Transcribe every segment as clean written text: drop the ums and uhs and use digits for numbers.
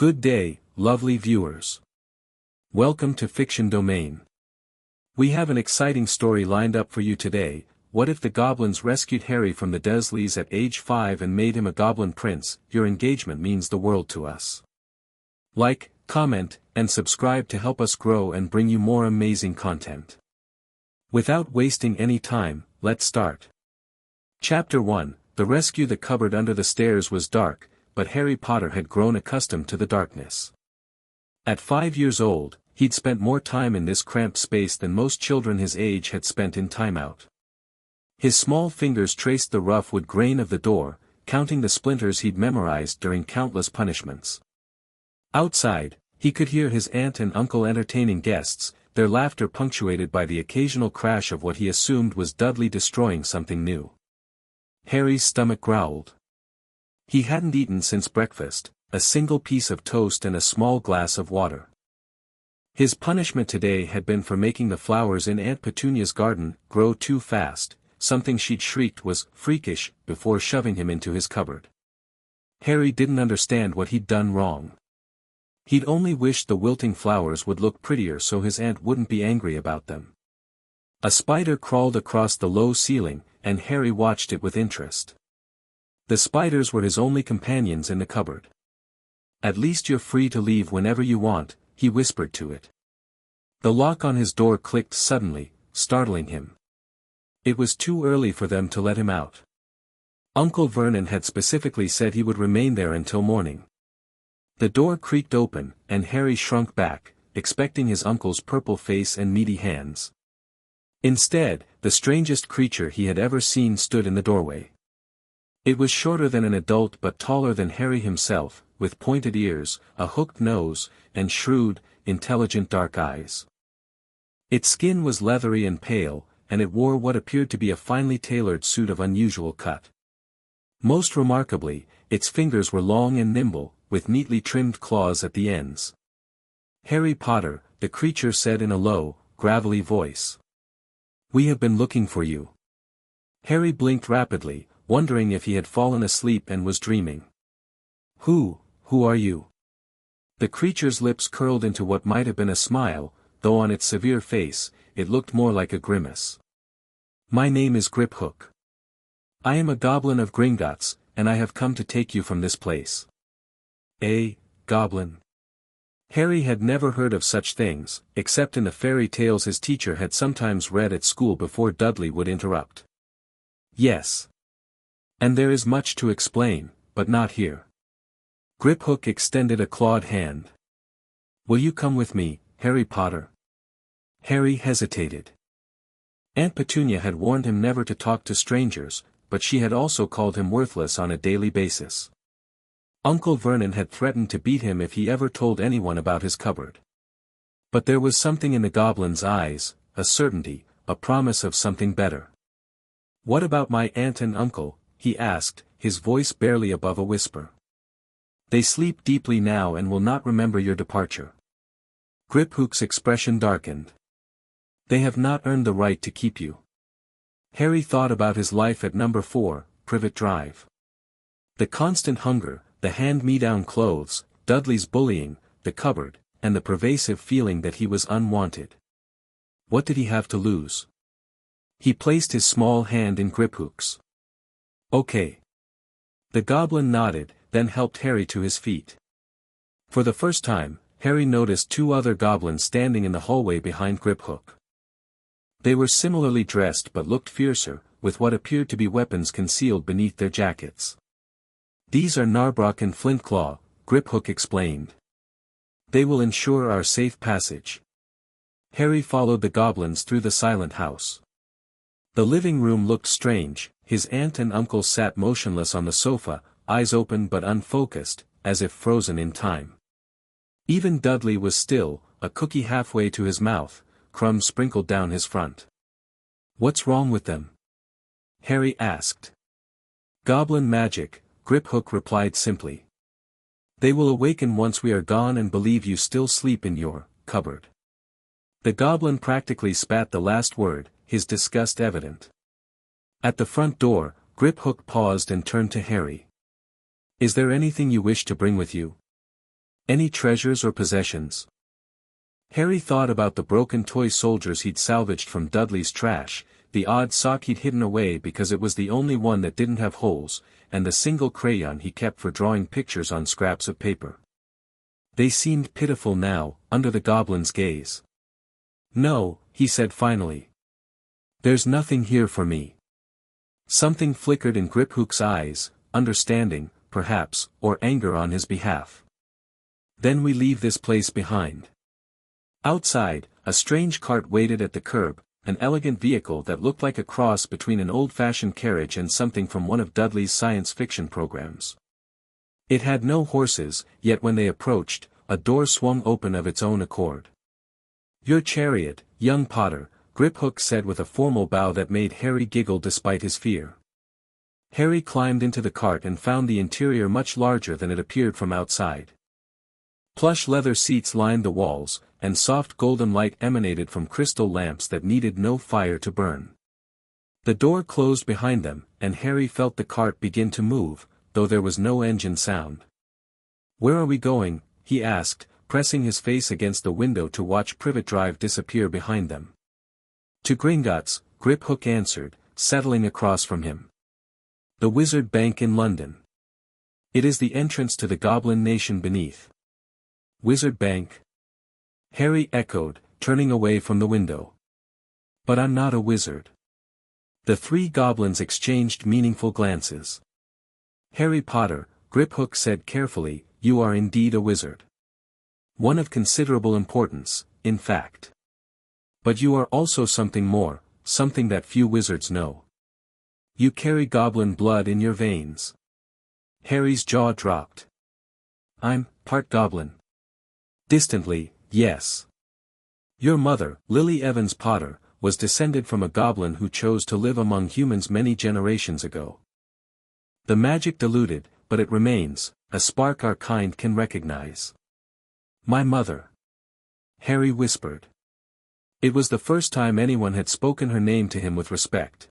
Good day, lovely viewers. Welcome to Fiction Domain. We have an exciting story lined up for you today. What if the goblins rescued Harry from the Dursleys at age 5 and made him a goblin prince? Your engagement means the world to us. Like, comment, and subscribe to help us grow and bring you more amazing content. Without wasting any time, let's start. Chapter 1, The rescue. The cupboard under the stairs was dark, but Harry Potter had grown accustomed to the darkness. At 5 years old, he'd spent more time in this cramped space than most children his age had spent in timeout. His small fingers traced the rough wood grain of the door, counting the splinters he'd memorized during countless punishments. Outside, he could hear his aunt and uncle entertaining guests, their laughter punctuated by the occasional crash of what he assumed was Dudley destroying something new. Harry's stomach growled. He hadn't eaten since breakfast, a single piece of toast and a small glass of water. His punishment today had been for making the flowers in Aunt Petunia's garden grow too fast. Something she'd shrieked was freakish before shoving him into his cupboard. Harry didn't understand what he'd done wrong. He'd only wished the wilting flowers would look prettier so his aunt wouldn't be angry about them. A spider crawled across the low ceiling, and Harry watched it with interest. The spiders were his only companions in the cupboard. "At least you're free to leave whenever you want," he whispered to it. The lock on his door clicked suddenly, startling him. It was too early for them to let him out. Uncle Vernon had specifically said he would remain there until morning. The door creaked open, and Harry shrunk back, expecting his uncle's purple face and meaty hands. Instead, the strangest creature he had ever seen stood in the doorway. It was shorter than an adult but taller than Harry himself, with pointed ears, a hooked nose, and shrewd, intelligent dark eyes. Its skin was leathery and pale, and it wore what appeared to be a finely tailored suit of unusual cut. Most remarkably, its fingers were long and nimble, with neatly trimmed claws at the ends. "Harry Potter," the creature said in a low, gravelly voice. "We have been looking for you." Harry blinked rapidly, wondering if he had fallen asleep and was dreaming. Who are you?" The creature's lips curled into what might have been a smile, though on its severe face, it looked more like a grimace. "My name is Griphook. I am a goblin of Gringotts, and I have come to take you from this place." "A goblin?" Harry had never heard of such things, except in the fairy tales his teacher had sometimes read at school before Dudley would interrupt. "Yes. And there is much to explain, but not here." Griphook extended a clawed hand. "Will you come with me, Harry Potter?" Harry hesitated. Aunt Petunia had warned him never to talk to strangers, but she had also called him worthless on a daily basis. Uncle Vernon had threatened to beat him if he ever told anyone about his cupboard. But there was something in the goblin's eyes, a certainty, a promise of something better. "What about my aunt and uncle?" he asked, his voice barely above a whisper. "They sleep deeply now and will not remember your departure." Griphook's expression darkened. "They have not earned the right to keep you." Harry thought about his life at number 4, Privet Drive. The constant hunger, the hand-me-down clothes, Dudley's bullying, the cupboard, and the pervasive feeling that he was unwanted. What did he have to lose? He placed his small hand in Griphook's. "Okay." The goblin nodded, then helped Harry to his feet. For the first time, Harry noticed 2 other goblins standing in the hallway behind Griphook. They were similarly dressed but looked fiercer, with what appeared to be weapons concealed beneath their jackets. "These are Narbrock and Flintclaw," Griphook explained. "They will ensure our safe passage." Harry followed the goblins through the silent house. The living room looked strange. His aunt and uncle sat motionless on the sofa, eyes open but unfocused, as if frozen in time. Even Dudley was still, a cookie halfway to his mouth, crumbs sprinkled down his front. "What's wrong with them?" Harry asked. "Goblin magic," Griphook replied simply. "They will awaken once we are gone and believe you still sleep in your cupboard." The goblin practically spat the last word, his disgust evident. At the front door, Griphook paused and turned to Harry. "Is there anything you wish to bring with you?" Any treasures or possessions? Harry thought about the broken toy soldiers he'd salvaged from Dudley's trash, the odd sock he'd hidden away because it was the only one that didn't have holes, and the single crayon he kept for drawing pictures on scraps of paper. They seemed pitiful now, under the goblin's gaze. "No," he said finally. "There's nothing here for me." Something flickered in Griphook's eyes, understanding, perhaps, or anger on his behalf. "Then we leave this place behind." Outside, a strange cart waited at the curb, an elegant vehicle that looked like a cross between an old-fashioned carriage and something from one of Dudley's science fiction programs. It had no horses, yet when they approached, a door swung open of its own accord. "Your chariot, young Potter," Griphook said with a formal bow that made Harry giggle despite his fear. Harry climbed into the cart and found the interior much larger than it appeared from outside. Plush leather seats lined the walls, and soft golden light emanated from crystal lamps that needed no fire to burn. The door closed behind them, and Harry felt the cart begin to move, though there was no engine sound. "Where are we going?" he asked, pressing his face against the window to watch Privet Drive disappear behind them. "To Gringotts," Griphook answered, settling across from him. "The Wizard Bank in London. It is the entrance to the Goblin Nation beneath." "Wizard Bank?" Harry echoed, turning away from the window. "But I'm not a wizard." The three goblins exchanged meaningful glances. "Harry Potter," Griphook said carefully, "you are indeed a wizard. One of considerable importance, in fact. But you are also something more, something that few wizards know. You carry goblin blood in your veins." Harry's jaw dropped. "I'm part goblin." "Distantly, yes. Your mother, Lily Evans Potter, was descended from a goblin who chose to live among humans many generations ago. The magic diluted, but it remains, a spark our kind can recognize." "My mother," Harry whispered. It was the first time anyone had spoken her name to him with respect.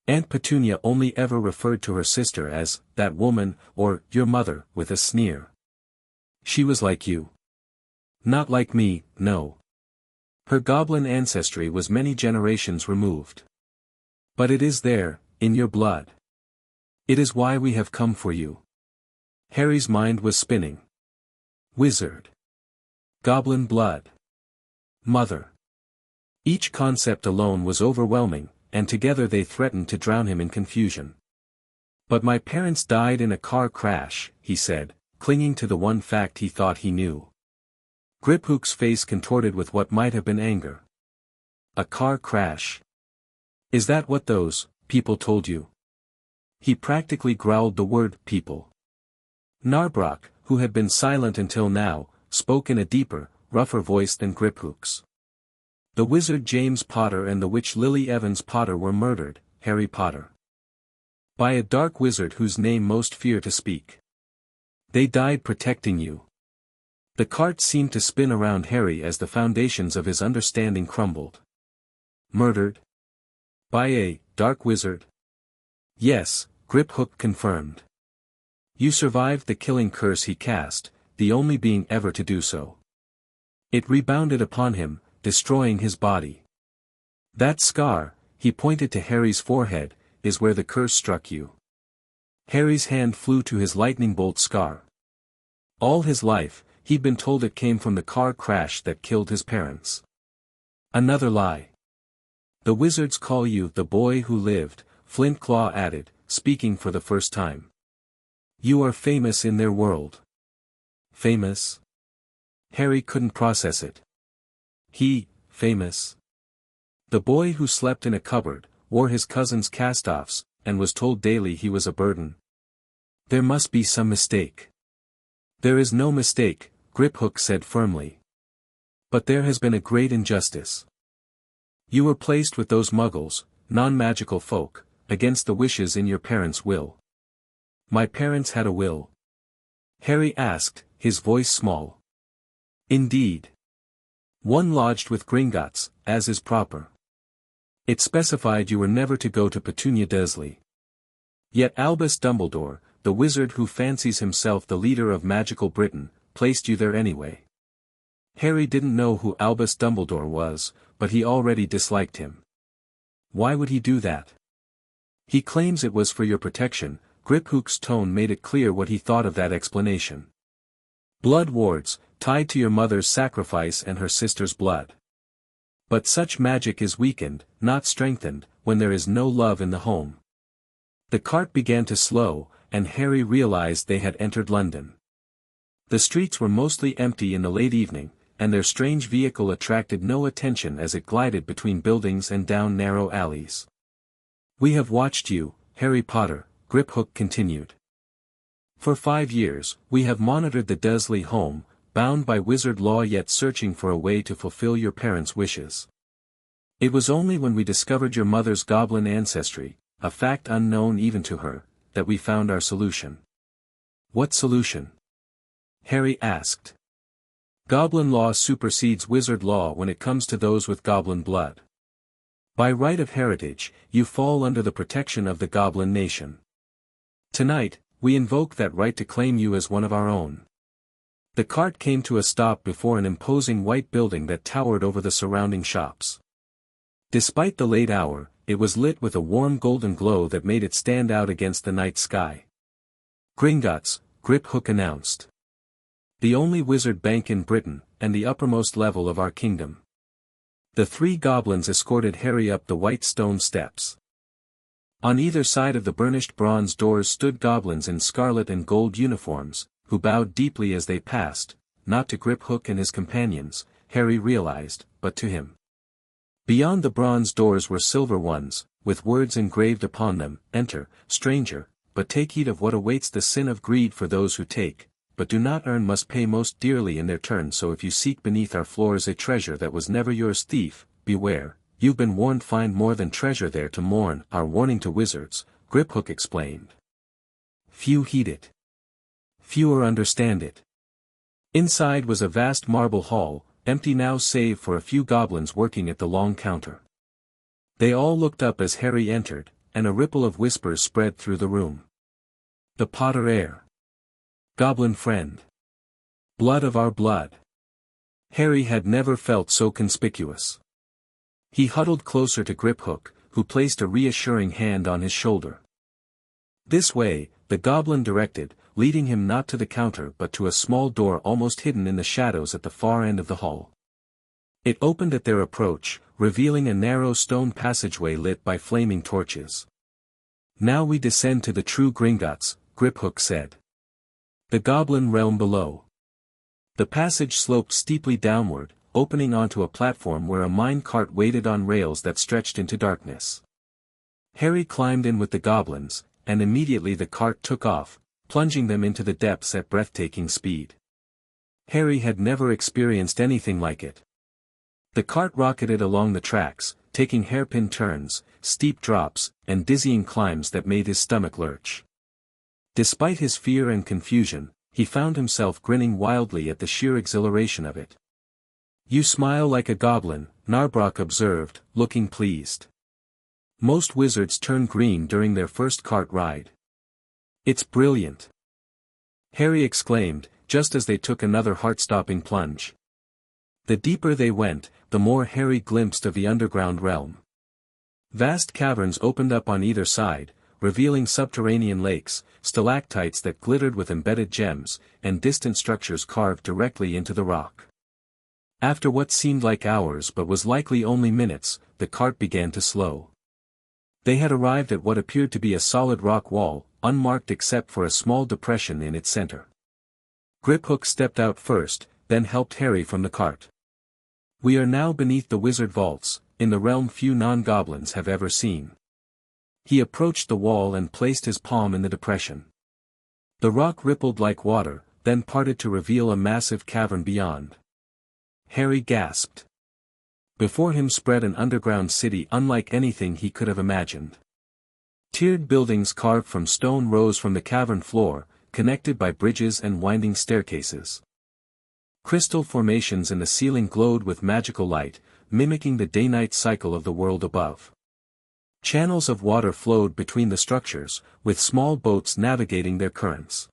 Aunt Petunia only ever referred to her sister as, "that woman," or, "your mother," with a sneer. "She was like you." "Not like me, no. Her goblin ancestry was many generations removed. But it is there, in your blood. It is why we have come for you." Harry's mind was spinning. Wizard. Goblin blood. Mother. Each concept alone was overwhelming, and together they threatened to drown him in confusion. "But my parents died in a car crash," he said, clinging to the one fact he thought he knew. Griphook's face contorted with what might have been anger. "A car crash? Is that what those people told you?" He practically growled the word people. Narbrock, who had been silent until now, spoke in a deeper, rougher voice than Griphook's. "The wizard James Potter and the witch Lily Evans Potter were murdered, Harry Potter. By a dark wizard whose name most fear to speak. They died protecting you." The cart seemed to spin around Harry as the foundations of his understanding crumbled. "Murdered? By a dark wizard?" "Yes," Griphook confirmed. "You survived the killing curse he cast, the only being ever to do so. It rebounded upon him, destroying his body. That scar," he pointed to Harry's forehead, "is where the curse struck you." Harry's hand flew to his lightning bolt scar. All his life, he'd been told it came from the car crash that killed his parents. Another lie. "The wizards call you the boy who lived," Flintclaw added, speaking for the first time. "You are famous in their world." Famous? Harry couldn't process it. Famous? The boy who slept in a cupboard, wore his cousin's cast-offs, and was told daily he was a burden. There must be some mistake. "There is no mistake," Griphook said firmly. "But there has been a great injustice. You were placed with those muggles, non-magical folk, against the wishes in your parents' will." "My parents had a will?" Harry asked, his voice small. "Indeed. One lodged with Gringotts, as is proper. It specified you were never to go to Petunia Dursley. Yet Albus Dumbledore, the wizard who fancies himself the leader of magical Britain, placed you there anyway. Harry didn't know who Albus Dumbledore was, but he already disliked him. Why would he do that? He claims it was for your protection. Griphook's tone made it clear what he thought of that explanation. Blood wards, tied to your mother's sacrifice and her sister's blood. But such magic is weakened, not strengthened, when there is no love in the home. The cart began to slow, and Harry realized they had entered London. The streets were mostly empty in the late evening, and their strange vehicle attracted no attention as it glided between buildings and down narrow alleys. "We have watched you, Harry Potter," Griphook continued. "For 5 years, we have monitored the Dursley home, bound by wizard law yet searching for a way to fulfill your parents' wishes. It was only when we discovered your mother's goblin ancestry, a fact unknown even to her, that we found our solution." "What solution?" Harry asked. "Goblin law supersedes wizard law when it comes to those with goblin blood. By right of heritage, you fall under the protection of the Goblin Nation. Tonight, we invoke that right to claim you as one of our own." The cart came to a stop before an imposing white building that towered over the surrounding shops. Despite the late hour, it was lit with a warm golden glow that made it stand out against the night sky. "Gringotts," Griphook announced. "The only wizard bank in Britain, and the uppermost level of our kingdom." The 3 goblins escorted Harry up the white stone steps. On either side of the burnished bronze doors stood goblins in scarlet and gold uniforms, who bowed deeply as they passed, not to Griphook and his companions, Harry realized, but to him. Beyond the bronze doors were silver ones, with words engraved upon them, "Enter, stranger, but take heed of what awaits the sin of greed for those who take, but do not earn must pay most dearly in their turn, so if you seek beneath our floors a treasure that was never yours, thief, beware, you've been warned, find more than treasure there to mourn." Our warning to wizards, Griphook explained. Few heed it. Fewer understand it. Inside was a vast marble hall, empty now save for a few goblins working at the long counter. They all looked up as Harry entered, and a ripple of whispers spread through the room. "The Potter heir. Goblin friend. Blood of our blood." Harry had never felt so conspicuous. He huddled closer to Griphook, who placed a reassuring hand on his shoulder. "This way," the goblin directed, leading him not to the counter but to a small door almost hidden in the shadows at the far end of the hall. It opened at their approach, revealing a narrow stone passageway lit by flaming torches. "Now we descend to the true Gringotts," Griphook said. "The goblin realm below." The passage sloped steeply downward, opening onto a platform where a mine cart waited on rails that stretched into darkness. Harry climbed in with the goblins, and immediately the cart took off, plunging them into the depths at breathtaking speed. Harry had never experienced anything like it. The cart rocketed along the tracks, taking hairpin turns, steep drops, and dizzying climbs that made his stomach lurch. Despite his fear and confusion, he found himself grinning wildly at the sheer exhilaration of it. "You smile like a goblin," Narbrock observed, looking pleased. "Most wizards turn green during their first cart ride." "It's brilliant!" Harry exclaimed, just as they took another heart-stopping plunge. The deeper they went, the more Harry glimpsed of the underground realm. Vast caverns opened up on either side, revealing subterranean lakes, stalactites that glittered with embedded gems, and distant structures carved directly into the rock. After what seemed like hours but was likely only minutes, the cart began to slow. They had arrived at what appeared to be a solid rock wall, unmarked except for a small depression in its center. Griphook stepped out first, then helped Harry from the cart. "We are now beneath the wizard vaults, in the realm few non-goblins have ever seen." He approached the wall and placed his palm in the depression. The rock rippled like water, then parted to reveal a massive cavern beyond. Harry gasped. Before him spread an underground city unlike anything he could have imagined. Tiered buildings carved from stone rose from the cavern floor, connected by bridges and winding staircases. Crystal formations in the ceiling glowed with magical light, mimicking the day-night cycle of the world above. Channels of water flowed between the structures, with small boats navigating their currents.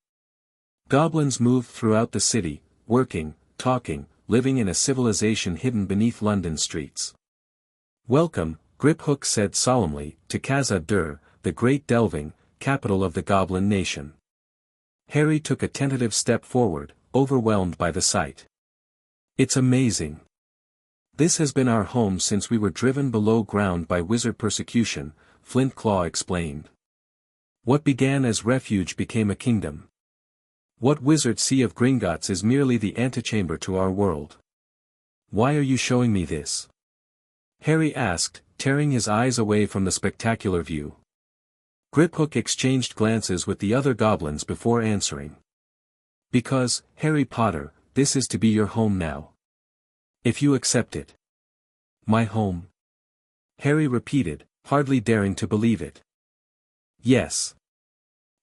Goblins moved throughout the city, working, talking, living in a civilization hidden beneath London streets. "Welcome," Griphook said solemnly, "to Khazad-Dûr, the great delving, capital of the Goblin Nation." Harry took a tentative step forward, overwhelmed by the sight. "It's amazing. This has been our home since we were driven below ground by wizard persecution," Flintclaw explained. "What began as refuge became a kingdom. What wizards see of Gringotts is merely the antechamber to our world." "Why are you showing me this?" Harry asked, tearing his eyes away from the spectacular view. Griphook exchanged glances with the other goblins before answering. "Because, Harry Potter, this is to be your home now. If you accept it." "My home?" Harry repeated, hardly daring to believe it. "Yes.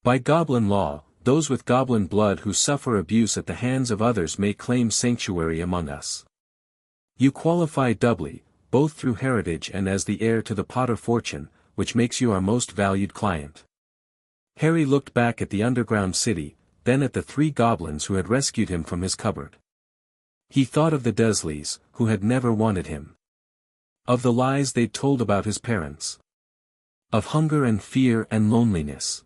By goblin law, those with goblin blood who suffer abuse at the hands of others may claim sanctuary among us. You qualify doubly, both through heritage and as the heir to the Potter fortune, which makes you our most valued client." Harry looked back at the underground city, then at the 3 goblins who had rescued him from his cupboard. He thought of the Dursleys, who had never wanted him. Of the lies they'd told about his parents. Of hunger and fear and loneliness.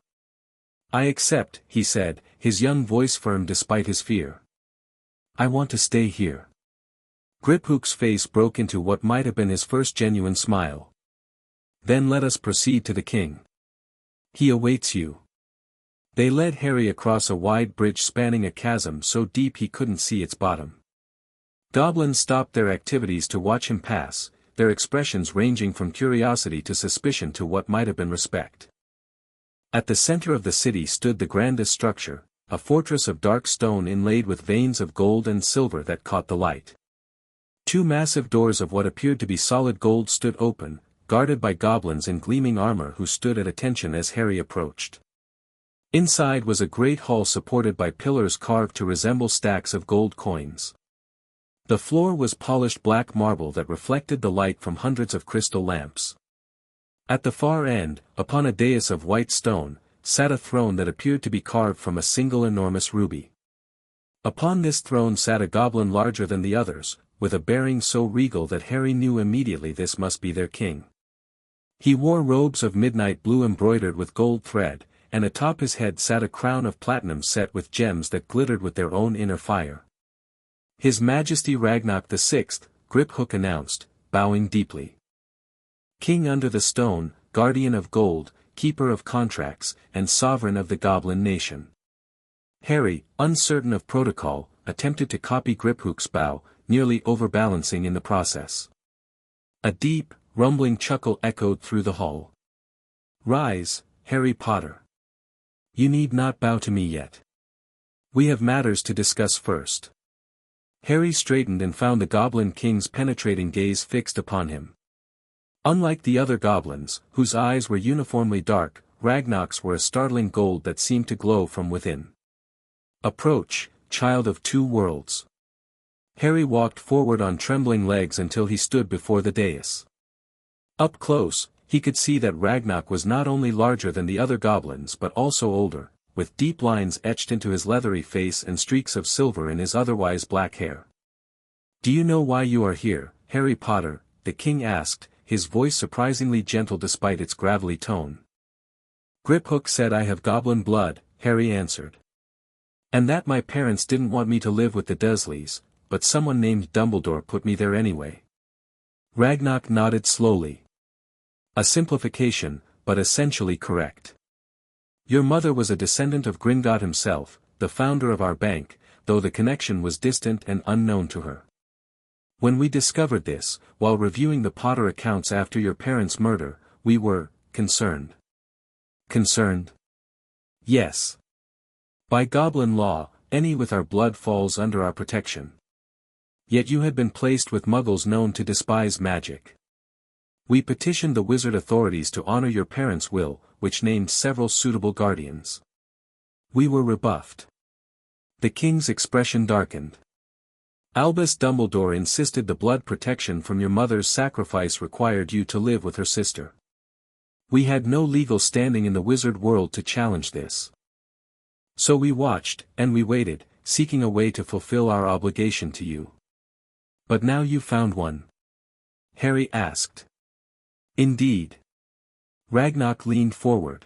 "I accept," he said, his young voice firm despite his fear. "I want to stay here." Griphook's face broke into what might have been his first genuine smile. "Then let us proceed to the king. He awaits you." They led Harry across a wide bridge spanning a chasm so deep he couldn't see its bottom. Goblins stopped their activities to watch him pass, their expressions ranging from curiosity to suspicion to what might have been respect. At the center of the city stood the grandest structure, a fortress of dark stone inlaid with veins of gold and silver that caught the light. 2 massive doors of what appeared to be solid gold stood open, guarded by goblins in gleaming armor who stood at attention as Harry approached. Inside was a great hall supported by pillars carved to resemble stacks of gold coins. The floor was polished black marble that reflected the light from hundreds of crystal lamps. At the far end, upon a dais of white stone, sat a throne that appeared to be carved from a single enormous ruby. Upon this throne sat a goblin larger than the others, with a bearing so regal that Harry knew immediately this must be their king. He wore robes of midnight blue embroidered with gold thread, and atop his head sat a crown of platinum set with gems that glittered with their own inner fire. "His Majesty Ragnarok VI," Griphook announced, bowing deeply. "King under the stone, guardian of gold, keeper of contracts, and sovereign of the Goblin Nation." Harry, uncertain of protocol, attempted to copy Griphook's bow, nearly overbalancing in the process. A deep, rumbling chuckle echoed through the hall. "Rise, Harry Potter. You need not bow to me yet. We have matters to discuss first." Harry straightened and found the Goblin King's penetrating gaze fixed upon him. Unlike the other goblins, whose eyes were uniformly dark, Ragnarok's were a startling gold that seemed to glow from within. "Approach, child of 2 worlds." Harry walked forward on trembling legs until he stood before the dais. Up close, he could see that Ragnarok was not only larger than the other goblins but also older, with deep lines etched into his leathery face and streaks of silver in his otherwise black hair. "Do you know why you are here, Harry Potter?" the king asked, his voice surprisingly gentle despite its gravelly tone. "Griphook said I have goblin blood," Harry answered. "And that my parents didn't want me to live with the Dursleys, but someone named Dumbledore put me there anyway." Ragnarok nodded slowly. "A simplification, but essentially correct. Your mother was a descendant of Gringotts himself, the founder of our bank, though the connection was distant and unknown to her. When we discovered this, while reviewing the Potter accounts after your parents' murder, we were concerned." "Concerned?" "Yes. By goblin law, any with our blood falls under our protection. Yet you had been placed with muggles known to despise magic. We petitioned the wizard authorities to honor your parents' will, which named several suitable guardians. We were rebuffed." The king's expression darkened. "Albus Dumbledore insisted the blood protection from your mother's sacrifice required you to live with her sister. We had no legal standing in the wizard world to challenge this. So we watched, and we waited, seeking a way to fulfill our obligation to you. But now you've found one? Harry asked. Indeed. Ragnarok leaned forward.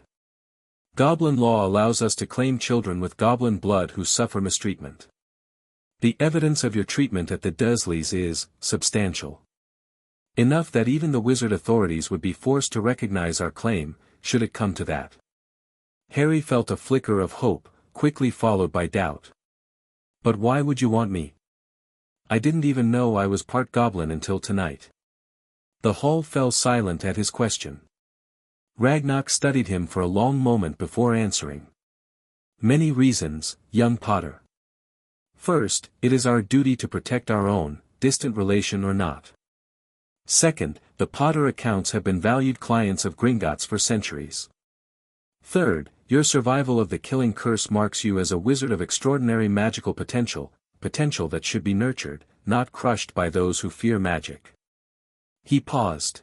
Goblin law allows us to claim children with goblin blood who suffer mistreatment. The evidence of your treatment at the Dursleys is substantial. Enough that even the wizard authorities would be forced to recognize our claim, should it come to that. Harry felt a flicker of hope, quickly followed by doubt. But why would you want me? I didn't even know I was part goblin until tonight. The hall fell silent at his question. Ragnarok studied him for a long moment before answering. Many reasons, young Potter. First, it is our duty to protect our own, distant relation or not. Second, the Potter accounts have been valued clients of Gringotts for centuries. Third, your survival of the killing curse marks you as a wizard of extraordinary magical potential that should be nurtured, not crushed by those who fear magic. He paused.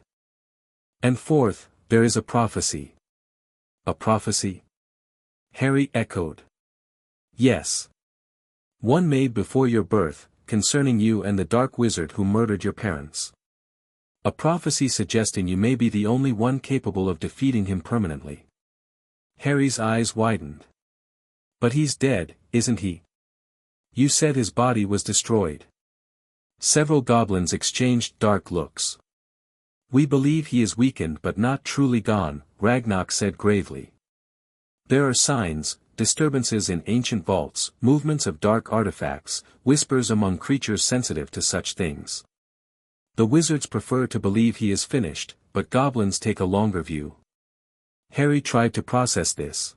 And fourth, there is a prophecy. A prophecy? Harry echoed. Yes. One made before your birth, concerning you and the dark wizard who murdered your parents. A prophecy suggesting you may be the only one capable of defeating him permanently. Harry's eyes widened. But he's dead, isn't he? You said his body was destroyed. Several goblins exchanged dark looks. We believe he is weakened but not truly gone, Ragnarok said gravely. There are signs, disturbances in ancient vaults, movements of dark artifacts, whispers among creatures sensitive to such things. The wizards prefer to believe he is finished, but goblins take a longer view. Harry tried to process this.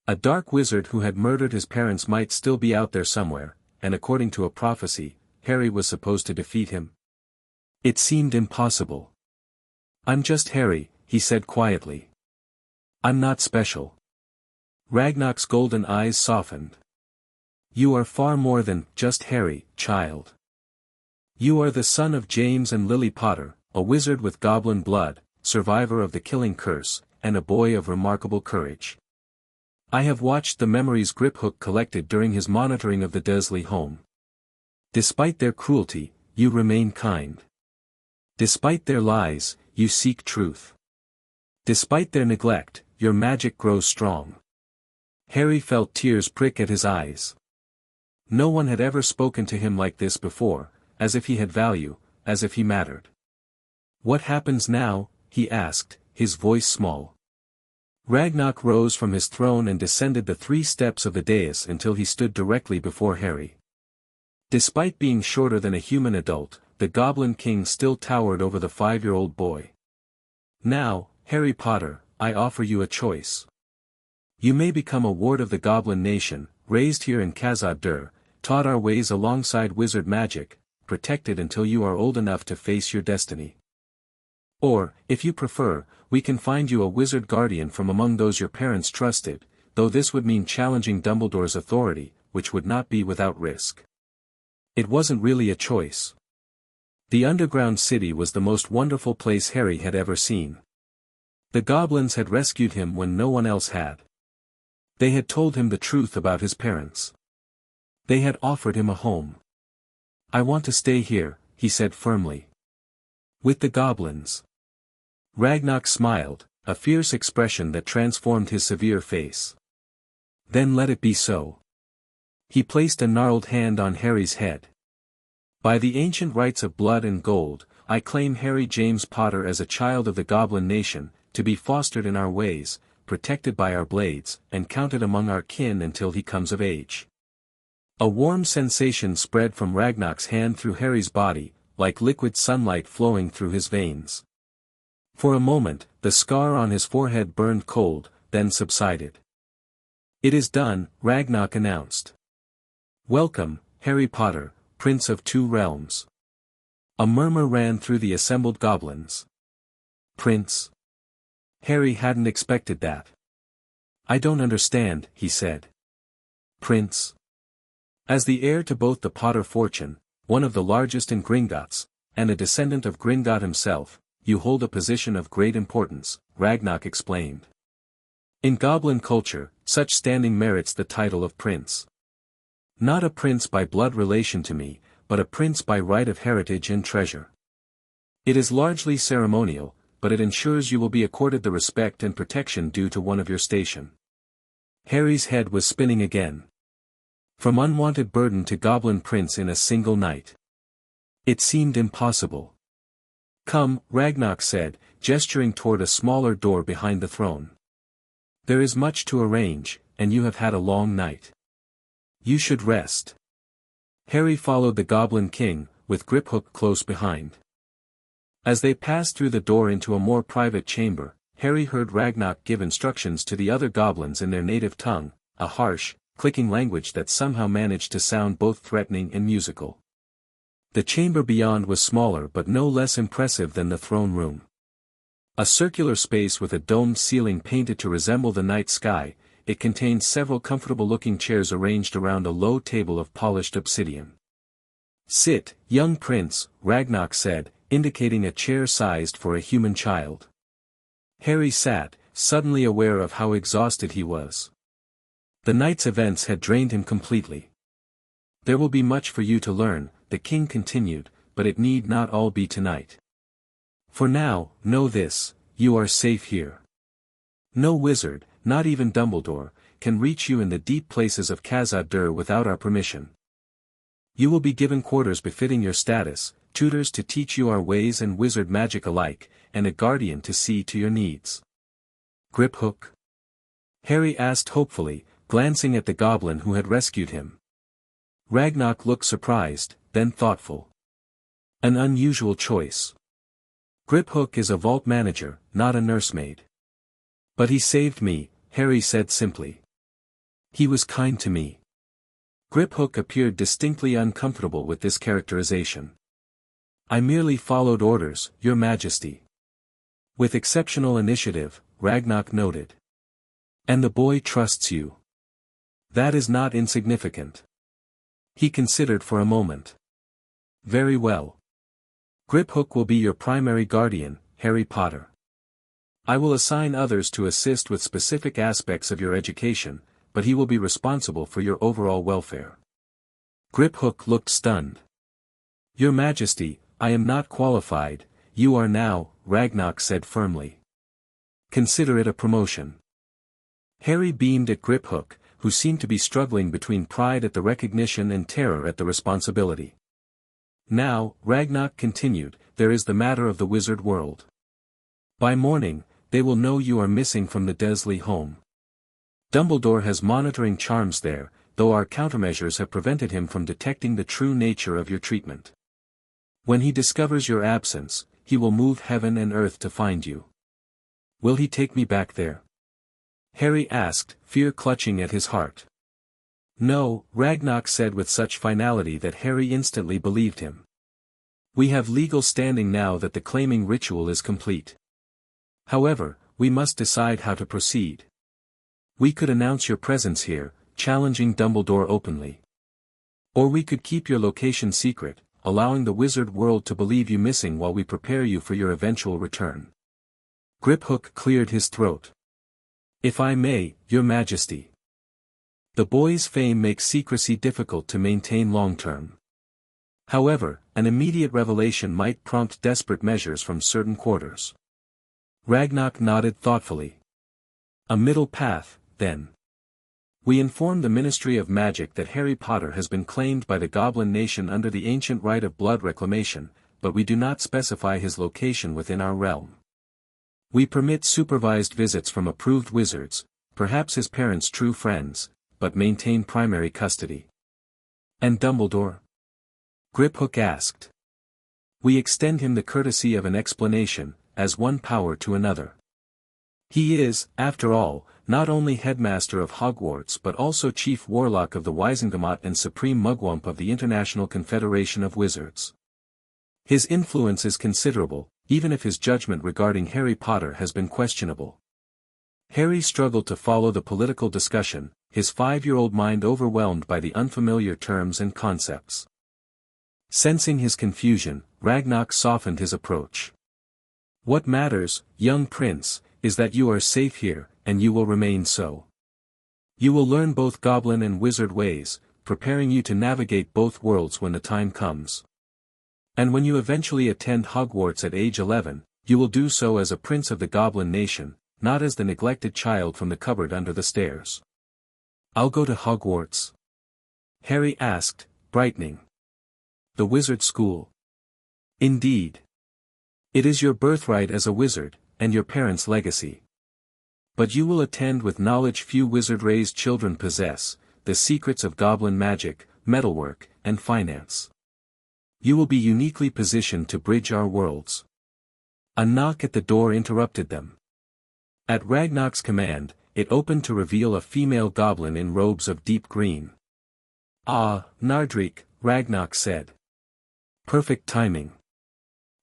A dark wizard who had murdered his parents might still be out there somewhere, and according to a prophecy, Harry was supposed to defeat him. It seemed impossible. I'm just Harry, he said quietly. I'm not special. Ragnarok's golden eyes softened. You are far more than just Harry, child. You are the son of James and Lily Potter, a wizard with goblin blood, survivor of the killing curse, and a boy of remarkable courage. I have watched the memories Griphook collected during his monitoring of the Dursley home. Despite their cruelty, you remain kind. Despite their lies, you seek truth. Despite their neglect, your magic grows strong. Harry felt tears prick at his eyes. No one had ever spoken to him like this before, as if he had value, as if he mattered. What happens now? He asked, his voice small. Ragnarok rose from his throne and descended the 3 steps of the dais until he stood directly before Harry. Despite being shorter than a human adult, the Goblin King still towered over the 5-year-old boy. Now, Harry Potter, I offer you a choice. You may become a ward of the Goblin Nation, raised here in Khazad-Dûr, taught our ways alongside wizard magic, protected until you are old enough to face your destiny. Or, if you prefer, we can find you a wizard guardian from among those your parents trusted, though this would mean challenging Dumbledore's authority, which would not be without risk. It wasn't really a choice. The underground city was the most wonderful place Harry had ever seen. The goblins had rescued him when no one else had. They had told him the truth about his parents. They had offered him a home. I want to stay here, he said firmly. With the goblins. Ragnarok smiled, a fierce expression that transformed his severe face. Then let it be so. He placed a gnarled hand on Harry's head. By the ancient rights of blood and gold, I claim Harry James Potter as a child of the Goblin Nation, to be fostered in our ways, protected by our blades, and counted among our kin until he comes of age. A warm sensation spread from Ragnarok's hand through Harry's body, like liquid sunlight flowing through his veins. For a moment, the scar on his forehead burned cold, then subsided. It is done, Ragnarok announced. Welcome, Harry Potter, Prince of 2 Realms. A murmur ran through the assembled goblins. Prince? Harry hadn't expected that. I don't understand, he said. Prince? As the heir to both the Potter fortune, one of the largest in Gringotts, and a descendant of Gringott himself, you hold a position of great importance, Ragnarok explained. In Goblin culture, such standing merits the title of Prince. Not a prince by blood relation to me, but a prince by right of heritage and treasure. It is largely ceremonial, but it ensures you will be accorded the respect and protection due to one of your station. Harry's head was spinning again. From unwanted burden to goblin prince in a single night. It seemed impossible. Come, Ragnarok said, gesturing toward a smaller door behind the throne. There is much to arrange, and you have had a long night. You should rest. Harry followed the Goblin King, with Griphook close behind. As they passed through the door into a more private chamber, Harry heard Ragnarok give instructions to the other goblins in their native tongue, a harsh, clicking language that somehow managed to sound both threatening and musical. The chamber beyond was smaller but no less impressive than the throne room. A circular space with a domed ceiling painted to resemble the night sky, it contained several comfortable-looking chairs arranged around a low table of polished obsidian. Sit, young prince, Ragnarok said, indicating a chair sized for a human child. Harry sat, suddenly aware of how exhausted he was. The night's events had drained him completely. There will be much for you to learn, the king continued, but it need not all be tonight. For now, know this, you are safe here. No wizard, not even Dumbledore, can reach you in the deep places of Khazad-Dûr without our permission. You will be given quarters befitting your status, tutors to teach you our ways and wizard magic alike, and a guardian to see to your needs. Griphook? Harry asked hopefully, glancing at the goblin who had rescued him. Ragnarok looked surprised, then thoughtful. An unusual choice. Griphook is a vault manager, not a nursemaid. But he saved me, Harry said simply. He was kind to me. Griphook appeared distinctly uncomfortable with this characterization. I merely followed orders, Your Majesty. With exceptional initiative, Ragnarok noted. And the boy trusts you. That is not insignificant. He considered for a moment. Very well. Griphook will be your primary guardian, Harry Potter. I will assign others to assist with specific aspects of your education, but he will be responsible for your overall welfare. Griphook looked stunned. Your Majesty, I am not qualified, you are now, Ragnarok said firmly. Consider it a promotion. Harry beamed at Griphook, who seemed to be struggling between pride at the recognition and terror at the responsibility. Now, Ragnarok continued, there is the matter of the wizard world. By morning, they will know you are missing from the Dursley home. Dumbledore has monitoring charms there, though our countermeasures have prevented him from detecting the true nature of your treatment. When he discovers your absence, he will move heaven and earth to find you. Will he take me back there? Harry asked, fear clutching at his heart. No, Ragnarok said with such finality that Harry instantly believed him. We have legal standing now that the claiming ritual is complete. However, we must decide how to proceed. We could announce your presence here, challenging Dumbledore openly. Or we could keep your location secret, allowing the wizard world to believe you missing while we prepare you for your eventual return. Griphook cleared his throat. If I may, Your Majesty. The boy's fame makes secrecy difficult to maintain long-term. However, an immediate revelation might prompt desperate measures from certain quarters. Ragnarok nodded thoughtfully. A middle path, then. We inform the Ministry of Magic that Harry Potter has been claimed by the Goblin Nation under the ancient right of blood reclamation, but we do not specify his location within our realm. We permit supervised visits from approved wizards, perhaps his parents' true friends, but maintain primary custody. And Dumbledore? Griphook asked. We extend him the courtesy of an explanation, as one power to another. He is, after all, not only headmaster of Hogwarts but also chief warlock of the Wizengamot and supreme mugwump of the International Confederation of Wizards. His influence is considerable, even if his judgment regarding Harry Potter has been questionable. Harry struggled to follow the political discussion, his 5-year-old mind overwhelmed by the unfamiliar terms and concepts. Sensing his confusion, Ragnarok softened his approach. What matters, young prince, is that you are safe here, and you will remain so. You will learn both goblin and wizard ways, preparing you to navigate both worlds when the time comes. And when you eventually attend Hogwarts at age 11, you will do so as a prince of the Goblin Nation, not as the neglected child from the cupboard under the stairs. I'll go to Hogwarts? Harry asked, brightening. The wizard school. Indeed. It is your birthright as a wizard, and your parents' legacy. But you will attend with knowledge few wizard-raised children possess, the secrets of goblin magic, metalwork, and finance. You will be uniquely positioned to bridge our worlds. A knock at the door interrupted them. At Ragnar's command, it opened to reveal a female goblin in robes of deep green. "Ah, Nardrik," Ragnar said. "Perfect timing.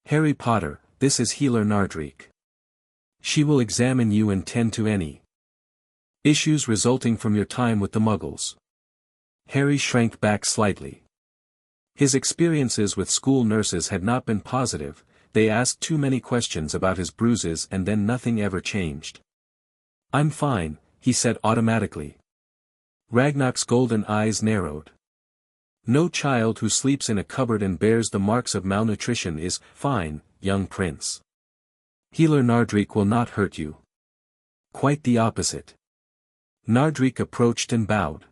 Harry Potter, this is Healer Nardrik. She will examine you and tend to any issues resulting from your time with the Muggles." Harry shrank back slightly. His experiences with school nurses had not been positive. They asked too many questions about his bruises and then nothing ever changed. "I'm fine," he said automatically. Ragnar's golden eyes narrowed. "No child who sleeps in a cupboard and bears the marks of malnutrition is fine, young prince. Healer Nardrik will not hurt you. Quite the opposite." Nardrik approached and bowed.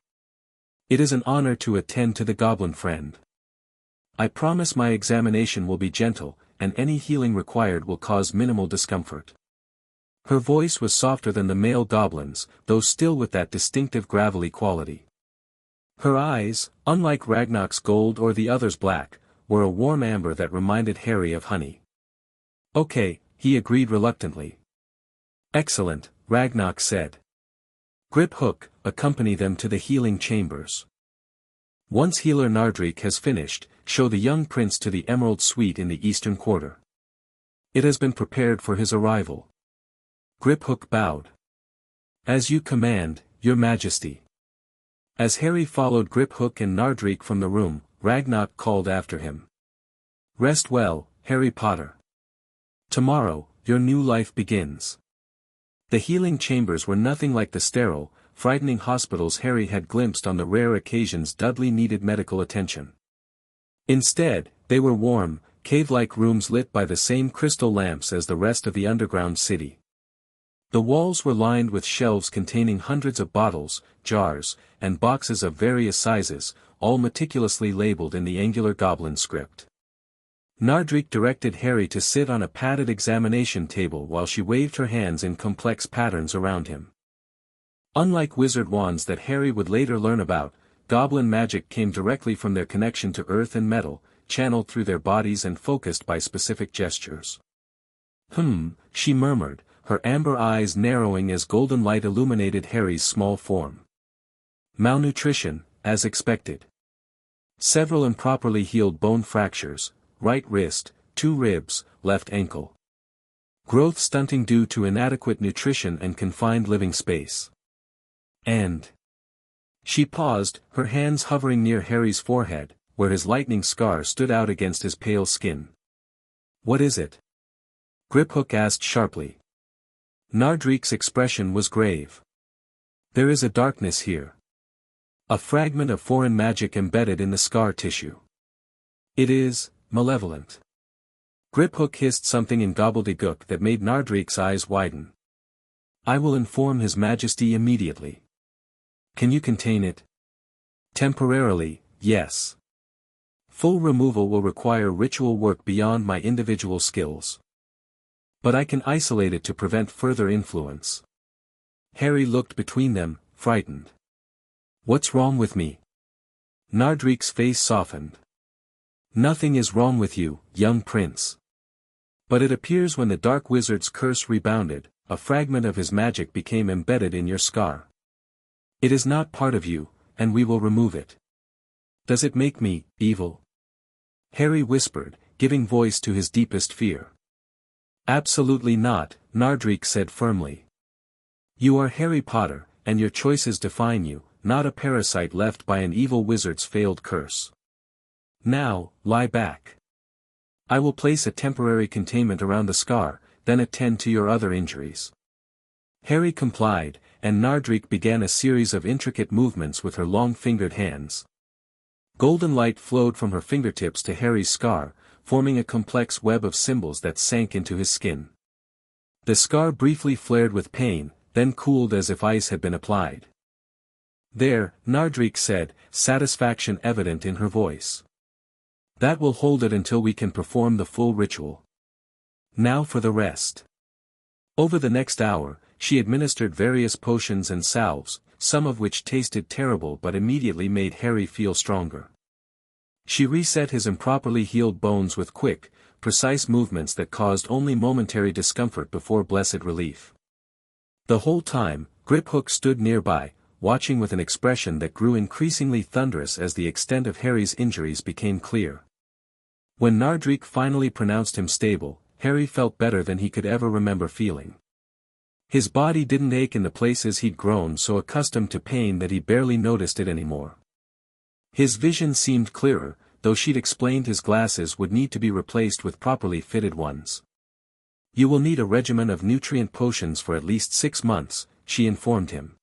"It is an honor to attend to the goblin friend. I promise my examination will be gentle, and any healing required will cause minimal discomfort." Her voice was softer than the male goblins, though still with that distinctive gravelly quality. Her eyes, unlike Ragnar's gold or the other's black, were a warm amber that reminded Harry of honey. "Okay," he agreed reluctantly. "Excellent," Ragnar said. "Grip Hook, accompany them to the healing chambers. Once Healer Nardrik has finished, show the young prince to the Emerald Suite in the eastern quarter. It has been prepared for his arrival." Grip Hook bowed. "As you command, your majesty." As Harry followed Grip Hook and Nardrik from the room, Ragnar called after him. "Rest well, Harry Potter. Tomorrow, your new life begins." The healing chambers were nothing like the sterile, frightening hospitals Harry had glimpsed on the rare occasions Dudley needed medical attention. Instead, they were warm, cave-like rooms lit by the same crystal lamps as the rest of the underground city. The walls were lined with shelves containing hundreds of bottles, jars, and boxes of various sizes, all meticulously labeled in the angular goblin script. Nardrik directed Harry to sit on a padded examination table while she waved her hands in complex patterns around him. Unlike wizard wands that Harry would later learn about, goblin magic came directly from their connection to earth and metal, channeled through their bodies and focused by specific gestures. She murmured, her amber eyes narrowing as golden light illuminated Harry's small form. Malnutrition, as expected. Several improperly healed bone fractures, right wrist, 2 ribs, left ankle. Growth stunting due to inadequate nutrition and confined living space. And she paused, her hands hovering near Harry's forehead, where his lightning scar stood out against his pale skin. "What is it?" Grip Hook asked sharply. Nardrik's expression was grave. "There is a darkness here. A fragment of foreign magic embedded in the scar tissue. It is malevolent." Grip Hook hissed something in gobbledygook that made Nardrik's eyes widen. "I will inform His Majesty immediately." "Can you contain it?" "Temporarily, yes. Full removal will require ritual work beyond my individual skills. But I can isolate it to prevent further influence." Harry looked between them, frightened. "What's wrong with me?" Nardrik's face softened. "Nothing is wrong with you, young prince. But it appears when the Dark Wizard's curse rebounded, a fragment of his magic became embedded in your scar. It is not part of you, and we will remove it. Does it make me evil?" Harry whispered, giving voice to his deepest fear. "Absolutely not," Nardrik said firmly. "You are Harry Potter, and your choices define you, not a parasite left by an evil wizard's failed curse. Now, lie back. I will place a temporary containment around the scar, then attend to your other injuries." Harry complied, and Nardrik began a series of intricate movements with her long-fingered hands, Golden light flowed from her fingertips to Harry's scar, forming a complex web of symbols that sank into his skin. The scar briefly flared with pain, then cooled as if ice had been applied. "There," Nardrik said, satisfaction evident in her voice. "That will hold it until we can perform the full ritual. Now for the rest." Over the next hour, she administered various potions and salves, some of which tasted terrible but immediately made Harry feel stronger. She reset his improperly healed bones with quick, precise movements that caused only momentary discomfort before blessed relief. The whole time, Griphook stood nearby, watching with an expression that grew increasingly thunderous as the extent of Harry's injuries became clear. When Nardrik finally pronounced him stable, Harry felt better than he could ever remember feeling. His body didn't ache in the places he'd grown so accustomed to pain that he barely noticed it anymore. His vision seemed clearer, though she'd explained his glasses would need to be replaced with properly fitted ones. "You will need a regimen of nutrient potions for at least 6 months, she informed him.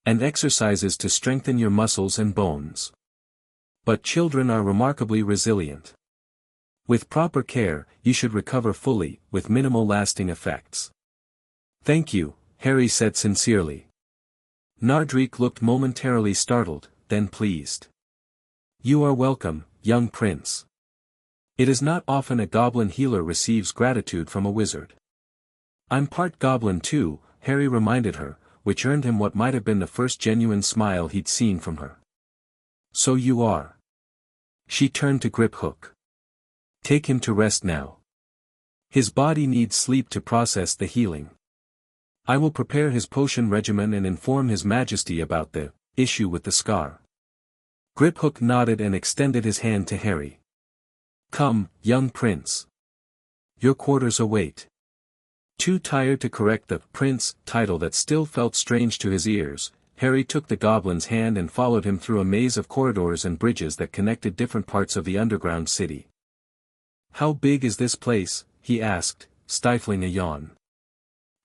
"And exercises to strengthen your muscles and bones. But children are remarkably resilient. With proper care, you should recover fully, with minimal lasting effects." "Thank you," Harry said sincerely. Nardrik looked momentarily startled, then pleased. "You are welcome, young prince. It is not often a goblin healer receives gratitude from a wizard." "I'm part goblin too," Harry reminded her, which earned him what might have been the first genuine smile he'd seen from her. "So you are." She turned to Griphook. "Take him to rest now. His body needs sleep to process the healing. I will prepare his potion regimen and inform His Majesty about the issue with the scar." Griphook nodded and extended his hand to Harry. "Come, young prince. Your quarters await." Too tired to correct the prince title that still felt strange to his ears, Harry took the goblin's hand and followed him through a maze of corridors and bridges that connected different parts of the underground city. "How big is this place?" he asked, stifling a yawn.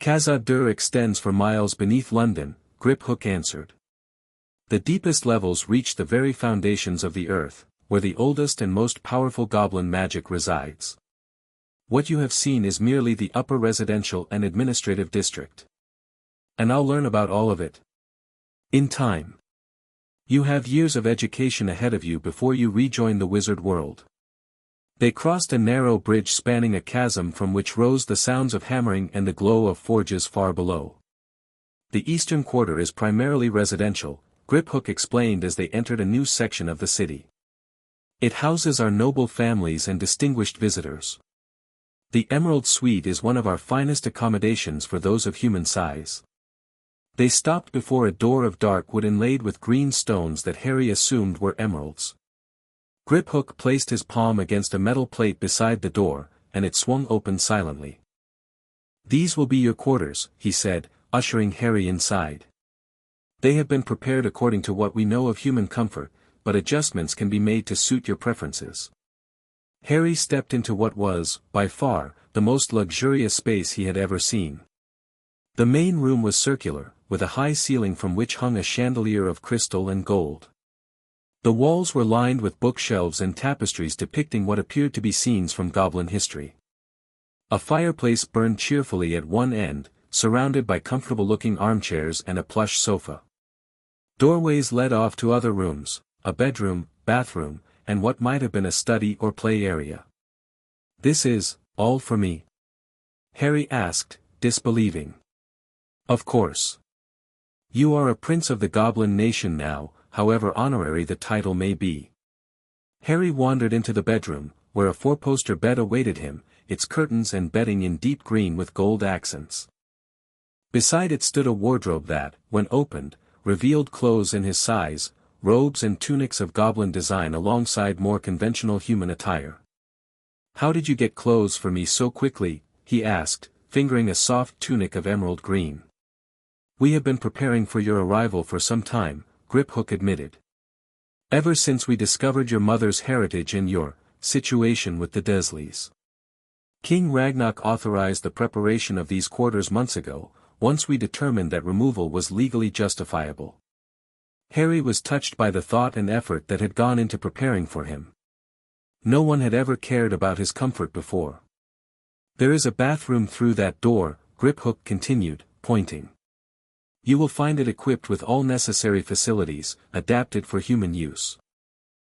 "Khazad-Dûr extends for miles beneath London," Griphook answered. "The deepest levels reach the very foundations of the earth, where the oldest and most powerful goblin magic resides. What you have seen is merely the upper residential and administrative district. And I'll learn about all of it in time. You have years of education ahead of you before you rejoin the wizard world." They crossed a narrow bridge spanning a chasm from which rose the sounds of hammering and the glow of forges far below. "The eastern quarter is primarily residential," Griphook explained as they entered a new section of the city. "It houses our noble families and distinguished visitors. The Emerald Suite is one of our finest accommodations for those of human size." They stopped before a door of dark wood inlaid with green stones that Harry assumed were emeralds. Griphook placed his palm against a metal plate beside the door, and it swung open silently. "These will be your quarters," he said, ushering Harry inside. "They have been prepared according to what we know of human comfort, but adjustments can be made to suit your preferences." Harry stepped into what was, by far, the most luxurious space he had ever seen. The main room was circular, with a high ceiling from which hung a chandelier of crystal and gold. The walls were lined with bookshelves and tapestries depicting what appeared to be scenes from goblin history. A fireplace burned cheerfully at one end, surrounded by comfortable-looking armchairs and a plush sofa. Doorways led off to other rooms, a bedroom, bathroom, and what might have been a study or play area. "This is all for me?" Harry asked, disbelieving. "Of course. You are a prince of the Goblin Nation now, however honorary the title may be." Harry wandered into the bedroom, where a four-poster bed awaited him, its curtains and bedding in deep green with gold accents. Beside it stood a wardrobe that, when opened, revealed clothes in his size, robes and tunics of goblin design alongside more conventional human attire. "How did you get clothes for me so quickly?" he asked, fingering a soft tunic of emerald green. "We have been preparing for your arrival for some time," Griphook admitted. "Ever since we discovered your mother's heritage and your situation with the Dursleys. King Ragnarok authorized the preparation of these quarters months ago, once we determined that removal was legally justifiable." Harry was touched by the thought and effort that had gone into preparing for him. No one had ever cared about his comfort before. "There is a bathroom through that door," Griphook continued, pointing. "You will find it equipped with all necessary facilities, adapted for human use.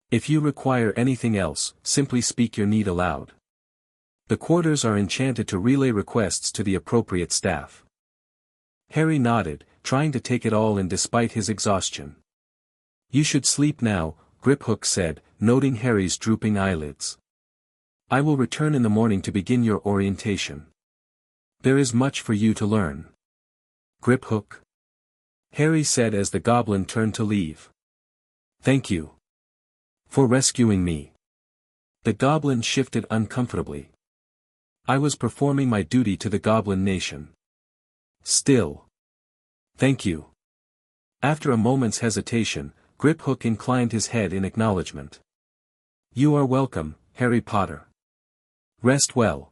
If you require anything else, simply speak your need aloud. The quarters are enchanted to relay requests to the appropriate staff." Harry nodded, trying to take it all in despite his exhaustion. "You should sleep now," Griphook said, noting Harry's drooping eyelids. "I will return in the morning to begin your orientation. There is much for you to learn." "Griphook?" Harry said as the goblin turned to leave. "Thank you for rescuing me." The goblin shifted uncomfortably. "I was performing my duty to the Goblin Nation." "Still. Thank you." After a moment's hesitation, Griphook inclined his head in acknowledgement. "You are welcome, Harry Potter. Rest well."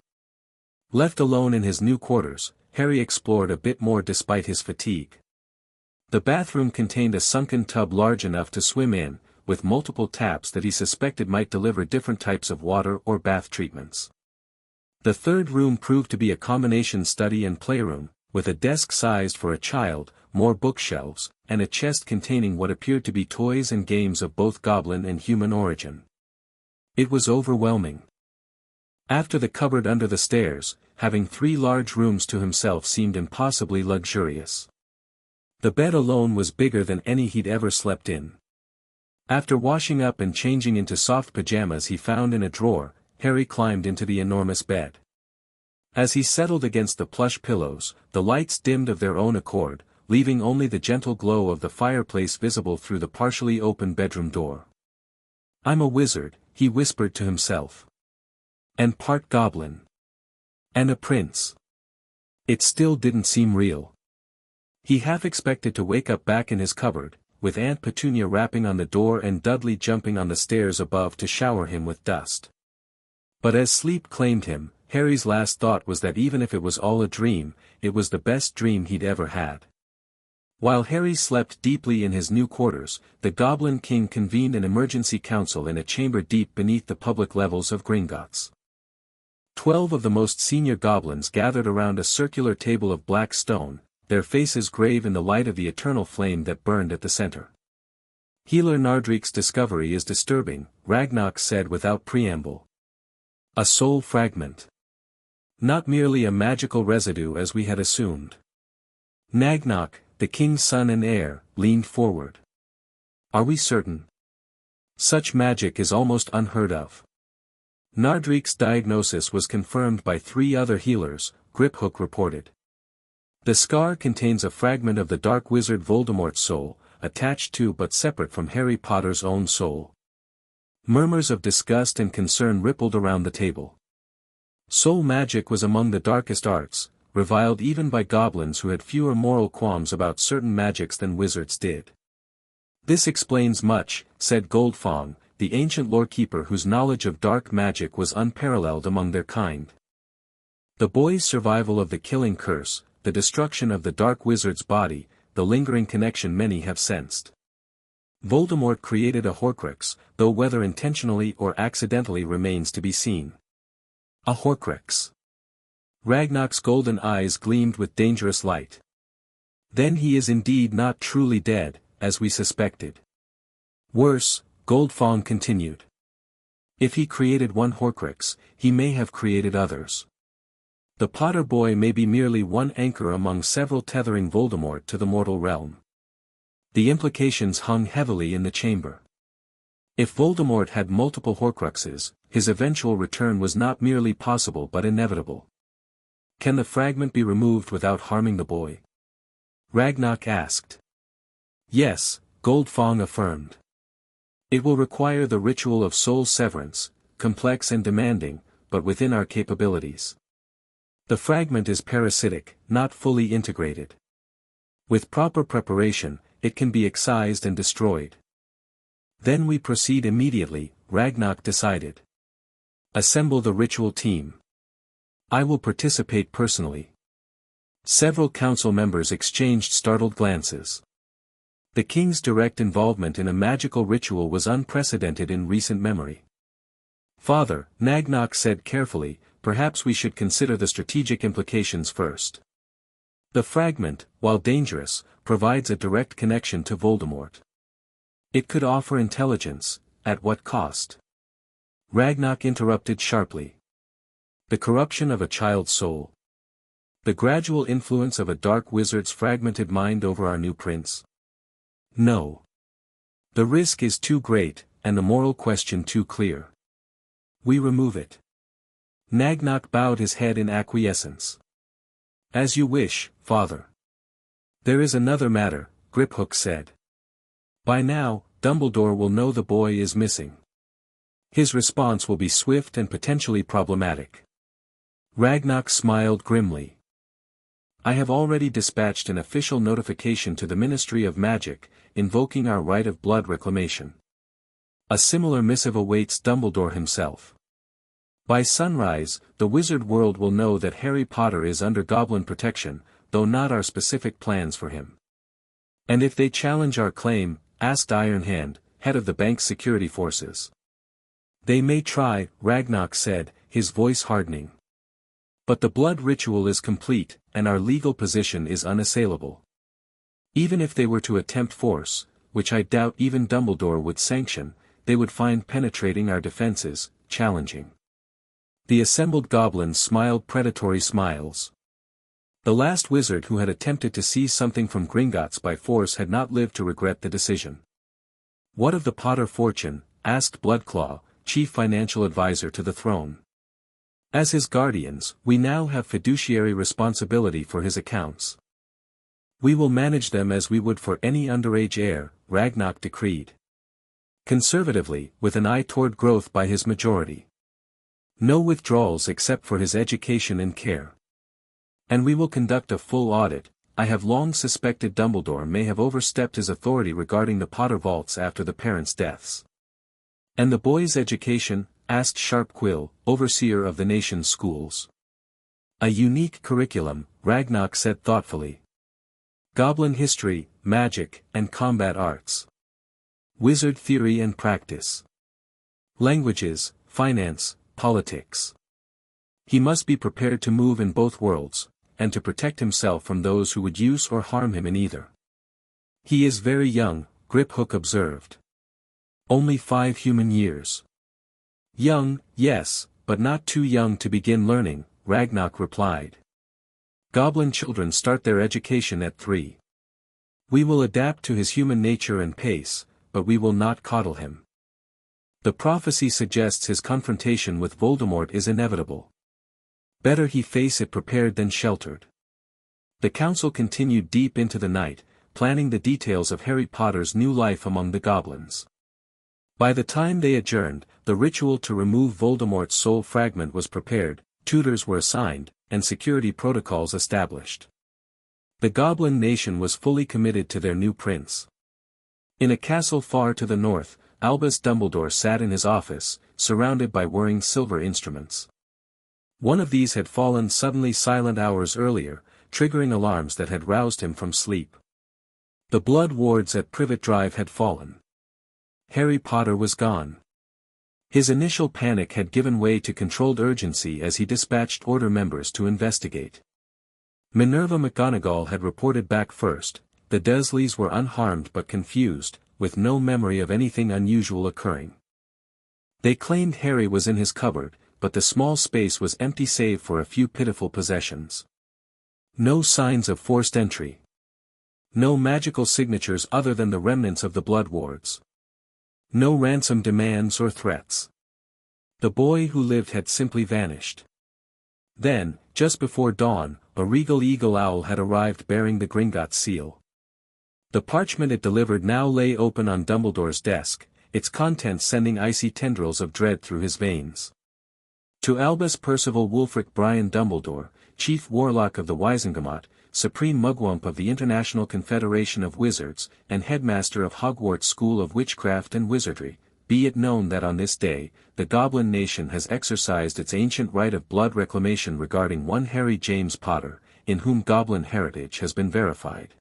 Left alone in his new quarters, Harry explored a bit more despite his fatigue. The bathroom contained a sunken tub large enough to swim in, with multiple taps that he suspected might deliver different types of water or bath treatments. The third room proved to be a combination study and playroom, with a desk sized for a child, more bookshelves, and a chest containing what appeared to be toys and games of both goblin and human origin. It was overwhelming. After the cupboard under the stairs, having 3 large rooms to himself seemed impossibly luxurious. The bed alone was bigger than any he'd ever slept in. After washing up and changing into soft pajamas he found in a drawer, Harry climbed into the enormous bed. As he settled against the plush pillows, the lights dimmed of their own accord, leaving only the gentle glow of the fireplace visible through the partially open bedroom door. "I'm a wizard," he whispered to himself. "And part goblin. And a prince." It still didn't seem real. He half expected to wake up back in his cupboard, with Aunt Petunia rapping on the door and Dudley jumping on the stairs above to shower him with dust. But as sleep claimed him, Harry's last thought was that even if it was all a dream, it was the best dream he'd ever had. While Harry slept deeply in his new quarters, the Goblin King convened an emergency council in a chamber deep beneath the public levels of Gringotts. 12 of the most senior goblins gathered around a circular table of black stone, their faces grave in the light of the eternal flame that burned at the center. "Healer Nardreek's discovery is disturbing," Ragnarok said without preamble. "A soul fragment. Not merely a magical residue as we had assumed." Nagnok, the king's son and heir, leaned forward. "Are we certain? Such magic is almost unheard of." Nardreek's diagnosis was confirmed by 3 other healers, Griphook reported. "The scar contains a fragment of the dark wizard Voldemort's soul, attached to but separate from Harry Potter's own soul." Murmurs of disgust and concern rippled around the table. Soul magic was among the darkest arts, reviled even by goblins who had fewer moral qualms about certain magics than wizards did. "This explains much," said Goldfong, the ancient lorekeeper whose knowledge of dark magic was unparalleled among their kind. "The boy's survival of the killing curse, the destruction of the dark wizard's body, the lingering connection many have sensed. Voldemort created a Horcrux, though whether intentionally or accidentally remains to be seen." "A Horcrux." Ragnarok's golden eyes gleamed with dangerous light. "Then he is indeed not truly dead, as we suspected." "Worse," Goldfong continued. "If he created one Horcrux, he may have created others. The Potter boy may be merely one anchor among several tethering Voldemort to the mortal realm." The implications hung heavily in the chamber. If Voldemort had multiple Horcruxes, his eventual return was not merely possible but inevitable. "Can the fragment be removed without harming the boy?" Ragnarok asked. "Yes," Goldfong affirmed. "It will require the ritual of soul severance, complex and demanding, but within our capabilities. The fragment is parasitic, not fully integrated. With proper preparation, it can be excised and destroyed." "Then we proceed immediately," Ragnarok decided. "Assemble the ritual team. I will participate personally." Several council members exchanged startled glances. The king's direct involvement in a magical ritual was unprecedented in recent memory. "Father," Nagnok said carefully, "perhaps we should consider the strategic implications first. The fragment, while dangerous, provides a direct connection to Voldemort. It could offer intelligence, at what cost?" Ragnarok interrupted sharply. "The corruption of a child's soul. The gradual influence of a dark wizard's fragmented mind over our new prince. No. The risk is too great, and the moral question too clear. We remove it." Nagnok bowed his head in acquiescence. "As you wish, father." "There is another matter," Griphook said. "By now, Dumbledore will know the boy is missing. His response will be swift and potentially problematic." Ragnarok smiled grimly. "I have already dispatched an official notification to the Ministry of Magic, invoking our right of blood reclamation. A similar missive awaits Dumbledore himself. By sunrise, the wizard world will know that Harry Potter is under Goblin protection, though not our specific plans for him. And if they challenge our claim," asked Ironhand, head of the bank's security forces. "They may try," Ragnarok said, his voice hardening. "But the blood ritual is complete, and our legal position is unassailable. Even if they were to attempt force, which I doubt even Dumbledore would sanction, they would find penetrating our defenses challenging." The assembled goblins smiled predatory smiles. The last wizard who had attempted to seize something from Gringotts by force had not lived to regret the decision. "What of the Potter fortune?" asked Bloodclaw, chief financial advisor to the throne. "As his guardians, we now have fiduciary responsibility for his accounts. We will manage them as we would for any underage heir," Ragnarok decreed. "Conservatively, with an eye toward growth by his majority. No withdrawals except for his education and care. And we will conduct a full audit. I have long suspected Dumbledore may have overstepped his authority regarding the Potter vaults after the parents' deaths." "And the boy's education?" asked Sharpquill, overseer of the nation's schools. "A unique curriculum," Ragnarok said thoughtfully. "Goblin history, magic, and combat arts. Wizard theory and practice. Languages, finance, politics. He must be prepared to move in both worlds, and to protect himself from those who would use or harm him in either." "He is very young," Griphook observed. "Only 5 human years." "Young, yes, but not too young to begin learning," Ragnarok replied. "Goblin children start their education at 3. We will adapt to his human nature and pace, but we will not coddle him. The prophecy suggests his confrontation with Voldemort is inevitable. Better he face it prepared than sheltered." The council continued deep into the night, planning the details of Harry Potter's new life among the goblins. By the time they adjourned, the ritual to remove Voldemort's soul fragment was prepared, tutors were assigned, and security protocols established. The Goblin Nation was fully committed to their new prince. In a castle far to the north, Albus Dumbledore sat in his office, surrounded by whirring silver instruments. One of these had fallen suddenly silent hours earlier, triggering alarms that had roused him from sleep. The blood wards at Privet Drive had fallen. Harry Potter was gone. His initial panic had given way to controlled urgency as he dispatched Order members to investigate. Minerva McGonagall had reported back first. The Dursleys were unharmed but confused, with no memory of anything unusual occurring. They claimed Harry was in his cupboard, but the small space was empty save for a few pitiful possessions. No signs of forced entry. No magical signatures other than the remnants of the blood wards. No ransom demands or threats. The boy who lived had simply vanished. Then, just before dawn, a regal eagle owl had arrived bearing the Gringotts seal. The parchment it delivered now lay open on Dumbledore's desk, its contents sending icy tendrils of dread through his veins. To Albus Percival Wulfric Brian Dumbledore, Chief Warlock of the Wizengamot, Supreme Mugwump of the International Confederation of Wizards, and Headmaster of Hogwarts School of Witchcraft and Wizardry, be it known that on this day, the Goblin Nation has exercised its ancient right of blood reclamation regarding one Harry James Potter, in whom Goblin heritage has been verified.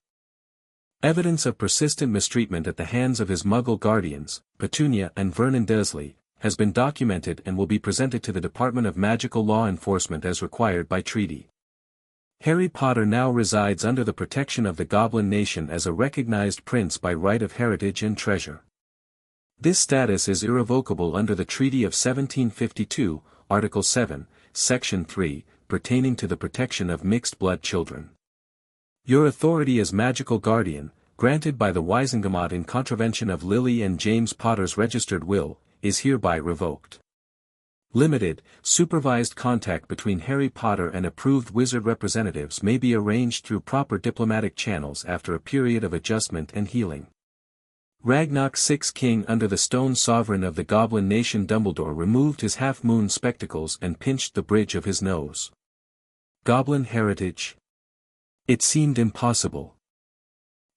Evidence of persistent mistreatment at the hands of his Muggle guardians, Petunia and Vernon Dursley, has been documented and will be presented to the Department of Magical Law Enforcement as required by treaty. Harry Potter now resides under the protection of the Goblin Nation as a recognized prince by right of heritage and treasure. This status is irrevocable under the Treaty of 1752, Article 7, Section 3, pertaining to the protection of mixed-blood children. Your authority as magical guardian, granted by the Wisengamot in contravention of Lily and James Potter's registered will, is hereby revoked. Limited, supervised contact between Harry Potter and approved wizard representatives may be arranged through proper diplomatic channels after a period of adjustment and healing. Ragnarok VI King under the Stone Sovereign of the Goblin Nation Dumbledore removed his half-moon spectacles and pinched the bridge of his nose. Goblin heritage? It seemed impossible.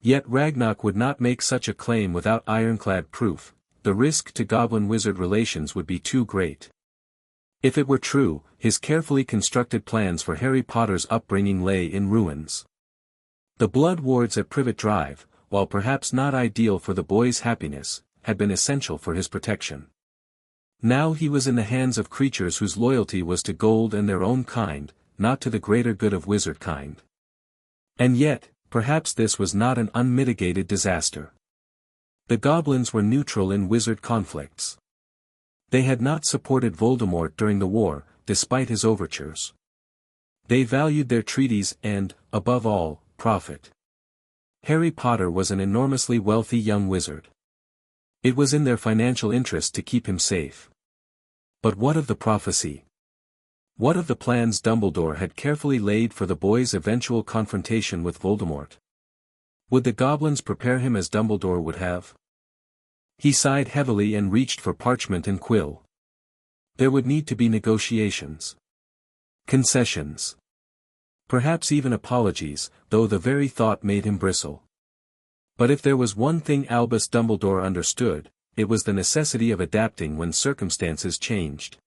Yet Ragnarok would not make such a claim without ironclad proof. The risk to goblin-wizard relations would be too great. If it were true, his carefully constructed plans for Harry Potter's upbringing lay in ruins. The blood wards at Privet Drive, while perhaps not ideal for the boy's happiness, had been essential for his protection. Now he was in the hands of creatures whose loyalty was to gold and their own kind, not to the greater good of wizard kind. And yet, perhaps this was not an unmitigated disaster. The goblins were neutral in wizard conflicts. They had not supported Voldemort during the war, despite his overtures. They valued their treaties and, above all, profit. Harry Potter was an enormously wealthy young wizard. It was in their financial interest to keep him safe. But what of the prophecy? What of the plans Dumbledore had carefully laid for the boy's eventual confrontation with Voldemort? Would the goblins prepare him as Dumbledore would have? He sighed heavily and reached for parchment and quill. There would need to be negotiations. Concessions. Perhaps even apologies, though the very thought made him bristle. But if there was one thing Albus Dumbledore understood, it was the necessity of adapting when circumstances changed.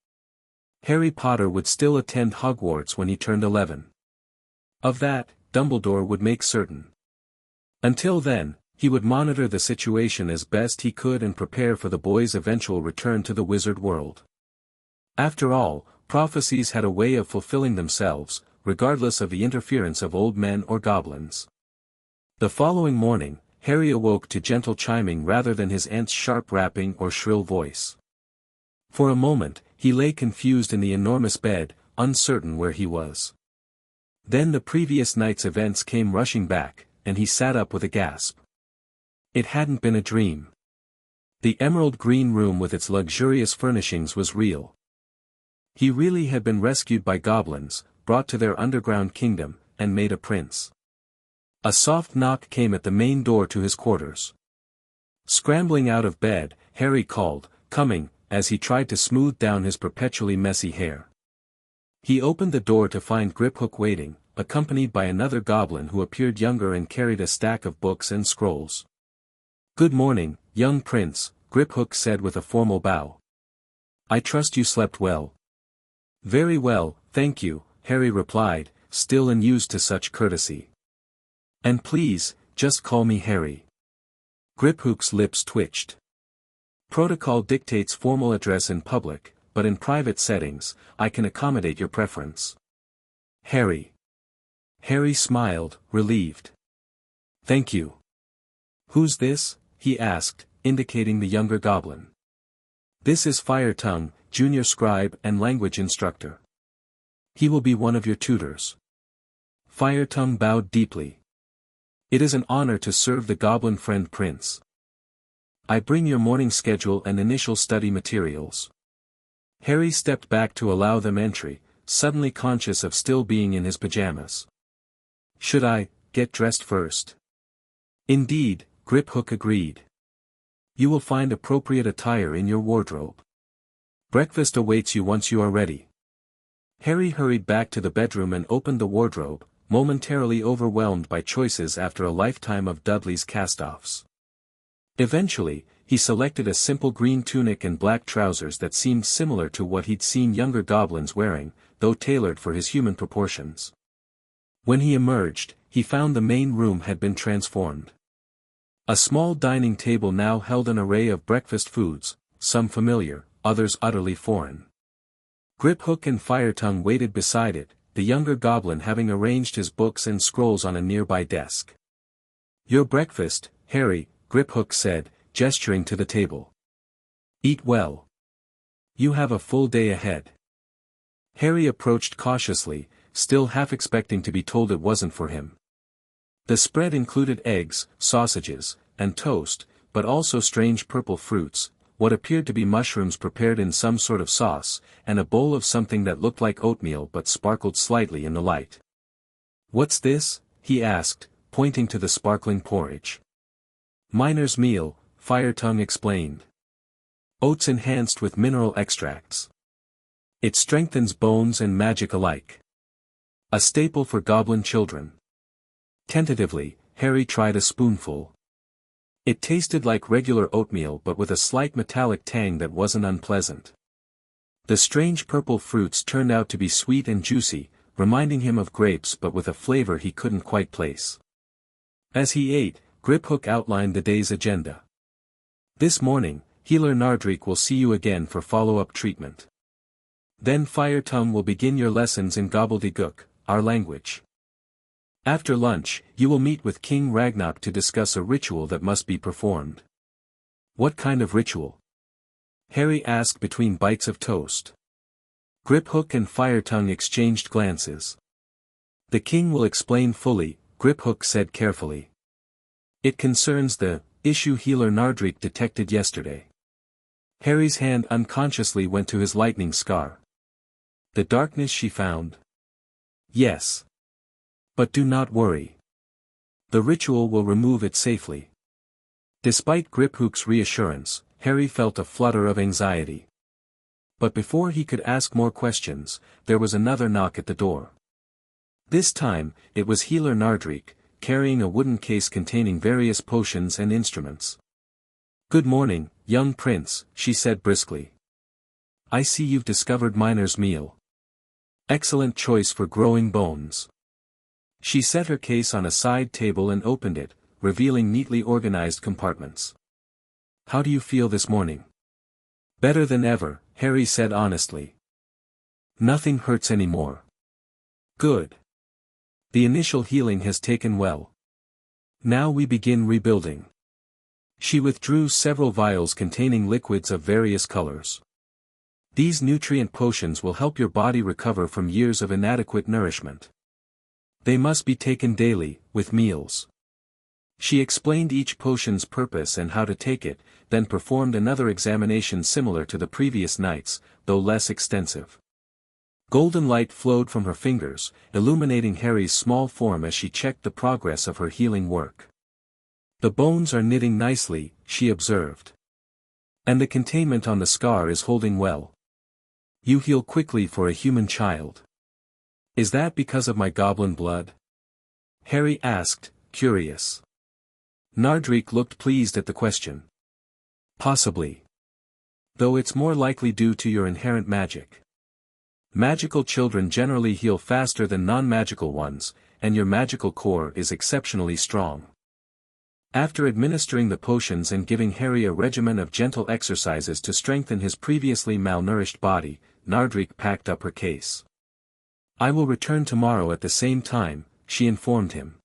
Harry Potter would still attend Hogwarts when he turned 11. Of that, Dumbledore would make certain. Until then, he would monitor the situation as best he could and prepare for the boy's eventual return to the wizard world. After all, prophecies had a way of fulfilling themselves, regardless of the interference of old men or goblins. The following morning, Harry awoke to gentle chiming rather than his aunt's sharp rapping or shrill voice. For a moment, he lay confused in the enormous bed, uncertain where he was. Then the previous night's events came rushing back, and he sat up with a gasp. It hadn't been a dream. The emerald green room with its luxurious furnishings was real. He really had been rescued by goblins, brought to their underground kingdom, and made a prince. A soft knock came at the main door to his quarters. Scrambling out of bed, Harry called, "Coming," as he tried to smooth down his perpetually messy hair. He opened the door to find Griphook waiting, accompanied by another goblin who appeared younger and carried a stack of books and scrolls. "Good morning, young prince," Griphook said with a formal bow. "I trust you slept well." "Very well, thank you," Harry replied, still unused to such courtesy. "And please, just call me Harry." Griphook's lips twitched. "Protocol dictates formal address in public, but in private settings, I can accommodate your preference." "Harry." Harry smiled, relieved. "Thank you." "Who's this?" he asked, indicating the younger goblin. "This is Firetongue, junior scribe and language instructor. He will be one of your tutors." Firetongue bowed deeply. "It is an honor to serve the goblin friend prince. I bring your morning schedule and initial study materials." Harry stepped back to allow them entry, suddenly conscious of still being in his pajamas. "Should I get dressed first?" "Indeed," Griphook agreed. "You will find appropriate attire in your wardrobe. Breakfast awaits you once you are ready." Harry hurried back to the bedroom and opened the wardrobe, momentarily overwhelmed by choices after a lifetime of Dudley's cast-offs. Eventually, he selected a simple green tunic and black trousers that seemed similar to what he'd seen younger goblins wearing, though tailored for his human proportions. When he emerged, he found the main room had been transformed. A small dining table now held an array of breakfast foods, some familiar, others utterly foreign. Griphook and Firetongue waited beside it, the younger goblin having arranged his books and scrolls on a nearby desk. "Your breakfast, Harry," Griphook said, gesturing to the table. "Eat well. You have a full day ahead." Harry approached cautiously, still half expecting to be told it wasn't for him. The spread included eggs, sausages, and toast, but also strange purple fruits, what appeared to be mushrooms prepared in some sort of sauce, and a bowl of something that looked like oatmeal but sparkled slightly in the light. "What's this?" he asked, pointing to the sparkling porridge. "Miner's meal," Firetongue explained. "Oats enhanced with mineral extracts. It strengthens bones and magic alike. A staple for goblin children." Tentatively, Harry tried a spoonful. It tasted like regular oatmeal but with a slight metallic tang that wasn't unpleasant. The strange purple fruits turned out to be sweet and juicy, reminding him of grapes but with a flavor he couldn't quite place. As he ate, Griphook outlined the day's agenda. "This morning, Healer Nardrik will see you again for follow-up treatment. Then Firetongue will begin your lessons in gobbledygook, our language. After lunch, you will meet with King Ragnarok to discuss a ritual that must be performed." "What kind of ritual?" Harry asked between bites of toast. Griphook and Firetongue exchanged glances. "The king will explain fully," Griphook said carefully. "It concerns the issue Healer Nardrik detected yesterday." Harry's hand unconsciously went to his lightning scar. "The darkness she found?" "Yes. But do not worry. The ritual will remove it safely." Despite Griphook's reassurance, Harry felt a flutter of anxiety. But before he could ask more questions, there was another knock at the door. This time, it was Healer Nardrik, carrying a wooden case containing various potions and instruments. "Good morning, young prince," she said briskly. "I see you've discovered Miner's meal. Excellent choice for growing bones." She set her case on a side table and opened it, revealing neatly organized compartments. "How do you feel this morning?" "Better than ever," Harry said honestly. "Nothing hurts anymore." "Good. The initial healing has taken well. Now we begin rebuilding." She withdrew several vials containing liquids of various colors. "These nutrient potions will help your body recover from years of inadequate nourishment. They must be taken daily, with meals." She explained each potion's purpose and how to take it, then performed another examination similar to the previous night's, though less extensive. Golden light flowed from her fingers, illuminating Harry's small form as she checked the progress of her healing work. "The bones are knitting nicely," she observed. "And the containment on the scar is holding well. You heal quickly for a human child." "Is that because of my goblin blood?" Harry asked, curious. Nardrik looked pleased at the question. "Possibly. Though it's more likely due to your inherent magic. Magical children generally heal faster than non-magical ones, and your magical core is exceptionally strong." After administering the potions and giving Harry a regimen of gentle exercises to strengthen his previously malnourished body, Nardrik packed up her case. "I will return tomorrow at the same time," she informed him.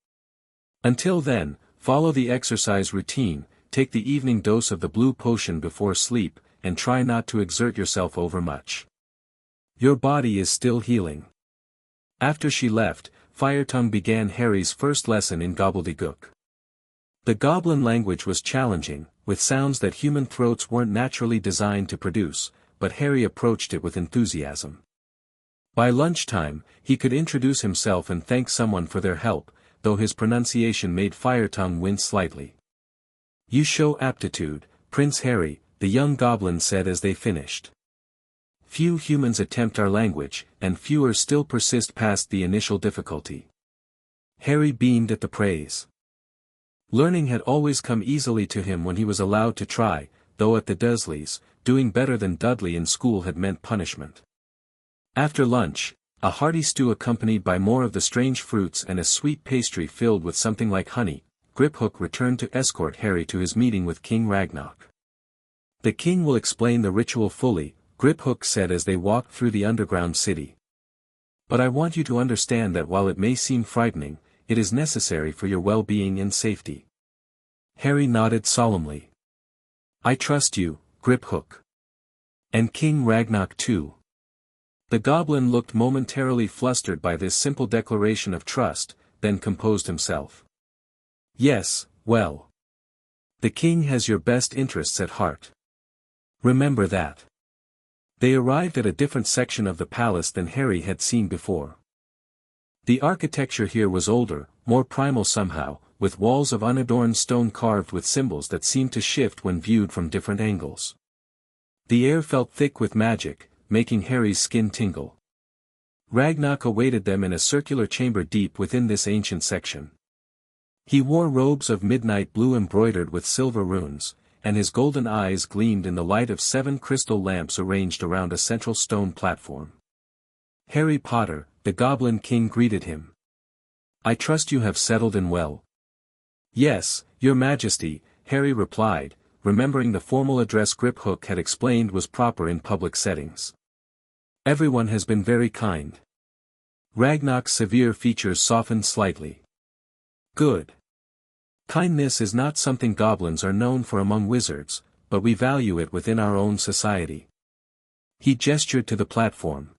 "Until then, follow the exercise routine, take the evening dose of the blue potion before sleep, and try not to exert yourself overmuch. Your body is still healing." After she left, Firetongue began Harry's first lesson in gobbledygook. The goblin language was challenging, with sounds that human throats weren't naturally designed to produce, but Harry approached it with enthusiasm. By lunchtime, he could introduce himself and thank someone for their help, though his pronunciation made Firetongue wince slightly. "You show aptitude, Prince Harry," the young goblin said as they finished. "Few humans attempt our language, and fewer still persist past the initial difficulty." Harry beamed at the praise. Learning had always come easily to him when he was allowed to try, though at the Dursleys, doing better than Dudley in school had meant punishment. After lunch, a hearty stew accompanied by more of the strange fruits and a sweet pastry filled with something like honey, Griphook returned to escort Harry to his meeting with King Ragnarok. "The king will explain the ritual fully," Griphook said as they walked through the underground city. "But I want you to understand that while it may seem frightening, it is necessary for your well-being and safety." Harry nodded solemnly. "I trust you, Griphook. And King Ragnarok too." The goblin looked momentarily flustered by this simple declaration of trust, then composed himself. "Yes, well. The king has your best interests at heart. Remember that." They arrived at a different section of the palace than Harry had seen before. The architecture here was older, more primal somehow, with walls of unadorned stone carved with symbols that seemed to shift when viewed from different angles. The air felt thick with magic, making Harry's skin tingle. Ragnarok awaited them in a circular chamber deep within this ancient section. He wore robes of midnight blue embroidered with silver runes, and his golden eyes gleamed in the light of 7 crystal lamps arranged around a central stone platform. "Harry Potter," the Goblin King greeted him. "I trust you have settled in well." "Yes, Your Majesty," Harry replied, remembering the formal address Griphook had explained was proper in public settings. "Everyone has been very kind." Ragnarok's severe features softened slightly. "Good. Kindness is not something goblins are known for among wizards, but we value it within our own society." He gestured to the platform.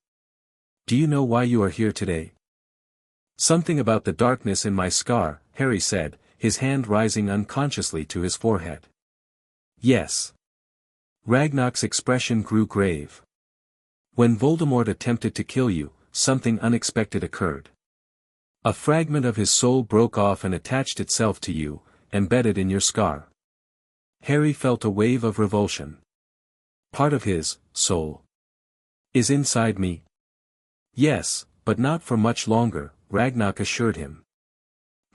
"Do you know why you are here today?" "Something about the darkness in my scar," Harry said, his hand rising unconsciously to his forehead. "Yes." Ragnarok's expression grew grave. "When Voldemort attempted to kill you, something unexpected occurred. A fragment of his soul broke off and attached itself to you, embedded in your scar." Harry felt a wave of revulsion. "Part of his soul is inside me?" "Yes, but not for much longer," Ragnarok assured him.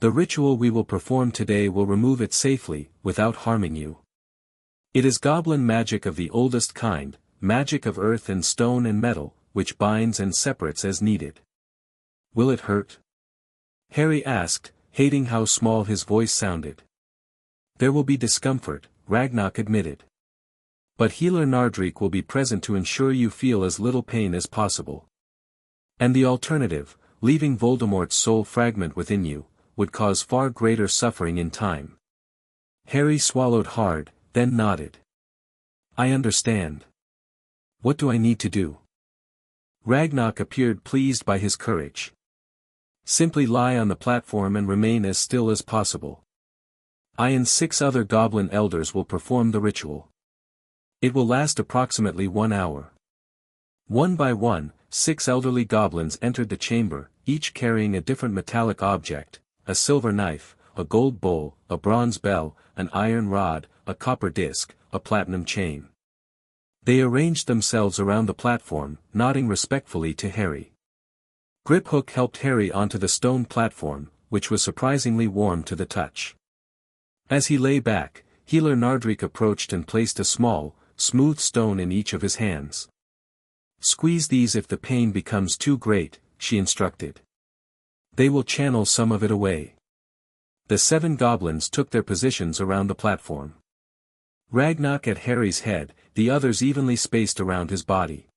"The ritual we will perform today will remove it safely, without harming you. It is goblin magic of the oldest kind, magic of earth and stone and metal, which binds and separates as needed." "Will it hurt?" Harry asked, hating how small his voice sounded. "There will be discomfort," Ragnarok admitted. "But Healer Nardrik will be present to ensure you feel as little pain as possible. And the alternative, leaving Voldemort's soul fragment within you, would cause far greater suffering in time." Harry swallowed hard, then nodded. "I understand. What do I need to do?" Ragnarok appeared pleased by his courage. "Simply lie on the platform and remain as still as possible. I and 6 other goblin elders will perform the ritual. It will last approximately 1 hour." One by one, 6 elderly goblins entered the chamber, each carrying a different metallic object: a silver knife, a gold bowl, a bronze bell, an iron rod, a copper disc, a platinum chain. They arranged themselves around the platform, nodding respectfully to Harry. Griphook helped Harry onto the stone platform, which was surprisingly warm to the touch. As he lay back, Healer Nardrik approached and placed a small, smooth stone in each of his hands. "Squeeze these if the pain becomes too great," she instructed. "They will channel some of it away." The 7 goblins took their positions around the platform. Ragnarok at Harry's head, the others evenly spaced around his body.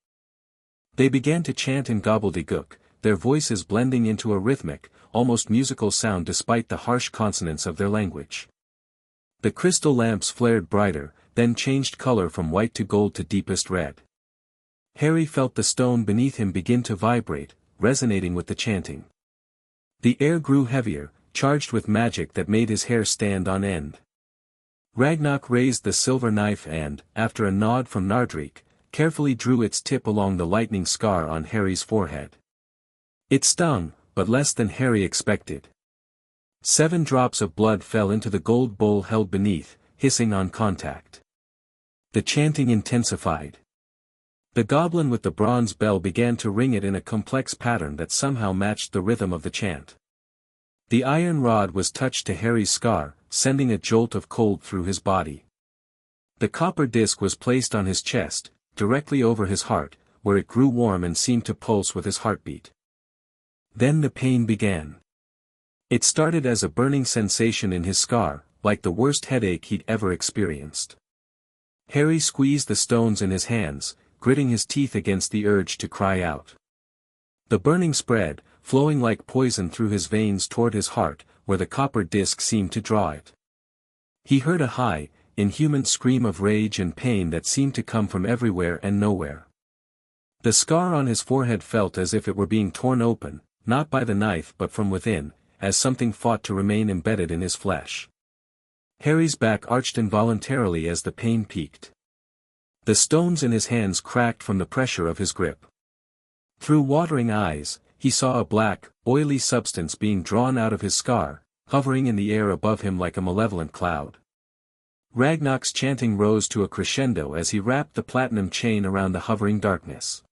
They began to chant in gobbledygook, their voices blending into a rhythmic, almost musical sound despite the harsh consonants of their language. The crystal lamps flared brighter, then changed color from white to gold to deepest red. Harry felt the stone beneath him begin to vibrate, resonating with the chanting. The air grew heavier, charged with magic that made his hair stand on end. Ragnarok raised the silver knife and, after a nod from Nardrik, carefully drew its tip along the lightning scar on Harry's forehead. It stung, but less than Harry expected. 7 drops of blood fell into the gold bowl held beneath, hissing on contact. The chanting intensified. The goblin with the bronze bell began to ring it in a complex pattern that somehow matched the rhythm of the chant. The iron rod was touched to Harry's scar, sending a jolt of cold through his body. The copper disc was placed on his chest, directly over his heart, where it grew warm and seemed to pulse with his heartbeat. Then the pain began. It started as a burning sensation in his scar, like the worst headache he'd ever experienced. Harry squeezed the stones in his hands, gritting his teeth against the urge to cry out. The burning spread, flowing like poison through his veins toward his heart, where the copper disc seemed to draw it. He heard a high, inhuman scream of rage and pain that seemed to come from everywhere and nowhere. The scar on his forehead felt as if it were being torn open, not by the knife but from within, as something fought to remain embedded in his flesh. Harry's back arched involuntarily as the pain peaked. The stones in his hands cracked from the pressure of his grip. Through watering eyes, he saw a black, oily substance being drawn out of his scar, hovering in the air above him like a malevolent cloud. Ragnarok's chanting rose to a crescendo as he wrapped the platinum chain around the hovering darkness.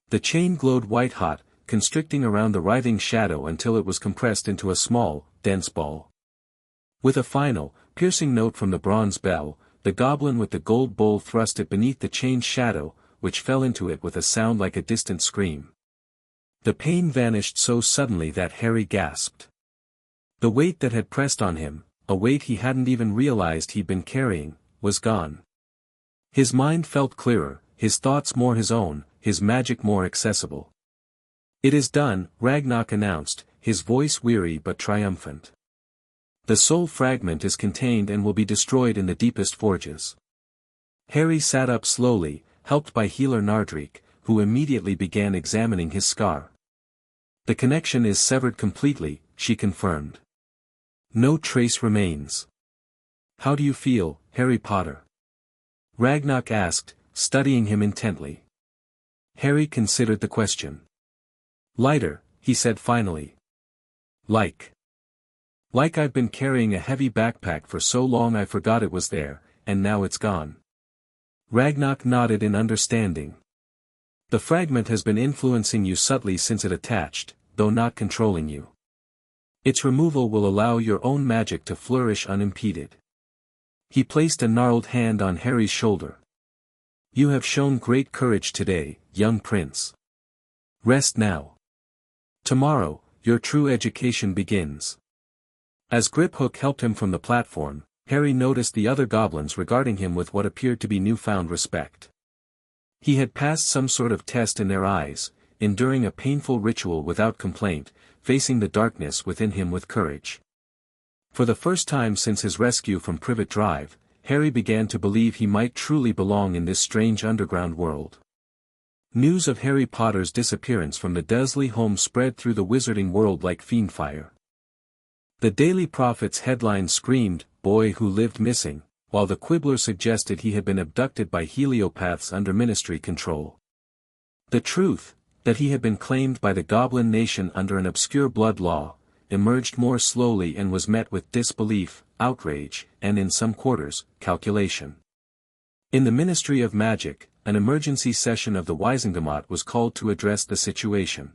The chain glowed white-hot, constricting around the writhing shadow until it was compressed into a small, dense ball. With a final, piercing note from the bronze bell, the goblin with the gold bowl thrust it beneath the chain's shadow, which fell into it with a sound like a distant scream. The pain vanished so suddenly that Harry gasped. The weight that had pressed on him, a weight he hadn't even realized he'd been carrying, was gone. His mind felt clearer, his thoughts more his own, his magic more accessible. "It is done," Ragnarok announced, his voice weary but triumphant. "The soul fragment is contained and will be destroyed in the deepest forges." Harry sat up slowly, helped by healer Nardrik, who immediately began examining his scar. "The connection is severed completely," she confirmed. "No trace remains." "How do you feel, Harry Potter?" Ragnarok asked, studying him intently. Harry considered the question. "Lighter," he said finally. Like I've been carrying a heavy backpack for so long I forgot it was there, and now it's gone." Ragnarok nodded in understanding. "The fragment has been influencing you subtly since it attached, though not controlling you. Its removal will allow your own magic to flourish unimpeded." He placed a gnarled hand on Harry's shoulder. "You have shown great courage today, young prince. Rest now. Tomorrow, your true education begins." As Griphook helped him from the platform, Harry noticed the other goblins regarding him with what appeared to be newfound respect. He had passed some sort of test in their eyes, enduring a painful ritual without complaint, facing the darkness within him with courage. For the first time since his rescue from Privet Drive, Harry began to believe he might truly belong in this strange underground world. News of Harry Potter's disappearance from the Dursley home spread through the wizarding world like fiendfire. The Daily Prophet's headline screamed, "Boy who lived missing," while the Quibbler suggested he had been abducted by heliopaths under Ministry control. The truth, that he had been claimed by the Goblin Nation under an obscure blood law, emerged more slowly and was met with disbelief, outrage, and in some quarters, calculation. In the Ministry of Magic, an emergency session of the Wizengamot was called to address the situation.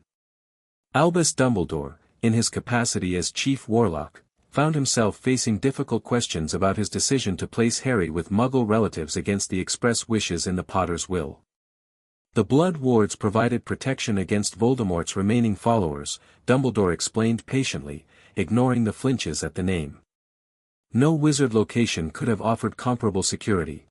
Albus Dumbledore, in his capacity as Chief Warlock, found himself facing difficult questions about his decision to place Harry with Muggle relatives against the express wishes in the Potter's will. The Blood Wards provided protection against Voldemort's remaining followers, Dumbledore explained patiently, ignoring the flinches at the name. No wizard location could have offered comparable security.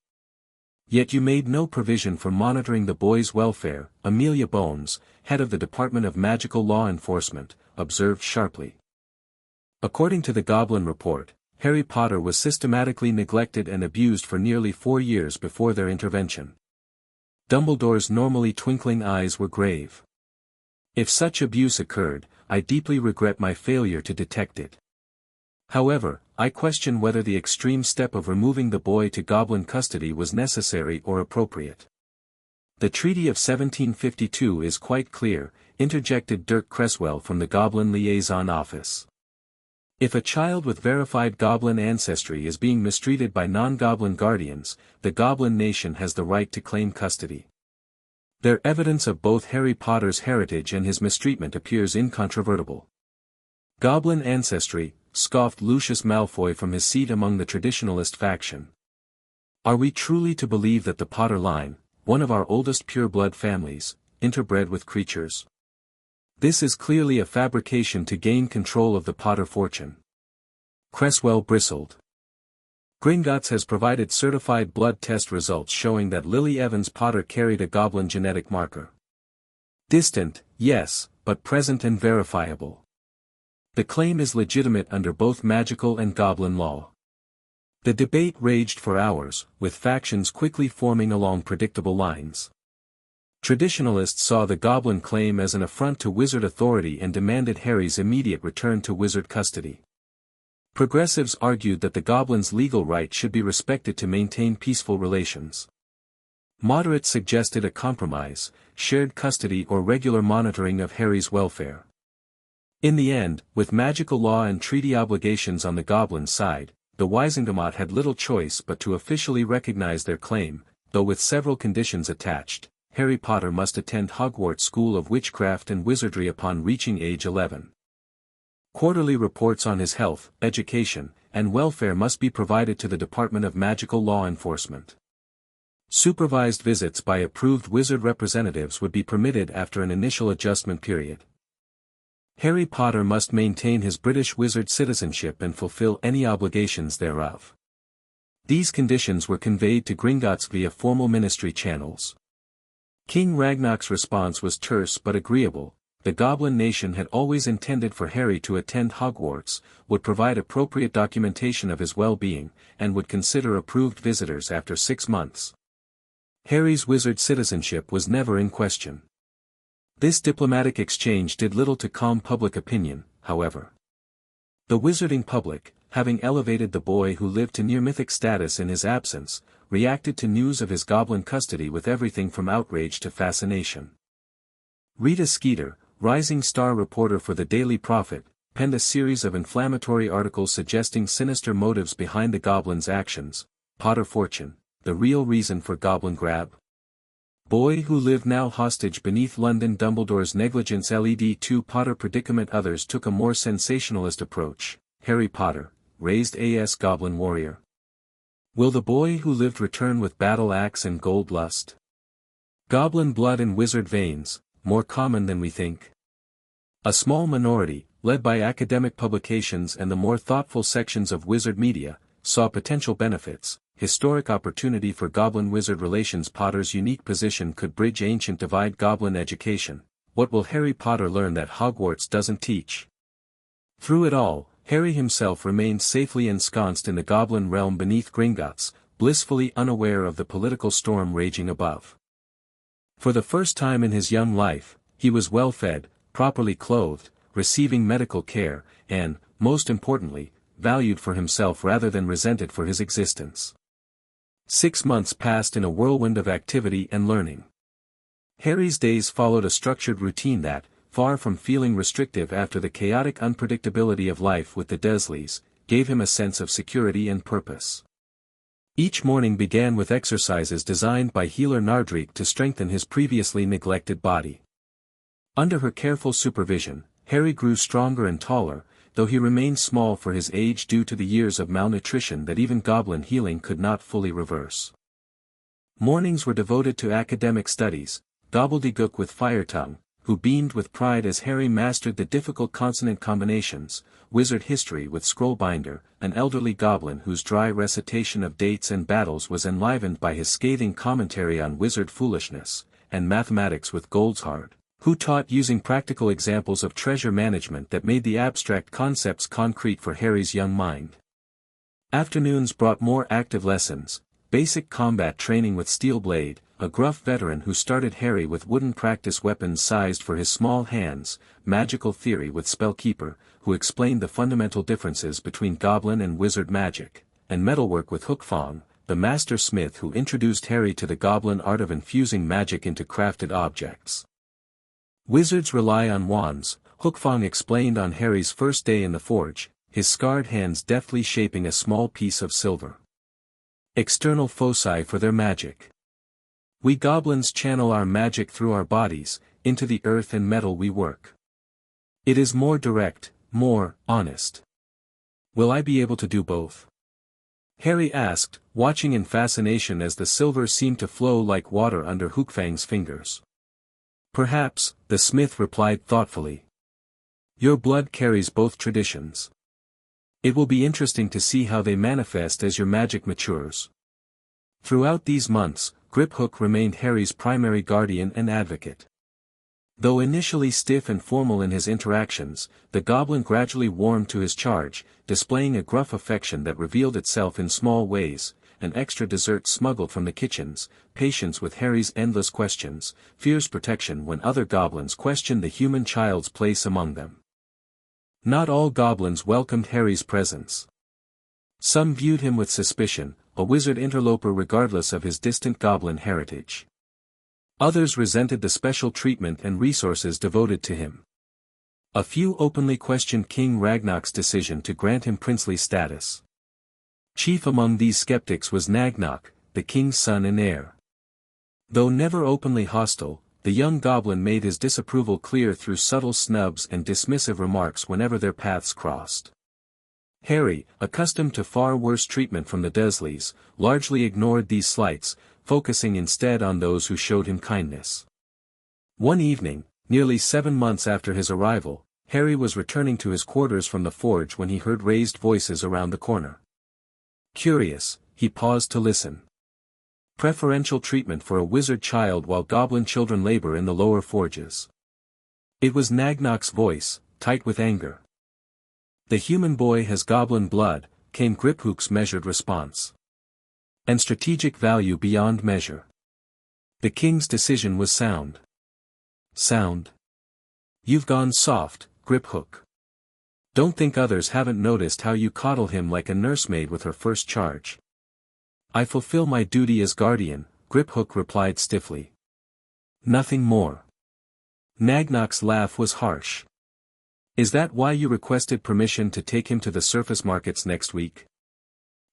"Yet you made no provision for monitoring the boy's welfare," Amelia Bones, head of the Department of Magical Law Enforcement, observed sharply. According to the Goblin Report, Harry Potter was systematically neglected and abused for nearly 4 years before their intervention. Dumbledore's normally twinkling eyes were grave. "If such abuse occurred, I deeply regret my failure to detect it. However, I question whether the extreme step of removing the boy to Goblin custody was necessary or appropriate." "The Treaty of 1752 is quite clear," interjected Dirk Cresswell from the Goblin Liaison Office. "If a child with verified Goblin ancestry is being mistreated by non-Goblin guardians, the Goblin Nation has the right to claim custody. Their evidence of both Harry Potter's heritage and his mistreatment appears incontrovertible." "Goblin ancestry," scoffed Lucius Malfoy from his seat among the traditionalist faction. "Are we truly to believe that the Potter line, one of our oldest pure-blood families, interbred with creatures?" This is clearly a fabrication to gain control of the Potter fortune. Cresswell bristled. Gringotts has provided certified blood test results showing that Lily Evans Potter carried a goblin genetic marker. Distant, yes, but present and verifiable. The claim is legitimate under both magical and goblin law. The debate raged for hours, with factions quickly forming along predictable lines. Traditionalists saw the goblin claim as an affront to wizard authority and demanded Harry's immediate return to wizard custody. Progressives argued that the goblin's legal right should be respected to maintain peaceful relations. Moderates suggested a compromise, shared custody or regular monitoring of Harry's welfare. In the end, with magical law and treaty obligations on the goblin side, the Wisingamot had little choice but to officially recognize their claim, though with several conditions attached. Harry Potter must attend Hogwarts School of Witchcraft and Wizardry upon reaching age 11. Quarterly reports on his health, education, and welfare must be provided to the Department of Magical Law Enforcement. Supervised visits by approved wizard representatives would be permitted after an initial adjustment period. Harry Potter must maintain his British wizard citizenship and fulfill any obligations thereof. These conditions were conveyed to Gringotts via formal ministry channels. King Ragnarok's response was terse but agreeable. The Goblin Nation had always intended for Harry to attend Hogwarts, would provide appropriate documentation of his well-being, and would consider approved visitors after 6 months. Harry's wizard citizenship was never in question. This diplomatic exchange did little to calm public opinion, however. The wizarding public, having elevated the boy who lived to near-mythic status in his absence, reacted to news of his goblin custody with everything from outrage to fascination. Rita Skeeter, rising star reporter for the Daily Prophet, penned a series of inflammatory articles suggesting sinister motives behind the goblin's actions. Potter fortune, the real reason for goblin grab? Boy who lived now hostage beneath London Dumbledore's negligence. LED 2 Potter predicament. Others took a more sensationalist approach. Harry Potter, raised as goblin warrior. Will the boy who lived return with battle axe and gold lust? Goblin blood in wizard veins, more common than we think. A small minority, led by academic publications and the more thoughtful sections of wizard media, saw potential benefits, historic opportunity for goblin-wizard relations. Potter's unique position could bridge ancient divide. Goblin education. What will Harry Potter learn that Hogwarts doesn't teach? Through it all, Harry himself remained safely ensconced in the goblin realm beneath Gringotts, blissfully unaware of the political storm raging above. For the first time in his young life, he was well fed, properly clothed, receiving medical care, and, most importantly, valued for himself rather than resented for his existence. 6 months passed in a whirlwind of activity and learning. Harry's days followed a structured routine that, far from feeling restrictive after the chaotic unpredictability of life with the Dursleys, gave him a sense of security and purpose. Each morning began with exercises designed by healer Nardrik to strengthen his previously neglected body. Under her careful supervision, Harry grew stronger and taller, though he remained small for his age due to the years of malnutrition that even goblin healing could not fully reverse. Mornings were devoted to academic studies. Gobbledygook with Firetongue, who beamed with pride as Harry mastered the difficult consonant combinations, wizard history with Scrollbinder, an elderly goblin whose dry recitation of dates and battles was enlivened by his scathing commentary on wizard foolishness, and mathematics with Goldshard, who taught using practical examples of treasure management that made the abstract concepts concrete for Harry's young mind. Afternoons brought more active lessons, basic combat training with Steelblade, a gruff veteran who started Harry with wooden practice weapons sized for his small hands, magical theory with Spellkeeper, who explained the fundamental differences between goblin and wizard magic, and metalwork with Hookfang, the master smith who introduced Harry to the goblin art of infusing magic into crafted objects. Wizards rely on wands, Hookfang explained on Harry's first day in the forge, his scarred hands deftly shaping a small piece of silver. External foci for their magic. We goblins channel our magic through our bodies, into the earth and metal we work. It is more direct, more honest. Will I be able to do both? Harry asked, watching in fascination as the silver seemed to flow like water under Hookfang's fingers. Perhaps, the smith replied thoughtfully. Your blood carries both traditions. It will be interesting to see how they manifest as your magic matures. Throughout these months, Griphook remained Harry's primary guardian and advocate. Though initially stiff and formal in his interactions, the goblin gradually warmed to his charge, displaying a gruff affection that revealed itself in small ways: an extra dessert smuggled from the kitchens, patience with Harry's endless questions, fierce protection when other goblins questioned the human child's place among them. Not all goblins welcomed Harry's presence. Some viewed him with suspicion, a wizard interloper regardless of his distant goblin heritage. Others resented the special treatment and resources devoted to him. A few openly questioned King Ragnarok's decision to grant him princely status. Chief among these skeptics was Nagnok, the king's son and heir. Though never openly hostile, the young goblin made his disapproval clear through subtle snubs and dismissive remarks whenever their paths crossed. Harry, accustomed to far worse treatment from the Dursleys, largely ignored these slights, focusing instead on those who showed him kindness. One evening, nearly 7 months after his arrival, Harry was returning to his quarters from the forge when he heard raised voices around the corner. Curious, he paused to listen. Preferential treatment for a wizard child while goblin children labor in the lower forges. It was Nagnok's voice, tight with anger. The human boy has goblin blood, came Griphook's measured response. And strategic value beyond measure. The king's decision was sound. Sound? You've gone soft, Griphook. Don't think others haven't noticed how you coddle him like a nursemaid with her first charge. I fulfill my duty as guardian, Griphook replied stiffly. Nothing more. Nagnok's laugh was harsh. Is that why you requested permission to take him to the surface markets next week?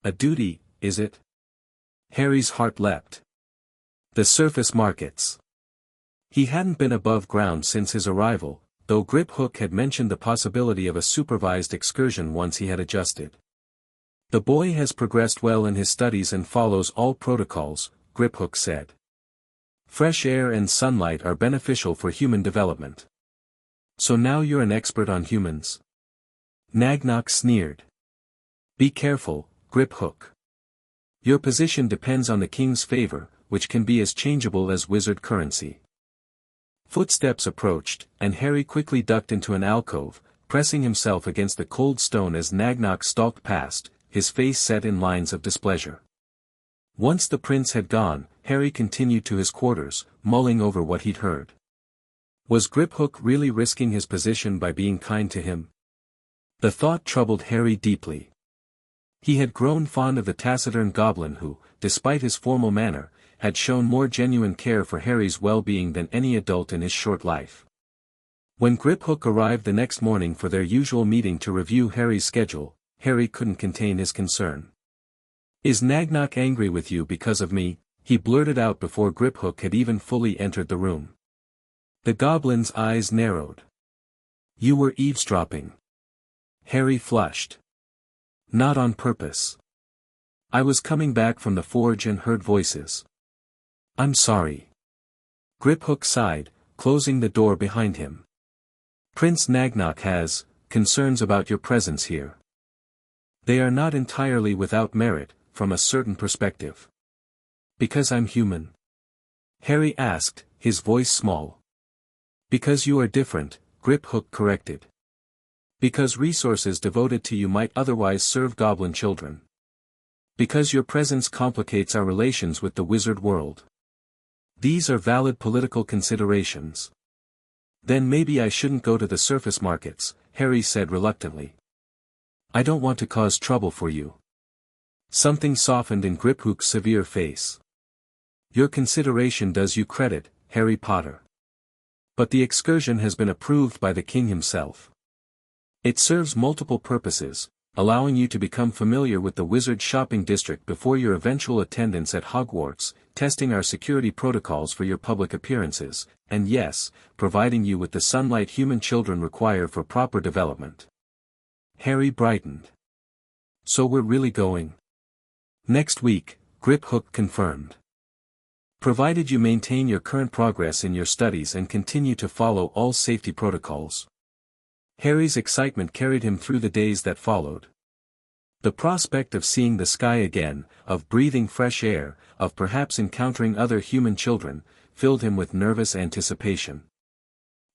A duty, is it? Harry's heart leapt. The surface markets. He hadn't been above ground since his arrival, though Griphook had mentioned the possibility of a supervised excursion once he had adjusted. The boy has progressed well in his studies and follows all protocols, Griphook said. Fresh air and sunlight are beneficial for human development. So now you're an expert on humans? Nagnok sneered. Be careful, Griphook. Your position depends on the king's favor, which can be as changeable as wizard currency. Footsteps approached, and Harry quickly ducked into an alcove, pressing himself against the cold stone as Nagnok stalked past, his face set in lines of displeasure. Once the prince had gone, Harry continued to his quarters, mulling over what he'd heard. Was Griphook really risking his position by being kind to him? The thought troubled Harry deeply. He had grown fond of the taciturn goblin who, despite his formal manner, had shown more genuine care for Harry's well-being than any adult in his short life. When Griphook arrived the next morning for their usual meeting to review Harry's schedule, Harry couldn't contain his concern. Is Nagnok angry with you because of me? He blurted out before Griphook had even fully entered the room. The goblin's eyes narrowed. You were eavesdropping. Harry flushed. Not on purpose. I was coming back from the forge and heard voices. I'm sorry. Griphook sighed, closing the door behind him. Prince Nagnok has concerns about your presence here. They are not entirely without merit, from a certain perspective. Because I'm human? Harry asked, his voice small. Because you are different, Griphook corrected. Because resources devoted to you might otherwise serve goblin children. Because your presence complicates our relations with the wizard world. These are valid political considerations. Then maybe I shouldn't go to the surface markets, Harry said reluctantly. I don't want to cause trouble for you. Something softened in Griphook's severe face. Your consideration does you credit, Harry Potter. But the excursion has been approved by the king himself. It serves multiple purposes, allowing you to become familiar with the wizard shopping district before your eventual attendance at Hogwarts, testing our security protocols for your public appearances, and yes, providing you with the sunlight human children require for proper development. Harry brightened. So we're really going? Next week, Griphook confirmed. Provided you maintain your current progress in your studies and continue to follow all safety protocols. Harry's excitement carried him through the days that followed. The prospect of seeing the sky again, of breathing fresh air, of perhaps encountering other human children, filled him with nervous anticipation.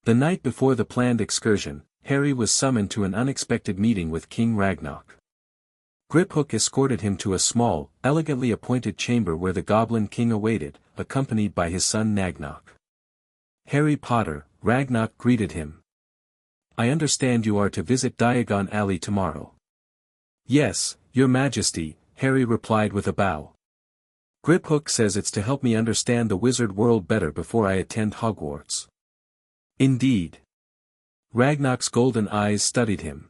The night before the planned excursion, Harry was summoned to an unexpected meeting with King Ragnarok. Griphook escorted him to a small, elegantly appointed chamber where the Goblin King awaited, accompanied by his son Nagnok. "Harry Potter," Ragnarok greeted him. "I understand you are to visit Diagon Alley tomorrow." "Yes, Your Majesty," Harry replied with a bow. "Griphook says it's to help me understand the wizard world better before I attend Hogwarts." "Indeed." Ragnarok's golden eyes studied him.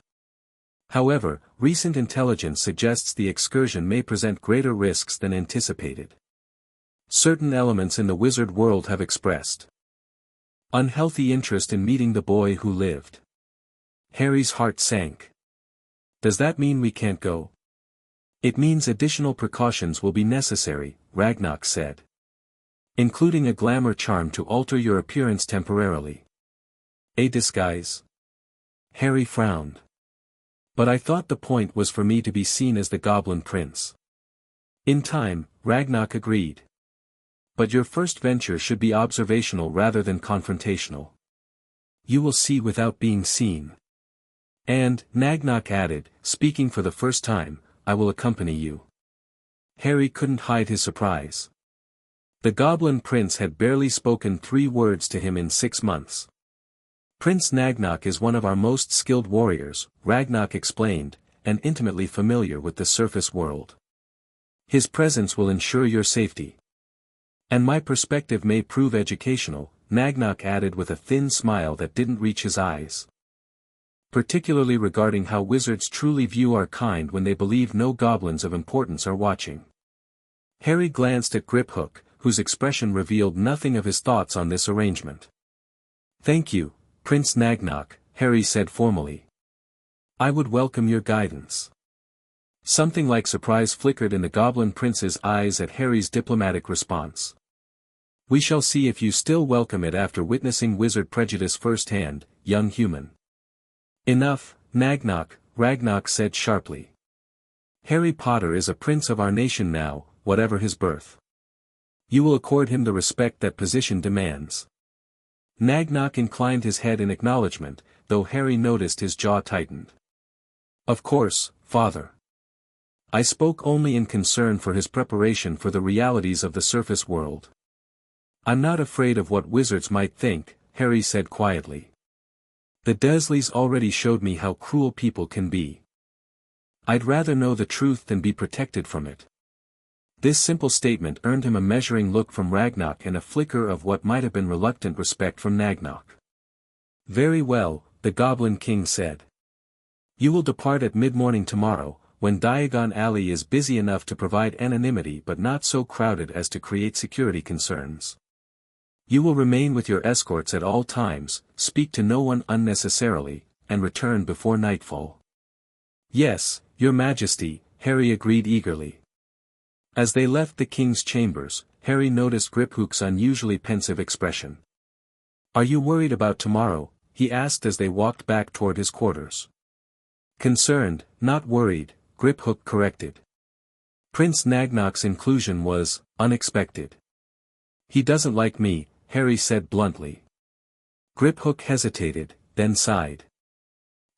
"However, recent intelligence suggests the excursion may present greater risks than anticipated. Certain elements in the wizard world have expressed unhealthy interest in meeting the boy who lived." Harry's heart sank. "Does that mean we can't go?" "It means additional precautions will be necessary," Ragnarok said. "Including a glamour charm to alter your appearance temporarily." "A disguise?" Harry frowned. "But I thought the point was for me to be seen as the Goblin Prince." "In time," Ragnarok agreed. "But your first venture should be observational rather than confrontational. You will see without being seen." "And," Nagnok added, speaking for the first time, "I will accompany you." Harry couldn't hide his surprise. The Goblin Prince had barely spoken 3 words to him in 6 months. "Prince Nagnok is one of our most skilled warriors," Ragnarok explained, "and intimately familiar with the surface world. His presence will ensure your safety. And my perspective may prove educational," Nagnok added with a thin smile that didn't reach his eyes. "Particularly regarding how wizards truly view our kind when they believe no goblins of importance are watching." Harry glanced at Griphook, whose expression revealed nothing of his thoughts on this arrangement. "Thank you, Prince Nagnok," Harry said formally. "I would welcome your guidance." Something like surprise flickered in the Goblin Prince's eyes at Harry's diplomatic response. "We shall see if you still welcome it after witnessing wizard prejudice firsthand, young human." "Enough, Nagnok," Ragnarok said sharply. "Harry Potter is a prince of our nation now, whatever his birth. You will accord him the respect that position demands." Nagnok inclined his head in acknowledgement, though Harry noticed his jaw tightened. "Of course, father. I spoke only in concern for his preparation for the realities of the surface world." "I'm not afraid of what wizards might think," Harry said quietly. "The Dursleys already showed me how cruel people can be. I'd rather know the truth than be protected from it." This simple statement earned him a measuring look from Ragnarok and a flicker of what might have been reluctant respect from Nagnok. "Very well," the Goblin King said. "You will depart at mid-morning tomorrow, when Diagon Alley is busy enough to provide anonymity but not so crowded as to create security concerns. You will remain with your escorts at all times, speak to no one unnecessarily, and return before nightfall." "Yes, Your Majesty," Harry agreed eagerly. As they left the king's chambers, Harry noticed Griphook's unusually pensive expression. "Are you worried about tomorrow?" he asked as they walked back toward his quarters. "Concerned, not worried," Griphook corrected. Prince Nagnok's inclusion was unexpected. "He doesn't like me," Harry said bluntly. Griphook hesitated, then sighed.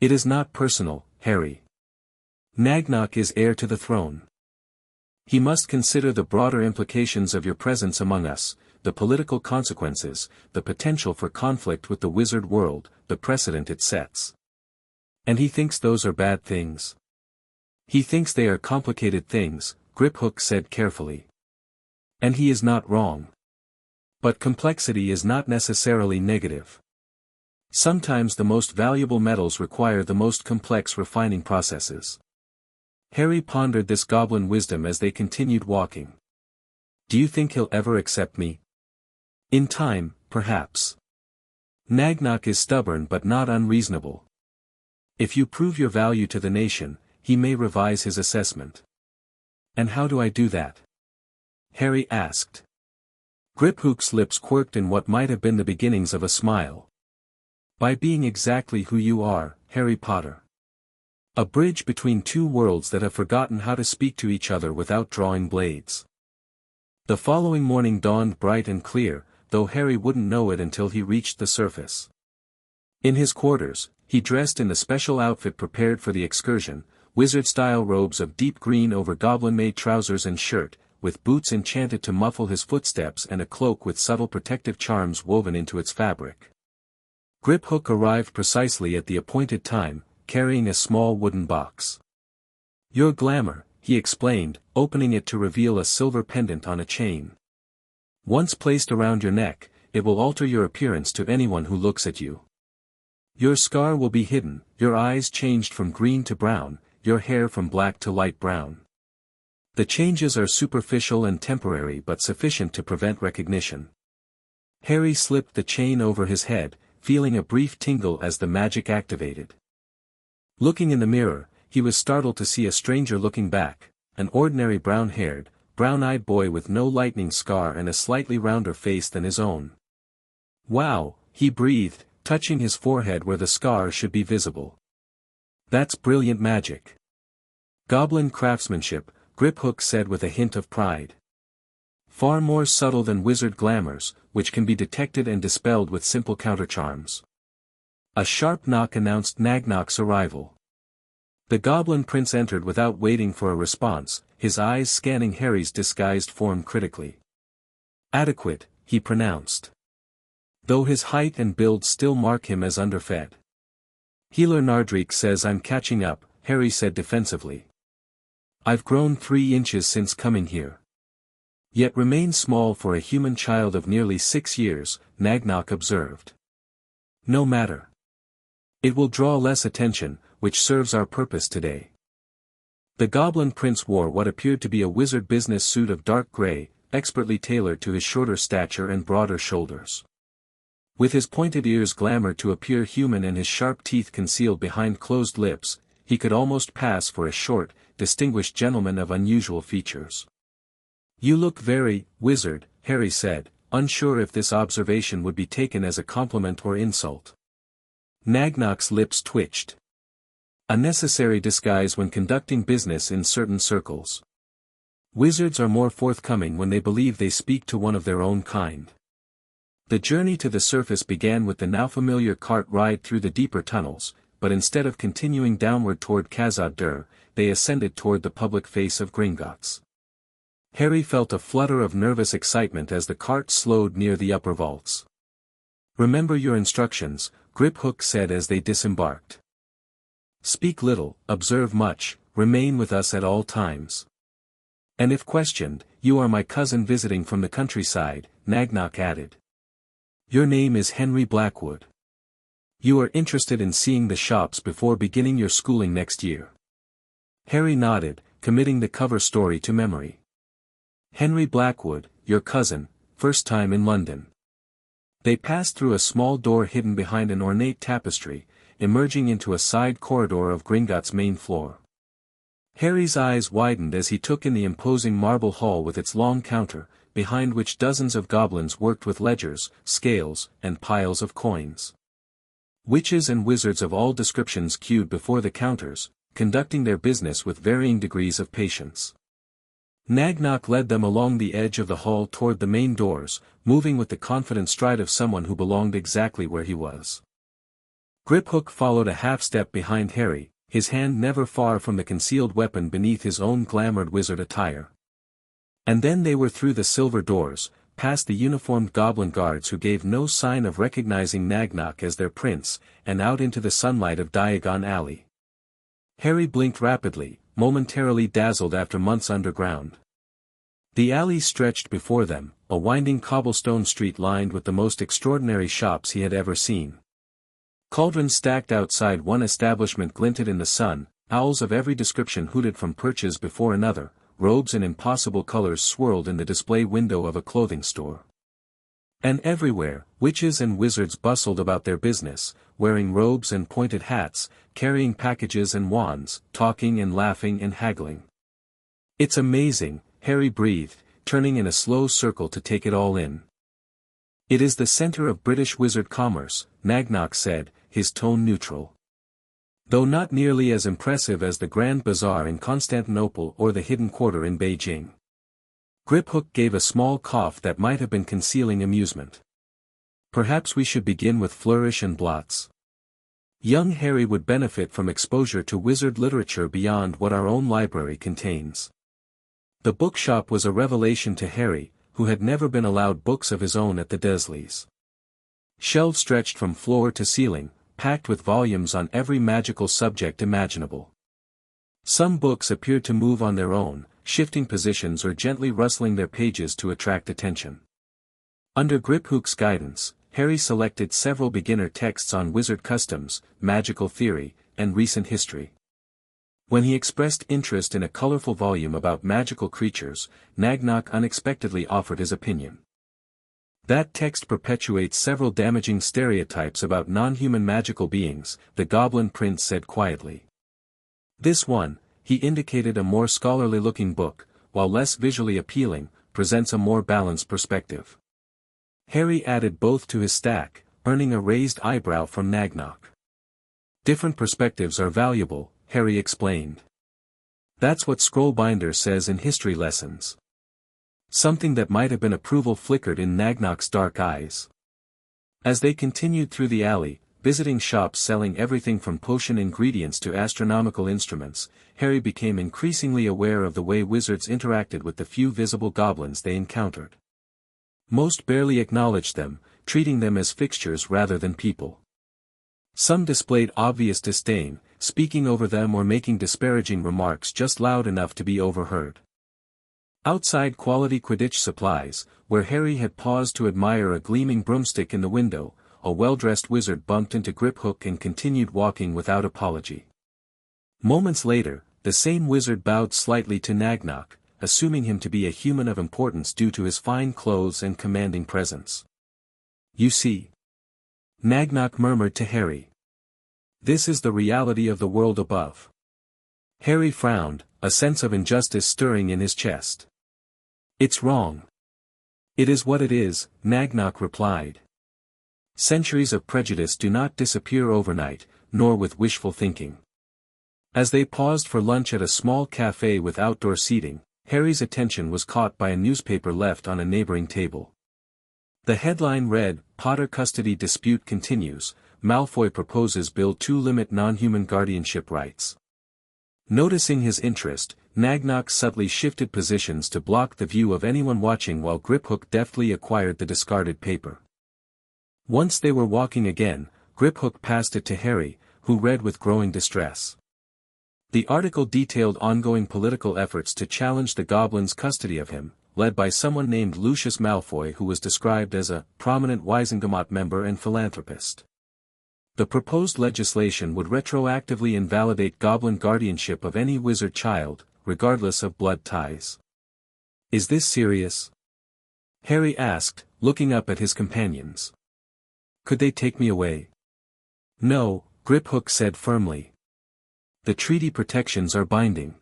"It is not personal, Harry. Nagnok is heir to the throne. He must consider the broader implications of your presence among us, the political consequences, the potential for conflict with the wizard world, the precedent it sets. And he thinks those are bad things." "He thinks they are complicated things," Griphook said carefully. "And he is not wrong. But complexity is not necessarily negative. Sometimes the most valuable metals require the most complex refining processes." Harry pondered this goblin wisdom as they continued walking. "Do you think he'll ever accept me?" "In time, perhaps. Nagnok is stubborn but not unreasonable. If you prove your value to the nation, he may revise his assessment." "And how do I do that?" Harry asked. Griphook's lips quirked in what might have been the beginnings of a smile. By being exactly who you are, Harry Potter. A bridge between two worlds that have forgotten how to speak to each other without drawing blades. The following morning dawned bright and clear, though Harry wouldn't know it until he reached the surface. In his quarters, he dressed in the special outfit prepared for the excursion, wizard-style robes of deep green over goblin-made trousers and shirt, with boots enchanted to muffle his footsteps and a cloak with subtle protective charms woven into its fabric. Griphook arrived precisely at the appointed time, carrying a small wooden box. "Your glamour," he explained, opening it to reveal a silver pendant on a chain. "Once placed around your neck, it will alter your appearance to anyone who looks at you. Your scar will be hidden, your eyes changed from green to brown, your hair from black to light brown. The changes are superficial and temporary but sufficient to prevent recognition." Harry slipped the chain over his head, feeling a brief tingle as the magic activated. Looking in the mirror, he was startled to see a stranger looking back, an ordinary brown-haired, brown-eyed boy with no lightning scar and a slightly rounder face than his own. "Wow," he breathed, touching his forehead where the scar should be visible. "That's brilliant magic. Goblin craftsmanship," Griphook said with a hint of pride. "Far more subtle than wizard glamours, which can be detected and dispelled with simple countercharms." A sharp knock announced Nagnok's arrival. The Goblin Prince entered without waiting for a response, his eyes scanning Harry's disguised form critically. "Adequate," he pronounced. "Though his height and build still mark him as underfed." "Healer Nardrik says I'm catching up," Harry said defensively. "I've grown 3 inches since coming here. Yet remain small for a human child of nearly 6 years, Nagnok observed. "No matter. It will draw less attention, which serves our purpose today." The Goblin Prince wore what appeared to be a wizard business suit of dark gray, expertly tailored to his shorter stature and broader shoulders. With his pointed ears glamored to appear human and his sharp teeth concealed behind closed lips, he could almost pass for a short, distinguished gentleman of unusual features. "You look very, wizard," Harry said, unsure if this observation would be taken as a compliment or insult. Nagnok's lips twitched. A necessary disguise when conducting business in certain circles. Wizards are more forthcoming when they believe they speak to one of their own kind. The journey to the surface began with the now familiar cart ride through the deeper tunnels, but instead of continuing downward toward Khazad-Dûr, they ascended toward the public face of Gringotts. Harry felt a flutter of nervous excitement as the cart slowed near the upper vaults. "Remember your instructions," Griphook said as they disembarked. "Speak little, observe much, remain with us at all times. And if questioned, you are my cousin visiting from the countryside," Nagnok added. "Your name is Henry Blackwood. You are interested in seeing the shops before beginning your schooling next year." Harry nodded, committing the cover story to memory. "Henry Blackwood, your cousin, first time in London." They passed through a small door hidden behind an ornate tapestry, emerging into a side corridor of Gringotts' main floor. Harry's eyes widened as he took in the imposing marble hall with its long counter, behind which dozens of goblins worked with ledgers, scales, and piles of coins. Witches and wizards of all descriptions queued before the counters, conducting their business with varying degrees of patience. Nagnok led them along the edge of the hall toward the main doors, moving with the confident stride of someone who belonged exactly where he was. Griphook followed a half-step behind Harry, his hand never far from the concealed weapon beneath his own glamoured wizard attire. And then they were through the silver doors, past the uniformed goblin guards who gave no sign of recognizing Nagnok as their prince, and out into the sunlight of Diagon Alley. Harry blinked rapidly, momentarily dazzled after months underground. The alley stretched before them, a winding cobblestone street lined with the most extraordinary shops he had ever seen. Cauldrons stacked outside one establishment glinted in the sun, owls of every description hooted from perches before another, robes in impossible colors swirled in the display window of a clothing store. And everywhere, witches and wizards bustled about their business, wearing robes and pointed hats, carrying packages and wands, talking and laughing and haggling. "It's amazing," Harry breathed, turning in a slow circle to take it all in. It is the center of British wizard commerce, Nagnok said, his tone neutral. Though not nearly as impressive as the Grand Bazaar in Constantinople or the Hidden Quarter in Beijing. Griphook gave a small cough that might have been concealing amusement. Perhaps we should begin with Flourish and Blots. Young Harry would benefit from exposure to wizard literature beyond what our own library contains. The bookshop was a revelation to Harry, who had never been allowed books of his own at the Dursleys. Shelves stretched from floor to ceiling, packed with volumes on every magical subject imaginable. Some books appeared to move on their own, shifting positions or gently rustling their pages to attract attention. Under Griphook's guidance, Harry selected several beginner texts on wizard customs, magical theory, and recent history. When he expressed interest in a colorful volume about magical creatures, Nagnok unexpectedly offered his opinion. That text perpetuates several damaging stereotypes about non-human magical beings, the Goblin Prince said quietly. This one, he indicated a more scholarly-looking book, while less visually appealing, presents a more balanced perspective. Harry added both to his stack, earning a raised eyebrow from Nagnok. Different perspectives are valuable, Harry explained. That's what Scrollbinder says in history lessons. Something that might have been approval flickered in Nagnok's dark eyes. As they continued through the alley, visiting shops selling everything from potion ingredients to astronomical instruments, Harry became increasingly aware of the way wizards interacted with the few visible goblins they encountered. Most barely acknowledged them, treating them as fixtures rather than people. Some displayed obvious disdain, speaking over them or making disparaging remarks just loud enough to be overheard. Outside Quality Quidditch Supplies, where Harry had paused to admire a gleaming broomstick in the window, a well-dressed wizard bumped into Griphook and continued walking without apology. Moments later, the same wizard bowed slightly to Nagnok, assuming him to be a human of importance due to his fine clothes and commanding presence. You see, Nagnok murmured to Harry. This is the reality of the world above. Harry frowned, a sense of injustice stirring in his chest. It's wrong. It is what it is, Nagnok replied. Centuries of prejudice do not disappear overnight, nor with wishful thinking. As they paused for lunch at a small cafe with outdoor seating, Harry's attention was caught by a newspaper left on a neighboring table. The headline read, Potter Custody Dispute Continues, Malfoy Proposes Bill to Limit Non-Human Guardianship Rights. Noticing his interest, Nagnok subtly shifted positions to block the view of anyone watching while Griphook deftly acquired the discarded paper. Once they were walking again, Griphook passed it to Harry, who read with growing distress. The article detailed ongoing political efforts to challenge the Goblins' custody of him, led by someone named Lucius Malfoy who was described as a prominent Wisengamot member and philanthropist. The proposed legislation would retroactively invalidate goblin guardianship of any wizard child, regardless of blood ties. Is this serious? Harry asked, looking up at his companions. Could they take me away? No, Griphook said firmly. The treaty protections are binding.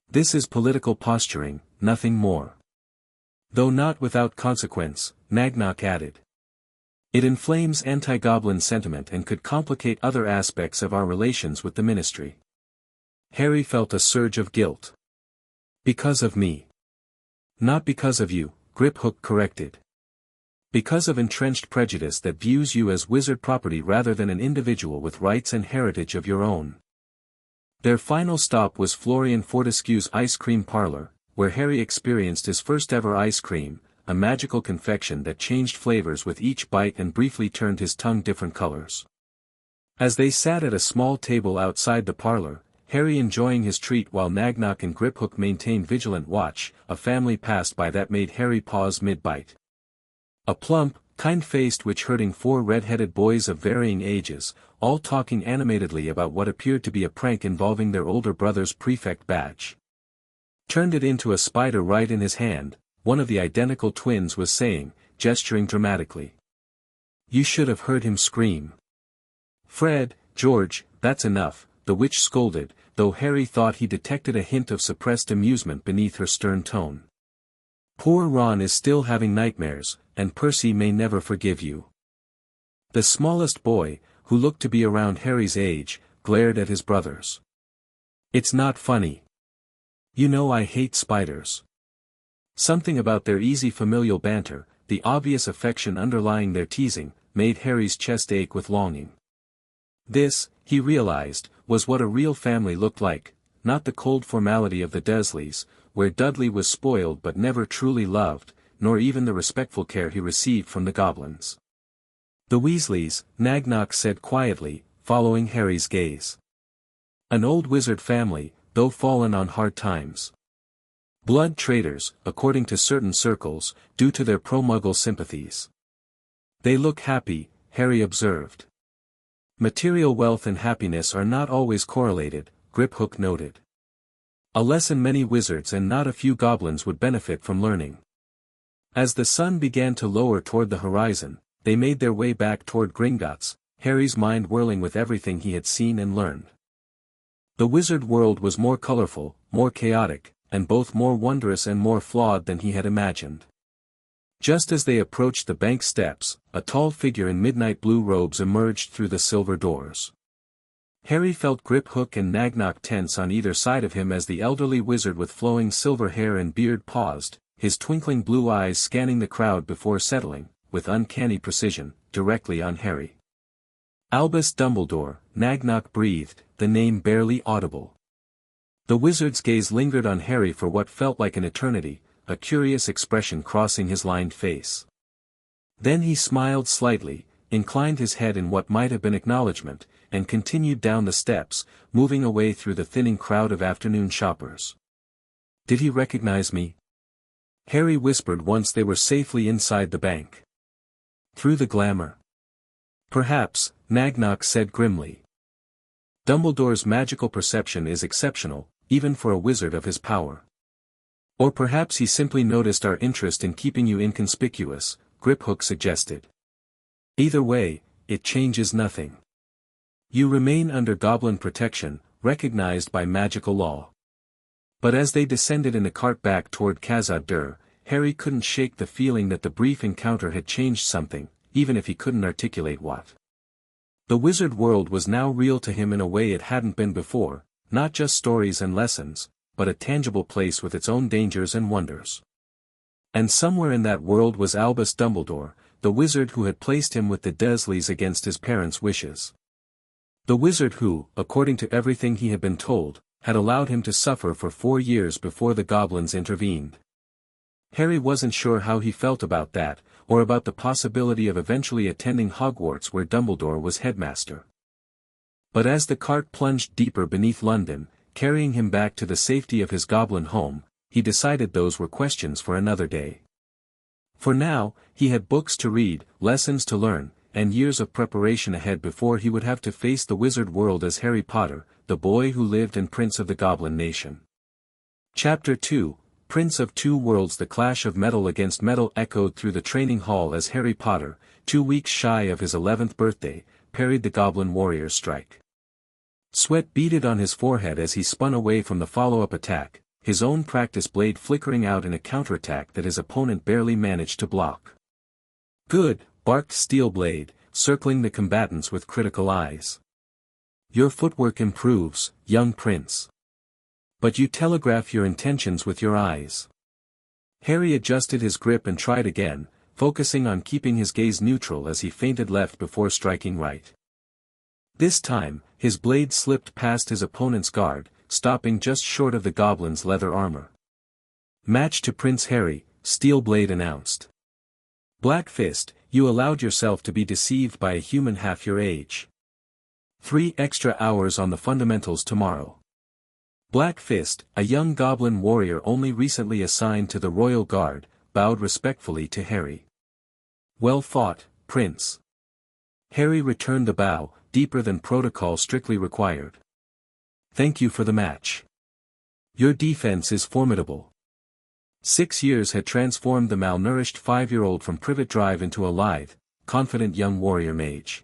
This is political posturing, nothing more. Though not without consequence, Nagnok added. It inflames anti-goblin sentiment and could complicate other aspects of our relations with the ministry. Harry felt a surge of guilt. Because of me. Not because of you, Griphook corrected. Because of entrenched prejudice that views you as wizard property rather than an individual with rights and heritage of your own. Their final stop was Florian Fortescue's ice cream parlor, where Harry experienced his first ever ice cream, a magical confection that changed flavors with each bite and briefly turned his tongue different colors. As they sat at a small table outside the parlor, Harry enjoying his treat while Nagnok and Griphook maintained vigilant watch, a family passed by that made Harry pause mid-bite. A plump, kind-faced witch-herding 4 red-headed boys of varying ages, all talking animatedly about what appeared to be a prank involving their older brother's prefect badge. Turned it into a spider right in his hand, one of the identical twins was saying, gesturing dramatically. You should have heard him scream. Fred, George, that's enough, the witch scolded, though Harry thought he detected a hint of suppressed amusement beneath her stern tone. Poor Ron is still having nightmares, and Percy may never forgive you. The smallest boy, who looked to be around Harry's age, glared at his brothers. It's not funny. You know I hate spiders. Something about their easy familial banter, the obvious affection underlying their teasing, made Harry's chest ache with longing. This, he realized, was what a real family looked like, not the cold formality of the Dursleys, where Dudley was spoiled but never truly loved, nor even the respectful care he received from the Goblins. The Weasleys, Nagnok said quietly, following Harry's gaze. An old wizard family, though fallen on hard times. Blood traitors, according to certain circles, due to their pro-Muggle sympathies. They look happy, Harry observed. Material wealth and happiness are not always correlated, Griphook noted. A lesson many wizards and not a few goblins would benefit from learning. As the sun began to lower toward the horizon, they made their way back toward Gringotts, Harry's mind whirling with everything he had seen and learned. The wizard world was more colorful, more chaotic, and both more wondrous and more flawed than he had imagined. Just as they approached the bank steps, a tall figure in midnight blue robes emerged through the silver doors. Harry felt Griphook and Nagnok tense on either side of him as the elderly wizard with flowing silver hair and beard paused, his twinkling blue eyes scanning the crowd before settling, with uncanny precision, directly on Harry. Albus Dumbledore, Nagnok breathed, the name barely audible. The wizard's gaze lingered on Harry for what felt like an eternity, a curious expression crossing his lined face. Then he smiled slightly, inclined his head in what might have been acknowledgement, and continued down the steps, moving away through the thinning crowd of afternoon shoppers. Did he recognize me? Harry whispered once they were safely inside the bank. Through the glamour. Perhaps, Nagnok said grimly. Dumbledore's magical perception is exceptional, even for a wizard of his power. Or perhaps he simply noticed our interest in keeping you inconspicuous, Griphook suggested. Either way, it changes nothing. You remain under goblin protection, recognized by magical law. But as they descended in a cart back toward Khazad-Dûr, Harry couldn't shake the feeling that the brief encounter had changed something, even if he couldn't articulate what. The wizard world was now real to him in a way it hadn't been before, not just stories and lessons, but a tangible place with its own dangers and wonders. And somewhere in that world was Albus Dumbledore, the wizard who had placed him with the Dursleys against his parents' wishes. The wizard who, according to everything he had been told, had allowed him to suffer for 4 years before the goblins intervened. Harry wasn't sure how he felt about that, or about the possibility of eventually attending Hogwarts where Dumbledore was headmaster. But as the cart plunged deeper beneath London, carrying him back to the safety of his goblin home, he decided those were questions for another day. For now, he had books to read, lessons to learn, and years of preparation ahead before he would have to face the wizard world as Harry Potter, the boy who lived and prince of the Goblin Nation. Chapter 2, Prince of Two Worlds. The clash of metal against metal echoed through the training hall as Harry Potter, 2 weeks shy of his 11th birthday, parried the goblin warrior's strike. Sweat beaded on his forehead as he spun away from the follow-up attack, his own practice blade flickering out in a counterattack that his opponent barely managed to block. Good, barked Steelblade, circling the combatants with critical eyes. Your footwork improves, young prince. But you telegraph your intentions with your eyes. Harry adjusted his grip and tried again, focusing on keeping his gaze neutral as he feinted left before striking right. This time, his blade slipped past his opponent's guard, stopping just short of the goblin's leather armor. Match to Prince Harry, Steelblade announced. Black Fist, you allowed yourself to be deceived by a human half your age. 3 extra hours on the fundamentals tomorrow. Black Fist, a young goblin warrior only recently assigned to the Royal Guard, bowed respectfully to Harry. Well fought, Prince. Harry returned the bow, deeper than protocol strictly required. Thank you for the match. Your defense is formidable. 6 years had transformed the malnourished 5-year-old from Privet Drive into a lithe, confident young warrior mage.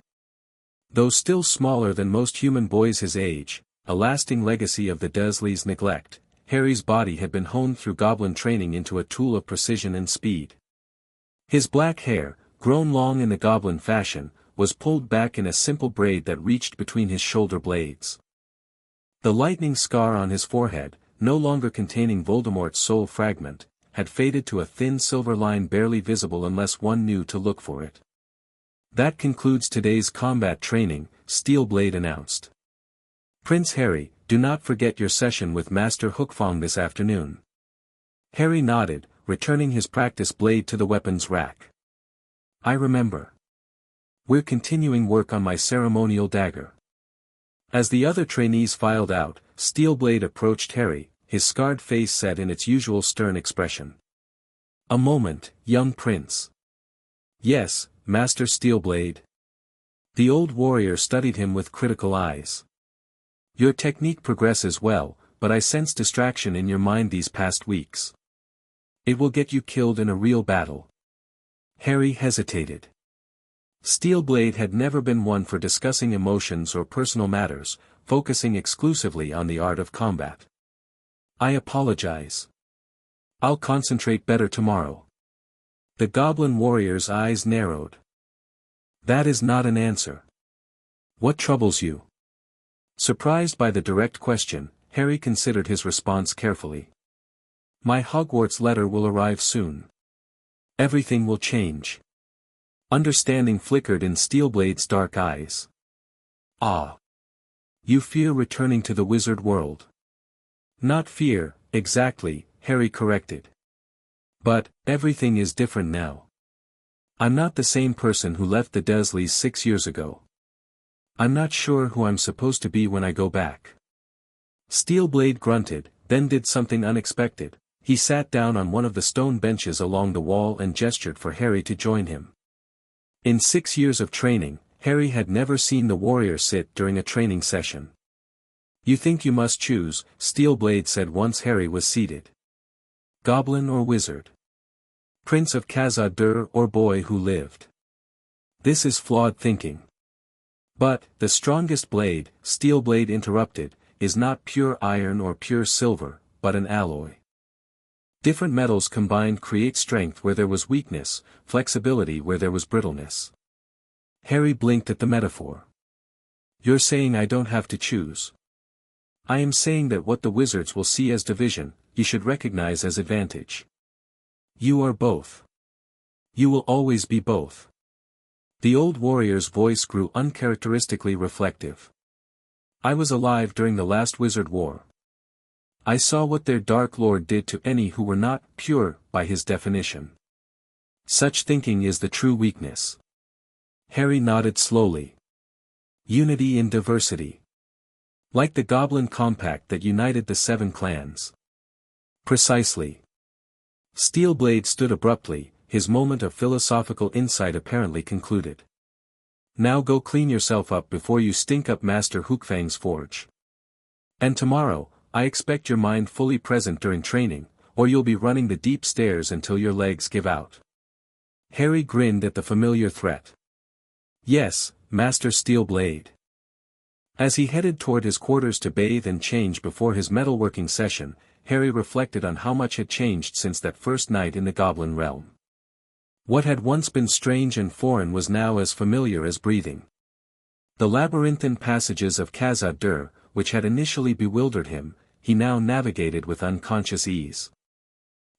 Though still smaller than most human boys his age, a lasting legacy of the Dursleys' neglect, Harry's body had been honed through goblin training into a tool of precision and speed. His black hair, grown long in the goblin fashion, was pulled back in a simple braid that reached between his shoulder blades. The lightning scar on his forehead, no longer containing Voldemort's soul fragment, had faded to a thin silver line barely visible unless one knew to look for it. "That concludes today's combat training," Steelblade announced. "Prince Harry, do not forget your session with Master Hookfang this afternoon." Harry nodded, returning his practice blade to the weapons rack. "I remember. We're continuing work on my ceremonial dagger." As the other trainees filed out, Steelblade approached Harry, his scarred face set in its usual stern expression. "A moment, young prince." "Yes, Master Steelblade." The old warrior studied him with critical eyes. "Your technique progresses well, but I sense distraction in your mind these past weeks. It will get you killed in a real battle." Harry hesitated. Steelblade had never been one for discussing emotions or personal matters, focusing exclusively on the art of combat. "I apologize. I'll concentrate better tomorrow." The goblin warrior's eyes narrowed. "That is not an answer. What troubles you?" Surprised by the direct question, Harry considered his response carefully. "My Hogwarts letter will arrive soon. Everything will change." Understanding flickered in Steelblade's dark eyes. "Ah. You fear returning to the wizard world." "Not fear, exactly," Harry corrected. "But, everything is different now. I'm not the same person who left the Dursleys 6 years ago. I'm not sure who I'm supposed to be when I go back." Steelblade grunted, then did something unexpected. He sat down on one of the stone benches along the wall and gestured for Harry to join him. In 6 years of training, Harry had never seen the warrior sit during a training session. "You think you must choose," Steelblade said once Harry was seated. "Goblin or wizard? Prince of Khazad-Dûr or boy who lived? This is flawed thinking." "But, the strongest blade," Steelblade interrupted, "is not pure iron or pure silver, but an alloy. Different metals combined create strength where there was weakness, flexibility where there was brittleness." Harry blinked at the metaphor. "You're saying I don't have to choose?" "I am saying that what the wizards will see as division, you should recognize as advantage. You are both. You will always be both." The old warrior's voice grew uncharacteristically reflective. "I was alive during the last wizard war. I saw what their Dark Lord did to any who were not pure by his definition. Such thinking is the true weakness." Harry nodded slowly. "Unity in diversity. Like the Goblin Compact that united the 7 clans." "Precisely." Steelblade stood abruptly, his moment of philosophical insight apparently concluded. "Now go clean yourself up before you stink up Master Hookfang's forge. And tomorrow, I expect your mind fully present during training, or you'll be running the deep stairs until your legs give out." Harry grinned at the familiar threat. "Yes, Master Steelblade." As he headed toward his quarters to bathe and change before his metalworking session, Harry reflected on how much had changed since that first night in the Goblin realm. What had once been strange and foreign was now as familiar as breathing. The labyrinthine passages of Khazad-Dûr, which had initially bewildered him, he now navigated with unconscious ease.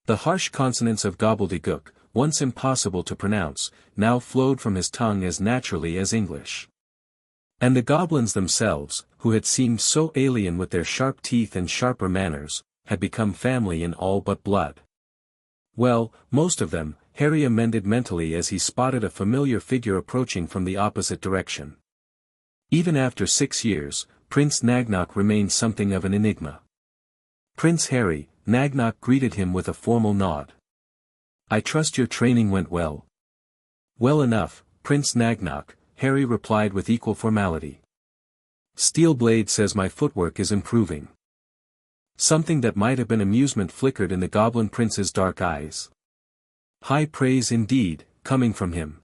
The harsh consonants of gobbledygook, once impossible to pronounce, now flowed from his tongue as naturally as English. And the goblins themselves, who had seemed so alien with their sharp teeth and sharper manners, had become family in all but blood. Well, most of them, Harry amended mentally as he spotted a familiar figure approaching from the opposite direction. Even after 6 years, Prince Nagnok remained something of an enigma. "Prince Harry," Nagnok greeted him with a formal nod. "I trust your training went well." "Well enough, Prince Nagnok," Harry replied with equal formality. "Steelblade says my footwork is improving." Something that might have been amusement flickered in the Goblin Prince's dark eyes. High praise indeed, coming from him.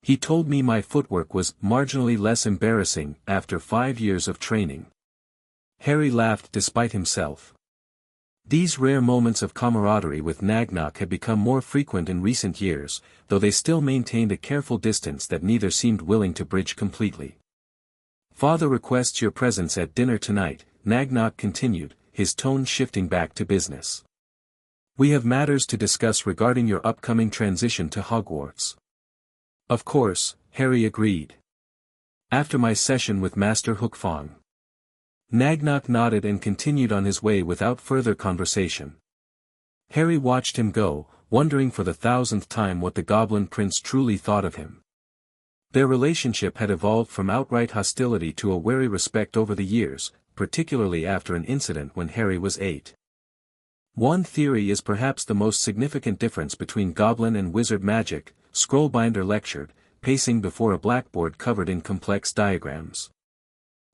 "He told me my footwork was marginally less embarrassing after 5 years of training." Harry laughed despite himself. These rare moments of camaraderie with Nagnok had become more frequent in recent years, though they still maintained a careful distance that neither seemed willing to bridge completely. "Father requests your presence at dinner tonight," Nagnok continued, his tone shifting back to business. "We have matters to discuss regarding your upcoming transition to Hogwarts." "Of course," Harry agreed. "After my session with Master Hookfang." Nagnok nodded and continued on his way without further conversation. Harry watched him go, wondering for the 1000th time what the Goblin Prince truly thought of him. Their relationship had evolved from outright hostility to a wary respect over the years, particularly after an incident when Harry was 8. One theory is perhaps the most significant difference between Goblin and Wizard magic, Scrollbinder lectured, pacing before a blackboard covered in complex diagrams.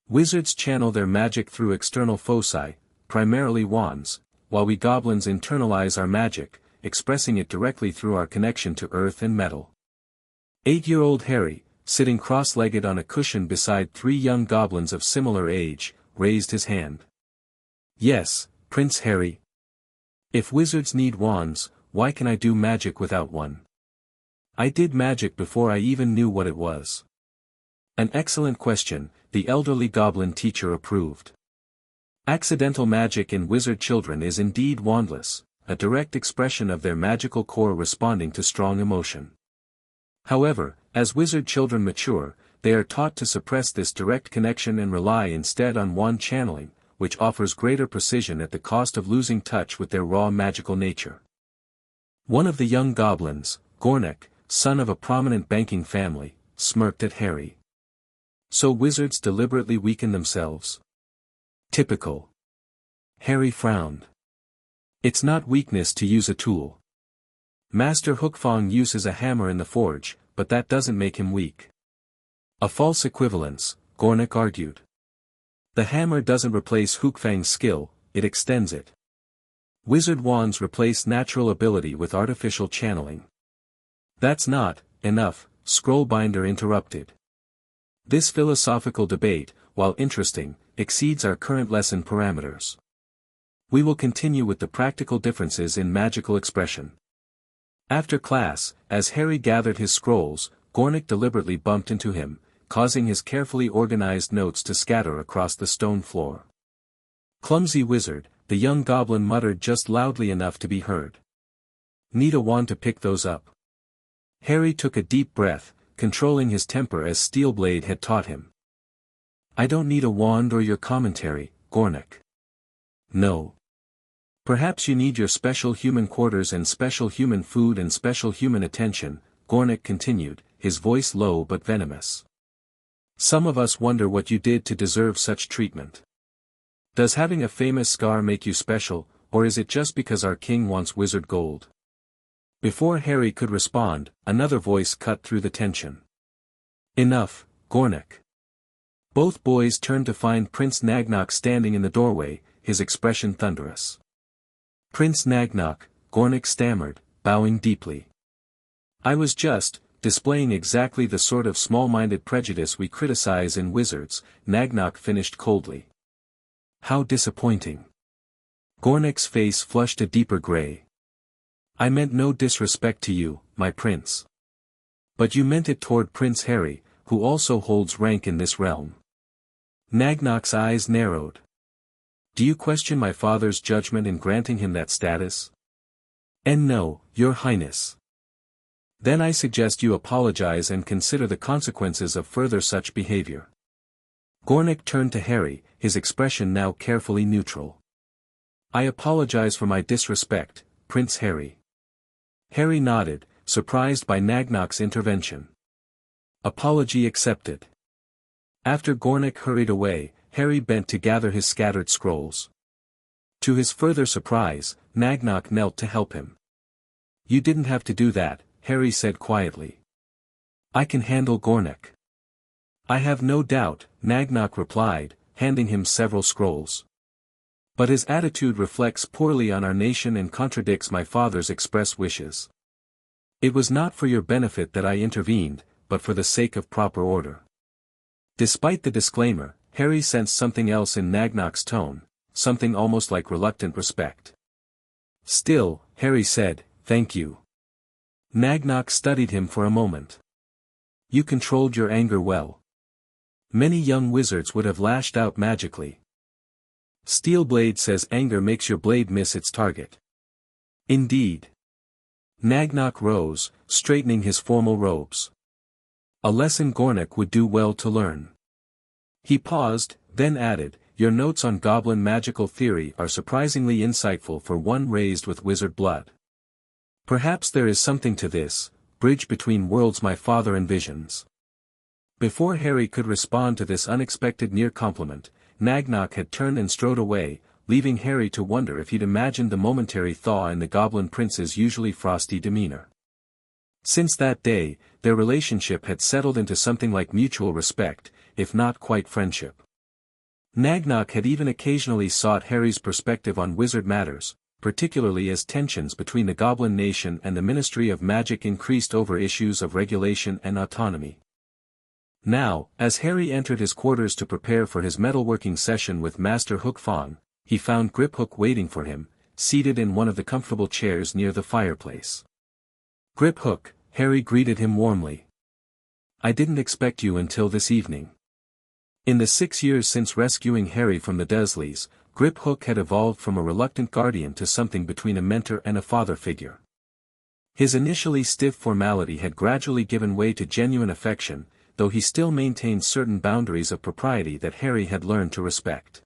Wizards channel their magic through external foci, primarily wands, while we goblins internalize our magic, expressing it directly through our connection to earth and metal. 8-year-old Harry, sitting cross-legged on a cushion beside 3 young goblins of similar age, raised his hand. "Yes, Prince Harry. If wizards need wands, why can I do magic without one? I did magic before I even knew what it was." "An excellent question," the elderly goblin teacher approved. Accidental magic in wizard children is indeed wandless, a direct expression of their magical core responding to strong emotion. However, as wizard children mature, they are taught to suppress this direct connection and rely instead on wand channeling, which offers greater precision at the cost of losing touch with their raw magical nature. One of the young goblins, Gornek, son of a prominent banking family, smirked at Harry. "So wizards deliberately weaken themselves?" "Typical." Harry frowned. "It's not weakness to use a tool. Master Hookfang uses a hammer in the forge, but that doesn't make him weak." "A false equivalence," Gornek argued. "The hammer doesn't replace Hookfang's skill, it extends it. Wizard wands replace natural ability with artificial channeling." "That's not enough," Scrollbinder interrupted. "This philosophical debate, while interesting, exceeds our current lesson parameters. We will continue with the practical differences in magical expression." After class, as Harry gathered his scrolls, Gornek deliberately bumped into him, causing his carefully organized notes to scatter across the stone floor. "Clumsy wizard," the young goblin muttered just loudly enough to be heard. "Need a wand to pick those up." Harry took a deep breath, controlling his temper as Steelblade had taught him. "I don't need a wand or your commentary, Gornek." "No. Perhaps you need your special human quarters and special human food and special human attention," Gornek continued, his voice low but venomous. "Some of us wonder what you did to deserve such treatment. Does having a famous scar make you special, or is it just because our king wants wizard gold?" Before Harry could respond, another voice cut through the tension. "Enough, Gornek." Both boys turned to find Prince Nagnok standing in the doorway, his expression thunderous. "Prince Nagnok," Gornek stammered, bowing deeply. "I was just displaying exactly the sort of small-minded prejudice we criticize in wizards," Nagnok finished coldly. "How disappointing." Gornek's face flushed a deeper gray. "I meant no disrespect to you, my prince. But you meant it toward Prince Harry, who also holds rank in this realm." Nagnok's eyes narrowed. "Do you question my father's judgment in granting him that status?" "And no, your highness." "Then I suggest you apologize and consider the consequences of further such behavior." Gornek turned to Harry, his expression now carefully neutral. "I apologize for my disrespect, Prince Harry." Harry nodded, surprised by Nagnok's intervention. "Apology accepted." After Gornek hurried away, Harry bent to gather his scattered scrolls. To his further surprise, Nagnok knelt to help him. "You didn't have to do that," Harry said quietly. "I can handle Gornek." "I have no doubt," Nagnok replied, handing him several scrolls. "But his attitude reflects poorly on our nation and contradicts my father's express wishes. It was not for your benefit that I intervened, but for the sake of proper order." Despite the disclaimer, Harry sensed something else in Nagnok's tone, something almost like reluctant respect. Still, Harry said, "Thank you." Nagnock studied him for a moment. "You controlled your anger well. Many young wizards would have lashed out magically. Steelblade says anger makes your blade miss its target." "Indeed." Nagnock rose, straightening his formal robes. "A lesson Gornock would do well to learn." He paused, then added, "Your notes on goblin magical theory are surprisingly insightful for one raised with wizard blood. Perhaps there is something to this, bridge between worlds my father envisions." Before Harry could respond to this unexpected near compliment, Nagnock had turned and strode away, leaving Harry to wonder if he'd imagined the momentary thaw in the Goblin Prince's usually frosty demeanor. Since that day, their relationship had settled into something like mutual respect, if not quite friendship. Nagnock had even occasionally sought Harry's perspective on wizard matters, particularly as tensions between the Goblin Nation and the Ministry of Magic increased over issues of regulation and autonomy. Now, as Harry entered his quarters to prepare for his metalworking session with Master Hook Fang, he found Griphook waiting for him, seated in one of the comfortable chairs near the fireplace. "Griphook," Harry greeted him warmly. "I didn't expect you until this evening." In the 6 years since rescuing Harry from the Dursleys, Griphook had evolved from a reluctant guardian to something between a mentor and a father figure. His initially stiff formality had gradually given way to genuine affection, though he still maintained certain boundaries of propriety that Harry had learned to respect.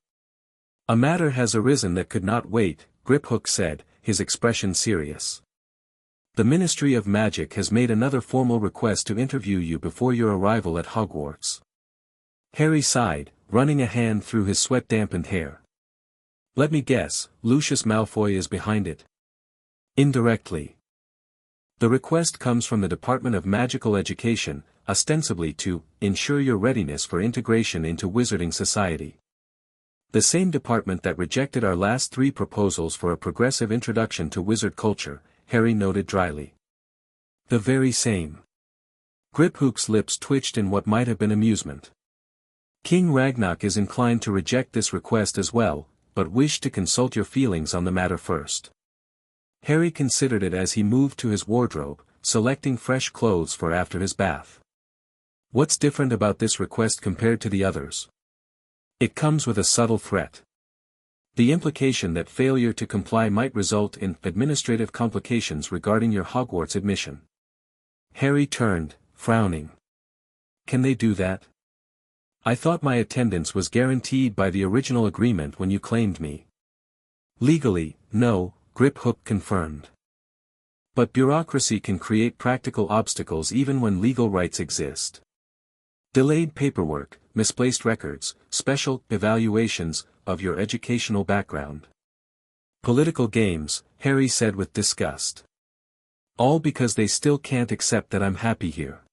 "A matter has arisen that could not wait," Griphook said, his expression serious. "The Ministry of Magic has made another formal request to interview you before your arrival at Hogwarts." Harry sighed, running a hand through his sweat-dampened hair. "Let me guess, Lucius Malfoy is behind it?" "Indirectly. The request comes from the Department of Magical Education, ostensibly to ensure your readiness for integration into Wizarding Society. The same department that rejected our last 3 proposals for a progressive introduction to wizard culture," Harry noted dryly. "The very same." Griphook's lips twitched in what might have been amusement. "King Ragnarok is inclined to reject this request as well, but wished to consult your feelings on the matter first." Harry considered it as he moved to his wardrobe, selecting fresh clothes for after his bath. "What's different about this request compared to the others?" "It comes with a subtle threat. The implication that failure to comply might result in administrative complications regarding your Hogwarts admission." Harry turned, frowning. "Can they do that? I thought my attendance was guaranteed by the original agreement when you claimed me." "Legally, no," Griphook confirmed. "But bureaucracy can create practical obstacles even when legal rights exist. Delayed paperwork, misplaced records, special evaluations of your educational background. Political games," Harry said with disgust. "All because they still can't accept that I'm happy here.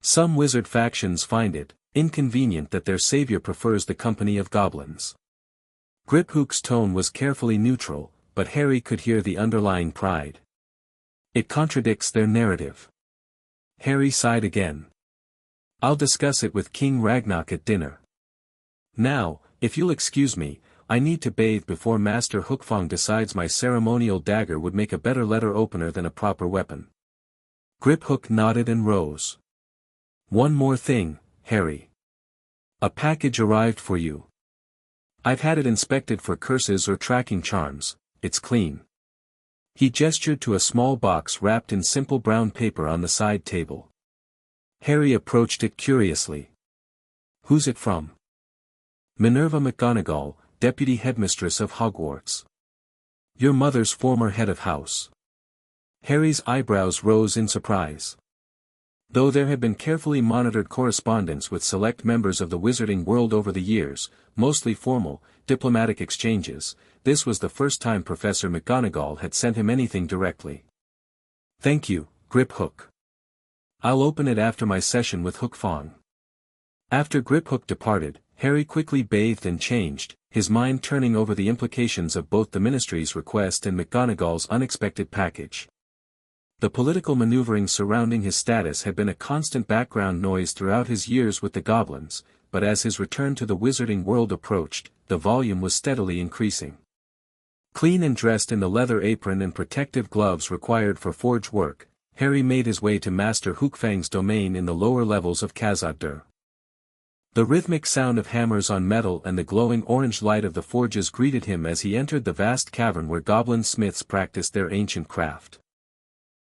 Some wizard factions find it inconvenient that their savior prefers the company of goblins." Griphook's tone was carefully neutral, but Harry could hear the underlying pride. "It contradicts their narrative." Harry sighed again. "I'll discuss it with King Ragnarok at dinner. Now, if you'll excuse me, I need to bathe before Master Hookfang decides my ceremonial dagger would make a better letter opener than a proper weapon." Griphook nodded and rose. "One more thing, Harry. A package arrived for you. I've had it inspected for curses or tracking charms, it's clean." He gestured to a small box wrapped in simple brown paper on the side table. Harry approached it curiously. "Who's it from?" "Minerva McGonagall, Deputy Headmistress of Hogwarts. Your mother's former head of house." Harry's eyebrows rose in surprise. Though there had been carefully monitored correspondence with select members of the wizarding world over the years, mostly formal, diplomatic exchanges, this was the first time Professor McGonagall had sent him anything directly. "Thank you, Griphook. I'll open it after my session with Hookfang." After Griphook departed, Harry quickly bathed and changed, his mind turning over the implications of both the Ministry's request and McGonagall's unexpected package. The political maneuvering surrounding his status had been a constant background noise throughout his years with the Goblins, but as his return to the wizarding world approached, the volume was steadily increasing. Clean and dressed in the leather apron and protective gloves required for forge work, Harry made his way to Master Hookfang's domain in the lower levels of Khazad-Dûr. The rhythmic sound of hammers on metal and the glowing orange light of the forges greeted him as he entered the vast cavern where goblin smiths practiced their ancient craft.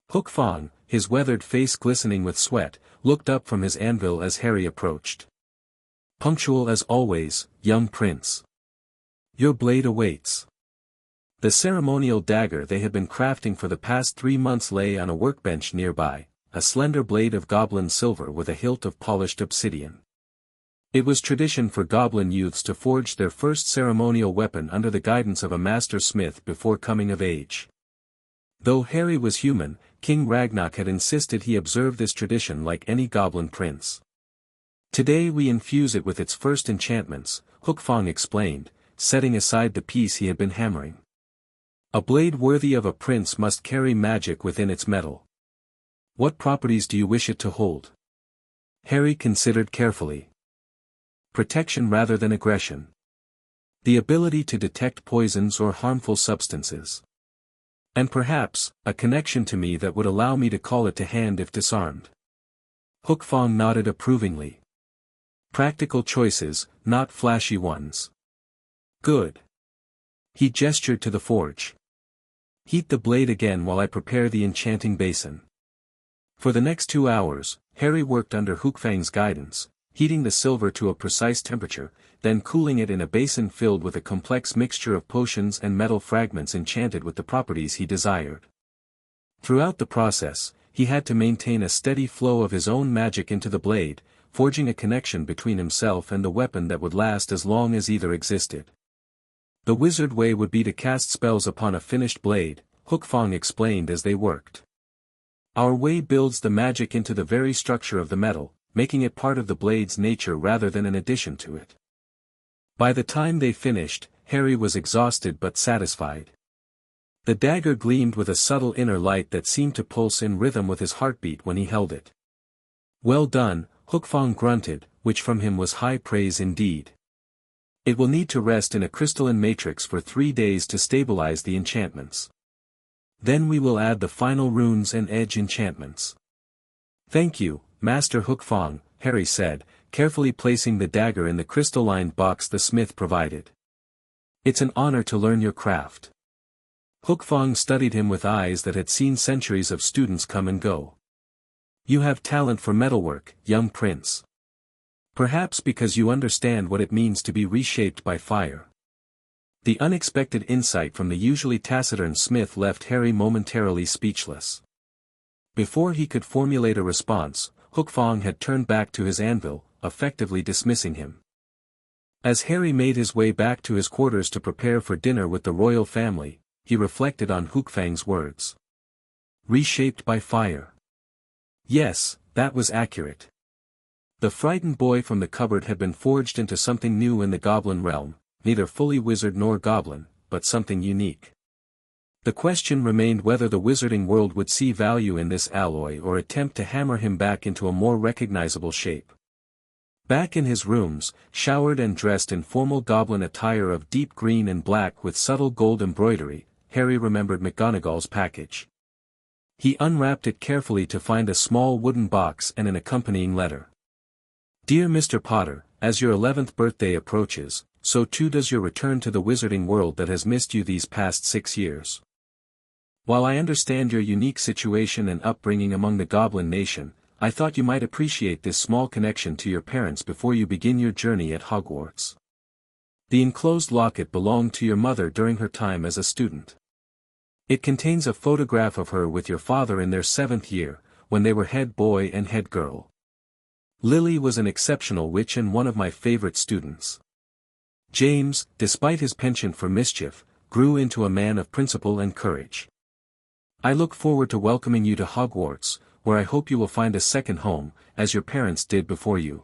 Hookfang, his weathered face glistening with sweat, looked up from his anvil as Harry approached. "Punctual as always, young prince. Your blade awaits." The ceremonial dagger they had been crafting for the past 3 months lay on a workbench nearby, a slender blade of goblin silver with a hilt of polished obsidian. It was tradition for goblin youths to forge their first ceremonial weapon under the guidance of a master smith before coming of age. Though Harry was human, King Ragnarok had insisted he observe this tradition like any goblin prince. "Today we infuse it with its first enchantments," Hookfang explained, setting aside the piece he had been hammering. "A blade worthy of a prince must carry magic within its metal. What properties do you wish it to hold?" Harry considered carefully. "Protection rather than aggression. The ability to detect poisons or harmful substances. And perhaps, a connection to me that would allow me to call it to hand if disarmed." Hookfang nodded approvingly. "Practical choices, not flashy ones. Good." He gestured to the forge. "Heat the blade again while I prepare the enchanting basin." For the next 2 hours, Harry worked under Hookfang's guidance, heating the silver to a precise temperature, then cooling it in a basin filled with a complex mixture of potions and metal fragments enchanted with the properties he desired. Throughout the process, he had to maintain a steady flow of his own magic into the blade, forging a connection between himself and the weapon that would last as long as either existed. The wizard way would be to cast spells upon a finished blade, Hookfang explained as they worked. "Our way builds the magic into the very structure of the metal, making it part of the blade's nature rather than an addition to it." By the time they finished, Harry was exhausted but satisfied. The dagger gleamed with a subtle inner light that seemed to pulse in rhythm with his heartbeat when he held it. "Well done," Hookfang grunted, which from him was high praise indeed. "It will need to rest in a crystalline matrix for 3 days to stabilize the enchantments. Then we will add the final runes and edge enchantments." "Thank you, Master Hookfang," Harry said, carefully placing the dagger in the crystal-lined box the smith provided. "It's an honor to learn your craft." Hookfang studied him with eyes that had seen centuries of students come and go. "You have talent for metalwork, young prince. Perhaps because you understand what it means to be reshaped by fire." The unexpected insight from the usually taciturn smith left Harry momentarily speechless. Before he could formulate a response, Hookfang had turned back to his anvil, effectively dismissing him. As Harry made his way back to his quarters to prepare for dinner with the royal family, he reflected on Hookfang's words. Reshaped by fire. Yes, that was accurate. The frightened boy from the cupboard had been forged into something new in the goblin realm, neither fully wizard nor goblin, but something unique. The question remained whether the wizarding world would see value in this alloy or attempt to hammer him back into a more recognizable shape. Back in his rooms, showered and dressed in formal goblin attire of deep green and black with subtle gold embroidery, Harry remembered McGonagall's package. He unwrapped it carefully to find a small wooden box and an accompanying letter. "Dear Mr. Potter, as your 11th birthday approaches, so too does your return to the wizarding world that has missed you these past 6 years. While I understand your unique situation and upbringing among the Goblin Nation, I thought you might appreciate this small connection to your parents before you begin your journey at Hogwarts. The enclosed locket belonged to your mother during her time as a student. It contains a photograph of her with your father in their 7th year, when they were head boy and head girl. Lily was an exceptional witch and one of my favorite students. James, despite his penchant for mischief, grew into a man of principle and courage. I look forward to welcoming you to Hogwarts, where I hope you will find a second home, as your parents did before you.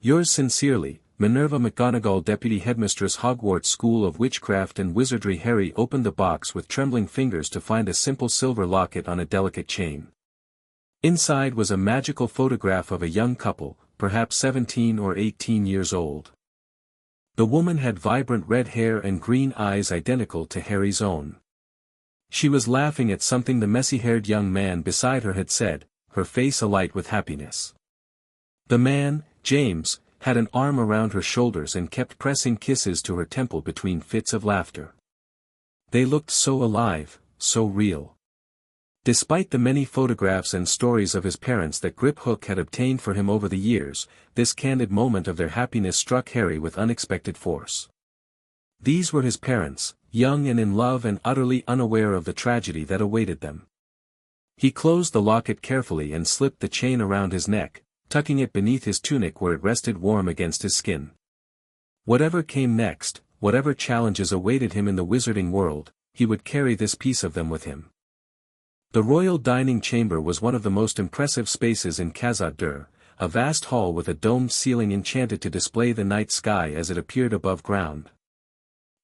Yours sincerely, Minerva McGonagall, Deputy Headmistress, Hogwarts School of Witchcraft and Wizardry. Harry opened the box with trembling fingers to find a simple silver locket on a delicate chain. Inside was a magical photograph of a young couple, perhaps 17 or 18 years old. The woman had vibrant red hair and green eyes identical to Harry's own. She was laughing at something the messy-haired young man beside her had said, her face alight with happiness. The man, James, had an arm around her shoulders and kept pressing kisses to her temple between fits of laughter. They looked so alive, so real. Despite the many photographs and stories of his parents that Griphook had obtained for him over the years, this candid moment of their happiness struck Harry with unexpected force. These were his parents, young and in love and utterly unaware of the tragedy that awaited them. He closed the locket carefully and slipped the chain around his neck, tucking it beneath his tunic where it rested warm against his skin. Whatever came next, whatever challenges awaited him in the wizarding world, he would carry this piece of them with him. The royal dining chamber was one of the most impressive spaces in Khazad-Dûr, a vast hall with a domed ceiling enchanted to display the night sky as it appeared above ground.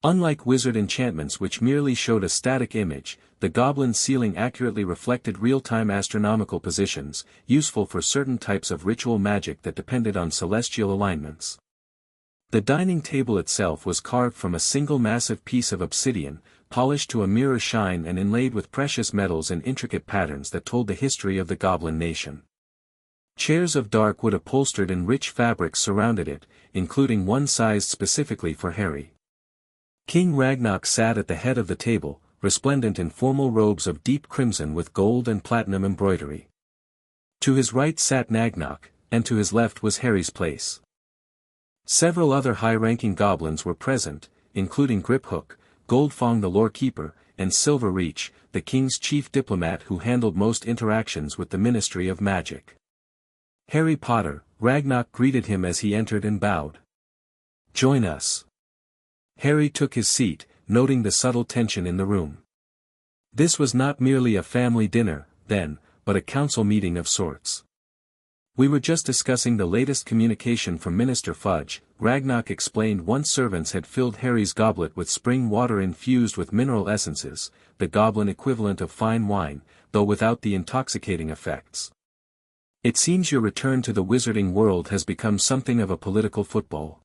Unlike wizard enchantments which merely showed a static image, the goblin ceiling accurately reflected real-time astronomical positions, useful for certain types of ritual magic that depended on celestial alignments. The dining table itself was carved from a single massive piece of obsidian, polished to a mirror shine and inlaid with precious metals and intricate patterns that told the history of the Goblin Nation. Chairs of dark wood upholstered in rich fabrics surrounded it, including one sized specifically for Harry. King Ragnarok sat at the head of the table, resplendent in formal robes of deep crimson with gold and platinum embroidery. To his right sat Nagnok, and to his left was Harry's place. Several other high-ranking goblins were present, including Griphook, Goldfong the lore-keeper, and Silverreach, the king's chief diplomat who handled most interactions with the Ministry of Magic. Harry Potter, Ragnarok greeted him as he entered and bowed. "Join us." Harry took his seat, noting the subtle tension in the room. This was not merely a family dinner, then, but a council meeting of sorts. "We were just discussing the latest communication from Minister Fudge," Ragnarok explained. Once servants had filled Harry's goblet with spring water infused with mineral essences, the goblin equivalent of fine wine, though without the intoxicating effects. "It seems your return to the wizarding world has become something of a political football."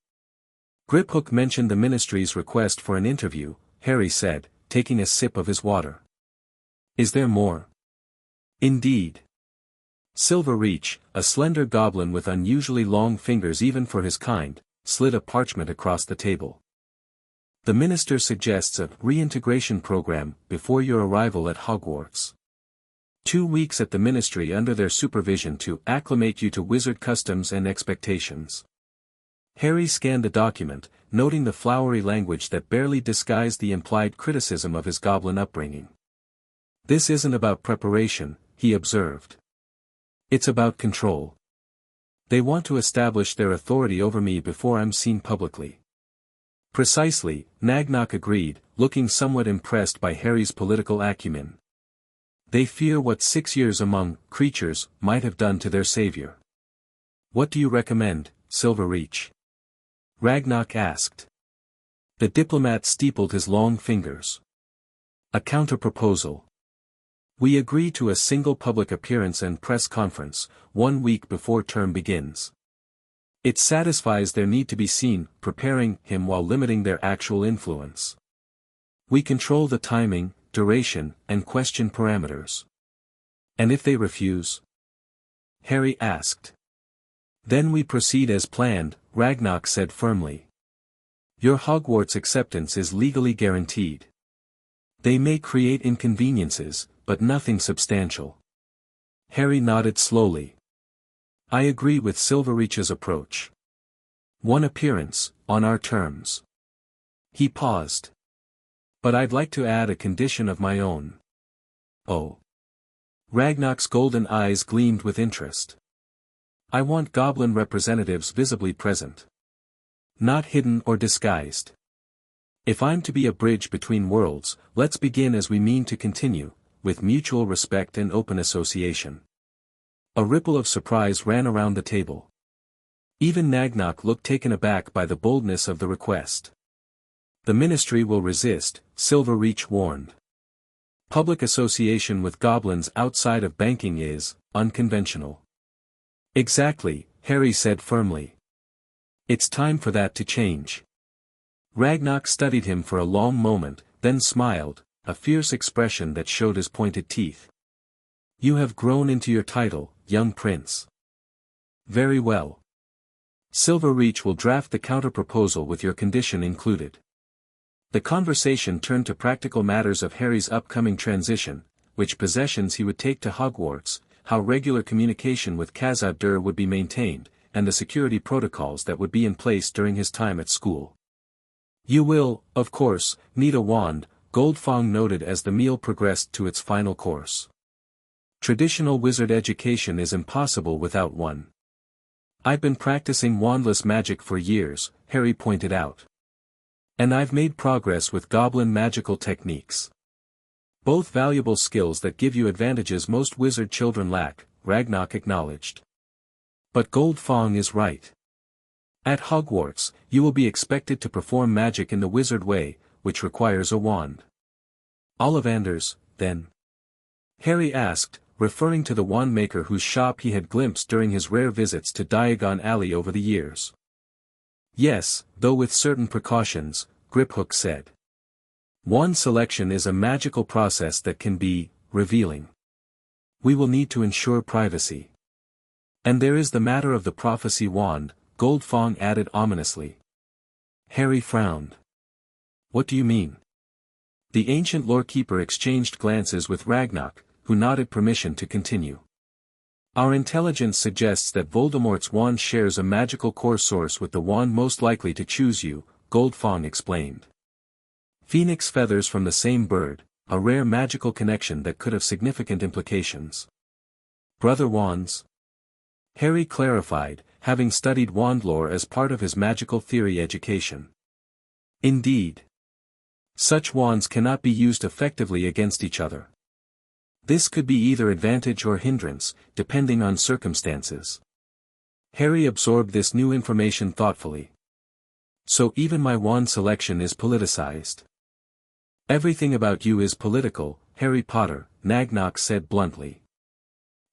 Griphook mentioned the ministry's request for an interview, Harry said, taking a sip of his water. "Is there more?" "Indeed." Silverreach, a slender goblin with unusually long fingers even for his kind, slid a parchment across the table. "The minister suggests a reintegration program before your arrival at Hogwarts. 2 weeks at the ministry under their supervision to acclimate you to wizard customs and expectations." Harry scanned the document, noting the flowery language that barely disguised the implied criticism of his goblin upbringing. "This isn't about preparation," he observed. "It's about control. They want to establish their authority over me before I'm seen publicly." "Precisely," Nagnok agreed, looking somewhat impressed by Harry's political acumen. "They fear what 6 years among creatures might have done to their savior." "What do you recommend, Silverreach?" Ragnarok asked. The diplomat steepled his long fingers. "A counter-proposal. We agree to a single public appearance and press conference, 1 week before term begins. It satisfies their need to be seen, preparing him while limiting their actual influence. We control the timing, duration, and question parameters." "And if they refuse?" Harry asked. "Then we proceed as planned," Ragnarok said firmly. "Your Hogwarts acceptance is legally guaranteed. They may create inconveniences, but nothing substantial." Harry nodded slowly. "I agree with Silverreach's approach. 1 appearance, on our terms." He paused. "But I'd like to add a condition of my own." "Oh." Ragnarok's golden eyes gleamed with interest. "I want goblin representatives visibly present. Not hidden or disguised. If I'm to be a bridge between worlds, let's begin as we mean to continue, with mutual respect and open association." A ripple of surprise ran around the table. Even Nagnok looked taken aback by the boldness of the request. "The ministry will resist," Silverreach warned. "Public association with goblins outside of banking is unconventional." "Exactly," Harry said firmly. "It's time for that to change." Ragnar studied him for a long moment, then smiled, a fierce expression that showed his pointed teeth. You have grown into your title, young prince. Very well. Silverreach will draft the counter-proposal with your condition included. The conversation turned to practical matters of Harry's upcoming transition, which possessions he would take to Hogwarts, how regular communication with Khazad-Dûr would be maintained, and the security protocols that would be in place during his time at school. You will, of course, need a wand, Goldfong noted as the meal progressed to its final course. Traditional wizard education is impossible without one. I've been practicing wandless magic for years, Harry pointed out. And I've made progress with goblin magical techniques. Both valuable skills that give you advantages most wizard children lack, Ragnar acknowledged. But Goldfong is right. At Hogwarts, you will be expected to perform magic in the wizard way, which requires a wand. Ollivanders, then? Harry asked, referring to the wand maker whose shop he had glimpsed during his rare visits to Diagon Alley over the years. Yes, though with certain precautions, Griphook said. Wand selection is a magical process that can be revealing. We will need to ensure privacy. And there is the matter of the prophecy wand, Goldfong added ominously. Harry frowned. What do you mean? The ancient lorekeeper exchanged glances with Ragnar, who nodded permission to continue. Our intelligence suggests that Voldemort's wand shares a magical core source with the wand most likely to choose you, Goldfong explained. Phoenix feathers from the same bird, a rare magical connection that could have significant implications. Brother wands? Harry clarified, having studied wand lore as part of his magical theory education. Indeed. Such wands cannot be used effectively against each other. This could be either advantage or hindrance, depending on circumstances. Harry absorbed this new information thoughtfully. So even my wand selection is politicized. Everything about you is political, Harry Potter, Nagnock said bluntly.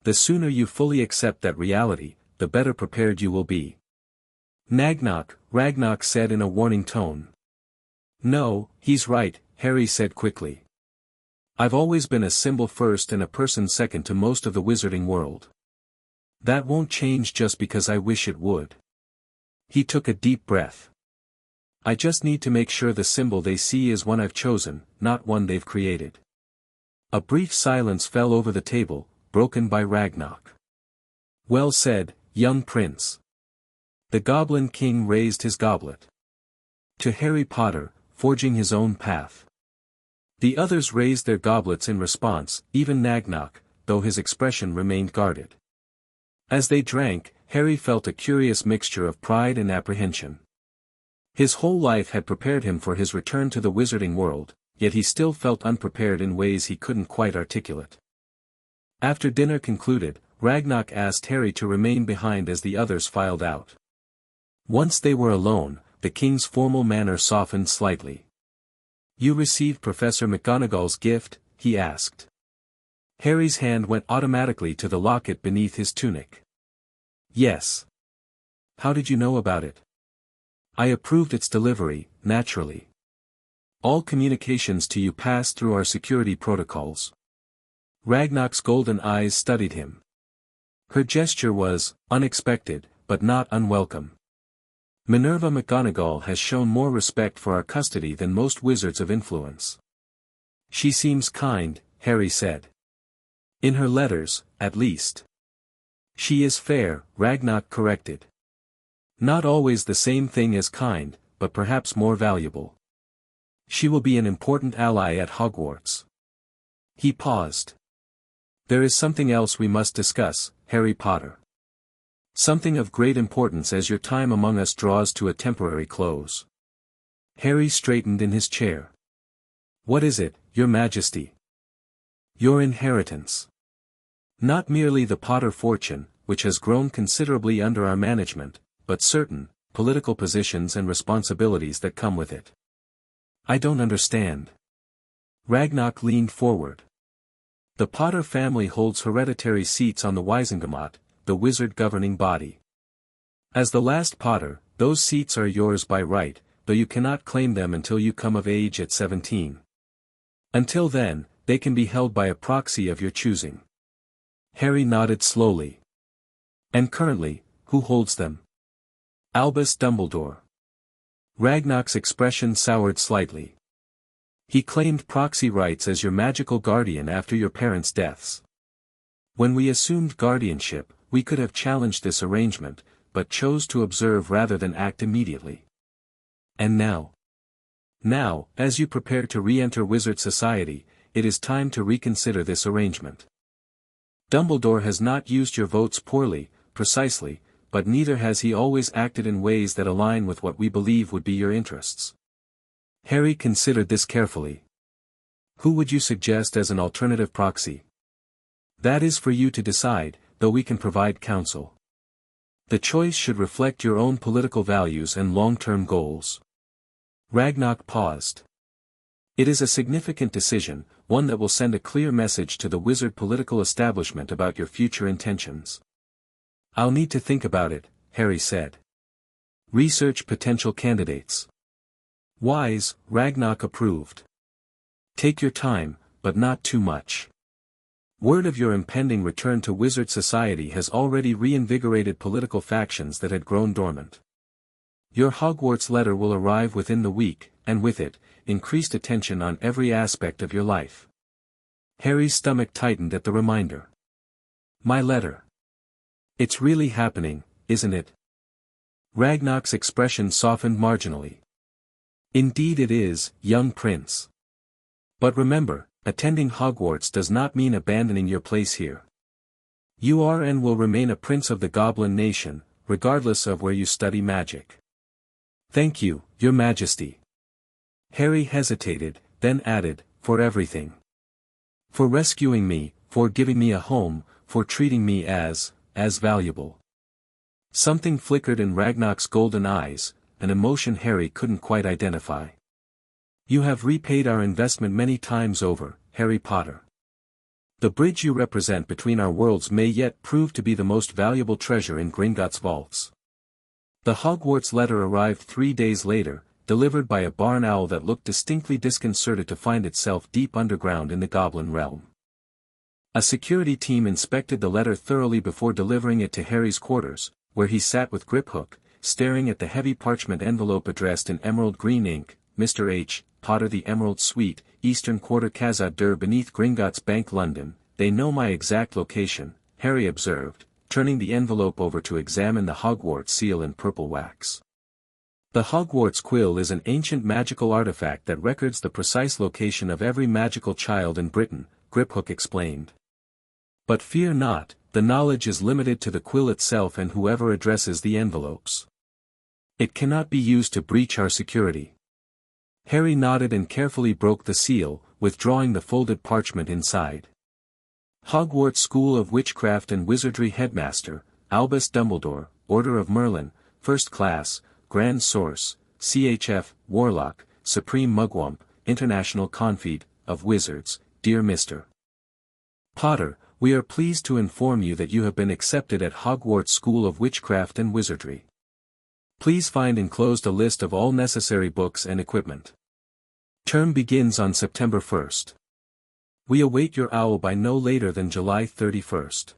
The sooner you fully accept that reality, the better prepared you will be. Nagnock, Ragnock said in a warning tone. No, he's right, Harry said quickly. I've always been a symbol first and a person second to most of the wizarding world. That won't change just because I wish it would. He took a deep breath. I just need to make sure the symbol they see is one I've chosen, not one they've created. A brief silence fell over the table, broken by Ragnock. Well said, young prince. The Goblin King raised his goblet. To Harry Potter, forging his own path. The others raised their goblets in response, even Nagnock, though his expression remained guarded. As they drank, Harry felt a curious mixture of pride and apprehension. His whole life had prepared him for his return to the wizarding world, yet he still felt unprepared in ways he couldn't quite articulate. After dinner concluded, Ragnock asked Harry to remain behind as the others filed out. Once they were alone, the king's formal manner softened slightly. You received Professor McGonagall's gift, he asked. Harry's hand went automatically to the locket beneath his tunic. Yes. How did you know about it? I approved its delivery, naturally. All communications to you pass through our security protocols. Ragnock's golden eyes studied him. Her gesture was unexpected, but not unwelcome. Minerva McGonagall has shown more respect for our custody than most wizards of influence. She seems kind, Harry said. In her letters, at least. She is fair, Ragnock corrected. Not always the same thing as kind, but perhaps more valuable. She will be an important ally at Hogwarts. He paused. There is something else we must discuss, Harry Potter. Something of great importance as your time among us draws to a temporary close. Harry straightened in his chair. What is it, Your Majesty? Your inheritance. Not merely the Potter fortune, which has grown considerably under our management, but certain political positions and responsibilities that come with it. I don't understand. Ragnock leaned forward. The Potter family holds hereditary seats on the Wizengamot, the wizard governing body. As the last Potter, those seats are yours by right, though you cannot claim them until you come of age at 17. Until then, they can be held by a proxy of your choosing. Harry nodded slowly. And currently, who holds them? Albus Dumbledore. Ragnar's expression soured slightly. He claimed proxy rights as your magical guardian after your parents' deaths. When we assumed guardianship, we could have challenged this arrangement, but chose to observe rather than act immediately. And now? Now, as you prepare to re-enter wizard society, it is time to reconsider this arrangement. Dumbledore has not used your votes poorly, precisely, but neither has he always acted in ways that align with what we believe would be your interests. Harry considered this carefully. Who would you suggest as an alternative proxy? That is for you to decide, though we can provide counsel. The choice should reflect your own political values and long-term goals. Ragnar paused. It is a significant decision, one that will send a clear message to the wizard political establishment about your future intentions. I'll need to think about it, Harry said. Research potential candidates. Wise, Ragnar approved. Take your time, but not too much. Word of your impending return to wizard society has already reinvigorated political factions that had grown dormant. Your Hogwarts letter will arrive within the week, and with it, increased attention on every aspect of your life. Harry's stomach tightened at the reminder. My letter. It's really happening, isn't it? Ragnar's expression softened marginally. Indeed it is, young prince. But remember, attending Hogwarts does not mean abandoning your place here. You are and will remain a prince of the Goblin Nation, regardless of where you study magic. Thank you, your majesty. Harry hesitated, then added, for everything. For rescuing me, for giving me a home, for treating me as valuable. Something flickered in Ragnar's golden eyes, an emotion Harry couldn't quite identify. You have repaid our investment many times over, Harry Potter. The bridge you represent between our worlds may yet prove to be the most valuable treasure in Gringotts' vaults. The Hogwarts letter arrived 3 days later, delivered by a barn owl that looked distinctly disconcerted to find itself deep underground in the Goblin realm. A security team inspected the letter thoroughly before delivering it to Harry's quarters, where he sat with Griphook, staring at the heavy parchment envelope addressed in emerald green ink, Mr. H. Potter, the Emerald Suite, Eastern Quarter, Khazad-Dûr, beneath Gringotts Bank, London. They know my exact location, Harry observed, turning the envelope over to examine the Hogwarts seal in purple wax. The Hogwarts quill is an ancient magical artifact that records the precise location of every magical child in Britain, Griphook explained. But fear not, the knowledge is limited to the quill itself and whoever addresses the envelopes. It cannot be used to breach our security. Harry nodded and carefully broke the seal, withdrawing the folded parchment inside. Hogwarts School of Witchcraft and Wizardry Headmaster, Albus Dumbledore, Order of Merlin, First Class, Grand Source, CHF, Warlock, Supreme Mugwump, International Confede, of Wizards, Dear Mr. Potter, we are pleased to inform you that you have been accepted at Hogwarts School of Witchcraft and Wizardry. Please find enclosed a list of all necessary books and equipment. Term begins on September 1st. We await your owl by no later than July 31st.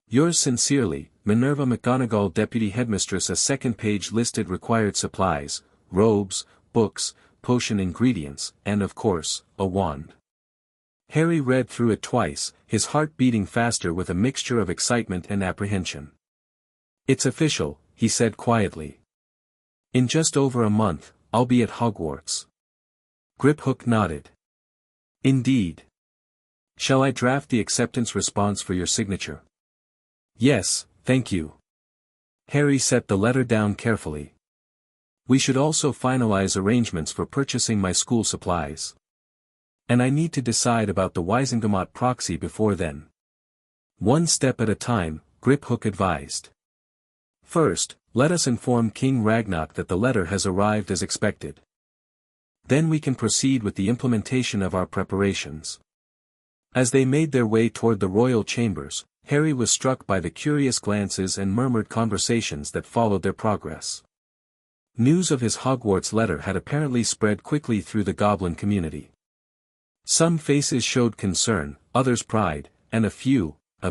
Yours sincerely, Minerva McGonagall, Deputy Headmistress. A second page listed required supplies, robes, books, potion ingredients, and of course, a wand. Harry read through it twice, his heart beating faster with a mixture of excitement and apprehension. It's official, he said quietly. In just over a month, I'll be at Hogwarts. Griphook nodded. Indeed. Shall I draft the acceptance response for your signature? Yes, thank you. Harry set the letter down carefully. We should also finalize arrangements for purchasing my school supplies. And I need to decide about the Wisengamot proxy before then. One step at a time, Griphook advised. First, let us inform King Ragnar that the letter has arrived as expected. Then we can proceed with the implementation of our preparations. As they made their way toward the royal chambers, Harry was struck by the curious glances and murmured conversations that followed their progress. News of his Hogwarts letter had apparently spread quickly through the goblin community. Some faces showed concern, others pride, and a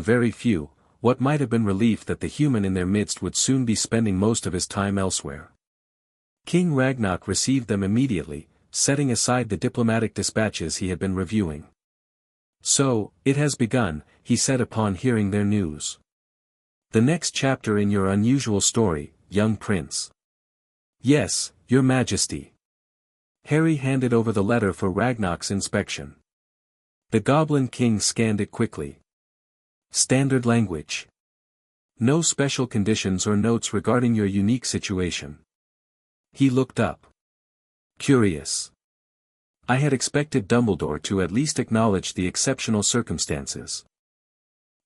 very few, what might have been relief that the human in their midst would soon be spending most of his time elsewhere. King Ragnarok received them immediately, setting aside the diplomatic dispatches he had been reviewing. "So, it has begun," he said upon hearing their news. "The next chapter in your unusual story, young prince." "Yes, your majesty." Harry handed over the letter for Ragnarok's inspection. The Goblin King scanned it quickly. Standard language. No special conditions or notes regarding your unique situation. He looked up. Curious. I had expected Dumbledore to at least acknowledge the exceptional circumstances.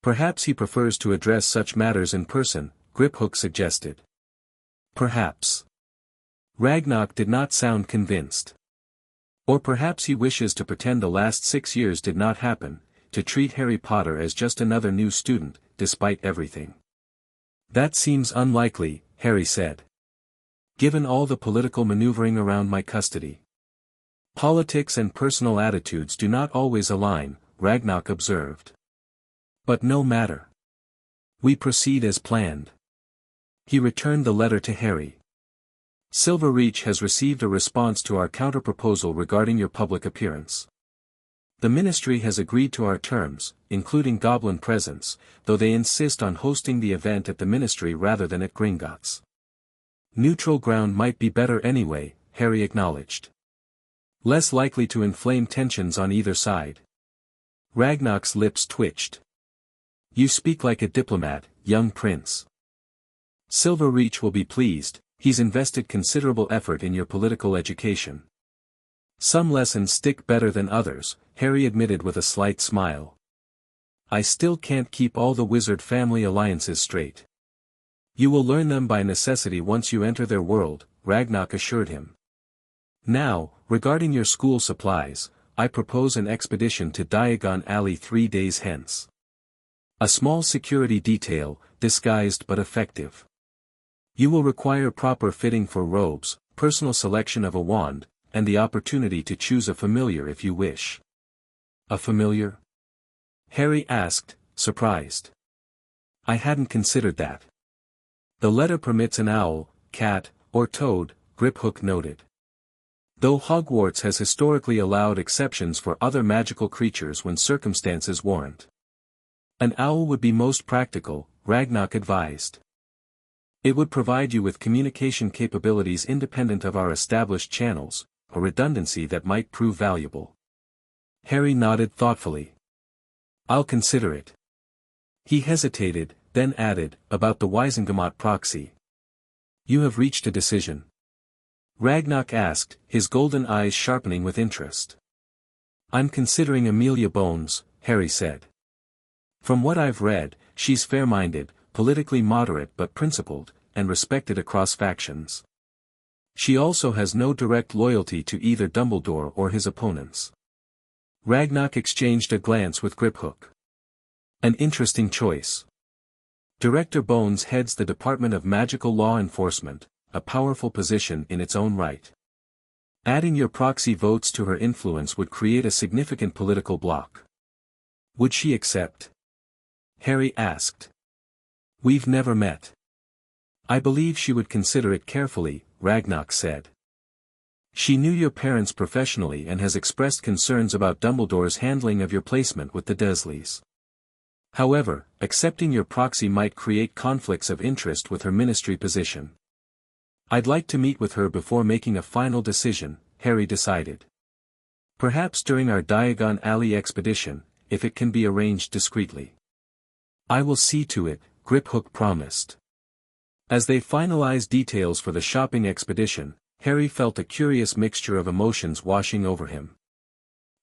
Perhaps he prefers to address such matters in person, Griphook suggested. Perhaps. Ragnarok did not sound convinced. Or perhaps he wishes to pretend the last 6 years did not happen, to treat Harry Potter as just another new student, despite everything. That seems unlikely, Harry said. Given all the political maneuvering around my custody. Politics and personal attitudes do not always align, Ragnarok observed. But no matter. We proceed as planned. He returned the letter to Harry. Silverreach has received a response to our counter-proposal regarding your public appearance. The Ministry has agreed to our terms, including Goblin presence, though they insist on hosting the event at the Ministry rather than at Gringotts. Neutral ground might be better anyway, Harry acknowledged. Less likely to inflame tensions on either side. Ragnarok's lips twitched. You speak like a diplomat, young prince. Silverreach will be pleased. He's invested considerable effort in your political education. Some lessons stick better than others, Harry admitted with a slight smile. I still can't keep all the wizard family alliances straight. You will learn them by necessity once you enter their world, Ragnarok assured him. Now, regarding your school supplies, I propose an expedition to Diagon Alley 3 days hence. A small security detail, disguised but effective. You will require proper fitting for robes, personal selection of a wand, and the opportunity to choose a familiar if you wish. A familiar? Harry asked, surprised. I hadn't considered that. The letter permits an owl, cat, or toad, Griphook noted. Though Hogwarts has historically allowed exceptions for other magical creatures when circumstances warrant. An owl would be most practical, Ragnarok advised. It would provide you with communication capabilities independent of our established channels, a redundancy that might prove valuable. Harry nodded thoughtfully. I'll consider it. He hesitated, then added, about the Wizengamot proxy. You have reached a decision? Ragnarok asked, his golden eyes sharpening with interest. I'm considering Amelia Bones, Harry said. From what I've read, she's fair-minded, politically moderate but principled, and respected across factions. She also has no direct loyalty to either Dumbledore or his opponents. Ragnarok exchanged a glance with Griphook. An interesting choice. Director Bones heads the Department of Magical Law Enforcement, a powerful position in its own right. Adding your proxy votes to her influence would create a significant political bloc. Would she accept? Harry asked. We've never met. I believe she would consider it carefully, Ragnarok said. She knew your parents professionally and has expressed concerns about Dumbledore's handling of your placement with the Dursleys. However, accepting your proxy might create conflicts of interest with her ministry position. I'd like to meet with her before making a final decision, Harry decided. Perhaps during our Diagon Alley expedition, if it can be arranged discreetly. I will see to it, Griphook promised. As they finalized details for the shopping expedition, Harry felt a curious mixture of emotions washing over him.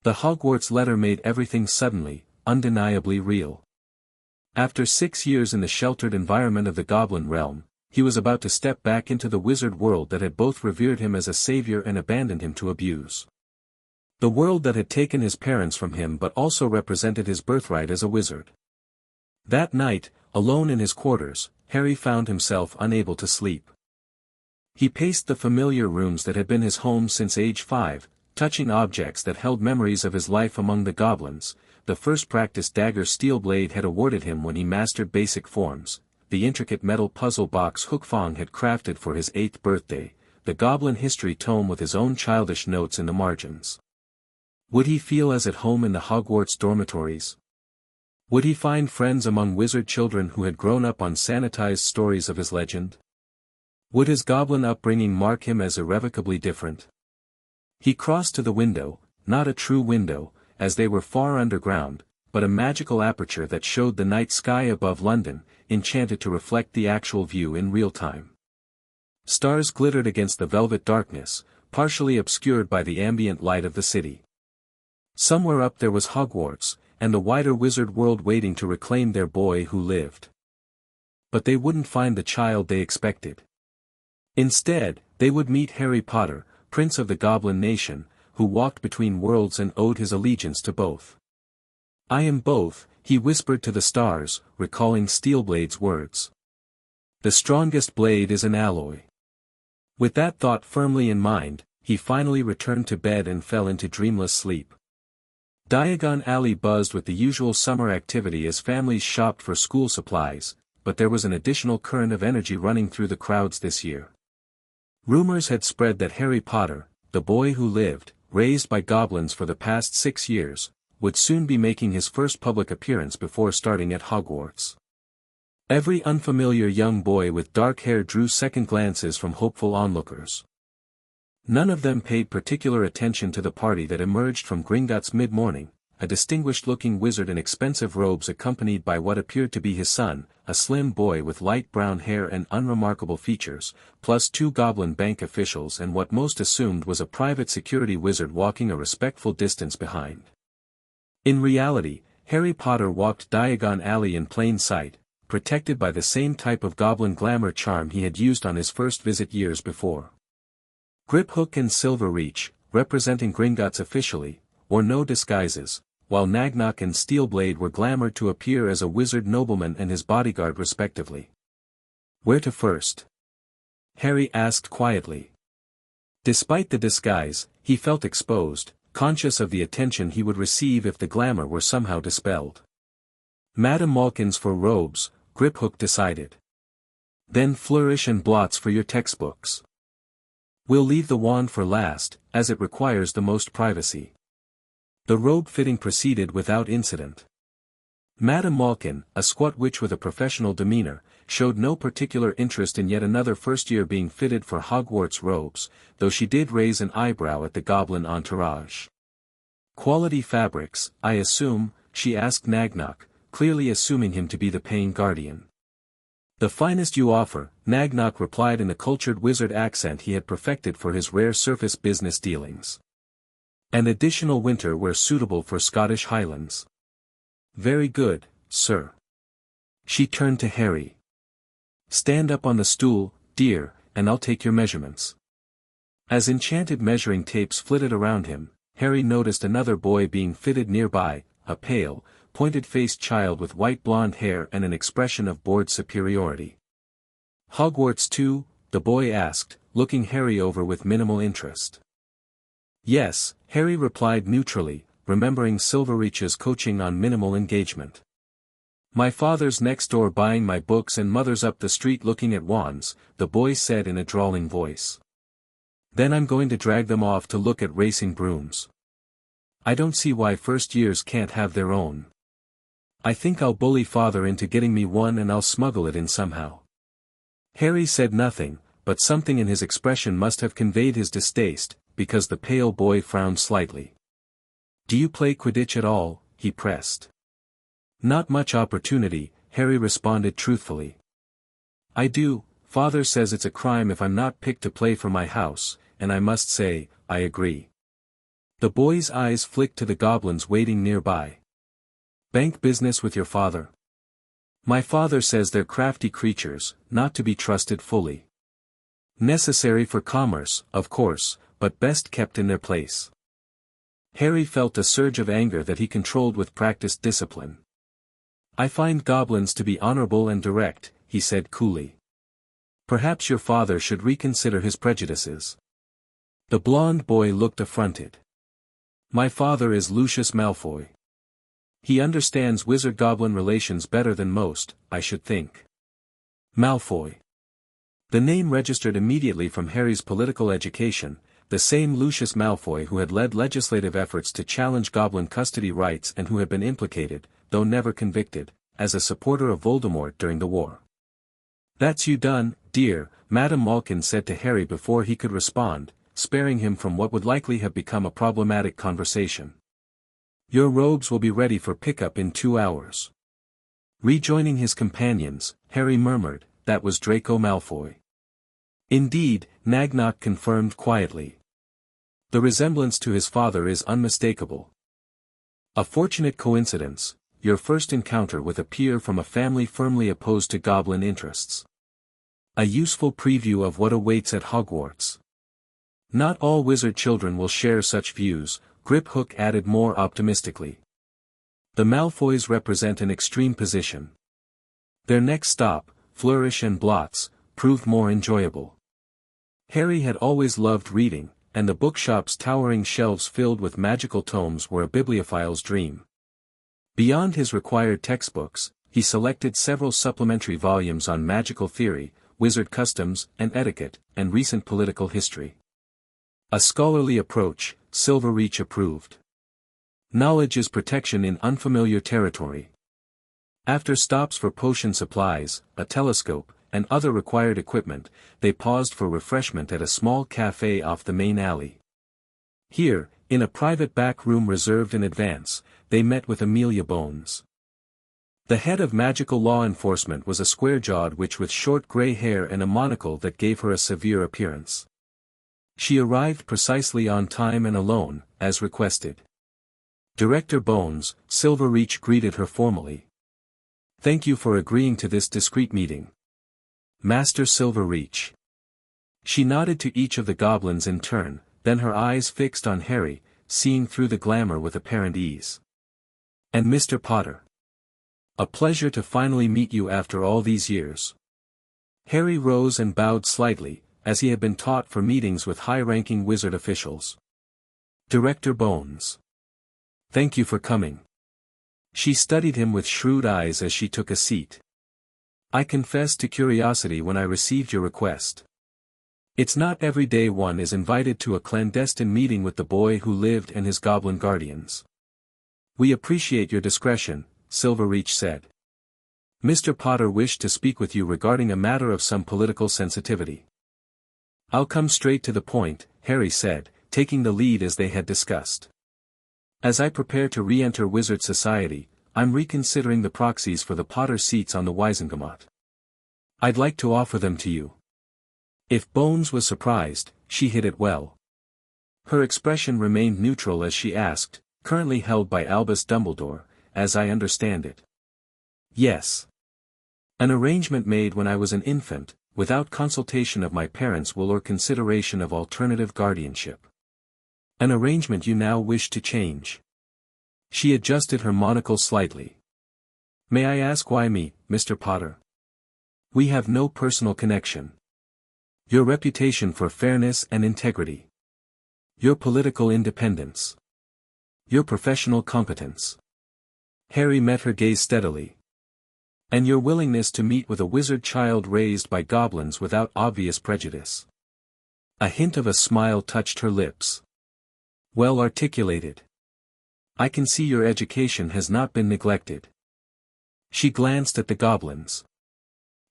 The Hogwarts letter made everything suddenly, undeniably real. After 6 years in the sheltered environment of the Goblin realm, he was about to step back into the wizard world that had both revered him as a savior and abandoned him to abuse. The world that had taken his parents from him but also represented his birthright as a wizard. That night, alone in his quarters, Harry found himself unable to sleep. He paced the familiar rooms that had been his home since age 5, touching objects that held memories of his life among the goblins. The first practice dagger Steelblade had awarded him when he mastered basic forms, the intricate metal puzzle box Hookfang had crafted for his 8th birthday, the goblin history tome with his own childish notes in the margins. Would he feel as at home in the Hogwarts dormitories? Would he find friends among wizard children who had grown up on sanitized stories of his legend? Would his goblin upbringing mark him as irrevocably different? He crossed to the window, not a true window, as they were far underground, but a magical aperture that showed the night sky above London, enchanted to reflect the actual view in real time. Stars glittered against the velvet darkness, partially obscured by the ambient light of the city. Somewhere up there was Hogwarts, and the wider wizard world waiting to reclaim their boy who lived. But they wouldn't find the child they expected. Instead, they would meet Harry Potter, Prince of the Goblin Nation, who walked between worlds and owed his allegiance to both. "I am both," he whispered to the stars, recalling Steelblade's words. "The strongest blade is an alloy." With that thought firmly in mind, he finally returned to bed and fell into dreamless sleep. Diagon Alley buzzed with the usual summer activity as families shopped for school supplies, but there was an additional current of energy running through the crowds this year. Rumors had spread that Harry Potter, the boy who lived, raised by goblins for the past 6 years, would soon be making his first public appearance before starting at Hogwarts. Every unfamiliar young boy with dark hair drew second glances from hopeful onlookers. None of them paid particular attention to the party that emerged from Gringotts mid-morning, a distinguished-looking wizard in expensive robes accompanied by what appeared to be his son, a slim boy with light brown hair and unremarkable features, plus 2 goblin bank officials and what most assumed was a private security wizard walking a respectful distance behind. In reality, Harry Potter walked Diagon Alley in plain sight, protected by the same type of goblin glamour charm he had used on his first visit years before. Griphook and Silverreach, representing Gringotts officially, wore no disguises, while Nagnock and Steelblade were glamoured to appear as a wizard nobleman and his bodyguard respectively. "Where to first?" Harry asked quietly. Despite the disguise, he felt exposed, conscious of the attention he would receive if the glamour were somehow dispelled. "Madame Malkin's for robes," Griphook decided. "Then Flourish and Blots for your textbooks. We'll leave the wand for last, as it requires the most privacy." The robe fitting proceeded without incident. Madame Malkin, a squat witch with a professional demeanor, showed no particular interest in yet another first year being fitted for Hogwarts robes, though she did raise an eyebrow at the goblin entourage. "Quality fabrics, I assume?" she asked Nagnock, clearly assuming him to be the paying guardian. "The finest you offer," Nagnock replied in the cultured wizard accent he had perfected for his rare surface business dealings. "And additional winter wear suitable for Scottish Highlands." "Very good, sir." She turned to Harry. "Stand up on the stool, dear, and I'll take your measurements." As enchanted measuring tapes flitted around him, Harry noticed another boy being fitted nearby, a pale, pointed-faced child with white blonde hair and an expression of bored superiority. "Hogwarts too?" the boy asked, looking Harry over with minimal interest. "Yes," Harry replied neutrally, remembering Silverreach's coaching on minimal engagement. "My father's next door buying my books and mother's up the street looking at wands," the boy said in a drawling voice. "Then I'm going to drag them off to look at racing brooms. I don't see why first years can't have their own. I think I'll bully father into getting me one and I'll smuggle it in somehow." Harry said nothing, but something in his expression must have conveyed his distaste, because the pale boy frowned slightly. "Do you play Quidditch at all?" he pressed. "Not much opportunity," Harry responded truthfully. "I do. Father says it's a crime if I'm not picked to play for my house, and I must say, I agree." The boy's eyes flicked to the goblins waiting nearby. "Bank business with your father?" "My father says they're crafty creatures, not to be trusted fully. Necessary for commerce, of course, but best kept in their place." Harry felt a surge of anger that he controlled with practiced discipline. "I find goblins to be honorable and direct," he said coolly. Perhaps your father should reconsider his prejudices. The blond boy looked affronted. My father is Lucius Malfoy. He understands wizard-goblin relations better than most, I should think. Malfoy. The name registered immediately from Harry's political education, the same Lucius Malfoy who had led legislative efforts to challenge goblin custody rights and who had been implicated, though never convicted, as a supporter of Voldemort during the war. That's you done, dear, Madame Malkin said to Harry before he could respond, sparing him from what would likely have become a problematic conversation. Your robes will be ready for pickup in 2 hours. Rejoining his companions, Harry murmured, that was Draco Malfoy. Indeed, Nagnok confirmed quietly. The resemblance to his father is unmistakable. A fortunate coincidence, your first encounter with a peer from a family firmly opposed to goblin interests. A useful preview of what awaits at Hogwarts. Not all wizard children will share such views, Griphook added more optimistically. The Malfoys represent an extreme position. Their next stop, Flourish and Blots, proved more enjoyable. Harry had always loved reading, and the bookshop's towering shelves filled with magical tomes were a bibliophile's dream. Beyond his required textbooks, he selected several supplementary volumes on magical theory, wizard customs and etiquette, and recent political history. A scholarly approach, Silverreach approved. Knowledge is protection in unfamiliar territory. After stops for potion supplies, a telescope, and other required equipment, they paused for refreshment at a small cafe off the main alley. Here, in a private back room reserved in advance, they met with Amelia Bones. The head of magical law enforcement was a square-jawed witch with short grey hair and a monocle that gave her a severe appearance. She arrived precisely on time and alone, as requested. Director Bones, Silverreach greeted her formally. Thank you for agreeing to this discreet meeting. Master Silverreach. She nodded to each of the goblins in turn, then her eyes fixed on Harry, seeing through the glamour with apparent ease. And Mr. Potter. A pleasure to finally meet you after all these years. Harry rose and bowed slightly, as he had been taught for meetings with high-ranking wizard officials. Director Bones. Thank you for coming. She studied him with shrewd eyes as she took a seat. I confessed to curiosity when I received your request. It's not every day one is invited to a clandestine meeting with the boy who lived and his goblin guardians. We appreciate your discretion, Silverreach said. Mr. Potter wished to speak with you regarding a matter of some political sensitivity. I'll come straight to the point, Harry said, taking the lead as they had discussed. As I prepare to re-enter Wizard Society, I'm reconsidering the proxies for the Potter seats on the Wizengamot. I'd like to offer them to you. If Bones was surprised, she hid it well. Her expression remained neutral as she asked, currently held by Albus Dumbledore, as I understand it. Yes. An arrangement made when I was an infant, without consultation of my parents or consideration of alternative guardianship. An arrangement you now wish to change. She adjusted her monocle slightly. May I ask why me, Mr. Potter? We have no personal connection. Your reputation for fairness and integrity. Your political independence. Your professional competence. Harry met her gaze steadily. And your willingness to meet with a wizard child raised by goblins without obvious prejudice. A hint of a smile touched her lips. Well articulated. I can see your education has not been neglected. She glanced at the goblins.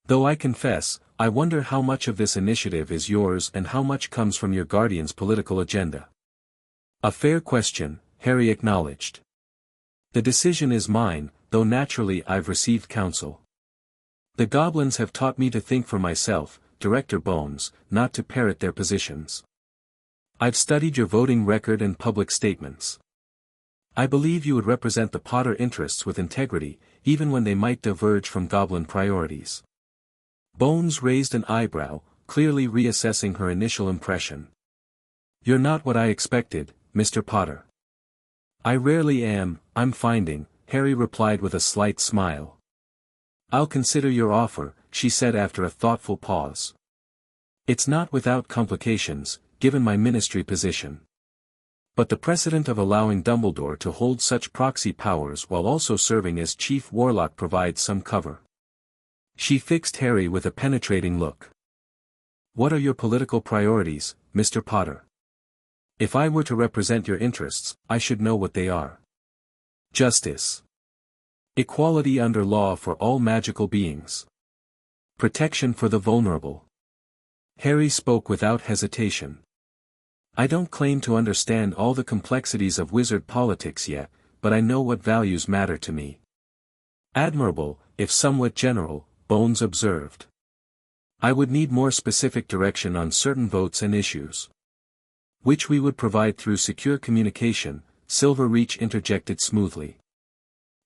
Though I confess, I wonder how much of this initiative is yours and how much comes from your guardian's political agenda. A fair question, Harry acknowledged. The decision is mine, though naturally I've received counsel. The goblins have taught me to think for myself, Director Bones, not to parrot their positions. I've studied your voting record and public statements. I believe you would represent the Potter interests with integrity, even when they might diverge from goblin priorities. Bones raised an eyebrow, clearly reassessing her initial impression. You're not what I expected, Mr. Potter. I rarely am, I'm finding, Harry replied with a slight smile. I'll consider your offer, she said after a thoughtful pause. It's not without complications, given my ministry position. But the precedent of allowing Dumbledore to hold such proxy powers while also serving as chief warlock provides some cover. She fixed Harry with a penetrating look. What are your political priorities, Mr. Potter? If I were to represent your interests, I should know what they are. Justice. Equality under law for all magical beings. Protection for the vulnerable. Harry spoke without hesitation. I don't claim to understand all the complexities of wizard politics yet, but I know what values matter to me. Admirable, if somewhat general, Bones observed. I would need more specific direction on certain votes and issues. Which we would provide through secure communication, Silverreach interjected smoothly.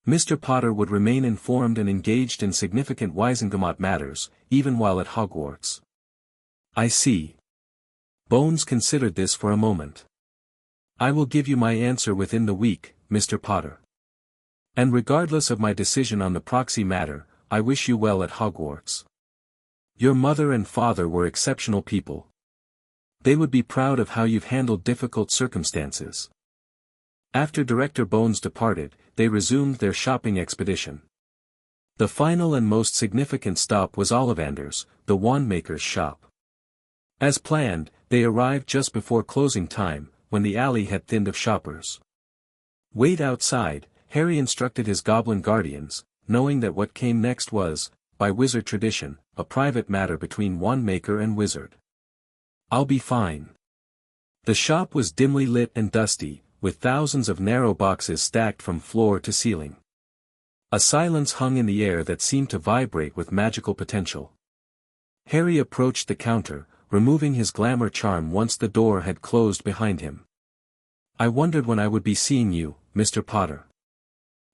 Mr. Potter would remain informed and engaged in significant Wizengamot matters, even while at Hogwarts. I see. Bones considered this for a moment. I will give you my answer within the week, Mr. Potter. And regardless of my decision on the proxy matter, I wish you well at Hogwarts. Your mother and father were exceptional people. They would be proud of how you've handled difficult circumstances. After Director Bones departed, they resumed their shopping expedition. The final and most significant stop was Ollivander's, the wandmaker's shop. As planned, they arrived just before closing time, when the alley had thinned of shoppers. Wait outside, Harry instructed his goblin guardians, knowing that what came next was, by wizard tradition, a private matter between wandmaker and wizard. I'll be fine. The shop was dimly lit and dusty, with thousands of narrow boxes stacked from floor to ceiling. A silence hung in the air that seemed to vibrate with magical potential. Harry approached the counter, removing his glamour charm once the door had closed behind him. I wondered when I would be seeing you, Mr. Potter.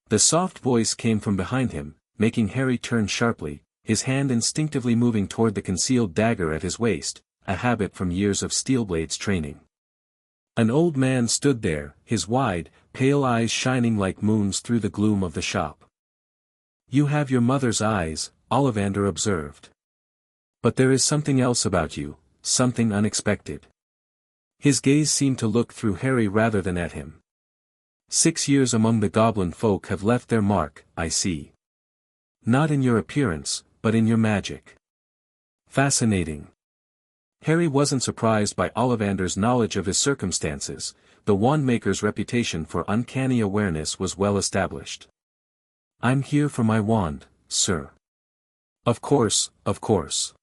The soft voice came from behind him, making Harry turn sharply, his hand instinctively moving toward the concealed dagger at his waist, a habit from years of Steelblade's training. An old man stood there, his wide, pale eyes shining like moons through the gloom of the shop. You have your mother's eyes, Ollivander observed. But there is something else about you, something unexpected. His gaze seemed to look through Harry rather than at him. 6 years among the goblin folk have left their mark, I see. Not in your appearance, but in your magic. Fascinating. Harry wasn't surprised by Ollivander's knowledge of his circumstances, the wandmaker's reputation for uncanny awareness was well established. I'm here for my wand, sir. Of course, of course.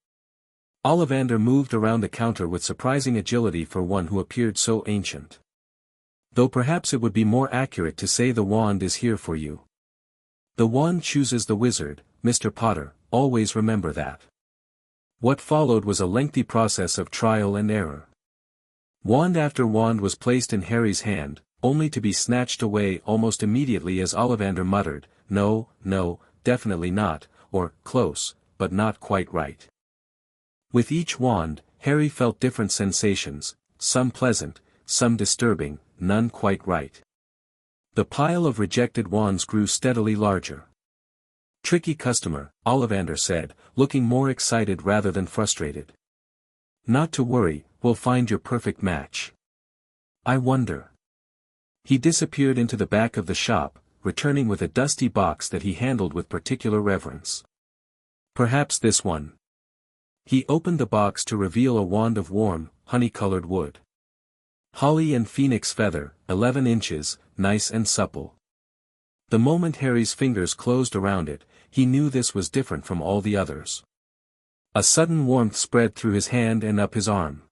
Ollivander moved around the counter with surprising agility for one who appeared so ancient. Though perhaps it would be more accurate to say the wand is here for you. The wand chooses the wizard, Mr. Potter, always remember that. What followed was a lengthy process of trial and error. Wand after wand was placed in Harry's hand, only to be snatched away almost immediately as Ollivander muttered, no, no, definitely not, or, close, but not quite right. With each wand, Harry felt different sensations, some pleasant, some disturbing, none quite right. The pile of rejected wands grew steadily larger. Tricky customer, Ollivander said, looking more excited rather than frustrated. Not to worry, we'll find your perfect match. I wonder. He disappeared into the back of the shop, returning with a dusty box that he handled with particular reverence. Perhaps this one. He opened the box to reveal a wand of warm, honey-colored wood. Holly and phoenix feather, 11 inches, nice and supple. The moment Harry's fingers closed around it, he knew this was different from all the others. A sudden warmth spread through his hand and up his arm.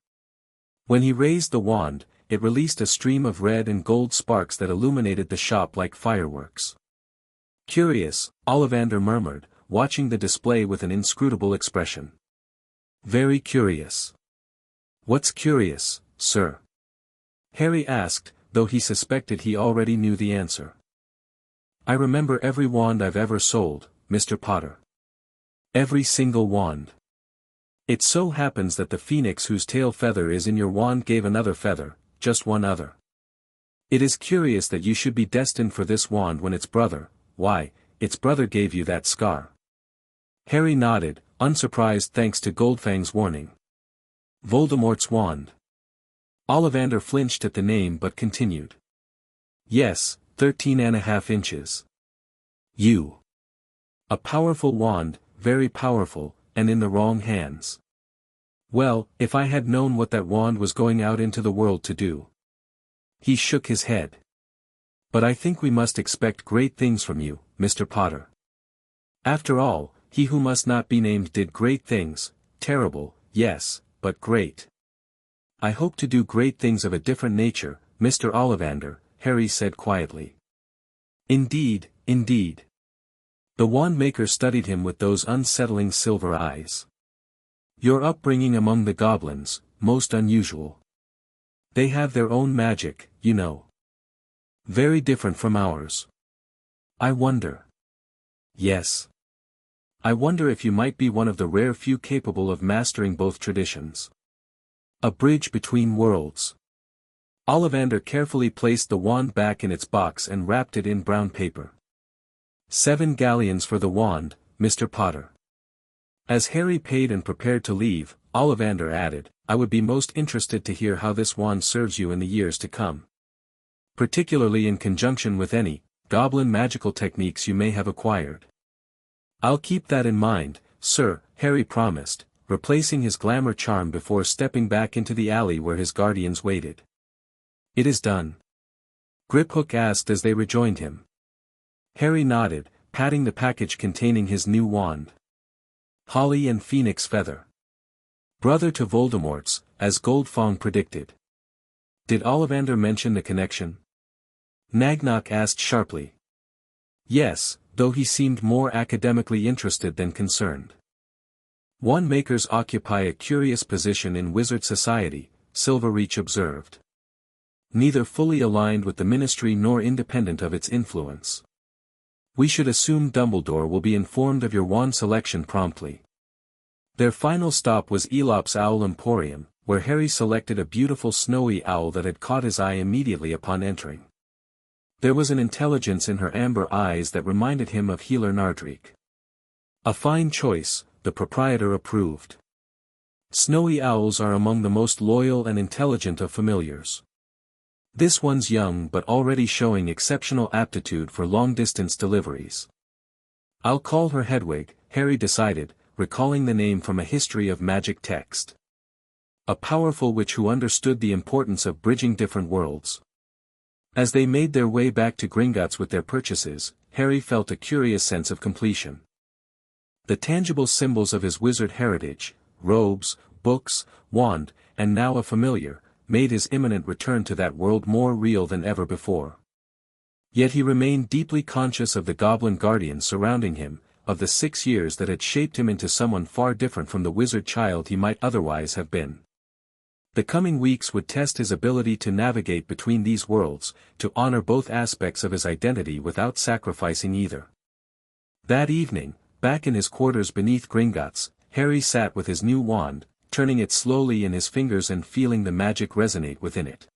When he raised the wand, it released a stream of red and gold sparks that illuminated the shop like fireworks. Curious, Ollivander murmured, watching the display with an inscrutable expression. Very curious. What's curious, sir? Harry asked, though he suspected he already knew the answer. I remember every wand I've ever sold, Mr. Potter. Every single wand. It so happens that the phoenix whose tail feather is in your wand gave another feather, just one other. It is curious that you should be destined for this wand when its brother, why, its brother gave you that scar. Harry nodded, unsurprised thanks to Goldfang's warning. Voldemort's wand. Ollivander flinched at the name but continued. Yes, 13.5 inches. A powerful wand, very powerful, and in the wrong hands. Well, if I had known what that wand was going out into the world to do. He shook his head. But I think we must expect great things from you, Mr. Potter. After all, he who must not be named did great things, terrible, yes, but great. I hope to do great things of a different nature, Mr. Ollivander, Harry said quietly. Indeed, indeed. The wand-maker studied him with those unsettling silver eyes. Your upbringing among the goblins, most unusual. They have their own magic, you know. Very different from ours. I wonder. Yes. I wonder if you might be one of the rare few capable of mastering both traditions. A bridge between worlds. Ollivander carefully placed the wand back in its box and wrapped it in brown paper. 7 galleons for the wand, Mr. Potter. As Harry paid and prepared to leave, Ollivander added, I would be most interested to hear how this wand serves you in the years to come. Particularly in conjunction with any goblin magical techniques you may have acquired. I'll keep that in mind, sir, Harry promised, replacing his glamour charm before stepping back into the alley where his guardians waited. It is done. Griphook asked as they rejoined him. Harry nodded, patting the package containing his new wand. Holly and Phoenix Feather. Brother to Voldemort's, as Goldfong predicted. Did Ollivander mention the connection? Nagnock asked sharply. Yes, though he seemed more academically interested than concerned. Wand-makers occupy a curious position in wizard society, Silverreach observed. Neither fully aligned with the ministry nor independent of its influence. We should assume Dumbledore will be informed of your wand selection promptly. Their final stop was Elop's Owl Emporium, where Harry selected a beautiful snowy owl that had caught his eye immediately upon entering. There was an intelligence in her amber eyes that reminded him of Healer Nardrik. A fine choice, the proprietor approved. Snowy owls are among the most loyal and intelligent of familiars. This one's young but already showing exceptional aptitude for long-distance deliveries. I'll call her Hedwig, Harry decided, recalling the name from a history of magic text. A powerful witch who understood the importance of bridging different worlds. As they made their way back to Gringotts with their purchases, Harry felt a curious sense of completion. The tangible symbols of his wizard heritage, robes, books, wand, and now a familiar, made his imminent return to that world more real than ever before. Yet he remained deeply conscious of the goblin guardians surrounding him, of the 6 years that had shaped him into someone far different from the wizard child he might otherwise have been. The coming weeks would test his ability to navigate between these worlds, to honor both aspects of his identity without sacrificing either. That evening, back in his quarters beneath Gringotts, Harry sat with his new wand, turning it slowly in his fingers and feeling the magic resonate within it.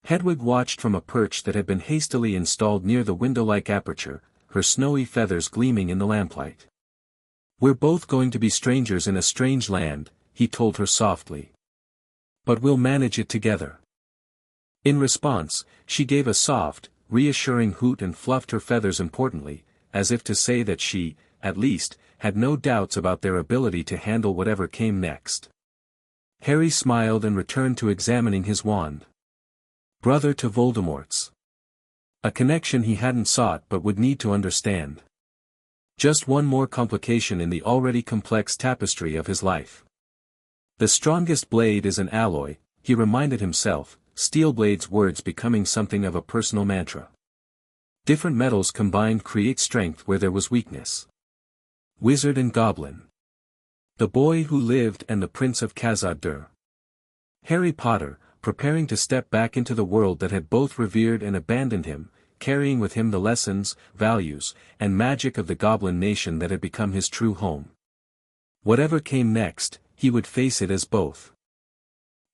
Hedwig watched from a perch that had been hastily installed near the window-like aperture, her snowy feathers gleaming in the lamplight. We're both going to be strangers in a strange land, he told her softly. But we'll manage it together. In response, she gave a soft, reassuring hoot and fluffed her feathers importantly, as if to say that she, at least, had no doubts about their ability to handle whatever came next. Harry smiled and returned to examining his wand. Brother to Voldemort's. A connection he hadn't sought but would need to understand. Just one more complication in the already complex tapestry of his life. The strongest blade is an alloy, he reminded himself, Steelblade's words becoming something of a personal mantra. Different metals combined create strength where there was weakness. Wizard and Goblin. The Boy Who Lived and the Prince of Khazad-Dûr. Harry Potter, preparing to step back into the world that had both revered and abandoned him, carrying with him the lessons, values, and magic of the Goblin Nation that had become his true home. Whatever came next, he would face it as both.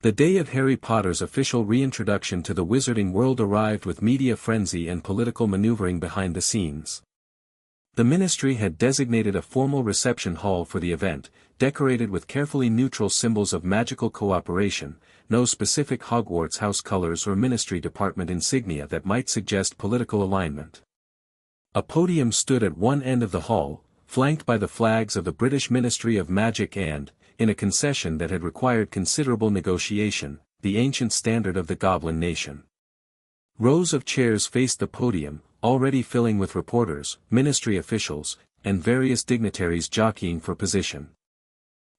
The day of Harry Potter's official reintroduction to the wizarding world arrived with media frenzy and political maneuvering behind the scenes. The ministry had designated a formal reception hall for the event, decorated with carefully neutral symbols of magical cooperation, no specific Hogwarts house colors or ministry department insignia that might suggest political alignment. A podium stood at one end of the hall, flanked by the flags of the British Ministry of Magic and, in a concession that had required considerable negotiation, the ancient standard of the Goblin Nation. Rows of chairs faced the podium, already filling with reporters, ministry officials, and various dignitaries jockeying for position.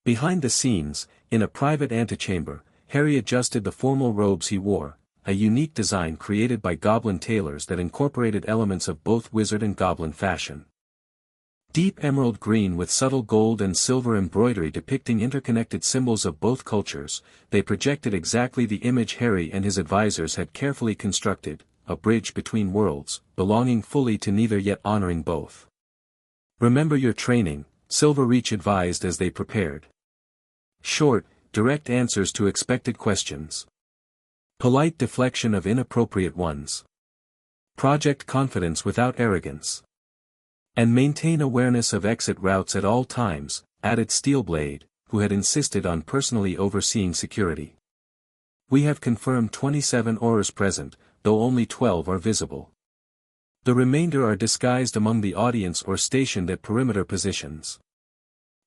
Behind the scenes, in a private antechamber, Harry adjusted the formal robes he wore, a unique design created by goblin tailors that incorporated elements of both wizard and goblin fashion. Deep emerald green with subtle gold and silver embroidery depicting interconnected symbols of both cultures, they projected exactly the image Harry and his advisors had carefully constructed, a bridge between worlds, belonging fully to neither yet honoring both. "Remember your training," Silverreach advised as they prepared. "Short, direct answers to expected questions. Polite deflection of inappropriate ones. Project confidence without arrogance. And maintain awareness of exit routes at all times," added Steelblade, who had insisted on personally overseeing security. "We have confirmed 27 Aurors present, though only 12 are visible. The remainder are disguised among the audience or stationed at perimeter positions."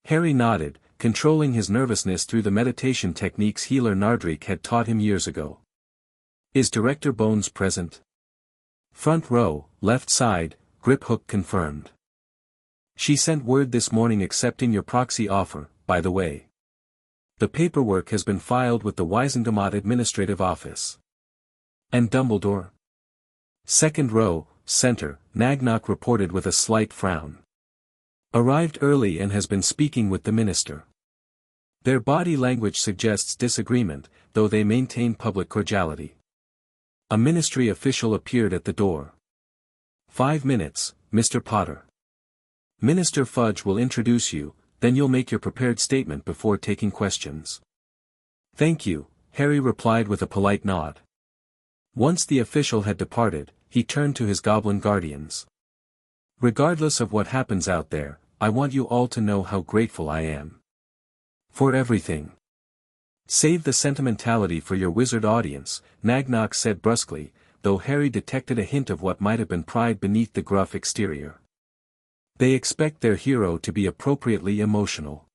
Harry nodded, controlling his nervousness through the meditation techniques healer Nardrik had taught him years ago. "Is Director Bones present?" "Front row, left side," Griphook confirmed. "She sent word this morning accepting your proxy offer, by the way. The paperwork has been filed with the Wisengamot Administrative Office." "And Dumbledore?" "Second row, center," Nagnok reported with a slight frown. "Arrived early and has been speaking with the minister. Their body language suggests disagreement, though they maintain public cordiality." A ministry official appeared at the door. "5 minutes, Mr. Potter. Minister Fudge will introduce you, then you'll make your prepared statement before taking questions." "Thank you," Harry replied with a polite nod. Once the official had departed, he turned to his goblin guardians. "Regardless of what happens out there, I want you all to know how grateful I am. For everything. Save the sentimentality for your wizard audience," Nagnok said brusquely, though Harry detected a hint of what might have been pride beneath the gruff exterior. "They expect their hero to be appropriately emotional."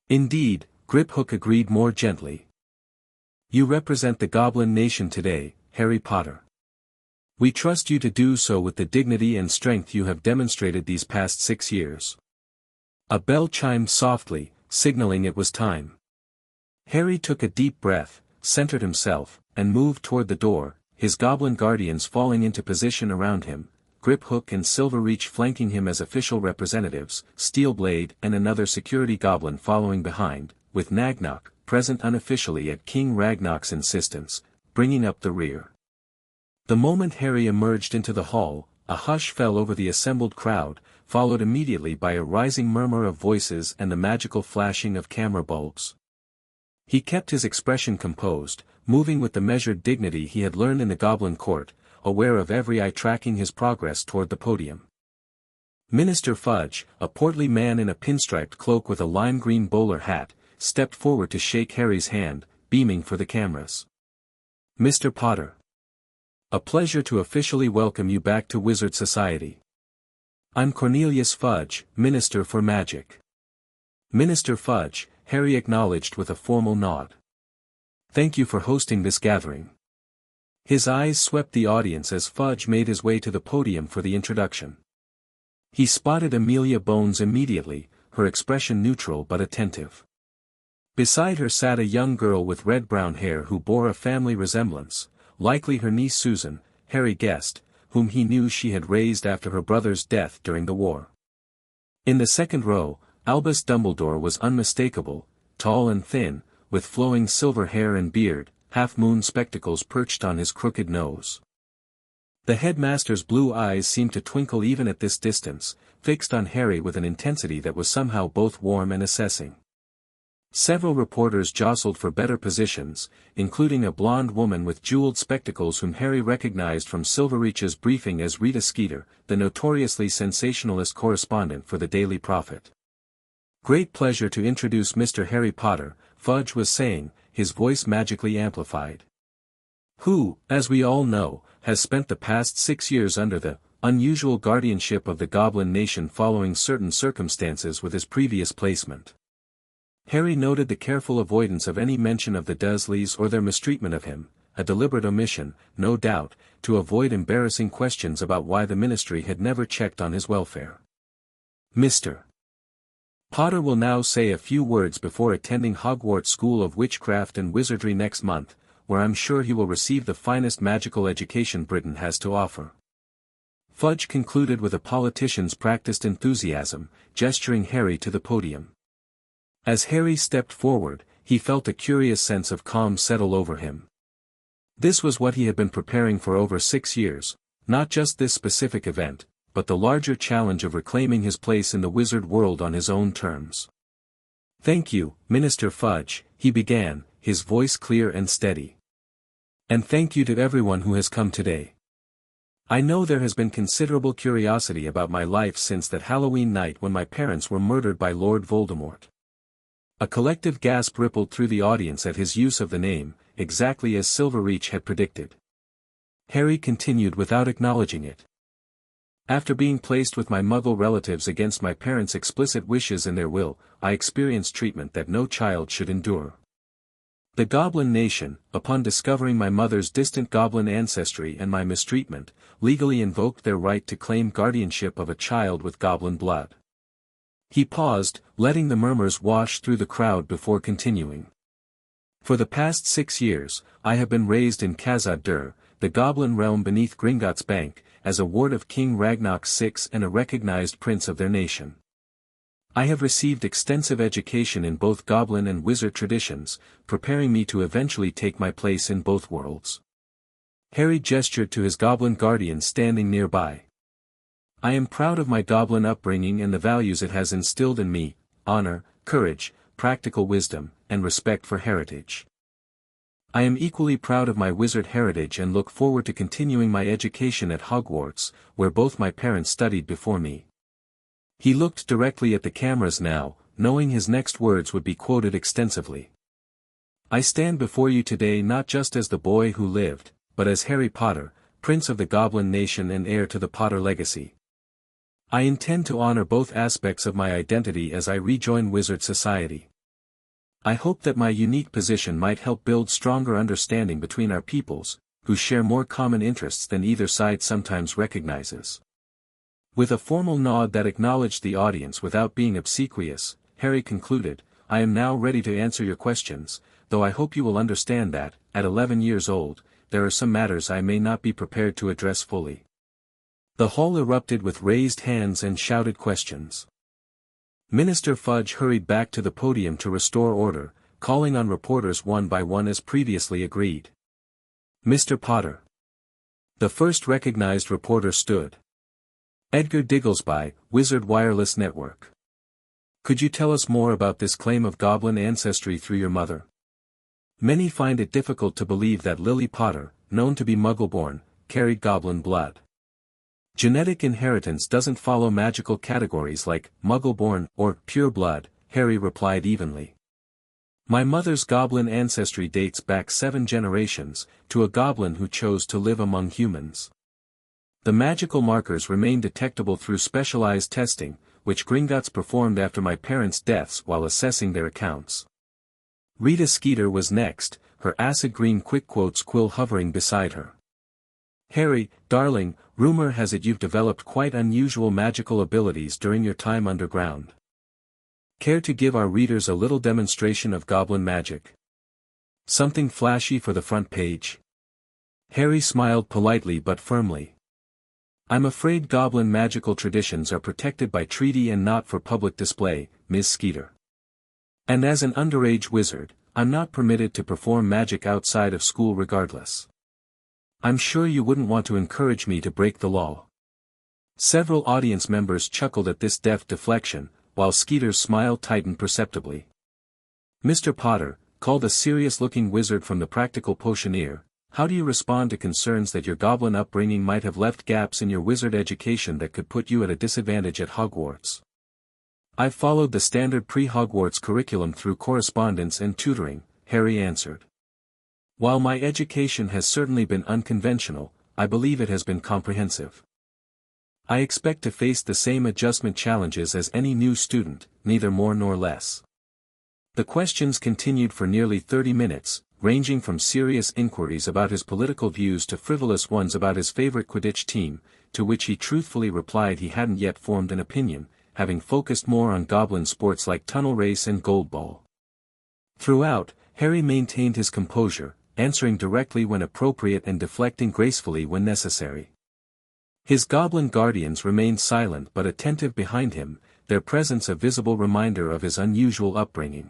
"Indeed," Griphook agreed more gently. "You represent the Goblin Nation today, Harry Potter. We trust you to do so with the dignity and strength you have demonstrated these past 6 years." A bell chimed softly, signaling it was time. Harry took a deep breath, centered himself, and moved toward the door, his goblin guardians falling into position around him, Griphook and Silverreach flanking him as official representatives, Steelblade and another security goblin following behind, with Nagnok, present unofficially at King Ragnarok's insistence, bringing up the rear. The moment Harry emerged into the hall, a hush fell over the assembled crowd, followed immediately by a rising murmur of voices and the magical flashing of camera bulbs. He kept his expression composed, moving with the measured dignity he had learned in the Goblin Court, aware of every eye tracking his progress toward the podium. Minister Fudge, a portly man in a pinstriped cloak with a lime green bowler hat, stepped forward to shake Harry's hand, beaming for the cameras. "Mr. Potter. A pleasure to officially welcome you back to Wizard Society. I'm Cornelius Fudge, Minister for Magic." "Minister Fudge," Harry acknowledged with a formal nod. "Thank you for hosting this gathering." His eyes swept the audience as Fudge made his way to the podium for the introduction. He spotted Amelia Bones immediately, her expression neutral but attentive. Beside her sat a young girl with red-brown hair who bore a family resemblance, likely her niece Susan, Harry guessed, whom he knew she had raised after her brother's death during the war. In the second row, Albus Dumbledore was unmistakable, tall and thin, with flowing silver hair and beard, half-moon spectacles perched on his crooked nose. The headmaster's blue eyes seemed to twinkle even at this distance, fixed on Harry with an intensity that was somehow both warm and assessing. Several reporters jostled for better positions, including a blonde woman with jeweled spectacles whom Harry recognized from Silverreach's briefing as Rita Skeeter, the notoriously sensationalist correspondent for the Daily Prophet. "Great pleasure to introduce Mr. Harry Potter," Fudge was saying, his voice magically amplified. "Who, as we all know, has spent the past 6 years under the unusual guardianship of the Goblin Nation following certain circumstances with his previous placement." Harry noted the careful avoidance of any mention of the Dursleys or their mistreatment of him, a deliberate omission, no doubt, to avoid embarrassing questions about why the ministry had never checked on his welfare. "Mr. Potter will now say a few words before attending Hogwarts School of Witchcraft and Wizardry next month, where I'm sure he will receive the finest magical education Britain has to offer." Fudge concluded with a politician's practiced enthusiasm, gesturing Harry to the podium. As Harry stepped forward, he felt a curious sense of calm settle over him. This was what he had been preparing for over 6 years, not just this specific event, but the larger challenge of reclaiming his place in the wizard world on his own terms. "Thank you, Minister Fudge," he began, his voice clear and steady. "And thank you to everyone who has come today. I know there has been considerable curiosity about my life since that Halloween night when my parents were murdered by Lord Voldemort." A collective gasp rippled through the audience at his use of the name, exactly as Silverreach had predicted. Harry continued without acknowledging it. "After being placed with my Muggle relatives against my parents' explicit wishes in their will, I experienced treatment that no child should endure. The Goblin Nation, upon discovering my mother's distant goblin ancestry and my mistreatment, legally invoked their right to claim guardianship of a child with goblin blood." He paused, letting the murmurs wash through the crowd before continuing. "For the past 6 years, I have been raised in Khazad-Dûr, the goblin realm beneath Gringotts Bank, as a ward of King Ragnarok VI and a recognized prince of their nation. I have received extensive education in both goblin and wizard traditions, preparing me to eventually take my place in both worlds." Harry gestured to his goblin guardian standing nearby. "I am proud of my goblin upbringing and the values it has instilled in me: honor, courage, practical wisdom, and respect for heritage. I am equally proud of my wizard heritage and look forward to continuing my education at Hogwarts, where both my parents studied before me." He looked directly at the cameras now, knowing his next words would be quoted extensively. "I stand before you today not just as the boy who lived, but as Harry Potter, Prince of the Goblin Nation and heir to the Potter legacy. I intend to honor both aspects of my identity as I rejoin Wizard Society. I hope that my unique position might help build stronger understanding between our peoples, who share more common interests than either side sometimes recognizes." With a formal nod that acknowledged the audience without being obsequious, Harry concluded, "I am now ready to answer your questions, though I hope you will understand that, at 11 years old, there are some matters I may not be prepared to address fully." The hall erupted with raised hands and shouted questions. Minister Fudge hurried back to the podium to restore order, calling on reporters one by one as previously agreed. "Mr. Potter." The first recognized reporter stood. "Edgar Digglesby, Wizard Wireless Network. Could you tell us more about this claim of goblin ancestry through your mother? Many find it difficult to believe that Lily Potter, known to be Muggle-born, carried goblin blood. Genetic inheritance doesn't follow magical categories like Muggle-born or pure blood," Harry replied evenly. "My mother's goblin ancestry dates back 7 generations, to a goblin who chose to live among humans. The magical markers remain detectable through specialized testing, which Gringotts performed after my parents' deaths while assessing their accounts." Rita Skeeter was next, her acid-green quick-quotes quill hovering beside her. "Harry, darling, rumor has it you've developed quite unusual magical abilities during your time underground. Care to give our readers a little demonstration of goblin magic? Something flashy for the front page?" Harry smiled politely but firmly. "I'm afraid goblin magical traditions are protected by treaty and not for public display, Ms. Skeeter. And as an underage wizard, I'm not permitted to perform magic outside of school regardless. I'm sure you wouldn't want to encourage me to break the law." Several audience members chuckled at this deft deflection, while Skeeter's smile tightened perceptibly. Mr. Potter, called a serious-looking wizard from the practical potioneer, how do you respond to concerns that your goblin upbringing might have left gaps in your wizard education that could put you at a disadvantage at Hogwarts? I've followed the standard pre-Hogwarts curriculum through correspondence and tutoring, Harry answered. While my education has certainly been unconventional, I believe it has been comprehensive. I expect to face the same adjustment challenges as any new student, neither more nor less. The questions continued for nearly 30 minutes, ranging from serious inquiries about his political views to frivolous ones about his favorite Quidditch team, to which he truthfully replied he hadn't yet formed an opinion, having focused more on goblin sports like tunnel race and gold ball. Throughout, Harry maintained his composure, answering directly when appropriate and deflecting gracefully when necessary. His goblin guardians remained silent but attentive behind him, their presence a visible reminder of his unusual upbringing.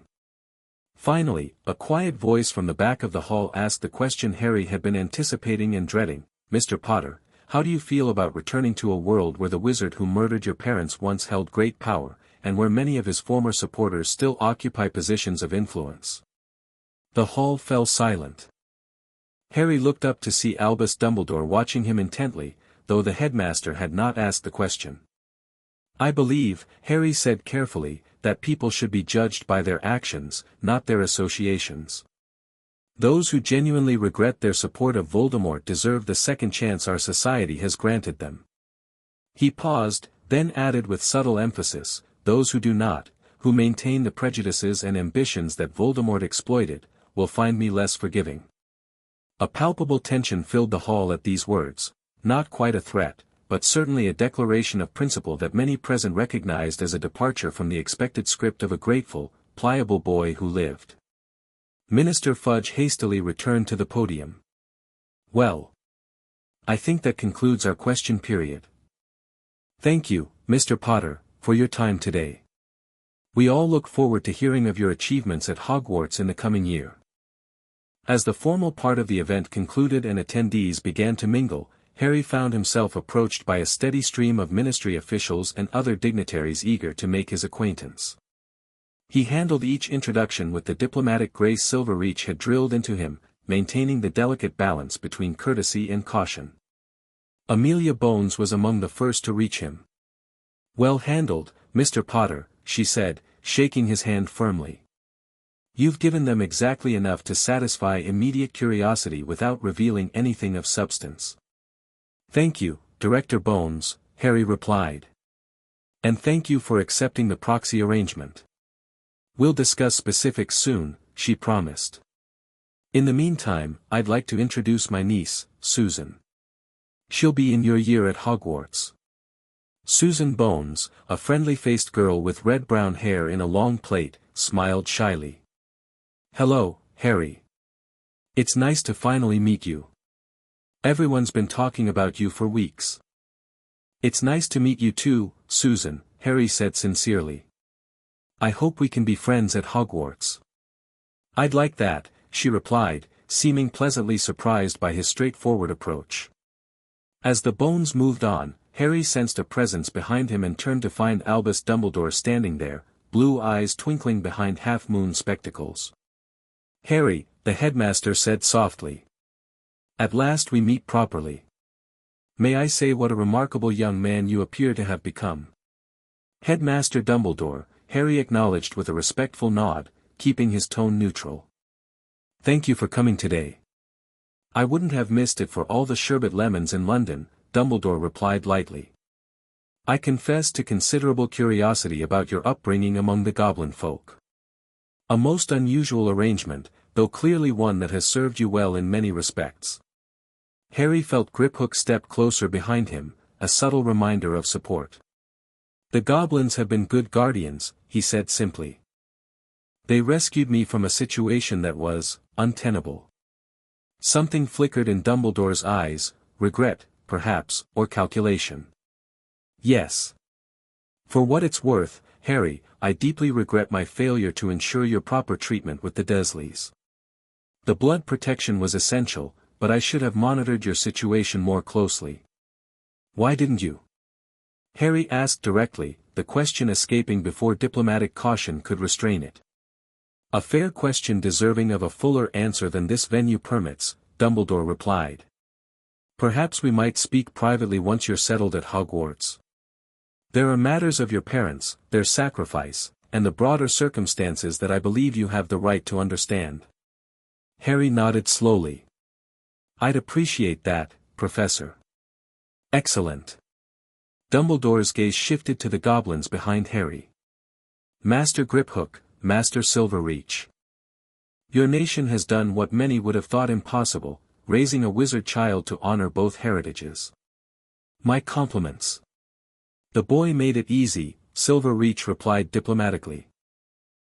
Finally, a quiet voice from the back of the hall asked the question Harry had been anticipating and dreading. Mr. Potter, how do you feel about returning to a world where the wizard who murdered your parents once held great power, and where many of his former supporters still occupy positions of influence? The hall fell silent. Harry looked up to see Albus Dumbledore watching him intently, though the headmaster had not asked the question. I believe, Harry said carefully, that people should be judged by their actions, not their associations. Those who genuinely regret their support of Voldemort deserve the second chance our society has granted them. He paused, then added with subtle emphasis, those who do not, who maintain the prejudices and ambitions that Voldemort exploited, will find me less forgiving. A palpable tension filled the hall at these words, not quite a threat, but certainly a declaration of principle that many present recognized as a departure from the expected script of a grateful, pliable boy who lived. Minister Fudge hastily returned to the podium. Well, I think that concludes our question period. Thank you, Mr. Potter, for your time today. We all look forward to hearing of your achievements at Hogwarts in the coming year. As the formal part of the event concluded and attendees began to mingle, Harry found himself approached by a steady stream of ministry officials and other dignitaries eager to make his acquaintance. He handled each introduction with the diplomatic grace Silverreach had drilled into him, maintaining the delicate balance between courtesy and caution. Amelia Bones was among the first to reach him. Well handled, Mr. Potter, she said, shaking his hand firmly. You've given them exactly enough to satisfy immediate curiosity without revealing anything of substance. Thank you, Director Bones, Harry replied. And thank you for accepting the proxy arrangement. We'll discuss specifics soon, she promised. In the meantime, I'd like to introduce my niece, Susan. She'll be in your year at Hogwarts. Susan Bones, a friendly-faced girl with red-brown hair in a long plait, smiled shyly. Hello, Harry. It's nice to finally meet you. Everyone's been talking about you for weeks. It's nice to meet you too, Susan, Harry said sincerely. I hope we can be friends at Hogwarts. I'd like that, she replied, seeming pleasantly surprised by his straightforward approach. As the Bones moved on, Harry sensed a presence behind him and turned to find Albus Dumbledore standing there, blue eyes twinkling behind half-moon spectacles. Harry, the headmaster said softly. At last we meet properly. May I say what a remarkable young man you appear to have become? Headmaster Dumbledore, Harry acknowledged with a respectful nod, keeping his tone neutral. Thank you for coming today. I wouldn't have missed it for all the sherbet lemons in London, Dumbledore replied lightly. I confess to considerable curiosity about your upbringing among the goblin folk. A most unusual arrangement, though clearly one that has served you well in many respects. Harry felt Griphook step closer behind him, a subtle reminder of support. The goblins have been good guardians, he said simply. They rescued me from a situation that was untenable. Something flickered in Dumbledore's eyes, regret, perhaps, or calculation. Yes. For what it's worth, Harry, I deeply regret my failure to ensure your proper treatment with the Dursleys. The blood protection was essential, but I should have monitored your situation more closely. Why didn't you? Harry asked directly, the question escaping before diplomatic caution could restrain it. A fair question deserving of a fuller answer than this venue permits, Dumbledore replied. Perhaps we might speak privately once you're settled at Hogwarts. There are matters of your parents, their sacrifice, and the broader circumstances that I believe you have the right to understand. Harry nodded slowly. I'd appreciate that, Professor. Excellent. Dumbledore's gaze shifted to the goblins behind Harry. Master Griphook, Master Silverreach. Your nation has done what many would have thought impossible, raising a wizard child to honor both heritages. My compliments. The boy made it easy, Silverreach replied diplomatically.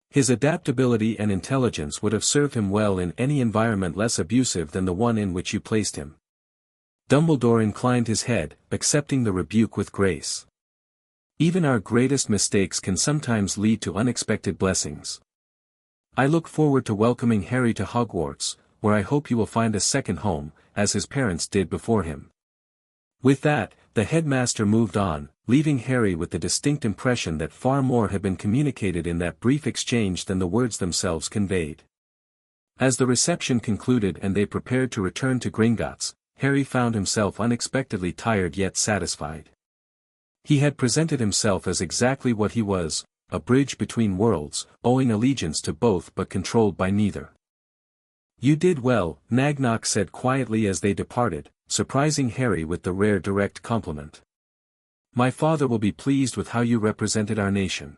His adaptability and intelligence would have served him well in any environment less abusive than the one in which you placed him. Dumbledore inclined his head, accepting the rebuke with grace. Even our greatest mistakes can sometimes lead to unexpected blessings. I look forward to welcoming Harry to Hogwarts, where I hope you will find a second home, as his parents did before him. With that, the headmaster moved on, leaving Harry with the distinct impression that far more had been communicated in that brief exchange than the words themselves conveyed. As the reception concluded and they prepared to return to Gringotts, Harry found himself unexpectedly tired yet satisfied. He had presented himself as exactly what he was, a bridge between worlds, owing allegiance to both but controlled by neither. You did well, Nagnok said quietly as they departed, surprising Harry with the rare direct compliment. My father will be pleased with how you represented our nation.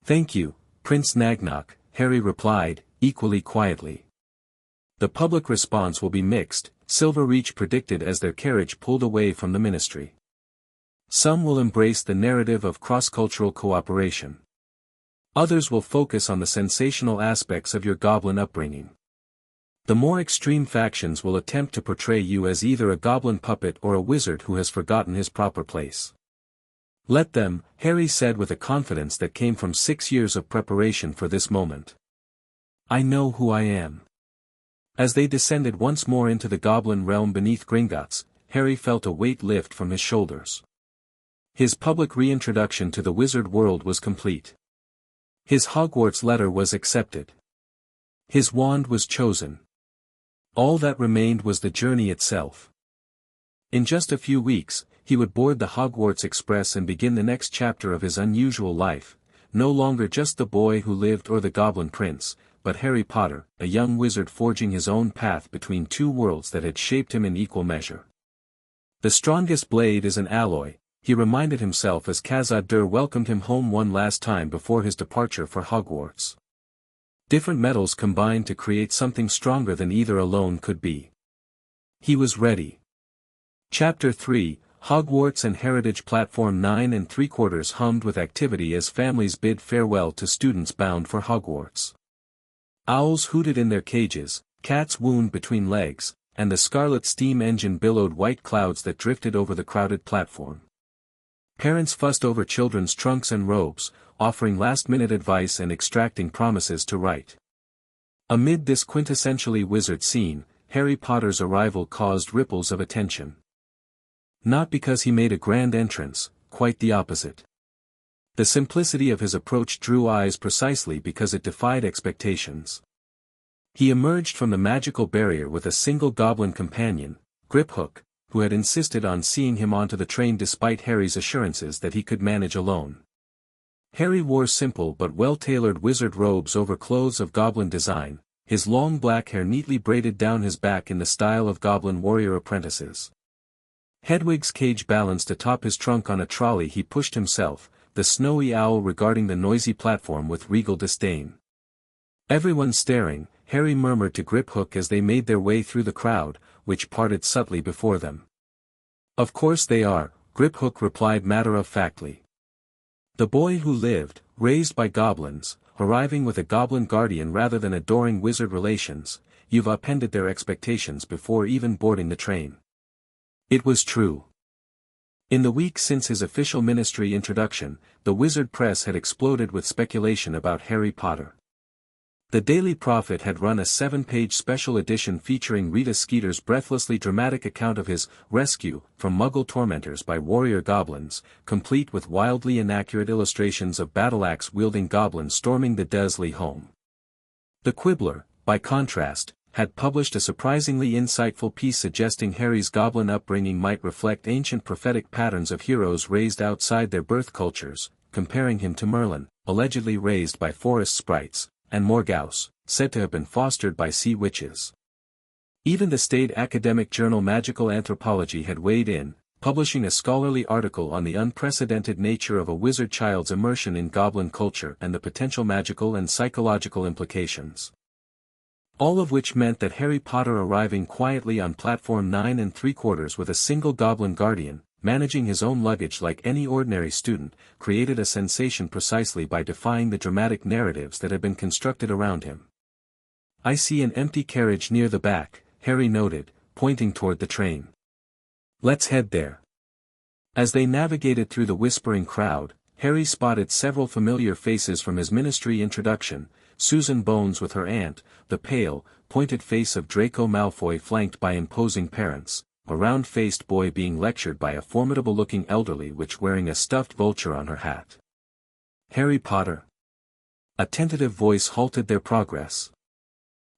Thank you, Prince Nagnok, Harry replied, equally quietly. The public response will be mixed, Silverreach predicted as their carriage pulled away from the ministry. Some will embrace the narrative of cross-cultural cooperation. Others will focus on the sensational aspects of your goblin upbringing. The more extreme factions will attempt to portray you as either a goblin puppet or a wizard who has forgotten his proper place. Let them, Harry said with a confidence that came from 6 years of preparation for this moment. I know who I am. As they descended once more into the goblin realm beneath Gringotts, Harry felt a weight lift from his shoulders. His public reintroduction to the wizard world was complete. His Hogwarts letter was accepted. His wand was chosen. All that remained was the journey itself. In just a few weeks, he would board the Hogwarts Express and begin the next chapter of his unusual life, no longer just the boy who lived or the Goblin Prince, but Harry Potter, a young wizard forging his own path between two worlds that had shaped him in equal measure. The strongest blade is an alloy, he reminded himself as Khazad-Dûr welcomed him home one last time before his departure for Hogwarts. Different metals combined to create something stronger than either alone could be. He was ready. Chapter 3, Hogwarts and Heritage Platform 9 3/4 hummed with activity as families bid farewell to students bound for Hogwarts. Owls hooted in their cages, cats wooned between legs, and the scarlet steam engine billowed white clouds that drifted over the crowded platform. Parents fussed over children's trunks and robes, offering last-minute advice and extracting promises to write. Amid this quintessentially wizard scene, Harry Potter's arrival caused ripples of attention. Not because he made a grand entrance, quite the opposite. The simplicity of his approach drew eyes precisely because it defied expectations. He emerged from the magical barrier with a single goblin companion, Griphook, who had insisted on seeing him onto the train despite Harry's assurances that he could manage alone. Harry wore simple but well-tailored wizard robes over clothes of goblin design, his long black hair neatly braided down his back in the style of goblin warrior apprentices. Hedwig's cage balanced atop his trunk on a trolley he pushed himself, the snowy owl regarding the noisy platform with regal disdain. Everyone staring, Harry murmured to Griphook as they made their way through the crowd, which parted subtly before them. Of course they are, Griphook replied matter-of-factly. The boy who lived, raised by goblins, arriving with a goblin guardian rather than adoring wizard relations, you've upended their expectations before even boarding the train. It was true. In the week since his official ministry introduction, the wizard press had exploded with speculation about Harry Potter. The Daily Prophet had run a 7-page special edition featuring Rita Skeeter's breathlessly dramatic account of his rescue from Muggle tormentors by warrior goblins, complete with wildly inaccurate illustrations of battle-axe-wielding goblins storming the Dursley home. The Quibbler, by contrast, had published a surprisingly insightful piece suggesting Harry's goblin upbringing might reflect ancient prophetic patterns of heroes raised outside their birth cultures, comparing him to Merlin, allegedly raised by forest sprites, and Morgause, said to have been fostered by sea witches. Even the staid academic journal Magical Anthropology had weighed in, publishing a scholarly article on the unprecedented nature of a wizard child's immersion in goblin culture and the potential magical and psychological implications. All of which meant that Harry Potter arriving quietly on platform 9 3/4 with a single goblin guardian, managing his own luggage like any ordinary student, created a sensation precisely by defying the dramatic narratives that had been constructed around him. "I see an empty carriage near the back," Harry noted, pointing toward the train. "Let's head there." As they navigated through the whispering crowd, Harry spotted several familiar faces from his ministry introduction: Susan Bones with her aunt, the pale, pointed face of Draco Malfoy flanked by imposing parents, a round-faced boy being lectured by a formidable-looking elderly witch wearing a stuffed vulture on her hat. "Harry Potter?" A tentative voice halted their progress.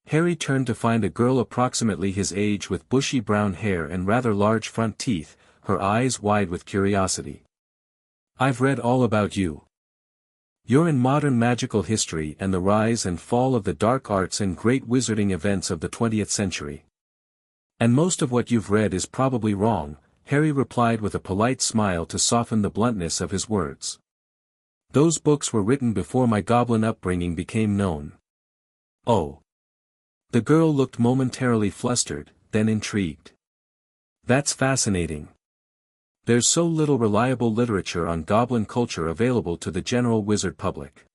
Harry turned to find a girl approximately his age with bushy brown hair and rather large front teeth, her eyes wide with curiosity. "I've read all about you. You're in modern magical history and the rise and fall of the dark arts and great wizarding events of the 20th century. And most of what you've read is probably wrong," Harry replied with a polite smile to soften the bluntness of his words. "Those books were written before my goblin upbringing became known." "Oh." The girl looked momentarily flustered, then intrigued. "That's fascinating. There's so little reliable literature on goblin culture available to the general wizard public.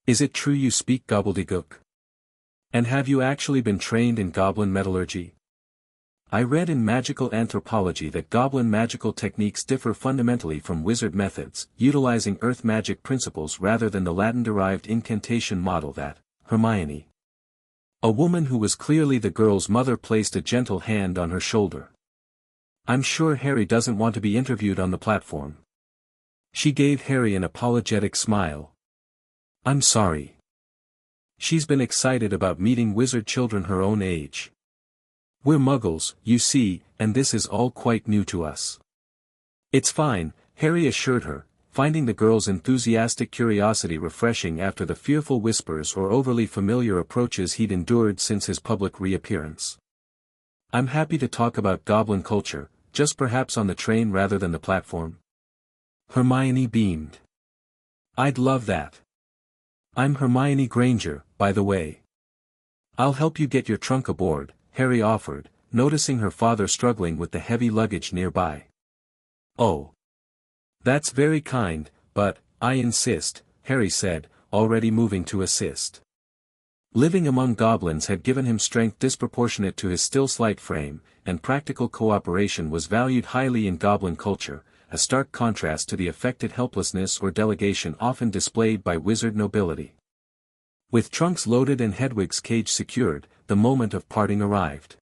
Is it true you speak gobbledygook? And have you actually been trained in goblin metallurgy? I read in Magical Anthropology that goblin magical techniques differ fundamentally from wizard methods, utilizing earth magic principles rather than the Latin-derived incantation model that, Hermione." A woman who was clearly the girl's mother placed a gentle hand on her shoulder. "I'm sure Harry doesn't want to be interviewed on the platform." She gave Harry an apologetic smile. "I'm sorry. She's been excited about meeting wizard children her own age. We're muggles, you see, and this is all quite new to us." "It's fine," Harry assured her, finding the girl's enthusiastic curiosity refreshing after the fearful whispers or overly familiar approaches he'd endured since his public reappearance. "I'm happy to talk about goblin culture, just perhaps on the train rather than the platform." Hermione beamed. "I'd love that. I'm Hermione Granger, by the way." "I'll help you get your trunk aboard," Harry offered, noticing her father struggling with the heavy luggage nearby. "Oh. That's very kind, but, I insist," Harry said, already moving to assist. Living among goblins had given him strength disproportionate to his still slight frame, and practical cooperation was valued highly in goblin culture, a stark contrast to the affected helplessness or delegation often displayed by wizard nobility. With trunks loaded and Hedwig's cage secured, the moment of parting arrived.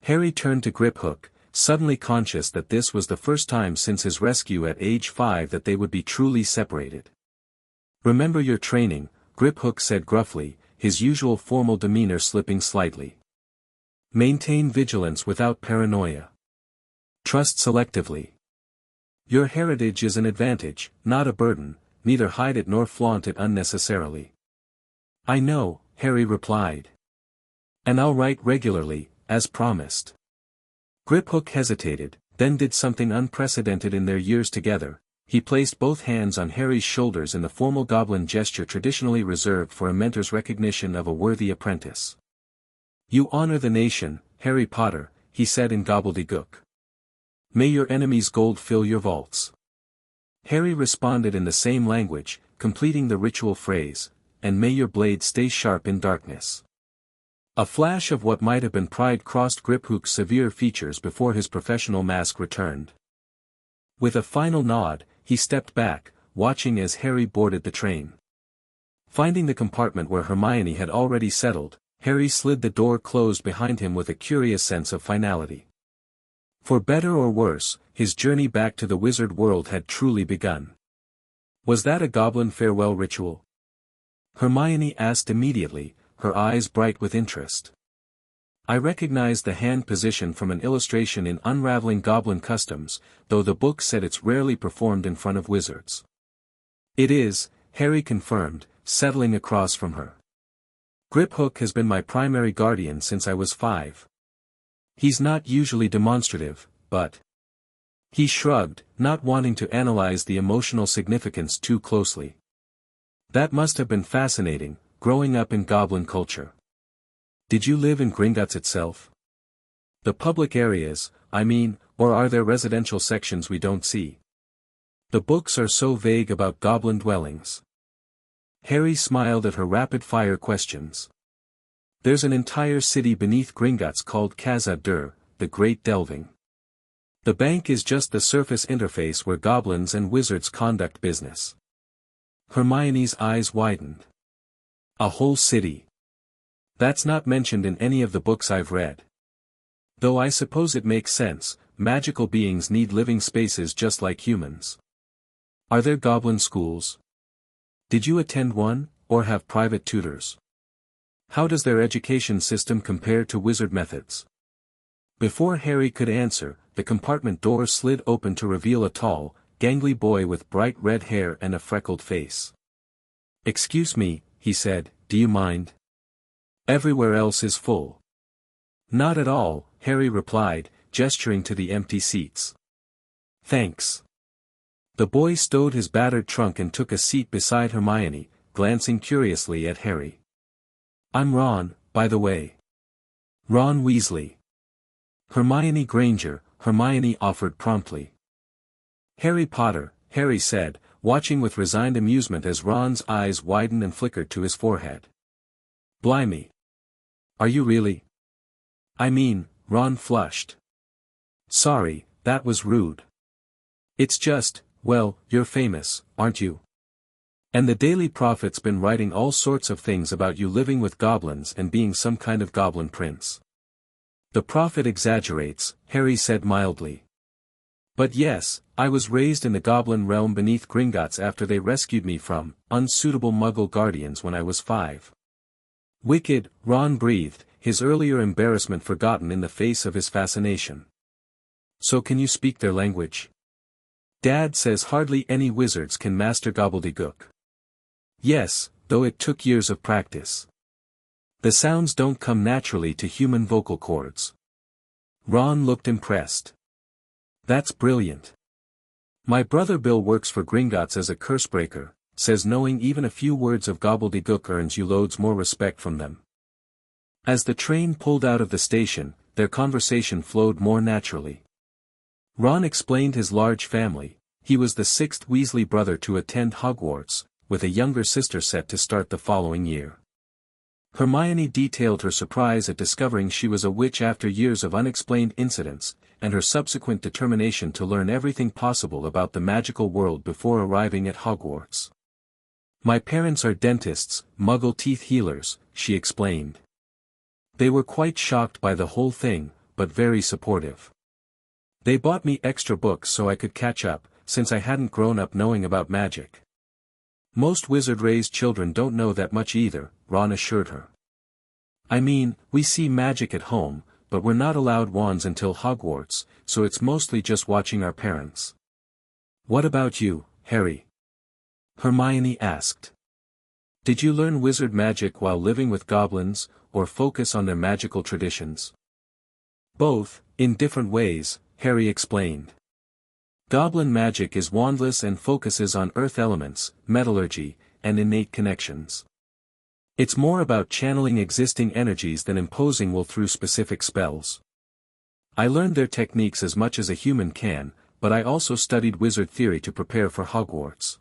Harry turned to Griphook, suddenly conscious that this was the first time since his rescue at age 5 that they would be truly separated. "Remember your training," Griphook said gruffly, his usual formal demeanor slipping slightly. "Maintain vigilance without paranoia. Trust selectively. Your heritage is an advantage, not a burden, neither hide it nor flaunt it unnecessarily." "I know," Harry replied. "And I'll write regularly, as promised." Griphook hesitated, then did something unprecedented in their years together. He placed both hands on Harry's shoulders in the formal goblin gesture traditionally reserved for a mentor's recognition of a worthy apprentice. "You honor the nation, Harry Potter," he said in gobbledygook. "May your enemy's gold fill your vaults." Harry responded in the same language, completing the ritual phrase, "And may your blade stay sharp in darkness." A flash of what might have been pride crossed Griphook's severe features before his professional mask returned. With a final nod, he stepped back, watching as Harry boarded the train. Finding the compartment where Hermione had already settled, Harry slid the door closed behind him with a curious sense of finality. For better or worse, his journey back to the wizard world had truly begun. Was that a goblin farewell ritual? Hermione asked immediately, her eyes bright with interest. I recognized the hand position from an illustration in Unraveling Goblin Customs, though the book said it's rarely performed in front of wizards. It is, Harry confirmed, settling across from her. Griphook has been my primary guardian since I was 5. He's not usually demonstrative, but... He shrugged, not wanting to analyze the emotional significance too closely. That must have been fascinating, growing up in goblin culture. Did you live in Gringotts itself? The public areas, I mean, or are there residential sections we don't see? The books are so vague about goblin dwellings. Harry smiled at her rapid-fire questions. There's an entire city beneath Gringotts called Khazad-Dûr, the Great Delving. The bank is just the surface interface where goblins and wizards conduct business. Hermione's eyes widened. A whole city. That's not mentioned in any of the books I've read. Though I suppose it makes sense, magical beings need living spaces just like humans. Are there goblin schools? Did you attend one, or have private tutors? How does their education system compare to wizard methods? Before Harry could answer, the compartment door slid open to reveal a tall, gangly boy with bright red hair and a freckled face. "Excuse me," he said, "do you mind? Everywhere else is full." "Not at all," Harry replied, gesturing to the empty seats. "Thanks." The boy stowed his battered trunk and took a seat beside Hermione, glancing curiously at Harry. "I'm Ron, by the way." "Ron Weasley." "Hermione Granger," Hermione offered promptly. "Harry Potter," Harry said, watching with resigned amusement as Ron's eyes widened and flickered to his forehead. "Blimey. Are you really?" "I mean," Ron flushed. "Sorry, that was rude. It's just, well, you're famous, aren't you? And the Daily Prophet's been writing all sorts of things about you living with goblins and being some kind of goblin prince." "The Prophet exaggerates," Harry said mildly. "But yes, I was raised in the goblin realm beneath Gringotts after they rescued me from unsuitable muggle guardians when I was 5. "Wicked," Ron breathed, his earlier embarrassment forgotten in the face of his fascination. "So can you speak their language?" "Dad says hardly any wizards can master gobbledygook." "Yes, though it took years of practice. The sounds don't come naturally to human vocal cords." Ron looked impressed. "That's brilliant. My brother Bill works for Gringotts as a cursebreaker, says knowing even a few words of gobbledygook earns you loads more respect from them." As the train pulled out of the station, their conversation flowed more naturally. Ron explained his large family. He was the 6th Weasley brother to attend Hogwarts, with a younger sister set to start the following year. Hermione detailed her surprise at discovering she was a witch after years of unexplained incidents, and her subsequent determination to learn everything possible about the magical world before arriving at Hogwarts. "My parents are dentists, muggle teeth healers," she explained. "They were quite shocked by the whole thing, but very supportive. They bought me extra books so I could catch up, since I hadn't grown up knowing about magic." "Most wizard-raised children don't know that much either," Ron assured her. "I mean, we see magic at home, but we're not allowed wands until Hogwarts, so it's mostly just watching our parents." "What about you, Harry?" Hermione asked. "Did you learn wizard magic while living with goblins, or focus on their magical traditions?" "Both, in different ways," Harry explained. "Goblin magic is wandless and focuses on earth elements, metallurgy, and innate connections. It's more about channeling existing energies than imposing will through specific spells. I learned their techniques as much as a human can, but I also studied wizard theory to prepare for Hogwarts."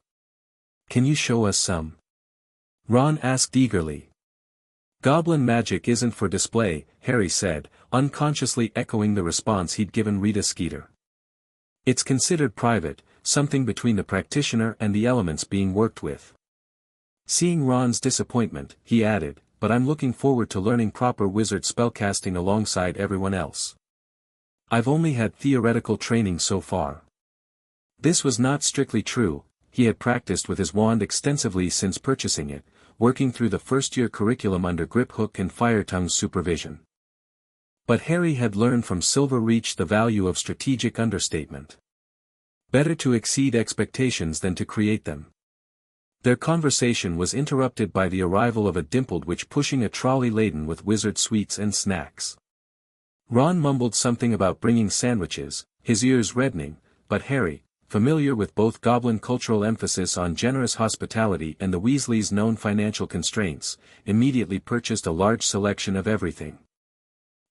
"Can you show us some?" Ron asked eagerly. "Goblin magic isn't for display," Harry said, unconsciously echoing the response he'd given Rita Skeeter. "It's considered private, something between the practitioner and the elements being worked with." Seeing Ron's disappointment, he added, "But I'm looking forward to learning proper wizard spellcasting alongside everyone else. I've only had theoretical training so far." This was not strictly true. He had practiced with his wand extensively since purchasing it, working through the first-year curriculum under Griphook and Firetongue's supervision. But Harry had learned from Silver Reach the value of strategic understatement. Better to exceed expectations than to create them. Their conversation was interrupted by the arrival of a dimpled witch pushing a trolley laden with wizard sweets and snacks. Ron mumbled something about bringing sandwiches, his ears reddening, but Harry, familiar with both Goblin cultural emphasis on generous hospitality and the Weasleys' known financial constraints, immediately purchased a large selection of everything.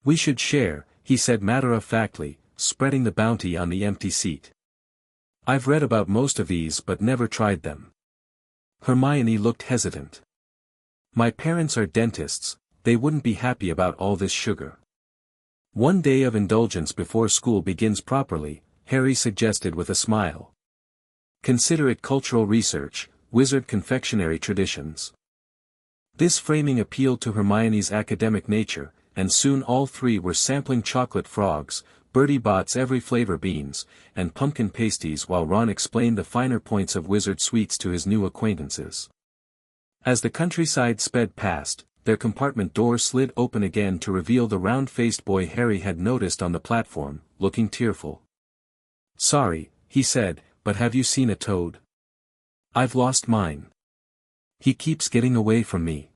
"We should share," he said matter-of-factly, spreading the bounty on the empty seat. "I've read about most of these but never tried them." Hermione looked hesitant. "My parents are dentists, they wouldn't be happy about all this sugar." "One day of indulgence before school begins properly," Harry suggested with a smile. "Consider it cultural research, wizard confectionery traditions." This framing appealed to Hermione's academic nature, and soon all three were sampling chocolate frogs, Bertie Bott's every flavor beans, and pumpkin pasties while Ron explained the finer points of wizard sweets to his new acquaintances. As the countryside sped past, their compartment door slid open again to reveal the round-faced boy Harry had noticed on the platform, looking tearful. "Sorry," he said, "but have you seen a toad? I've lost mine. He keeps getting away from me."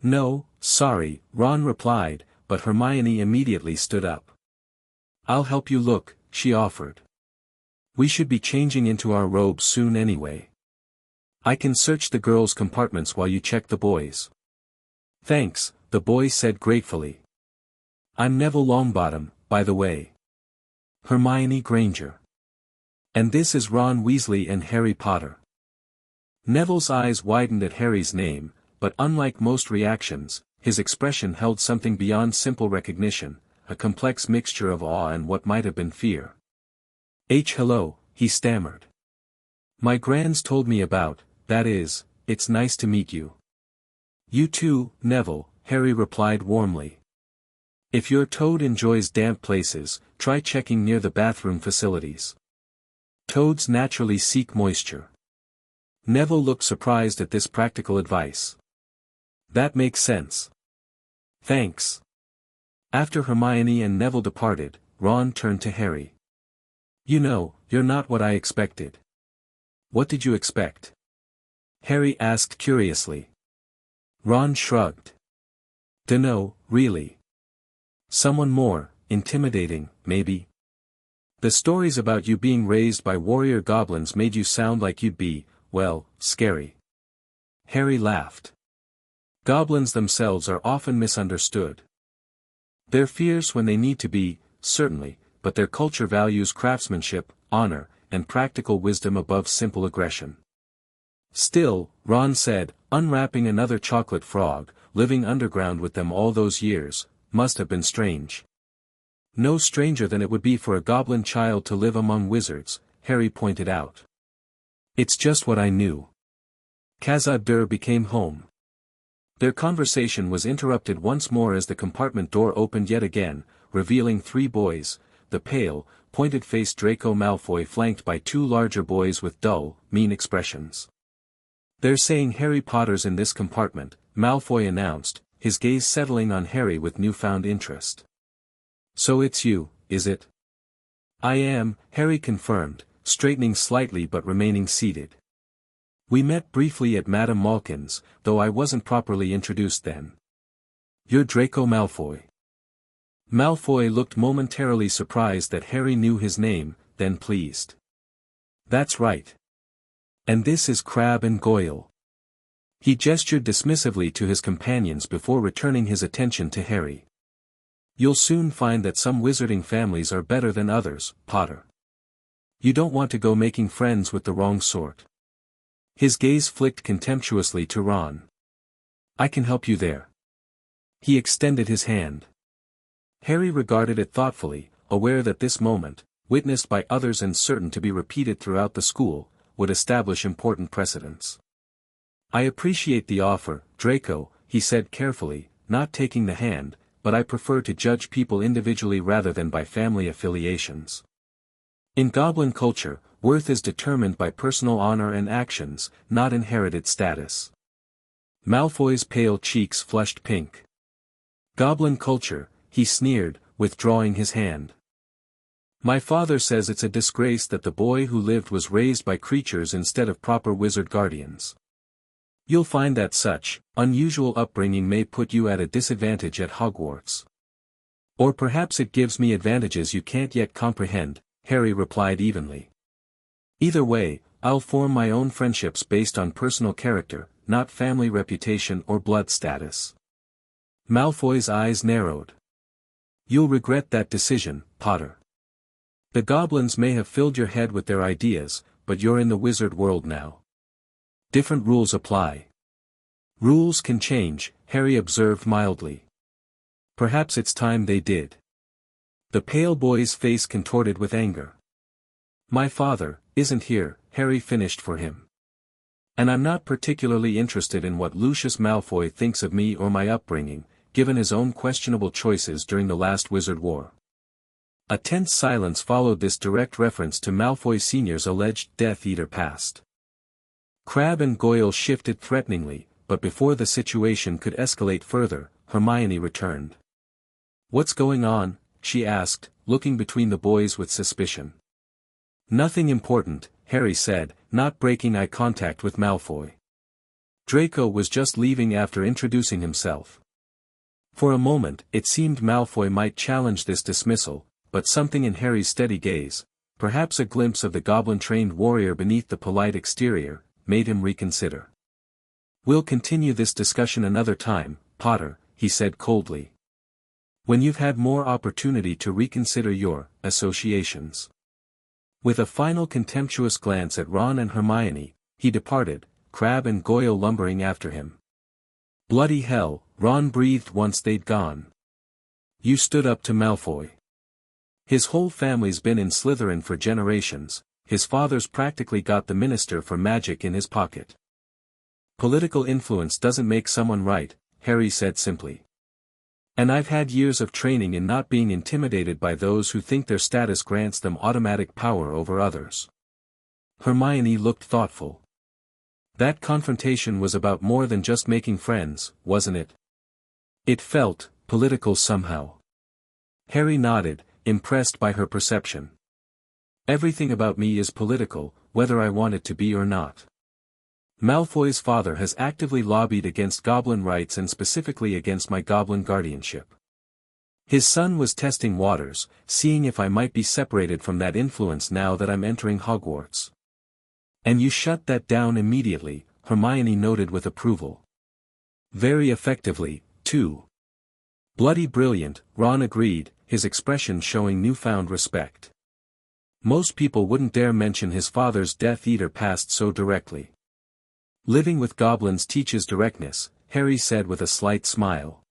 "No, sorry," Ron replied, but Hermione immediately stood up. "I'll help you look," she offered. "We should be changing into our robes soon anyway. I can search the girls' compartments while you check the boys'." "Thanks," the boy said gratefully. "I'm Neville Longbottom, by the way. Hermione Granger. And this is Ron Weasley and Harry Potter." Neville's eyes widened at Harry's name, but unlike most reactions, his expression held something beyond simple recognition, a complex mixture of awe and what might have been fear. Hello," he stammered. "My grands told me about, that is, it's nice to meet you." "You too, Neville," Harry replied warmly. "If your toad enjoys damp places, try checking near the bathroom facilities. Toads naturally seek moisture." Neville looked surprised at this practical advice. "That makes sense. Thanks." After Hermione and Neville departed, Ron turned to Harry. "You know, you're not what I expected." "What did you expect?" Harry asked curiously. Ron shrugged. "Dunno, really. Someone more, intimidating, maybe. The stories about you being raised by warrior goblins made you sound like you'd be, well, scary." Harry laughed. "Goblins themselves are often misunderstood. They're fierce when they need to be, certainly, but their culture values craftsmanship, honor, and practical wisdom above simple aggression." "Still," Ron said, unwrapping another chocolate frog, "living underground with them all those years, must have been strange." "No stranger than it would be for a goblin child to live among wizards," Harry pointed out. "It's just what I knew. Khazad-Dûr became home." Their conversation was interrupted once more as the compartment door opened yet again, revealing three boys, the pale, pointed-faced Draco Malfoy flanked by two larger boys with dull, mean expressions. "They're saying Harry Potter's in this compartment," Malfoy announced, his gaze settling on Harry with newfound interest. "So it's you, is it?" "I am," Harry confirmed, straightening slightly but remaining seated. "We met briefly at Madame Malkin's, though I wasn't properly introduced then." "You're Draco Malfoy." Malfoy looked momentarily surprised that Harry knew his name, then pleased. "That's right. And this is Crabbe and Goyle." He gestured dismissively to his companions before returning his attention to Harry. "You'll soon find that some wizarding families are better than others, Potter. You don't want to go making friends with the wrong sort." His gaze flicked contemptuously to Ron. "I can help you there." He extended his hand. Harry regarded it thoughtfully, aware that this moment, witnessed by others and certain to be repeated throughout the school, would establish important precedents. "I appreciate the offer, Draco," he said carefully, not taking the hand, "but I prefer to judge people individually rather than by family affiliations. In Goblin culture, worth is determined by personal honor and actions, not inherited status." Malfoy's pale cheeks flushed pink. Goblin culture, he sneered, withdrawing his hand. My father says it's a disgrace that the boy who lived was raised by creatures instead of proper wizard guardians. You'll find that such unusual upbringing may put you at a disadvantage at Hogwarts. Or perhaps it gives me advantages you can't yet comprehend, Harry replied evenly. Either way, I'll form my own friendships based on personal character, not family reputation or blood status. Malfoy's eyes narrowed. You'll regret that decision, Potter. The goblins may have filled your head with their ideas, but you're in the wizard world now. Different rules apply. Rules can change, Harry observed mildly. Perhaps it's time they did. The pale boy's face contorted with anger. My father isn't here, Harry finished for him. And I'm not particularly interested in what Lucius Malfoy thinks of me or my upbringing, given his own questionable choices during the last Wizard War. A tense silence followed this direct reference to Malfoy Sr.'s alleged Death Eater past. Crabbe and Goyle shifted threateningly, but before the situation could escalate further, Hermione returned. What's going on? She asked, looking between the boys with suspicion. Nothing important, Harry said, not breaking eye contact with Malfoy. Draco was just leaving after introducing himself. For a moment, it seemed Malfoy might challenge this dismissal, but something in Harry's steady gaze, perhaps a glimpse of the goblin-trained warrior beneath the polite exterior, made him reconsider. We'll continue this discussion another time, Potter, he said coldly. When you've had more opportunity to reconsider your associations. With a final contemptuous glance at Ron and Hermione, he departed, Crabbe and Goyle lumbering after him. Bloody hell, Ron breathed once they'd gone. You stood up to Malfoy. His whole family's been in Slytherin for generations, his father's practically got the Minister for Magic in his pocket. Political influence doesn't make someone right, Harry said simply. And I've had years of training in not being intimidated by those who think their status grants them automatic power over others. Hermione looked thoughtful. That confrontation was about more than just making friends, wasn't it? It felt political somehow. Harry nodded, impressed by her perception. Everything about me is political, whether I want it to be or not. Malfoy's father has actively lobbied against goblin rights and specifically against my goblin guardianship. His son was testing waters, seeing if I might be separated from that influence now that I'm entering Hogwarts. And you shut that down immediately, Hermione noted with approval. Very effectively, too. Bloody brilliant, Ron agreed, his expression showing newfound respect. Most people wouldn't dare mention his father's Death Eater past so directly. Living with goblins teaches directness, Harry said with a slight smile.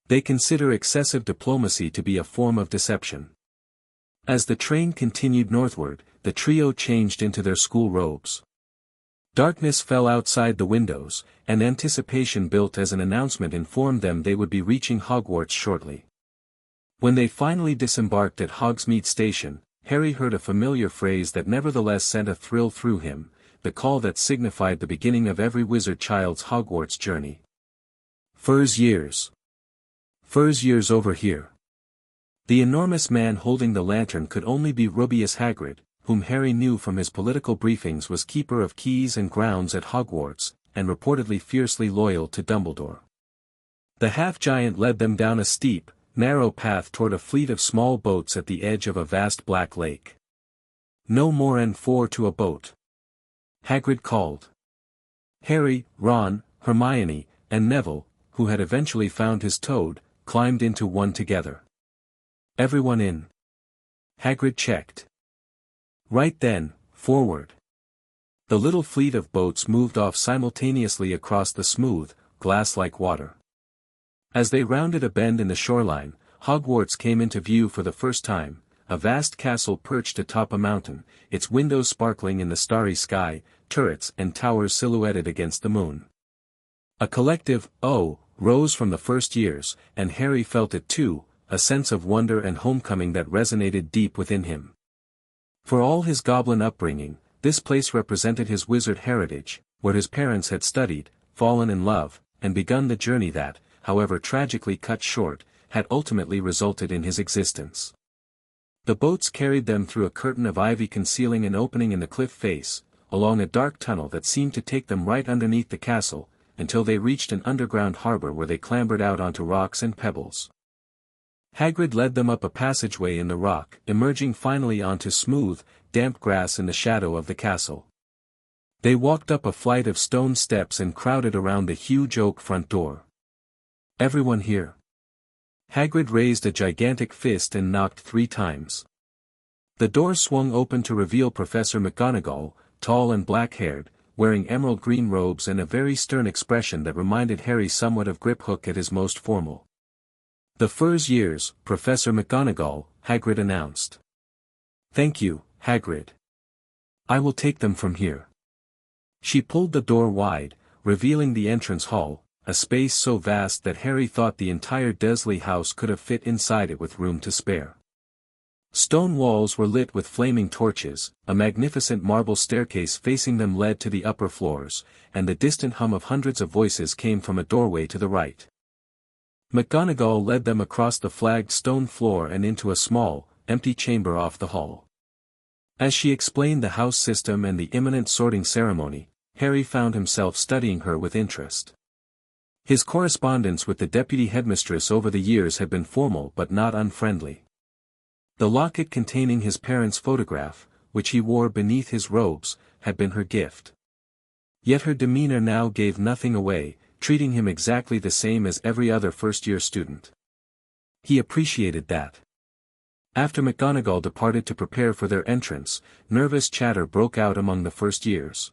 They consider excessive diplomacy to be a form of deception. As the train continued northward, the trio changed into their school robes. Darkness fell outside the windows, and anticipation built as an announcement informed them they would be reaching Hogwarts shortly. When they finally disembarked at Hogsmeade Station, Harry heard a familiar phrase that nevertheless sent a thrill through him, the call that signified the beginning of every wizard child's Hogwarts journey. Furs years. Furs years over here. The enormous man holding the lantern could only be Rubeus Hagrid, whom Harry knew from his political briefings was keeper of keys and grounds at Hogwarts, and reportedly fiercely loyal to Dumbledore. The half-giant led them down a steep, narrow path toward a fleet of small boats at the edge of a vast black lake. No more than 4 to a boat. Hagrid called. Harry, Ron, Hermione, and Neville, who had eventually found his toad, climbed into one together. Everyone in? Hagrid checked. Right then, forward. The little fleet of boats moved off simultaneously across the smooth, glass-like water. As they rounded a bend in the shoreline, Hogwarts came into view for the first time, a vast castle perched atop a mountain, its windows sparkling in the starry sky, turrets and towers silhouetted against the moon. A collective, "Oh," rose from the first years, and Harry felt it too, a sense of wonder and homecoming that resonated deep within him. For all his goblin upbringing, this place represented his wizard heritage, where his parents had studied, fallen in love, and begun the journey that, however tragically cut short, had ultimately resulted in his existence. The boats carried them through a curtain of ivy concealing an opening in the cliff face, along a dark tunnel that seemed to take them right underneath the castle, until they reached an underground harbor where they clambered out onto rocks and pebbles. Hagrid led them up a passageway in the rock, emerging finally onto smooth, damp grass in the shadow of the castle. They walked up a flight of stone steps and crowded around the huge oak front door. "Everyone here." Hagrid raised a gigantic fist and knocked 3 times. The door swung open to reveal Professor McGonagall, tall and black-haired, wearing emerald green robes and a very stern expression that reminded Harry somewhat of Griphook at his most formal. "The Fur's years, Professor McGonagall," Hagrid announced. "Thank you, Hagrid. I will take them from here." She pulled the door wide, revealing the entrance hall, a space so vast that Harry thought the entire Dursley house could have fit inside it with room to spare. Stone walls were lit with flaming torches, a magnificent marble staircase facing them led to the upper floors, and the distant hum of hundreds of voices came from a doorway to the right. McGonagall led them across the flagged stone floor and into a small, empty chamber off the hall. As she explained the house system and the imminent sorting ceremony, Harry found himself studying her with interest. His correspondence with the deputy headmistress over the years had been formal but not unfriendly. The locket containing his parents' photograph, which he wore beneath his robes, had been her gift. Yet her demeanor now gave nothing away, treating him exactly the same as every other first-year student. He appreciated that. After McGonagall departed to prepare for their entrance, nervous chatter broke out among the first years.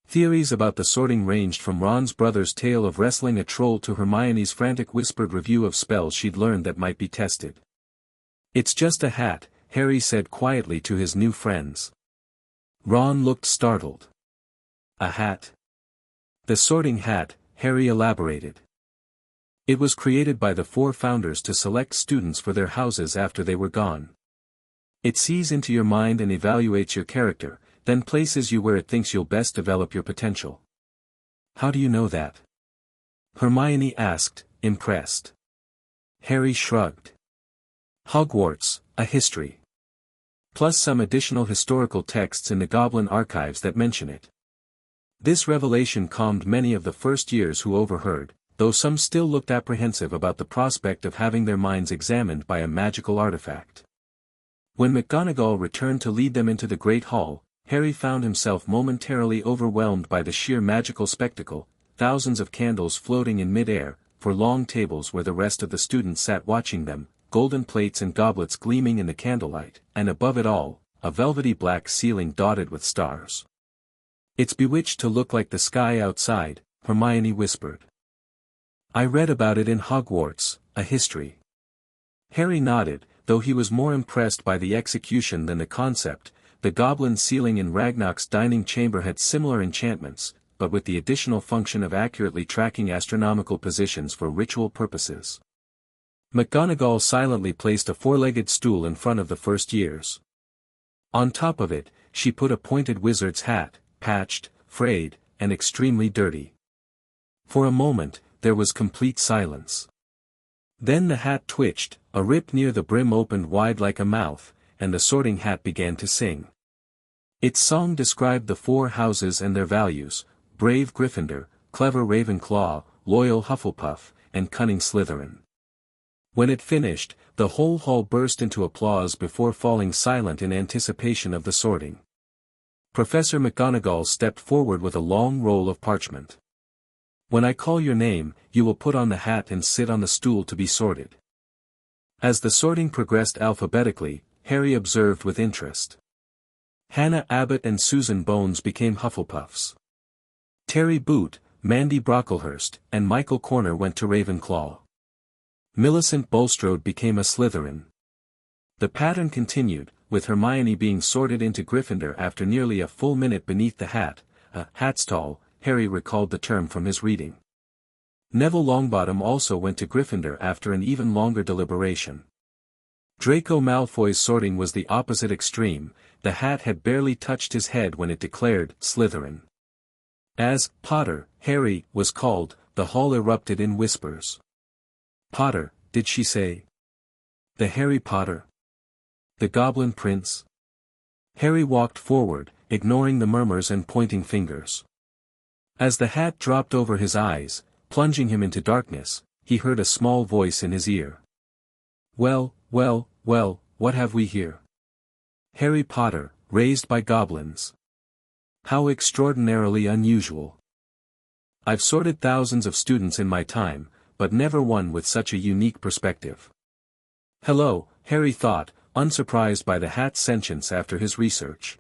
Theories about the sorting ranged from Ron's brother's tale of wrestling a troll to Hermione's frantic whispered review of spells she'd learned that might be tested. "It's just a hat," Harry said quietly to his new friends. Ron looked startled. "A hat?" "The sorting hat," Harry elaborated. "It was created by the 4 founders to select students for their houses after they were gone. It sees into your mind and evaluates your character, then places you where it thinks you'll best develop your potential." "How do you know that?" Hermione asked, impressed. Harry shrugged. "Hogwarts, a history. Plus some additional historical texts in the Goblin archives that mention it." This revelation calmed many of the first years who overheard, though some still looked apprehensive about the prospect of having their minds examined by a magical artifact. When McGonagall returned to lead them into the great hall, Harry found himself momentarily overwhelmed by the sheer magical spectacle, thousands of candles floating in mid-air, for long tables where the rest of the students sat watching them, golden plates and goblets gleaming in the candlelight, and above it all, a velvety black ceiling dotted with stars. "It's bewitched to look like the sky outside," Hermione whispered. "I read about it in Hogwarts, a history." Harry nodded, though he was more impressed by the execution than the concept. The goblin ceiling in Ragnarok's dining chamber had similar enchantments, but with the additional function of accurately tracking astronomical positions for ritual purposes. McGonagall silently placed a 4-legged stool in front of the first years. On top of it, she put a pointed wizard's hat, patched, frayed, and extremely dirty. For a moment, there was complete silence. Then the hat twitched, a rip near the brim opened wide like a mouth, and the sorting hat began to sing. Its song described the 4 houses and their values: brave Gryffindor, clever Ravenclaw, loyal Hufflepuff, and cunning Slytherin. When it finished, the whole hall burst into applause before falling silent in anticipation of the sorting. Professor McGonagall stepped forward with a long roll of parchment. "When I call your name, you will put on the hat and sit on the stool to be sorted." As the sorting progressed alphabetically, Harry observed with interest. Hannah Abbott and Susan Bones became Hufflepuffs. Terry Boot, Mandy Brocklehurst, and Michael Corner went to Ravenclaw. Millicent Bulstrode became a Slytherin. The pattern continued, with Hermione being sorted into Gryffindor after nearly a full minute beneath the hat, a hatstall, Harry recalled the term from his reading. Neville Longbottom also went to Gryffindor after an even longer deliberation. Draco Malfoy's sorting was the opposite extreme. The hat had barely touched his head when it declared Slytherin. As Potter, Harry, was called, the hall erupted in whispers. Potter, did she say? The Harry Potter? The Goblin Prince? Harry walked forward, ignoring the murmurs and pointing fingers. As the hat dropped over his eyes, plunging him into darkness, he heard a small voice in his ear. Well, well, well, what have we here? Harry Potter, raised by goblins. How extraordinarily unusual. I've sorted thousands of students in my time, but never one with such a unique perspective. Hello, Harry thought, unsurprised by the hat's sentience after his research.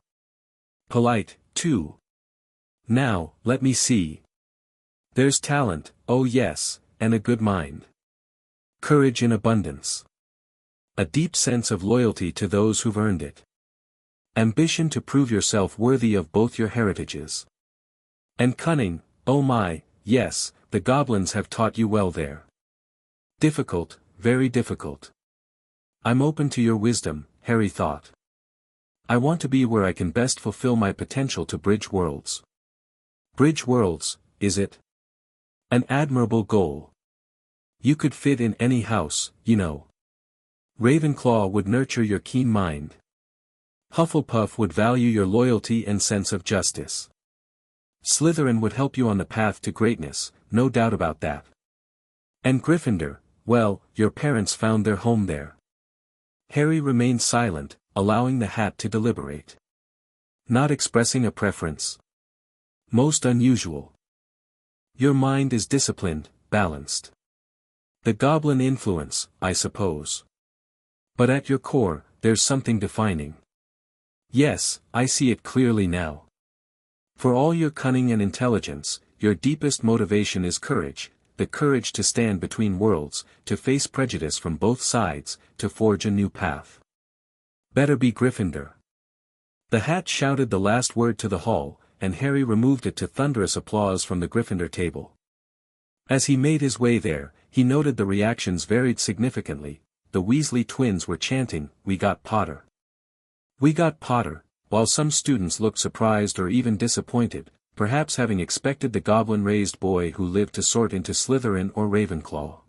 Polite, too. Now, let me see. There's talent, oh yes, and a good mind. Courage in abundance. A deep sense of loyalty to those who've earned it. Ambition to prove yourself worthy of both your heritages. And cunning, oh my, yes, the goblins have taught you well there. Difficult, very difficult. I'm open to your wisdom, Harry thought. I want to be where I can best fulfill my potential to bridge worlds. Bridge worlds, is it? An admirable goal. You could fit in any house, you know. Ravenclaw would nurture your keen mind. Hufflepuff would value your loyalty and sense of justice. Slytherin would help you on the path to greatness, no doubt about that. And Gryffindor, well, your parents found their home there. Harry remained silent, allowing the hat to deliberate. Not expressing a preference. Most unusual. Your mind is disciplined, balanced. The goblin influence, I suppose. But at your core, there's something defining. Yes, I see it clearly now. For all your cunning and intelligence, your deepest motivation is courage, the courage to stand between worlds, to face prejudice from both sides, to forge a new path. Better be Gryffindor. The hat shouted the last word to the hall, and Harry removed it to thunderous applause from the Gryffindor table. As he made his way there, he noted the reactions varied significantly. The Weasley twins were chanting, "We got Potter. We got Potter," while some students looked surprised or even disappointed, perhaps having expected the goblin-raised boy who lived to sort into Slytherin or Ravenclaw.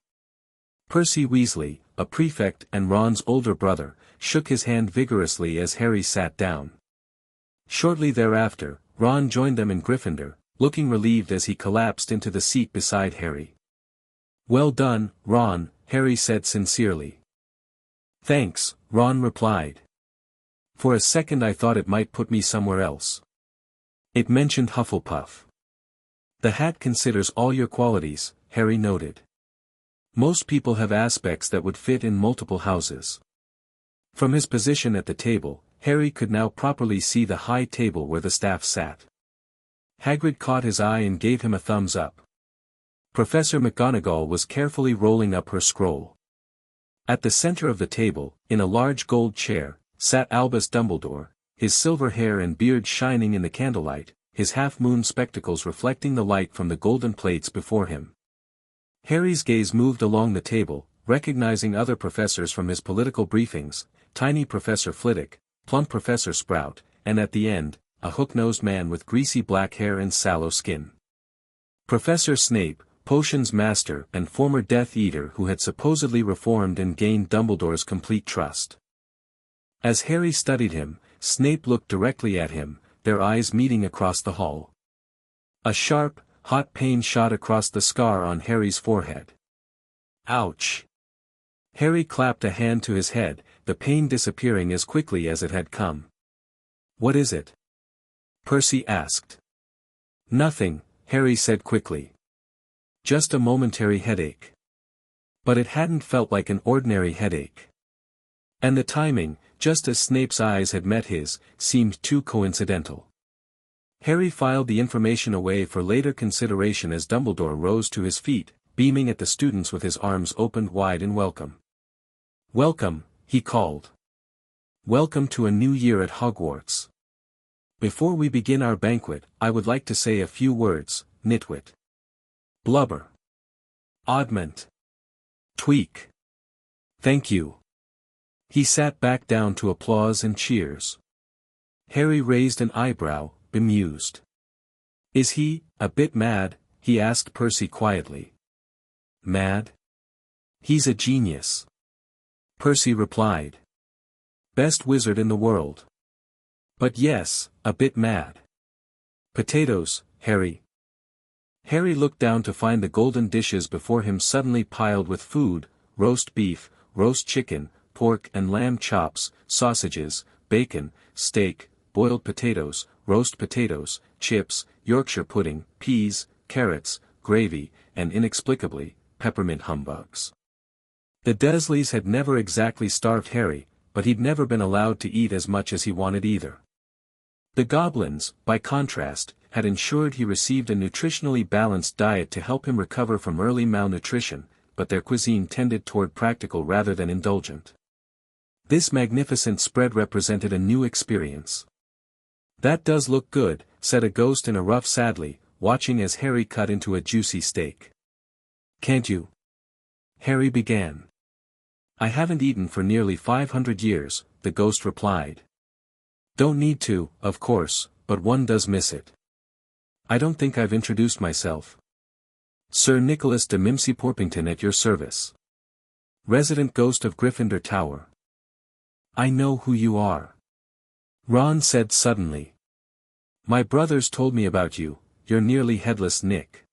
Percy Weasley, a prefect and Ron's older brother, shook his hand vigorously as Harry sat down. Shortly thereafter, Ron joined them in Gryffindor, looking relieved as he collapsed into the seat beside Harry. "Well done, Ron," Harry said sincerely. "Thanks," Ron replied. "For a second I thought it might put me somewhere else." It mentioned Hufflepuff. "The hat considers all your qualities," Harry noted. "Most people have aspects that would fit in multiple houses." From his position at the table, Harry could now properly see the high table where the staff sat. Hagrid caught his eye and gave him a thumbs up. Professor McGonagall was carefully rolling up her scroll. At the center of the table, in a large gold chair, sat Albus Dumbledore, his silver hair and beard shining in the candlelight, his half-moon spectacles reflecting the light from the golden plates before him. Harry's gaze moved along the table, recognizing other professors from his political briefings, tiny Professor Flitwick, plump Professor Sprout, and at the end, a hook-nosed man with greasy black hair and sallow skin. Professor Snape, Potions Master and former Death Eater who had supposedly reformed and gained Dumbledore's complete trust. As Harry studied him, Snape looked directly at him, their eyes meeting across the hall. A sharp, hot pain shot across the scar on Harry's forehead. Ouch! Harry clapped a hand to his head, the pain disappearing as quickly as it had come. "What is it?" Percy asked. "Nothing," Harry said quickly. "Just a momentary headache." But it hadn't felt like an ordinary headache. And the timing, just as Snape's eyes had met his, seemed too coincidental. Harry filed the information away for later consideration as Dumbledore rose to his feet, beaming at the students with his arms opened wide in welcome. "Welcome," he called. "Welcome to a new year at Hogwarts. Before we begin our banquet, I would like to say a few words, nitwit. Blubber. Oddment. Tweak. Thank you." He sat back down to applause and cheers. Harry raised an eyebrow, bemused. Is he, a bit mad? He asked Percy quietly. Mad? He's a genius. Percy replied. Best wizard in the world. But yes, a bit mad. Potatoes, Harry. Harry looked down to find the golden dishes before him suddenly piled with food: roast beef, roast chicken, pork and lamb chops, sausages, bacon, steak, boiled potatoes, roast potatoes, chips, Yorkshire pudding, peas, carrots, gravy, and inexplicably, peppermint humbugs. The Dursleys had never exactly starved Harry, but he'd never been allowed to eat as much as he wanted either. The Goblins, by contrast, had ensured he received a nutritionally balanced diet to help him recover from early malnutrition, but their cuisine tended toward practical rather than indulgent. This magnificent spread represented a new experience. That does look good, said a ghost in a ruff sadly, watching as Harry cut into a juicy steak. Can't you? Harry began. I haven't eaten for nearly 500 years, the ghost replied. Don't need to, of course, but one does miss it. I don't think I've introduced myself. Sir Nicholas de Mimsy Porpington at your service. Resident ghost of Gryffindor Tower. I know who you are. Ron said suddenly. My brothers told me about you, you're nearly headless Nick.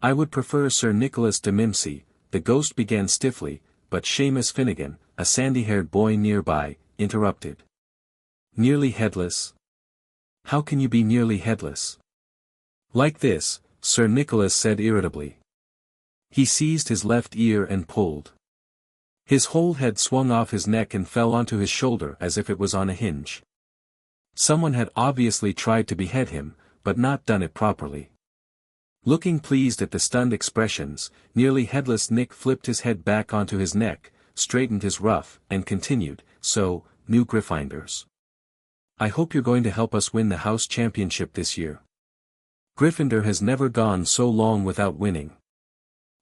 I would prefer Sir Nicholas de Mimsy, the ghost began stiffly, but Seamus Finnegan, a sandy-haired boy nearby, interrupted. Nearly headless? How can you be nearly headless? Like this, Sir Nicholas said irritably. He seized his left ear and pulled. His whole head swung off his neck and fell onto his shoulder as if it was on a hinge. Someone had obviously tried to behead him, but not done it properly. Looking pleased at the stunned expressions, nearly headless Nick flipped his head back onto his neck, straightened his ruff, and continued, So, new Gryffindors. I hope you're going to help us win the house championship this year. Gryffindor has never gone so long without winning.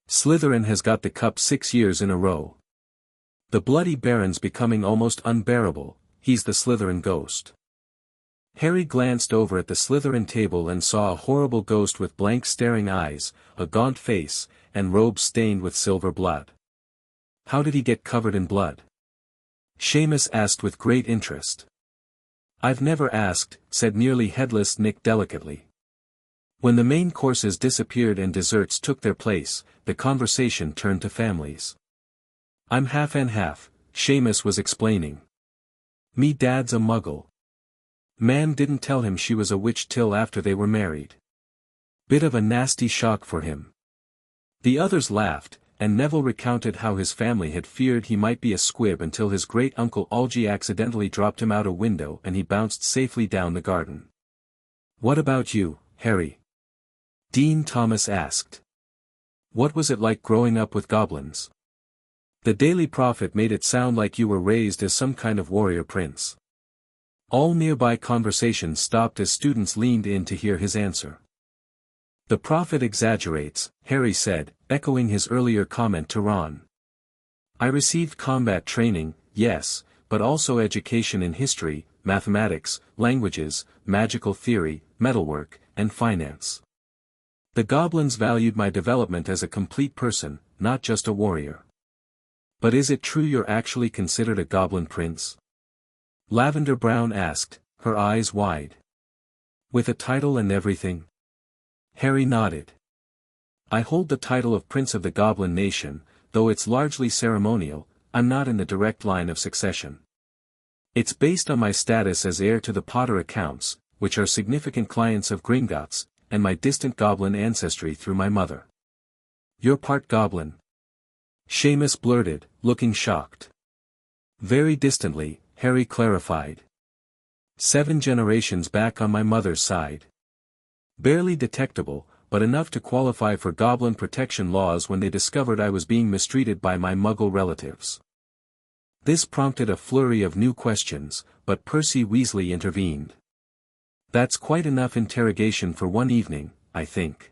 Slytherin has got the cup 6 years in a row. The Bloody Baron's becoming almost unbearable, he's the Slytherin ghost. Harry glanced over at the Slytherin table and saw a horrible ghost with blank staring eyes, a gaunt face, and robes stained with silver blood. How did he get covered in blood? Seamus asked with great interest. I've never asked, said nearly headless Nick delicately. When the main courses disappeared and desserts took their place, the conversation turned to families. I'm half and half, Seamus was explaining. Me dad's a muggle. Man didn't tell him she was a witch till after they were married. Bit of a nasty shock for him. The others laughed, and Neville recounted how his family had feared he might be a squib until his great-uncle Algy accidentally dropped him out a window and he bounced safely down the garden. What about you, Harry? Dean Thomas asked. What was it like growing up with goblins? The Daily Prophet made it sound like you were raised as some kind of warrior prince. All nearby conversation stopped as students leaned in to hear his answer. The Prophet exaggerates, Harry said, echoing his earlier comment to Ron. I received combat training, yes, but also education in history, mathematics, languages, magical theory, metalwork, and finance. The goblins valued my development as a complete person, not just a warrior. But is it true you're actually considered a goblin prince? Lavender Brown asked, her eyes wide. With a title and everything? Harry nodded. I hold the title of Prince of the Goblin Nation, though it's largely ceremonial. I'm not in the direct line of succession. It's based on my status as heir to the Potter accounts, which are significant clients of Gringotts, and my distant goblin ancestry through my mother. You're part goblin? Seamus blurted, looking shocked. Very distantly, Harry clarified. 7 generations back on my mother's side. Barely detectable, but enough to qualify for goblin protection laws when they discovered I was being mistreated by my muggle relatives. This prompted a flurry of new questions, but Percy Weasley intervened. That's quite enough interrogation for one evening, I think.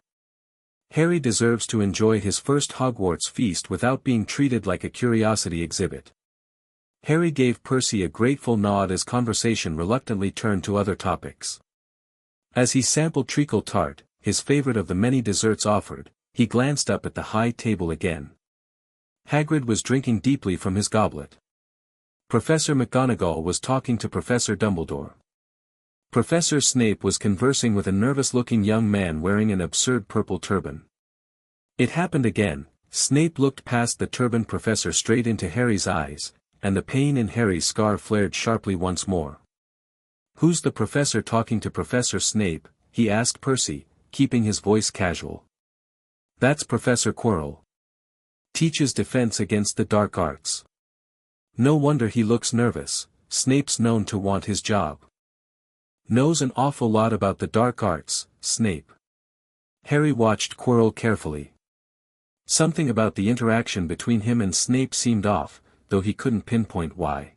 Harry deserves to enjoy his first Hogwarts feast without being treated like a curiosity exhibit. Harry gave Percy a grateful nod as conversation reluctantly turned to other topics. As he sampled treacle tart, his favorite of the many desserts offered, he glanced up at the high table again. Hagrid was drinking deeply from his goblet. Professor McGonagall was talking to Professor Dumbledore. Professor Snape was conversing with a nervous-looking young man wearing an absurd purple turban. It happened again. Snape looked past the turbaned professor straight into Harry's eyes, and the pain in Harry's scar flared sharply once more. "Who's the professor talking to Professor Snape?" he asked Percy, keeping his voice casual. "That's Professor Quirrell. Teaches defense against the dark arts. No wonder he looks nervous, Snape's known to want his job. Knows an awful lot about the dark arts, Snape." Harry watched Quirrell carefully. Something about the interaction between him and Snape seemed off, though he couldn't pinpoint why.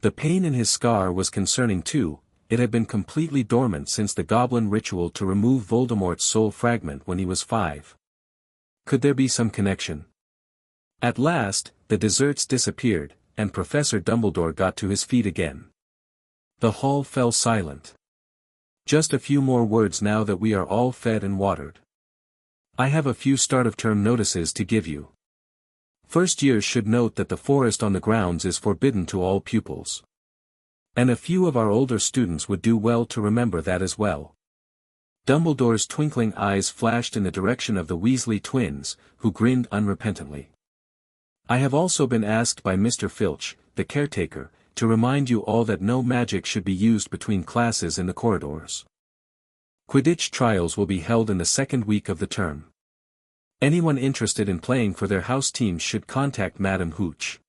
The pain in his scar was concerning too. It had been completely dormant since the goblin ritual to remove Voldemort's soul fragment when he was 5. Could there be some connection? At last, the desserts disappeared, and Professor Dumbledore got to his feet again. The hall fell silent. "Just a few more words now that we are all fed and watered. I have a few start-of-term notices to give you. First years should note that the forest on the grounds is forbidden to all pupils. And a few of our older students would do well to remember that as well." Dumbledore's twinkling eyes flashed in the direction of the Weasley twins, who grinned unrepentantly. "I have also been asked by Mr. Filch, the caretaker, to remind you all that no magic should be used between classes in the corridors. Quidditch trials will be held in the second week of the term. Anyone interested in playing for their house teams should contact Madam Hooch.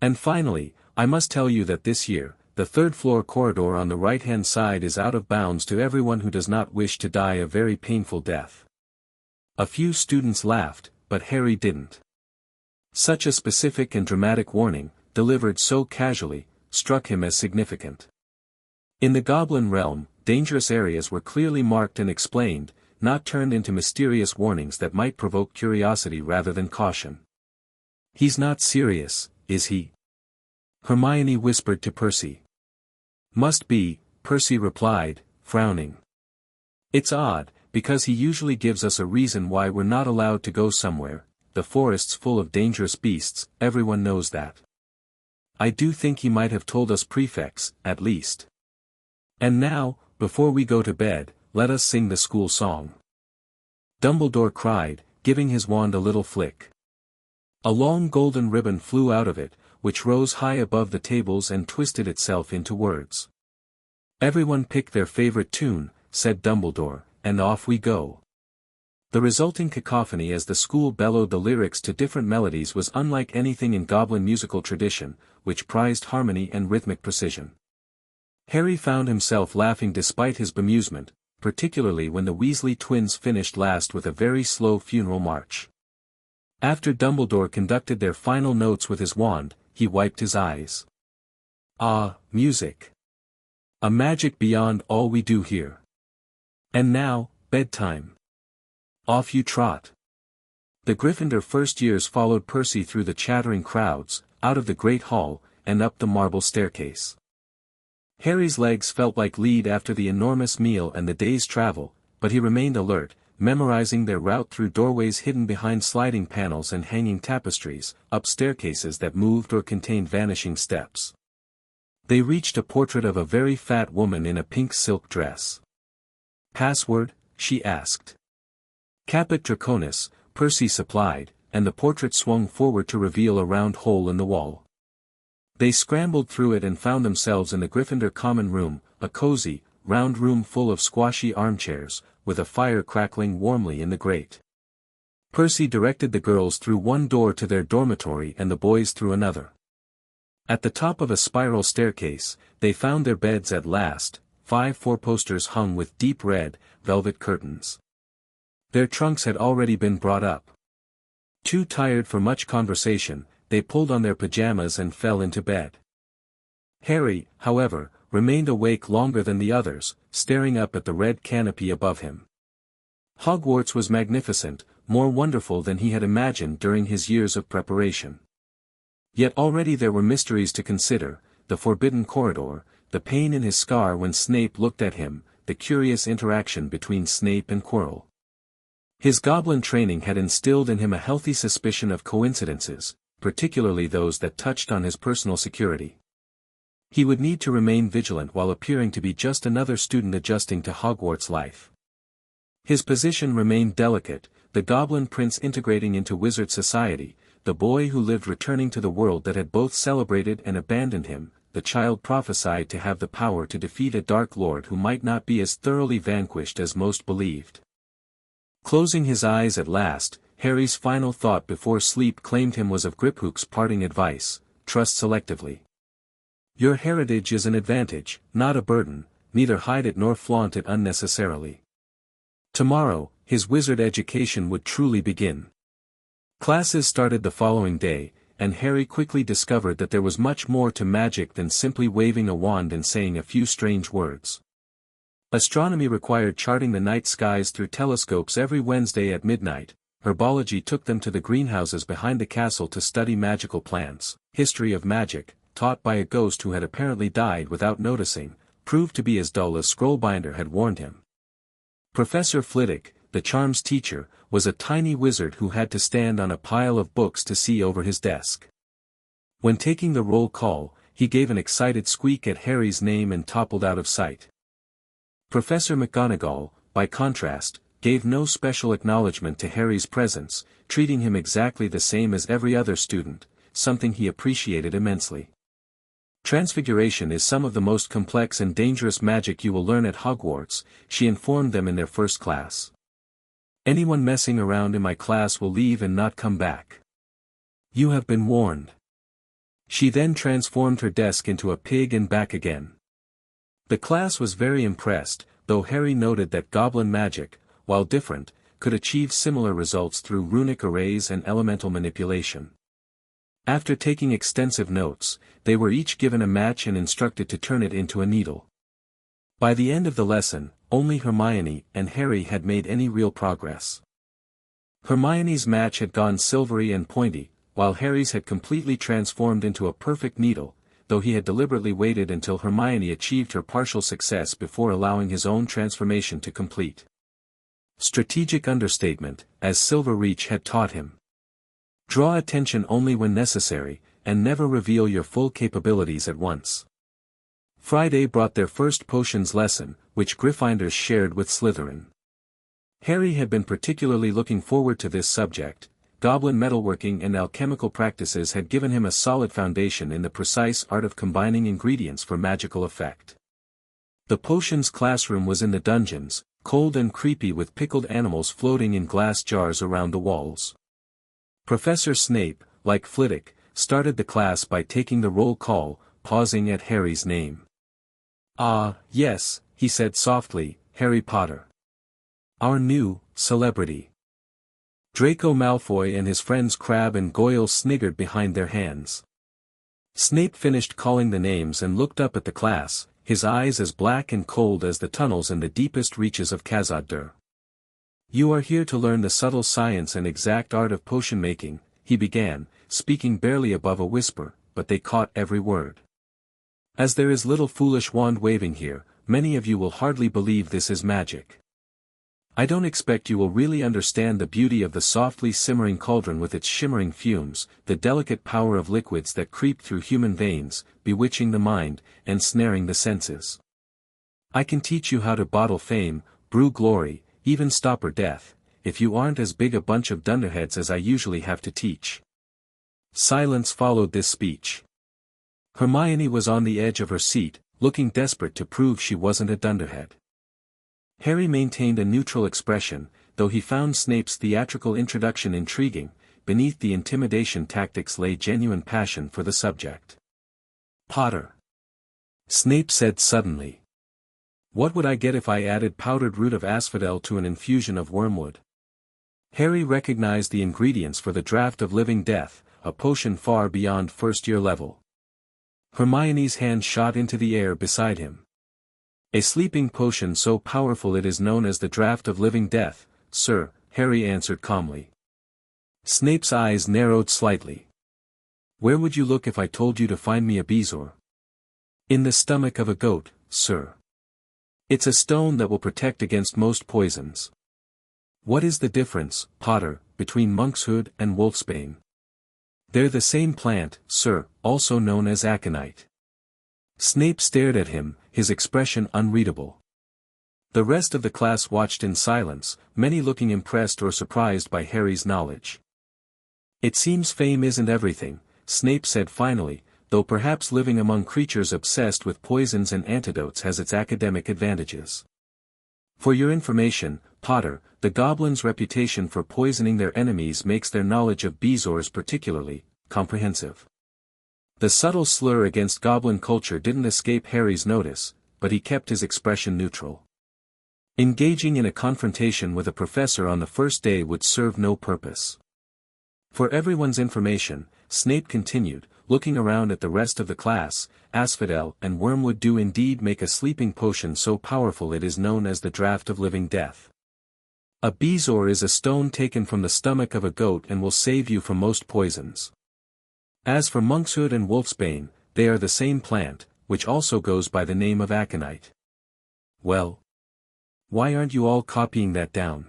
And finally, I must tell you that this year, the third-floor corridor on the right-hand side is out of bounds to everyone who does not wish to die a very painful death." A few students laughed, but Harry didn't. Such a specific and dramatic warning, delivered so casually, struck him as significant. In the Goblin realm, dangerous areas were clearly marked and explained, not turned into mysterious warnings that might provoke curiosity rather than caution. "He's not serious, is he?" Hermione whispered to Percy. "Must be," Percy replied, frowning. "It's odd, because he usually gives us a reason why we're not allowed to go somewhere. The forest's full of dangerous beasts, everyone knows that. I do think he might have told us prefects, at least. And now, before we go to bed, let us sing the school song." Dumbledore cried, giving his wand a little flick. A long golden ribbon flew out of it, which rose high above the tables and twisted itself into words. "Everyone pick their favorite tune," said Dumbledore, "and off we go." The resulting cacophony as the school bellowed the lyrics to different melodies was unlike anything in Goblin musical tradition, which prized harmony and rhythmic precision. Harry found himself laughing despite his bemusement, particularly when the Weasley twins finished last with a very slow funeral march. After Dumbledore conducted their final notes with his wand, he wiped his eyes. "Ah, music. A magic beyond all we do here. And now, bedtime. Off you trot." The Gryffindor first years followed Percy through the chattering crowds, out of the great hall, and up the marble staircase. Harry's legs felt like lead after the enormous meal and the day's travel, but he remained alert, memorizing their route through doorways hidden behind sliding panels and hanging tapestries, up staircases that moved or contained vanishing steps. They reached a portrait of a very fat woman in a pink silk dress. "Password?" she asked. "Caput Draconis," Percy supplied, and the portrait swung forward to reveal a round hole in the wall. They scrambled through it and found themselves in the Gryffindor common room, a cozy, round room full of squashy armchairs, with a fire crackling warmly in the grate. Percy directed the girls through one door to their dormitory and the boys through another. At the top of a spiral staircase, they found their beds at last, 5 four-posters hung with deep red, velvet curtains. Their trunks had already been brought up. Too tired for much conversation, they pulled on their pajamas and fell into bed. Harry, however, remained awake longer than the others, staring up at the red canopy above him. Hogwarts was magnificent, more wonderful than he had imagined during his years of preparation. Yet already there were mysteries to consider: the forbidden corridor, the pain in his scar when Snape looked at him, the curious interaction between Snape and Quirrell. His goblin training had instilled in him a healthy suspicion of coincidences, particularly those that touched on his personal security. He would need to remain vigilant while appearing to be just another student adjusting to Hogwarts life. His position remained delicate, the Goblin Prince integrating into wizard society, the boy who lived returning to the world that had both celebrated and abandoned him, the child prophesied to have the power to defeat a Dark Lord who might not be as thoroughly vanquished as most believed. Closing his eyes at last, Harry's final thought before sleep claimed him was of Griphook's parting advice: trust selectively. Your heritage is an advantage, not a burden, neither hide it nor flaunt it unnecessarily. Tomorrow, his wizard education would truly begin. Classes started the following day, and Harry quickly discovered that there was much more to magic than simply waving a wand and saying a few strange words. Astronomy required charting the night skies through telescopes every Wednesday at midnight. Herbology took them to the greenhouses behind the castle to study magical plants. History of magic, taught by a ghost who had apparently died without noticing, proved to be as dull as Scrollbinder had warned him. Professor Flitwick, the charms teacher, was a tiny wizard who had to stand on a pile of books to see over his desk. When taking the roll call, he gave an excited squeak at Harry's name and toppled out of sight. Professor McGonagall, by contrast, gave no special acknowledgement to Harry's presence, treating him exactly the same as every other student, something he appreciated immensely. Transfiguration is some of the most complex and dangerous magic you will learn at Hogwarts, she informed them in their first class. Anyone messing around in my class will leave and not come back. You have been warned. She then transformed her desk into a pig and back again. The class was very impressed, though Harry noted that goblin magic, while different, could achieve similar results through runic arrays and elemental manipulation. After taking extensive notes, they were each given a match and instructed to turn it into a needle. By the end of the lesson, only Hermione and Harry had made any real progress. Hermione's match had gone silvery and pointy, while Harry's had completely transformed into a perfect needle, though he had deliberately waited until Hermione achieved her partial success before allowing his own transformation to complete. Strategic understatement, as Silverreach had taught him. Draw attention only when necessary, and never reveal your full capabilities at once. Friday brought their first potions lesson, which Gryffindors shared with Slytherin. Harry had been particularly looking forward to this subject. Goblin metalworking and alchemical practices had given him a solid foundation in the precise art of combining ingredients for magical effect. The potions classroom was in the dungeons, cold and creepy with pickled animals floating in glass jars around the walls. Professor Snape, like Flitwick, started the class by taking the roll call, pausing at Harry's name. "Ah, yes," he said softly, "Harry Potter. Our new celebrity." Draco Malfoy and his friends Crabbe and Goyle sniggered behind their hands. Snape finished calling the names and looked up at the class, his eyes as black and cold as the tunnels in the deepest reaches of Khazad-Dûr. "You are here to learn the subtle science and exact art of potion making," he began, speaking barely above a whisper, but they caught every word. "As there is little foolish wand-waving here, many of you will hardly believe this is magic. I don't expect you will really understand the beauty of the softly simmering cauldron with its shimmering fumes, the delicate power of liquids that creep through human veins, bewitching the mind, and snaring the senses. I can teach you how to bottle fame, brew glory, even stopper death, if you aren't as big a bunch of dunderheads as I usually have to teach." Silence followed this speech. Hermione was on the edge of her seat, looking desperate to prove she wasn't a dunderhead. Harry maintained a neutral expression, though he found Snape's theatrical introduction intriguing. Beneath the intimidation tactics lay genuine passion for the subject. "Potter," Snape said suddenly. "What would I get if I added powdered root of asphodel to an infusion of wormwood?" Harry recognized the ingredients for the draught of living death, a potion far beyond first-year level. Hermione's hand shot into the air beside him. "A sleeping potion so powerful it is known as the draught of living death, sir," Harry answered calmly. Snape's eyes narrowed slightly. "Where would you look if I told you to find me a bezoar?" "In the stomach of a goat, sir." It's a stone that will protect against most poisons. What is the difference, Potter, between monkshood and wolfsbane? They're the same plant, sir, also known as aconite. Snape stared at him, his expression unreadable. The rest of the class watched in silence, many looking impressed or surprised by Harry's knowledge. It seems fame isn't everything, Snape said finally, though perhaps living among creatures obsessed with poisons and antidotes has its academic advantages. For your information, Potter, the goblins' reputation for poisoning their enemies makes their knowledge of bezoars particularly comprehensive. The subtle slur against goblin culture didn't escape Harry's notice, but he kept his expression neutral. Engaging in a confrontation with a professor on the first day would serve no purpose. For everyone's information, Snape continued, looking around at the rest of the class, asphodel and wormwood do indeed make a sleeping potion so powerful it is known as the draught of living death. A bezoar is a stone taken from the stomach of a goat and will save you from most poisons. As for monkshood and wolfsbane, they are the same plant, which also goes by the name of aconite. Well, why aren't you all copying that down?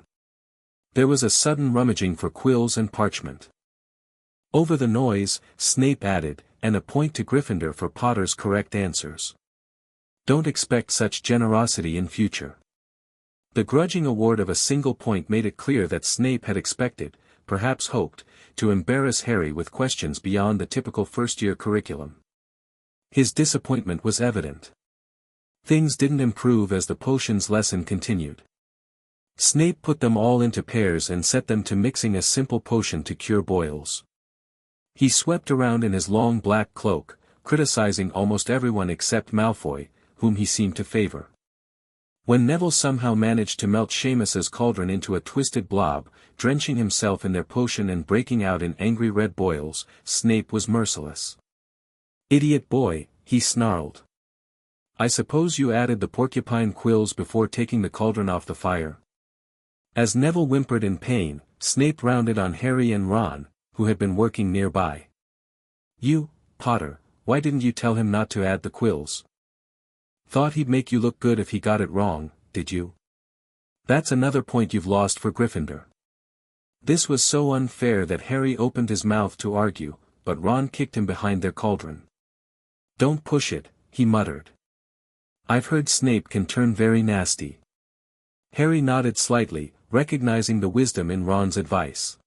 There was a sudden rummaging for quills and parchment. Over the noise, Snape added, and a point to Gryffindor for Potter's correct answers. Don't expect such generosity in future. The grudging award of a single point made it clear that Snape had expected, perhaps hoped, to embarrass Harry with questions beyond the typical first-year curriculum. His disappointment was evident. Things didn't improve as the potions lesson continued. Snape put them all into pairs and set them to mixing a simple potion to cure boils. He swept around in his long black cloak, criticizing almost everyone except Malfoy, whom he seemed to favor. When Neville somehow managed to melt Seamus's cauldron into a twisted blob, drenching himself in their potion and breaking out in angry red boils, Snape was merciless. "Idiot boy," he snarled. "I suppose you added the porcupine quills before taking the cauldron off the fire?" As Neville whimpered in pain, Snape rounded on Harry and Ron, who had been working nearby. "You, Potter, why didn't you tell him not to add the quills? Thought he'd make you look good if he got it wrong, did you? That's another point you've lost for Gryffindor." This was so unfair that Harry opened his mouth to argue, but Ron kicked him behind their cauldron. "Don't push it," he muttered. "I've heard Snape can turn very nasty." Harry nodded slightly, recognizing the wisdom in Ron's advice.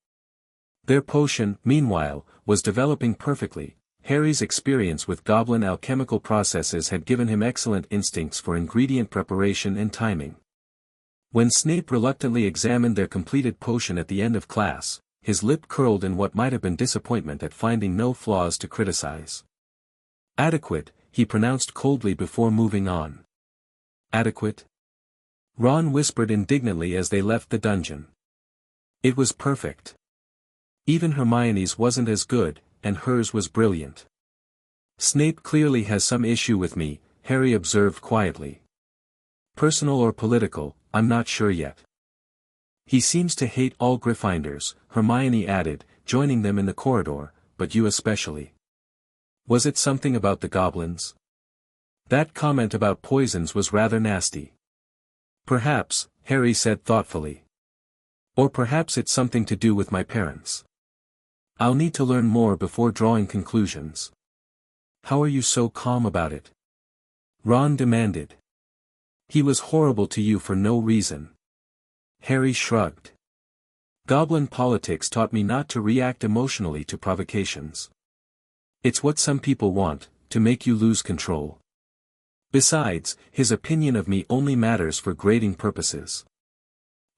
Their potion, meanwhile, was developing perfectly. Harry's experience with goblin alchemical processes had given him excellent instincts for ingredient preparation and timing. When Snape reluctantly examined their completed potion at the end of class, his lip curled in what might have been disappointment at finding no flaws to criticize. "Adequate," he pronounced coldly before moving on. "Adequate?" Ron whispered indignantly as they left the dungeon. It was perfect. Even Hermione's wasn't as good, and hers was brilliant. "Snape clearly has some issue with me," Harry observed quietly. "Personal or political, I'm not sure yet." "He seems to hate all Gryffindors," Hermione added, joining them in the corridor, "but you especially. Was it something about the goblins? That comment about poisons was rather nasty." "Perhaps," Harry said thoughtfully. "Or perhaps it's something to do with my parents. I'll need to learn more before drawing conclusions." "How are you so calm about it?" Ron demanded. "He was horrible to you for no reason." Harry shrugged. "Goblin politics taught me not to react emotionally to provocations. It's what some people want, to make you lose control. Besides, his opinion of me only matters for grading purposes.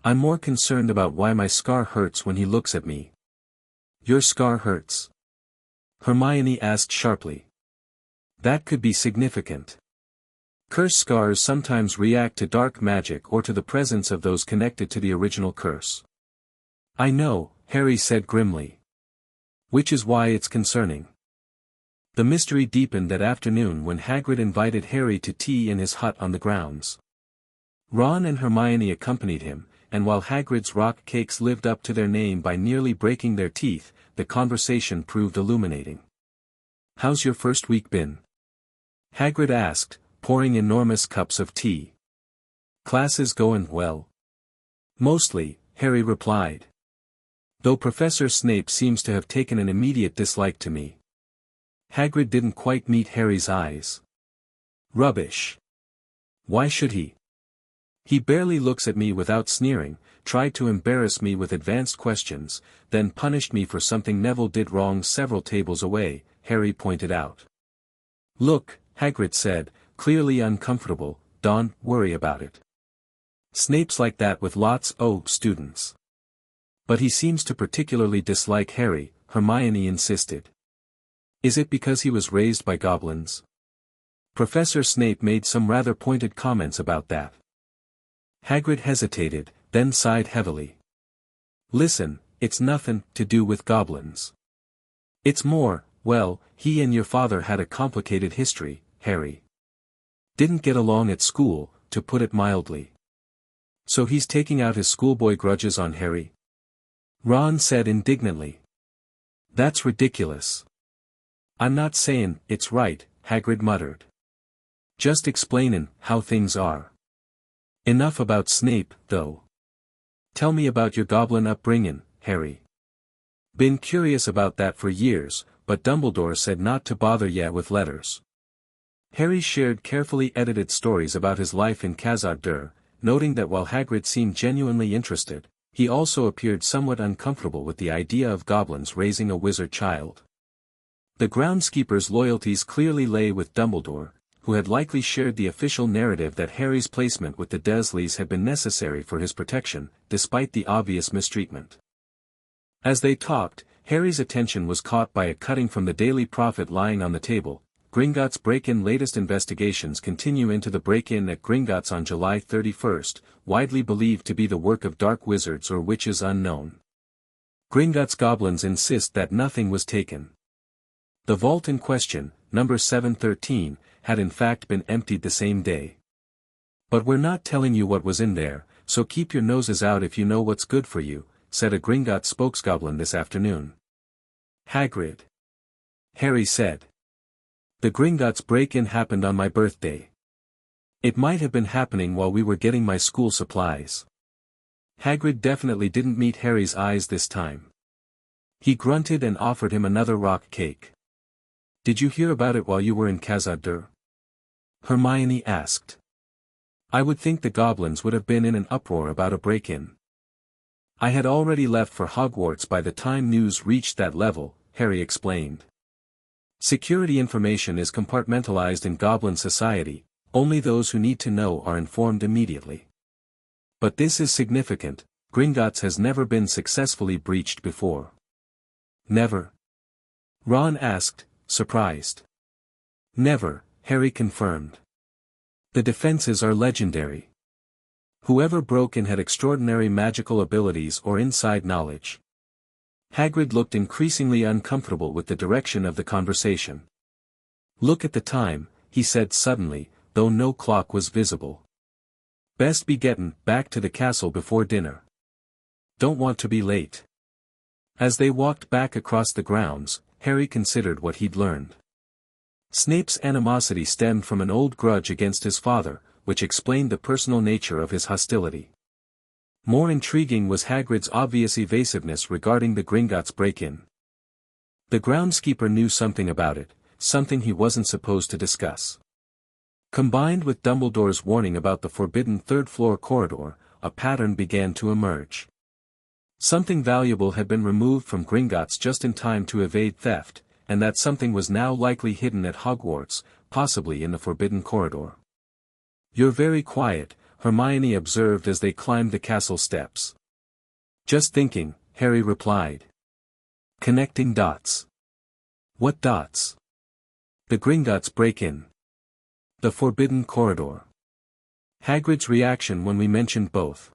I'm more concerned about why my scar hurts when he looks at me." "Your scar hurts?" Hermione asked sharply. "That could be significant. Curse scars sometimes react to dark magic or to the presence of those connected to the original curse." "I know," Harry said grimly. "Which is why it's concerning." The mystery deepened that afternoon when Hagrid invited Harry to tea in his hut on the grounds. Ron and Hermione accompanied him, and while Hagrid's rock cakes lived up to their name by nearly breaking their teeth, the conversation proved illuminating. "How's your first week been?" Hagrid asked, pouring enormous cups of tea. Classes going well? Mostly, Harry replied. Though Professor Snape seems to have taken an immediate dislike to me. Hagrid didn't quite meet Harry's eyes. Rubbish. Why should he? He barely looks at me without sneering, tried to embarrass me with advanced questions, then punished me for something Neville did wrong several tables away, Harry pointed out. Look, Hagrid said, clearly uncomfortable, don't worry about it. Snape's like that with lots of students. But he seems to particularly dislike Harry, Hermione insisted. Is it because he was raised by goblins? Professor Snape made some rather pointed comments about that. Hagrid hesitated, then sighed heavily. Listen, it's nothing to do with goblins. It's more, well, he and your father had a complicated history, Harry. Didn't get along at school, to put it mildly. So he's taking out his schoolboy grudges on Harry? Ron said indignantly. That's ridiculous. I'm not saying it's right, Hagrid muttered. Just explainin' how things are. Enough about Snape, though. Tell me about your goblin upbringing, Harry. Been curious about that for years, but Dumbledore said not to bother yet with letters. Harry shared carefully edited stories about his life in Khazad-Dûr, noting that while Hagrid seemed genuinely interested, he also appeared somewhat uncomfortable with the idea of goblins raising a wizard child. The groundskeeper's loyalties clearly lay with Dumbledore, who had likely shared the official narrative that Harry's placement with the Dursleys had been necessary for his protection, despite the obvious mistreatment. As they talked, Harry's attention was caught by a cutting from the Daily Prophet lying on the table. Gringotts break-in. Latest investigations continue into the break-in at Gringotts on July 31st, widely believed to be the work of dark wizards or witches unknown. Gringotts goblins insist that nothing was taken. The vault in question, number 713, had in fact been emptied the same day. But we're not telling you what was in there, so keep your noses out if you know what's good for you, said a Gringotts spokesgoblin this afternoon. Hagrid. Harry said. The Gringotts break-in happened on my birthday. It might have been happening while we were getting my school supplies. Hagrid definitely didn't meet Harry's eyes this time. He grunted and offered him another rock cake. Did you hear about it while you were in Khazad-Dûr? Hermione asked. I would think the goblins would have been in an uproar about a break-in. I had already left for Hogwarts by the time news reached that level, Harry explained. Security information is compartmentalized in Goblin society, only those who need to know are informed immediately. But this is significant, Gringotts has never been successfully breached before. Never? Ron asked, surprised. Never, Harry confirmed. The defenses are legendary. Whoever broke in had extraordinary magical abilities or inside knowledge. Hagrid looked increasingly uncomfortable with the direction of the conversation. Look at the time, he said suddenly, though no clock was visible. Best be gettin' back to the castle before dinner. Don't want to be late. As they walked back across the grounds, Harry considered what he'd learned. Snape's animosity stemmed from an old grudge against his father, which explained the personal nature of his hostility. More intriguing was Hagrid's obvious evasiveness regarding the Gringotts break-in. The groundskeeper knew something about it, something he wasn't supposed to discuss. Combined with Dumbledore's warning about the forbidden third-floor corridor, a pattern began to emerge. Something valuable had been removed from Gringotts just in time to evade theft, and that something was now likely hidden at Hogwarts, possibly in the forbidden corridor. You're very quiet, Hermione observed as they climbed the castle steps. Just thinking, Harry replied. Connecting dots. What dots? The Gringotts break-in. The forbidden corridor. Hagrid's reaction when we mentioned both.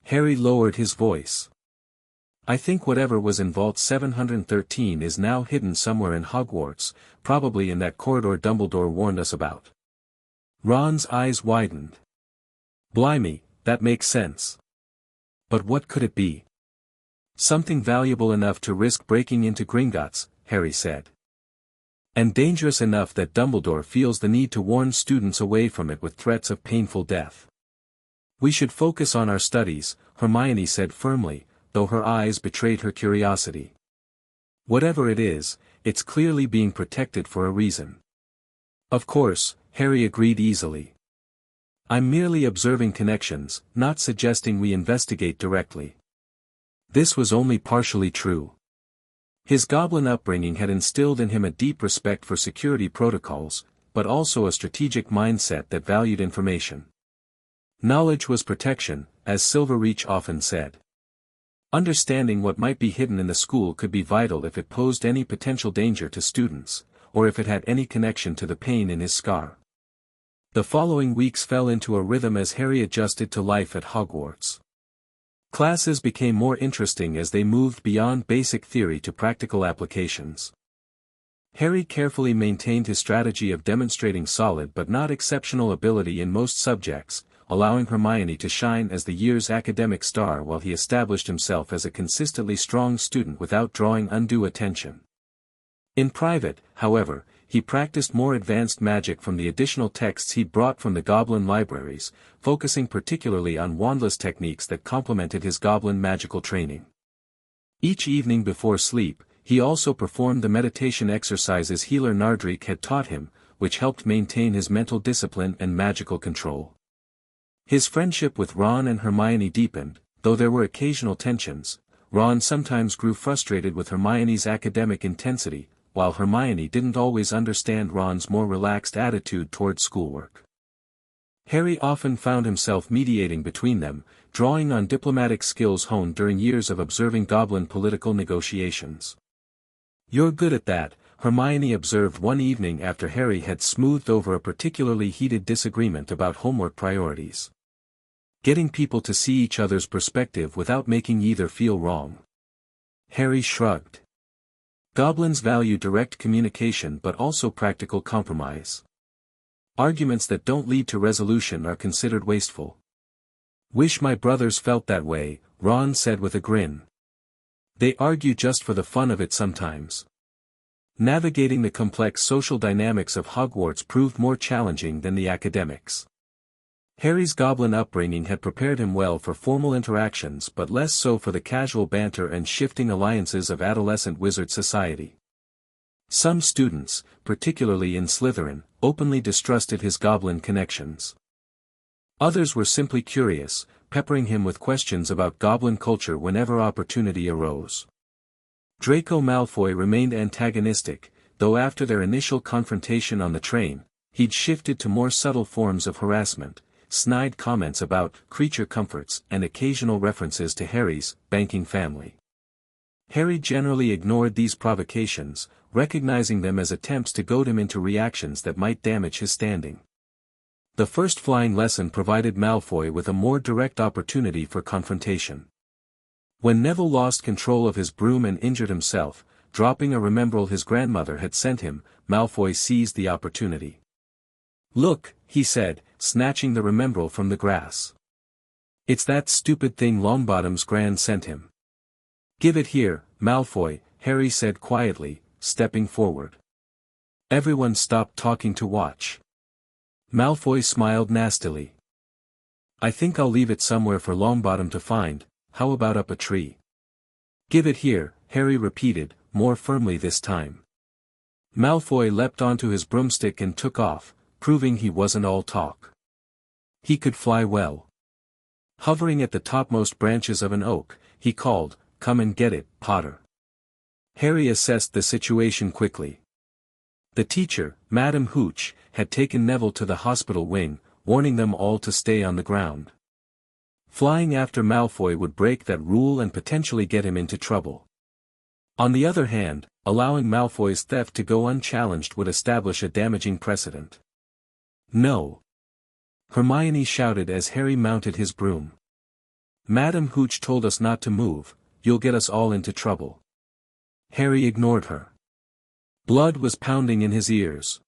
Harry lowered his voice. I think whatever was in Vault 713 is now hidden somewhere in Hogwarts, probably in that corridor Dumbledore warned us about. Ron's eyes widened. Blimey, that makes sense. But what could it be? Something valuable enough to risk breaking into Gringotts, Harry said. And dangerous enough that Dumbledore feels the need to warn students away from it with threats of painful death. "We should focus on our studies," Hermione said firmly, though her eyes betrayed her curiosity. "Whatever it is, it's clearly being protected for a reason." "Of course," Harry agreed easily. "I'm merely observing connections, not suggesting we investigate directly." This was only partially true. His goblin upbringing had instilled in him a deep respect for security protocols, but also a strategic mindset that valued information. Knowledge was protection, as Silverreach often said. Understanding what might be hidden in the school could be vital if it posed any potential danger to students, or if it had any connection to the pain in his scar. The following weeks fell into a rhythm as Harry adjusted to life at Hogwarts. Classes became more interesting as they moved beyond basic theory to practical applications. Harry carefully maintained his strategy of demonstrating solid but not exceptional ability in most subjects, allowing Hermione to shine as the year's academic star while he established himself as a consistently strong student without drawing undue attention. In private, however, he practiced more advanced magic from the additional texts he'd brought from the goblin libraries, focusing particularly on wandless techniques that complemented his goblin magical training. Each evening before sleep, he also performed the meditation exercises Healer Nardrik had taught him, which helped maintain his mental discipline and magical control. His friendship with Ron and Hermione deepened, though there were occasional tensions. Ron sometimes grew frustrated with Hermione's academic intensity, while Hermione didn't always understand Ron's more relaxed attitude toward schoolwork. Harry often found himself mediating between them, drawing on diplomatic skills honed during years of observing goblin political negotiations. "You're good at that," Hermione observed one evening after Harry had smoothed over a particularly heated disagreement about homework priorities. "Getting people to see each other's perspective without making either feel wrong." Harry shrugged. "Goblins value direct communication but also practical compromise. Arguments that don't lead to resolution are considered wasteful." "Wish my brothers felt that way," Ron said with a grin. "They argue just for the fun of it sometimes." Navigating the complex social dynamics of Hogwarts proved more challenging than the academics. Harry's goblin upbringing had prepared him well for formal interactions but less so for the casual banter and shifting alliances of adolescent wizard society. Some students, particularly in Slytherin, openly distrusted his goblin connections. Others were simply curious, peppering him with questions about goblin culture whenever opportunity arose. Draco Malfoy remained antagonistic, though after their initial confrontation on the train, he'd shifted to more subtle forms of harassment, snide comments about creature comforts and occasional references to Harry's banking family. Harry generally ignored these provocations, recognizing them as attempts to goad him into reactions that might damage his standing. The first flying lesson provided Malfoy with a more direct opportunity for confrontation. When Neville lost control of his broom and injured himself, dropping a remembrall his grandmother had sent him, Malfoy seized the opportunity. "Look," he said, snatching the remembrall from the grass. "It's that stupid thing Longbottom's gran sent him." "Give it here, Malfoy," Harry said quietly, stepping forward. Everyone stopped talking to watch. Malfoy smiled nastily. "I think I'll leave it somewhere for Longbottom to find. How about up a tree?" "Give it here," Harry repeated, more firmly this time. Malfoy leapt onto his broomstick and took off, proving he wasn't all talk. He could fly well. Hovering at the topmost branches of an oak, he called, "Come and get it, Potter." Harry assessed the situation quickly. The teacher, Madame Hooch, had taken Neville to the hospital wing, warning them all to stay on the ground. Flying after Malfoy would break that rule and potentially get him into trouble. On the other hand, allowing Malfoy's theft to go unchallenged would establish a damaging precedent. "No!" Hermione shouted as Harry mounted his broom. "Madame Hooch told us not to move, you'll get us all into trouble." Harry ignored her. Blood was pounding in his ears.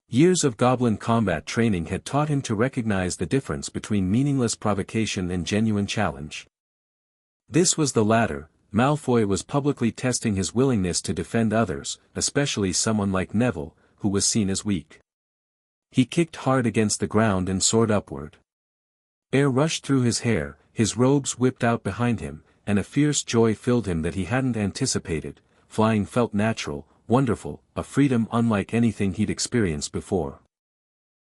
Years of goblin combat training had taught him to recognize the difference between meaningless provocation and genuine challenge. This was the latter. Malfoy was publicly testing his willingness to defend others, especially someone like Neville, who was seen as weak. He kicked hard against the ground and soared upward. Air rushed through his hair, his robes whipped out behind him, and a fierce joy filled him that he hadn't anticipated. Flying felt natural, wonderful, a freedom unlike anything he'd experienced before.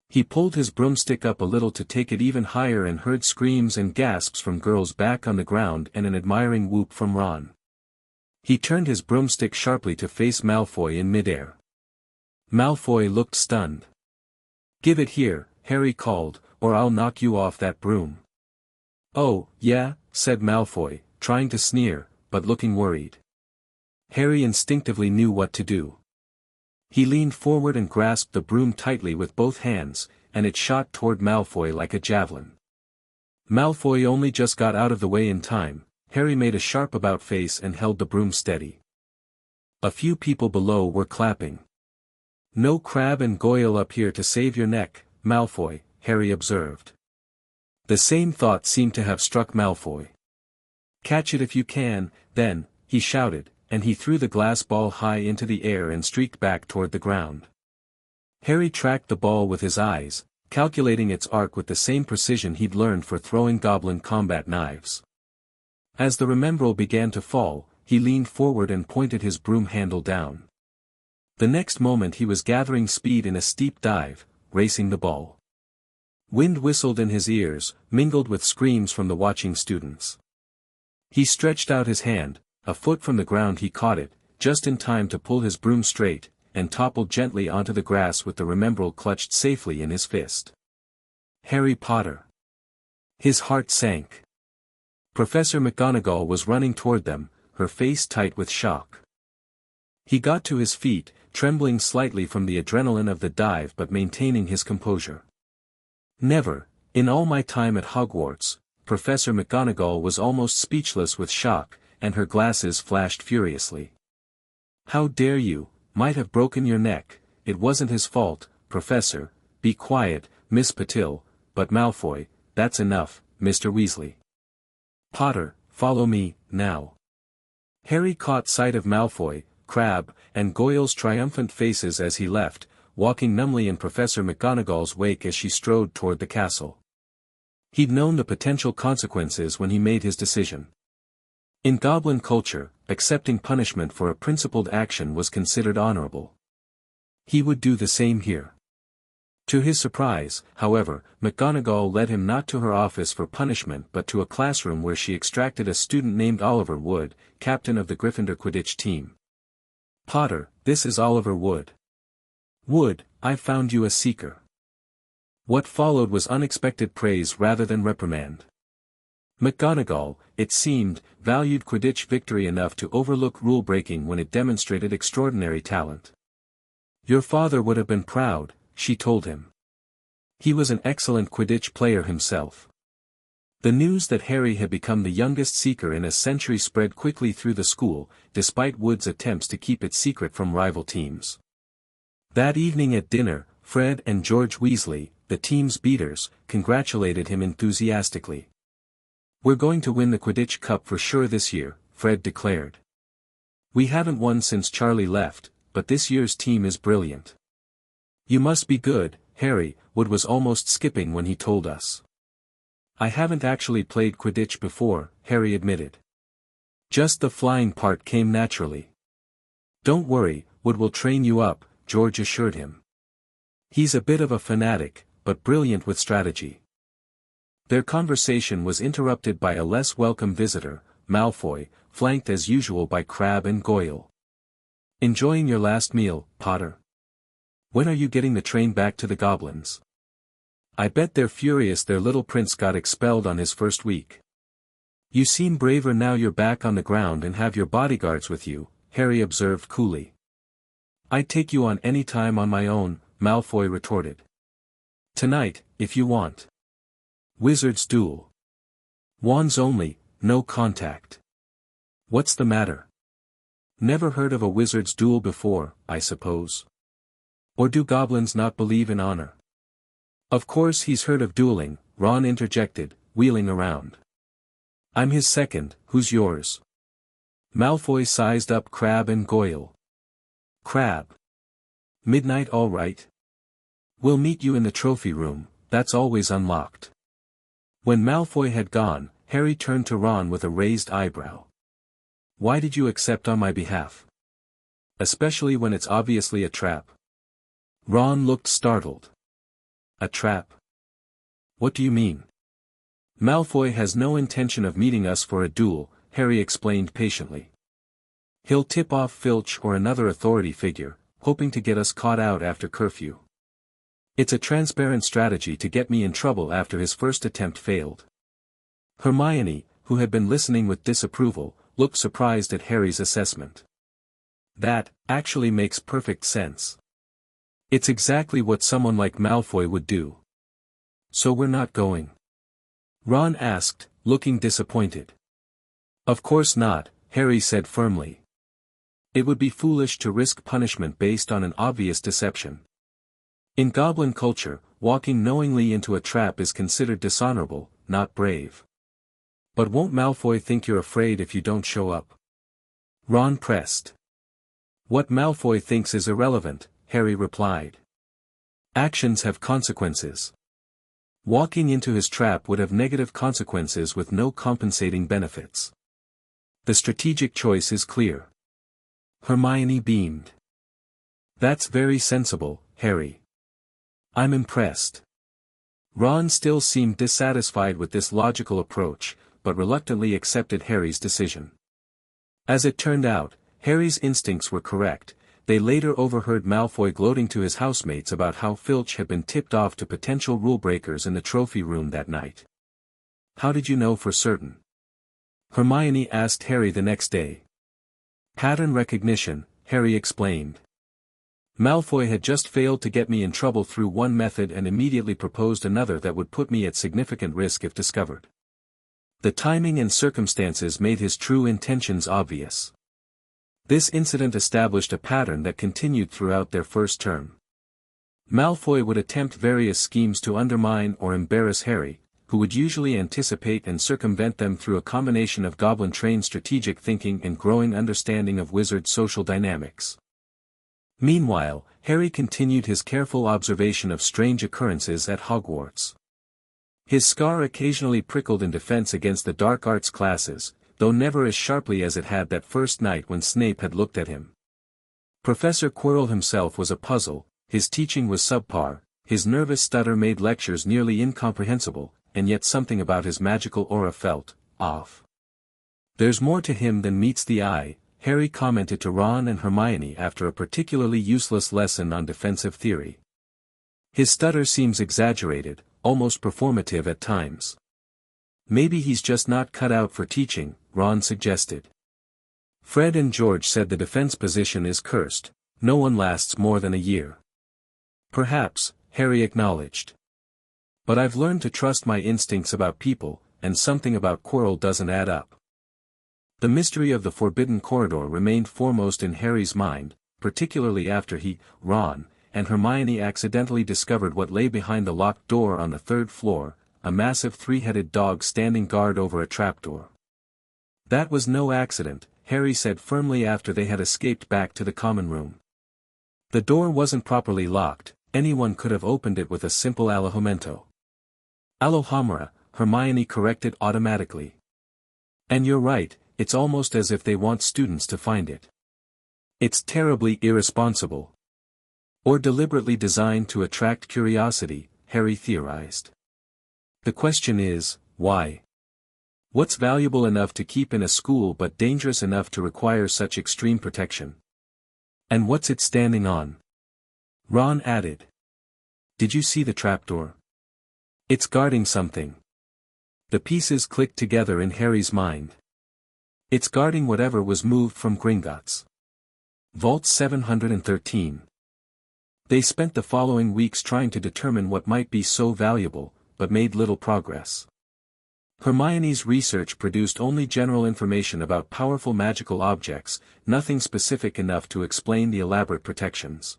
He pulled his broomstick up a little to take it even higher and heard screams and gasps from girls back on the ground and an admiring whoop from Ron. He turned his broomstick sharply to face Malfoy in midair. Malfoy looked stunned. "Give it here," Harry called, "or I'll knock you off that broom." "Oh, yeah," said Malfoy, trying to sneer, but looking worried. Harry instinctively knew what to do. He leaned forward and grasped the broom tightly with both hands, and it shot toward Malfoy like a javelin. Malfoy only just got out of the way in time. Harry made a sharp about-face and held the broom steady. A few people below were clapping. "No Crabbe and Goyle up here to save your neck, Malfoy," Harry observed. The same thought seemed to have struck Malfoy. "Catch it if you can, then," he shouted, and he threw the glass ball high into the air and streaked back toward the ground. Harry tracked the ball with his eyes, calculating its arc with the same precision he'd learned for throwing goblin combat knives. As the remembrall began to fall, he leaned forward and pointed his broom handle down. The next moment he was gathering speed in a steep dive, racing the ball. Wind whistled in his ears, mingled with screams from the watching students. He stretched out his hand. A foot from the ground he caught it, just in time to pull his broom straight, and toppled gently onto the grass with the remembrall clutched safely in his fist. Harry Potter. His heart sank. Professor McGonagall was running toward them, her face tight with shock. He got to his feet, trembling slightly from the adrenaline of the dive but maintaining his composure. Never, in all my time at Hogwarts, Professor McGonagall was almost speechless with shock, and her glasses flashed furiously. "How dare you, might have broken your neck, it wasn't his fault, Professor." "Be quiet, Miss Patil," "But Malfoy, that's enough, Mr. Weasley. Potter, follow me, now." Harry caught sight of Malfoy, Crabbe, and Goyle's triumphant faces as he left, walking numbly in Professor McGonagall's wake as she strode toward the castle. He'd known the potential consequences when he made his decision. In Goblin culture, accepting punishment for a principled action was considered honorable. He would do the same here. To his surprise, however, McGonagall led him not to her office for punishment but to a classroom where she extracted a student named Oliver Wood, captain of the Gryffindor Quidditch team. "Potter, this is Oliver Wood. Wood, I've found you a seeker." What followed was unexpected praise rather than reprimand. McGonagall, it seemed, valued Quidditch victory enough to overlook rule-breaking when it demonstrated extraordinary talent. "Your father would have been proud," she told him. He was an excellent Quidditch player himself. The news that Harry had become the youngest seeker in a century spread quickly through the school, despite Wood's attempts to keep it secret from rival teams. That evening at dinner, Fred and George Weasley, the team's beaters, congratulated him enthusiastically. "We're going to win the Quidditch Cup for sure this year," Fred declared. "We haven't won since Charlie left, but this year's team is brilliant." "You must be good, Harry," Wood was almost skipping when he told us. "I haven't actually played Quidditch before," Harry admitted. "Just the flying part came naturally." "Don't worry, Wood will train you up," George assured him. "He's a bit of a fanatic, but brilliant with strategy." Their conversation was interrupted by a less welcome visitor, Malfoy, flanked as usual by Crabbe and Goyle. "Enjoying your last meal, Potter? When are you getting the train back to the Goblins? I bet they're furious their little prince got expelled on his first week." "You seem braver now you're back on the ground and have your bodyguards with you," Harry observed coolly. "I'd take you on any time on my own," Malfoy retorted. "Tonight, if you want." "Wizard's duel. Wands only, no contact." "What's the matter? Never heard of a wizard's duel before, I suppose? Or do goblins not believe in honor?" "Of course he's heard of dueling," Ron interjected, wheeling around. "I'm his second, who's yours?" Malfoy sized up Crabbe and Goyle. "Crabbe. Midnight all right? We'll meet you in the trophy room, that's always unlocked." When Malfoy had gone, Harry turned to Ron with a raised eyebrow. "Why did you accept on my behalf? Especially when it's obviously a trap." Ron looked startled. "A trap? What do you mean?" "Malfoy has no intention of meeting us for a duel," Harry explained patiently. "He'll tip off Filch or another authority figure, hoping to get us caught out after curfew. It's a transparent strategy to get me in trouble after his first attempt failed." Hermione, who had been listening with disapproval, looked surprised at Harry's assessment. "That, actually makes perfect sense. It's exactly what someone like Malfoy would do." "So we're not going?" Ron asked, looking disappointed. "Of course not," Harry said firmly. "It would be foolish to risk punishment based on an obvious deception. In Goblin culture, walking knowingly into a trap is considered dishonorable, not brave." "But won't Malfoy think you're afraid if you don't show up?" Ron pressed. "What Malfoy thinks is irrelevant," Harry replied. "Actions have consequences. Walking into his trap would have negative consequences with no compensating benefits. The strategic choice is clear." Hermione beamed. "That's very sensible, Harry. I'm impressed." Ron still seemed dissatisfied with this logical approach, but reluctantly accepted Harry's decision. As it turned out, Harry's instincts were correct. They later overheard Malfoy gloating to his housemates about how Filch had been tipped off to potential rule-breakers in the trophy room that night. "How did you know for certain?" Hermione asked Harry the next day. "Pattern recognition," Harry explained. "Malfoy had just failed to get me in trouble through one method and immediately proposed another that would put me at significant risk if discovered. The timing and circumstances made his true intentions obvious. This incident established a pattern that continued throughout their first term. Malfoy would attempt various schemes to undermine or embarrass Harry, who would usually anticipate and circumvent them through a combination of Goblin-trained strategic thinking and growing understanding of wizard social dynamics. Meanwhile, Harry continued his careful observation of strange occurrences at Hogwarts. His scar occasionally prickled in defense against the dark arts classes, though never as sharply as it had that first night when Snape had looked at him. Professor Quirrell himself was a puzzle, his teaching was subpar, his nervous stutter made lectures nearly incomprehensible, and yet something about his magical aura felt off. "There's more to him than meets the eye," Harry commented to Ron and Hermione after a particularly useless lesson on defensive theory. "His stutter seems exaggerated, almost performative at times." "Maybe he's just not cut out for teaching," Ron suggested. "Fred and George said the defense position is cursed, no one lasts more than a year." "Perhaps," Harry acknowledged. "But I've learned to trust my instincts about people, and something about Quirrell doesn't add up." The mystery of the Forbidden Corridor remained foremost in Harry's mind, particularly after he, Ron, and Hermione accidentally discovered what lay behind the locked door on the third floor, a massive three-headed dog standing guard over a trapdoor. "That was no accident," Harry said firmly after they had escaped back to the common room. "The door wasn't properly locked, anyone could have opened it with a simple alojamento." "Alohomora," Hermione corrected automatically. "And you're right, it's almost as if they want students to find it. It's terribly irresponsible. Or deliberately designed to attract curiosity," Harry theorized. "The question is, why? What's valuable enough to keep in a school but dangerous enough to require such extreme protection? And what's it standing on?" Ron added. "Did you see the trapdoor? It's guarding something." The pieces clicked together in Harry's mind. "It's guarding whatever was moved from Gringotts. Vault 713. They spent the following weeks trying to determine what might be so valuable, but made little progress. Hermione's research produced only general information about powerful magical objects, nothing specific enough to explain the elaborate protections.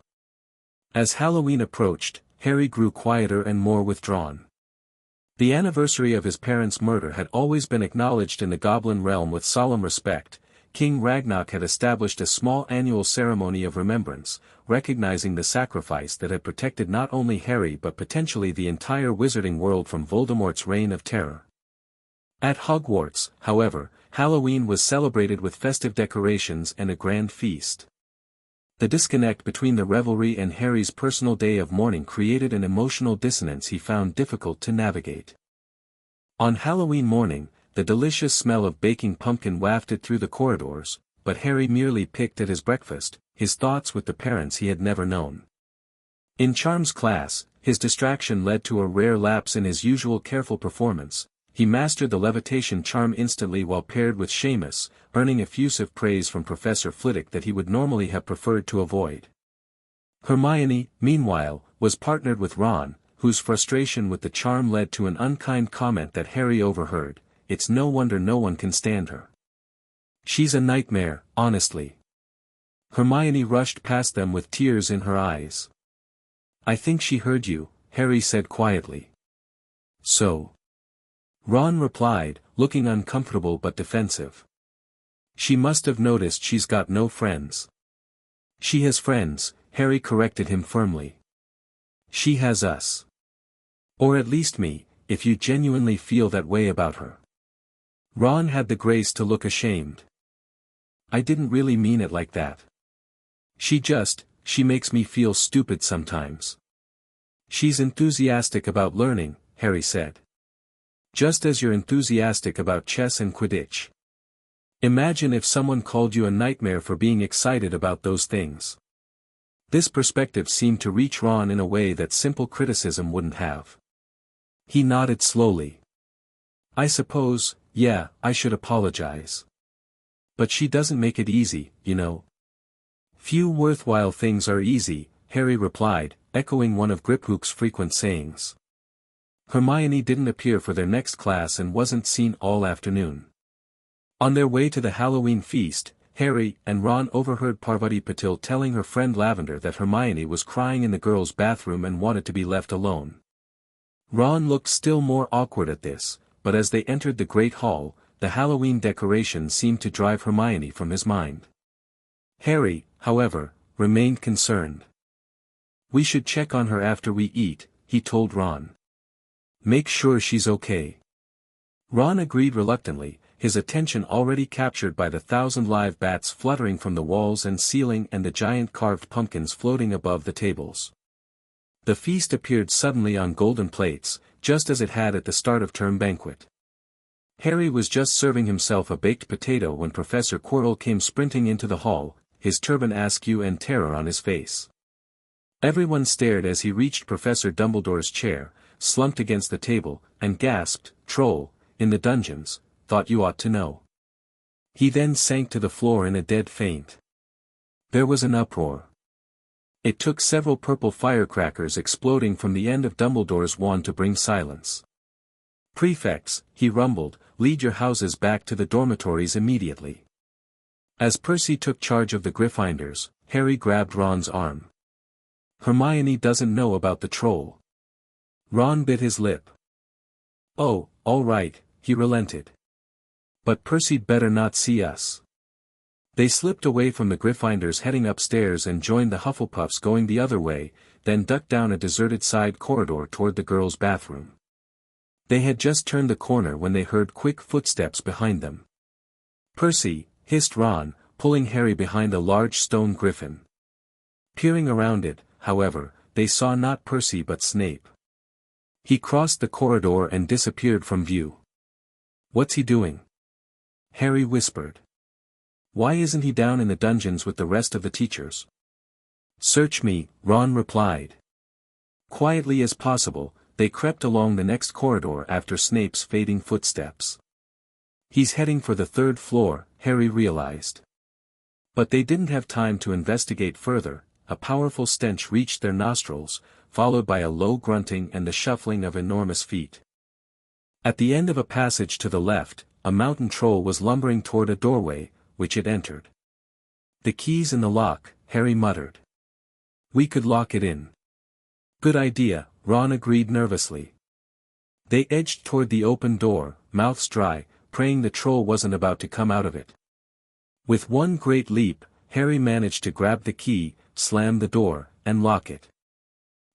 As Halloween approached, Harry grew quieter and more withdrawn. The anniversary of his parents' murder had always been acknowledged in the Goblin realm with solemn respect, King Ragnarok had established a small annual ceremony of remembrance, recognizing the sacrifice that had protected not only Harry but potentially the entire wizarding world from Voldemort's reign of terror. At Hogwarts, however, Halloween was celebrated with festive decorations and a grand feast. The disconnect between the revelry and Harry's personal day of mourning created an emotional dissonance he found difficult to navigate. On Halloween morning, the delicious smell of baking pumpkin wafted through the corridors, but Harry merely picked at his breakfast, his thoughts with the parents he had never known. In Charms class, his distraction led to a rare lapse in his usual careful performance. He mastered the levitation charm instantly while paired with Seamus, earning effusive praise from Professor Flitwick that he would normally have preferred to avoid. Hermione, meanwhile, was partnered with Ron, whose frustration with the charm led to an unkind comment that Harry overheard. "It's no wonder no one can stand her. She's a nightmare, honestly." Hermione rushed past them with tears in her eyes. "I think she heard you," Harry said quietly. "So?" Ron replied, looking uncomfortable but defensive. "She must have noticed she's got no friends." "She has friends," Harry corrected him firmly. "She has us. Or at least me, if you genuinely feel that way about her." Ron had the grace to look ashamed. "I didn't really mean it like that. She makes me feel stupid sometimes." "She's enthusiastic about learning," Harry said. "Just as you're enthusiastic about chess and Quidditch. Imagine if someone called you a nightmare for being excited about those things." This perspective seemed to reach Ron in a way that simple criticism wouldn't have. He nodded slowly. "I suppose, yeah, I should apologize. But she doesn't make it easy, you know." "Few worthwhile things are easy," Harry replied, echoing one of Griphook's frequent sayings. Hermione didn't appear for their next class and wasn't seen all afternoon. On their way to the Halloween feast, Harry and Ron overheard Parvati Patil telling her friend Lavender that Hermione was crying in the girls' bathroom and wanted to be left alone. Ron looked still more awkward at this, but as they entered the Great Hall, the Halloween decorations seemed to drive Hermione from his mind. Harry, however, remained concerned. "We should check on her after we eat," he told Ron. "Make sure she's okay." Ron agreed reluctantly, his attention already captured by the 1,000 live bats fluttering from the walls and ceiling and the giant carved pumpkins floating above the tables. The feast appeared suddenly on golden plates, just as it had at the start of term banquet. Harry was just serving himself a baked potato when Professor Quirrell came sprinting into the hall, his turban askew and terror on his face. Everyone stared as he reached Professor Dumbledore's chair, slumped against the table, and gasped, "Troll, in the dungeons, thought you ought to know." He then sank to the floor in a dead faint. There was an uproar. It took several purple firecrackers exploding from the end of Dumbledore's wand to bring silence. "Prefects," he rumbled, "lead your houses back to the dormitories immediately." As Percy took charge of the Gryffindors, Harry grabbed Ron's arm. "Hermione doesn't know about the troll." Ron bit his lip. "Oh, all right," he relented. "But Percy'd better not see us." They slipped away from the Gryffindors heading upstairs and joined the Hufflepuffs going the other way, then ducked down a deserted side corridor toward the girls' bathroom. They had just turned the corner when they heard quick footsteps behind them. "Percy," hissed Ron, pulling Harry behind a large stone griffin. Peering around it, however, they saw not Percy but Snape. He crossed the corridor and disappeared from view. "What's he doing?" Harry whispered. "Why isn't he down in the dungeons with the rest of the teachers?" "Search me," Ron replied. Quietly as possible, they crept along the next corridor after Snape's fading footsteps. "He's heading for the 3rd floor," Harry realized. But they didn't have time to investigate further. A powerful stench reached their nostrils, followed by a low grunting and the shuffling of enormous feet. At the end of a passage to the left, a mountain troll was lumbering toward a doorway, which it entered. "The key's in the lock," Harry muttered. "We could lock it in." "Good idea," Ron agreed nervously. They edged toward the open door, mouths dry, praying the troll wasn't about to come out of it. With one great leap, Harry managed to grab the key, slam the door, and lock it.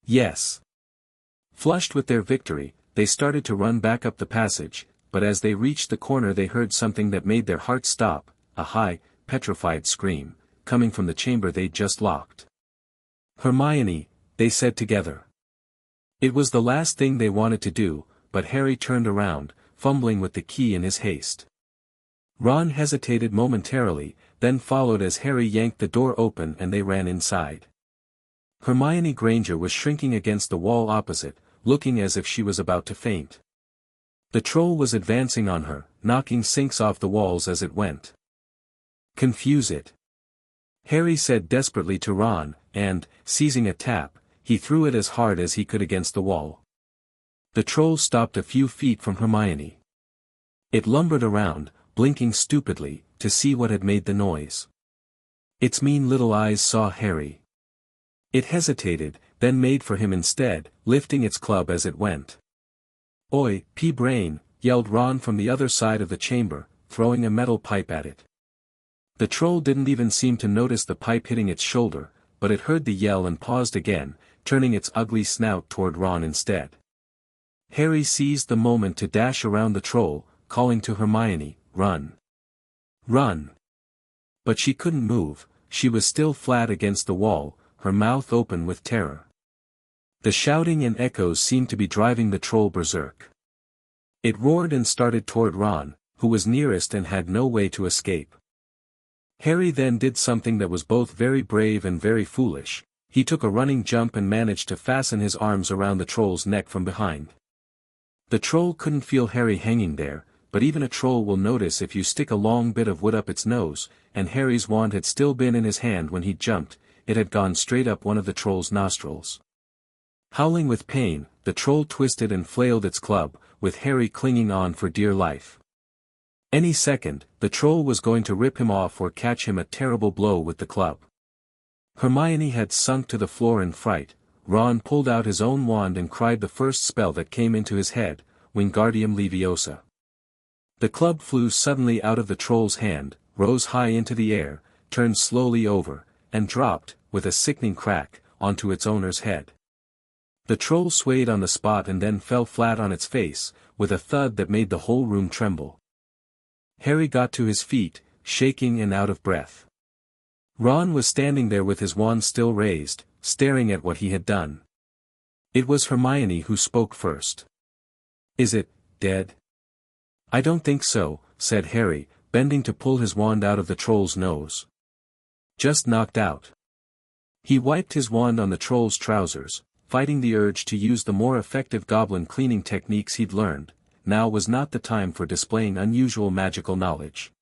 Yes. Flushed with their victory, they started to run back up the passage, but as they reached the corner they heard something that made their hearts stop, a high, petrified scream, coming from the chamber they'd just locked. "Hermione," they said together. It was the last thing they wanted to do, but Harry turned around, fumbling with the key in his haste. Ron hesitated momentarily, then followed as Harry yanked the door open and they ran inside. Hermione Granger was shrinking against the wall opposite, looking as if she was about to faint. The troll was advancing on her, knocking sinks off the walls as it went. "Confuse it," Harry said desperately to Ron, and, seizing a tap, he threw it as hard as he could against the wall. The troll stopped a few feet from Hermione. It lumbered around, blinking stupidly, to see what had made the noise. Its mean little eyes saw Harry. It hesitated, then made for him instead, lifting its club as it went. "Oi, pea-brain," yelled Ron from the other side of the chamber, throwing a metal pipe at it. The troll didn't even seem to notice the pipe hitting its shoulder, but it heard the yell and paused again, turning its ugly snout toward Ron instead. Harry seized the moment to dash around the troll, calling to Hermione, "Run! Run!" But she couldn't move, she was still flat against the wall, her mouth open with terror. The shouting and echoes seemed to be driving the troll berserk. It roared and started toward Ron, who was nearest and had no way to escape. Harry then did something that was both very brave and very foolish. He took a running jump and managed to fasten his arms around the troll's neck from behind. The troll couldn't feel Harry hanging there, but even a troll will notice if you stick a long bit of wood up its nose, and Harry's wand had still been in his hand when he jumped, it had gone straight up one of the troll's nostrils. Howling with pain, the troll twisted and flailed its club, with Harry clinging on for dear life. Any second, the troll was going to rip him off or catch him a terrible blow with the club. Hermione had sunk to the floor in fright. Ron pulled out his own wand and cried the first spell that came into his head, Wingardium Leviosa. The club flew suddenly out of the troll's hand, rose high into the air, turned slowly over, and dropped, with a sickening crack, onto its owner's head. The troll swayed on the spot and then fell flat on its face, with a thud that made the whole room tremble. Harry got to his feet, shaking and out of breath. Ron was standing there with his wand still raised, staring at what he had done. It was Hermione who spoke first. "Is it dead?" "I don't think so," said Harry, bending to pull his wand out of the troll's nose. "Just knocked out." He wiped his wand on the troll's trousers, fighting the urge to use the more effective goblin cleaning techniques he'd learned. Now was not the time for displaying unusual magical knowledge.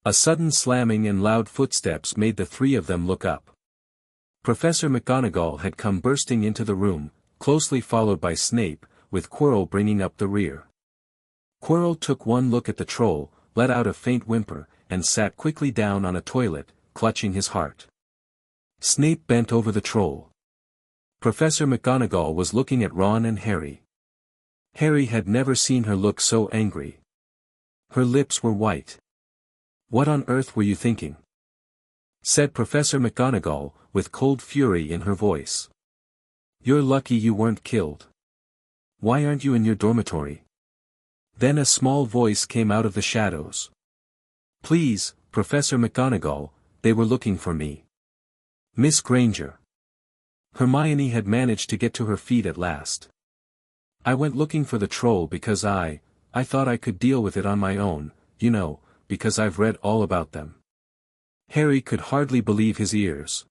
A sudden slamming and loud footsteps made the three of them look up. Professor McGonagall had come bursting into the room, closely followed by Snape, with Quirrell bringing up the rear. Quirrell took one look at the troll, let out a faint whimper, and sat quickly down on a toilet, clutching his heart. Snape bent over the troll. Professor McGonagall was looking at Ron and Harry. Harry had never seen her look so angry. Her lips were white. "What on earth were you thinking?" said Professor McGonagall, with cold fury in her voice. "You're lucky you weren't killed. Why aren't you in your dormitory?" Then a small voice came out of the shadows. "Please, Professor McGonagall, they were looking for me. Miss Granger." Hermione had managed to get to her feet at last. "I went looking for the troll because I thought I could deal with it on my own, you know, because I've read all about them." Harry could hardly believe his ears.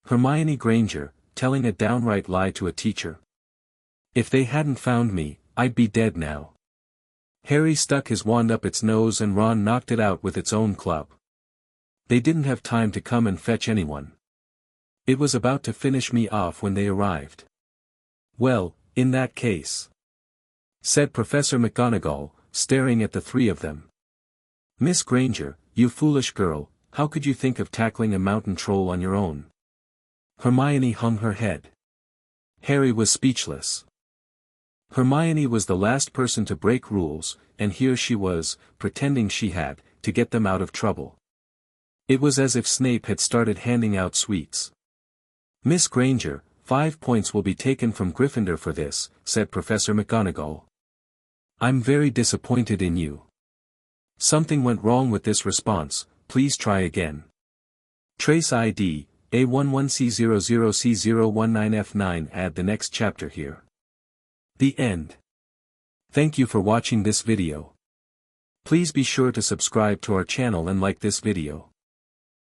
Hermione Granger, telling a downright lie to a teacher. "If they hadn't found me, I'd be dead now." Harry stuck his wand up its nose and Ron knocked it out with its own club. They didn't have time to come and fetch anyone. It was about to finish me off when they arrived. "Well, in that case," said Professor McGonagall, staring at the three of them. "Miss Granger, you foolish girl, how could you think of tackling a mountain troll on your own?" Hermione hung her head. Harry was speechless. Hermione was the last person to break rules, and here she was, pretending she had, to get them out of trouble. It was as if Snape had started handing out sweets. "Miss Granger, 5 points will be taken from Gryffindor for this," said Professor McGonagall. "I'm very disappointed in you. Something went wrong with this response, please try again. Trace ID, A11C00C019F9 add the next chapter here." The end. Thank you for watching this video. Please be sure to subscribe to our channel and like this video.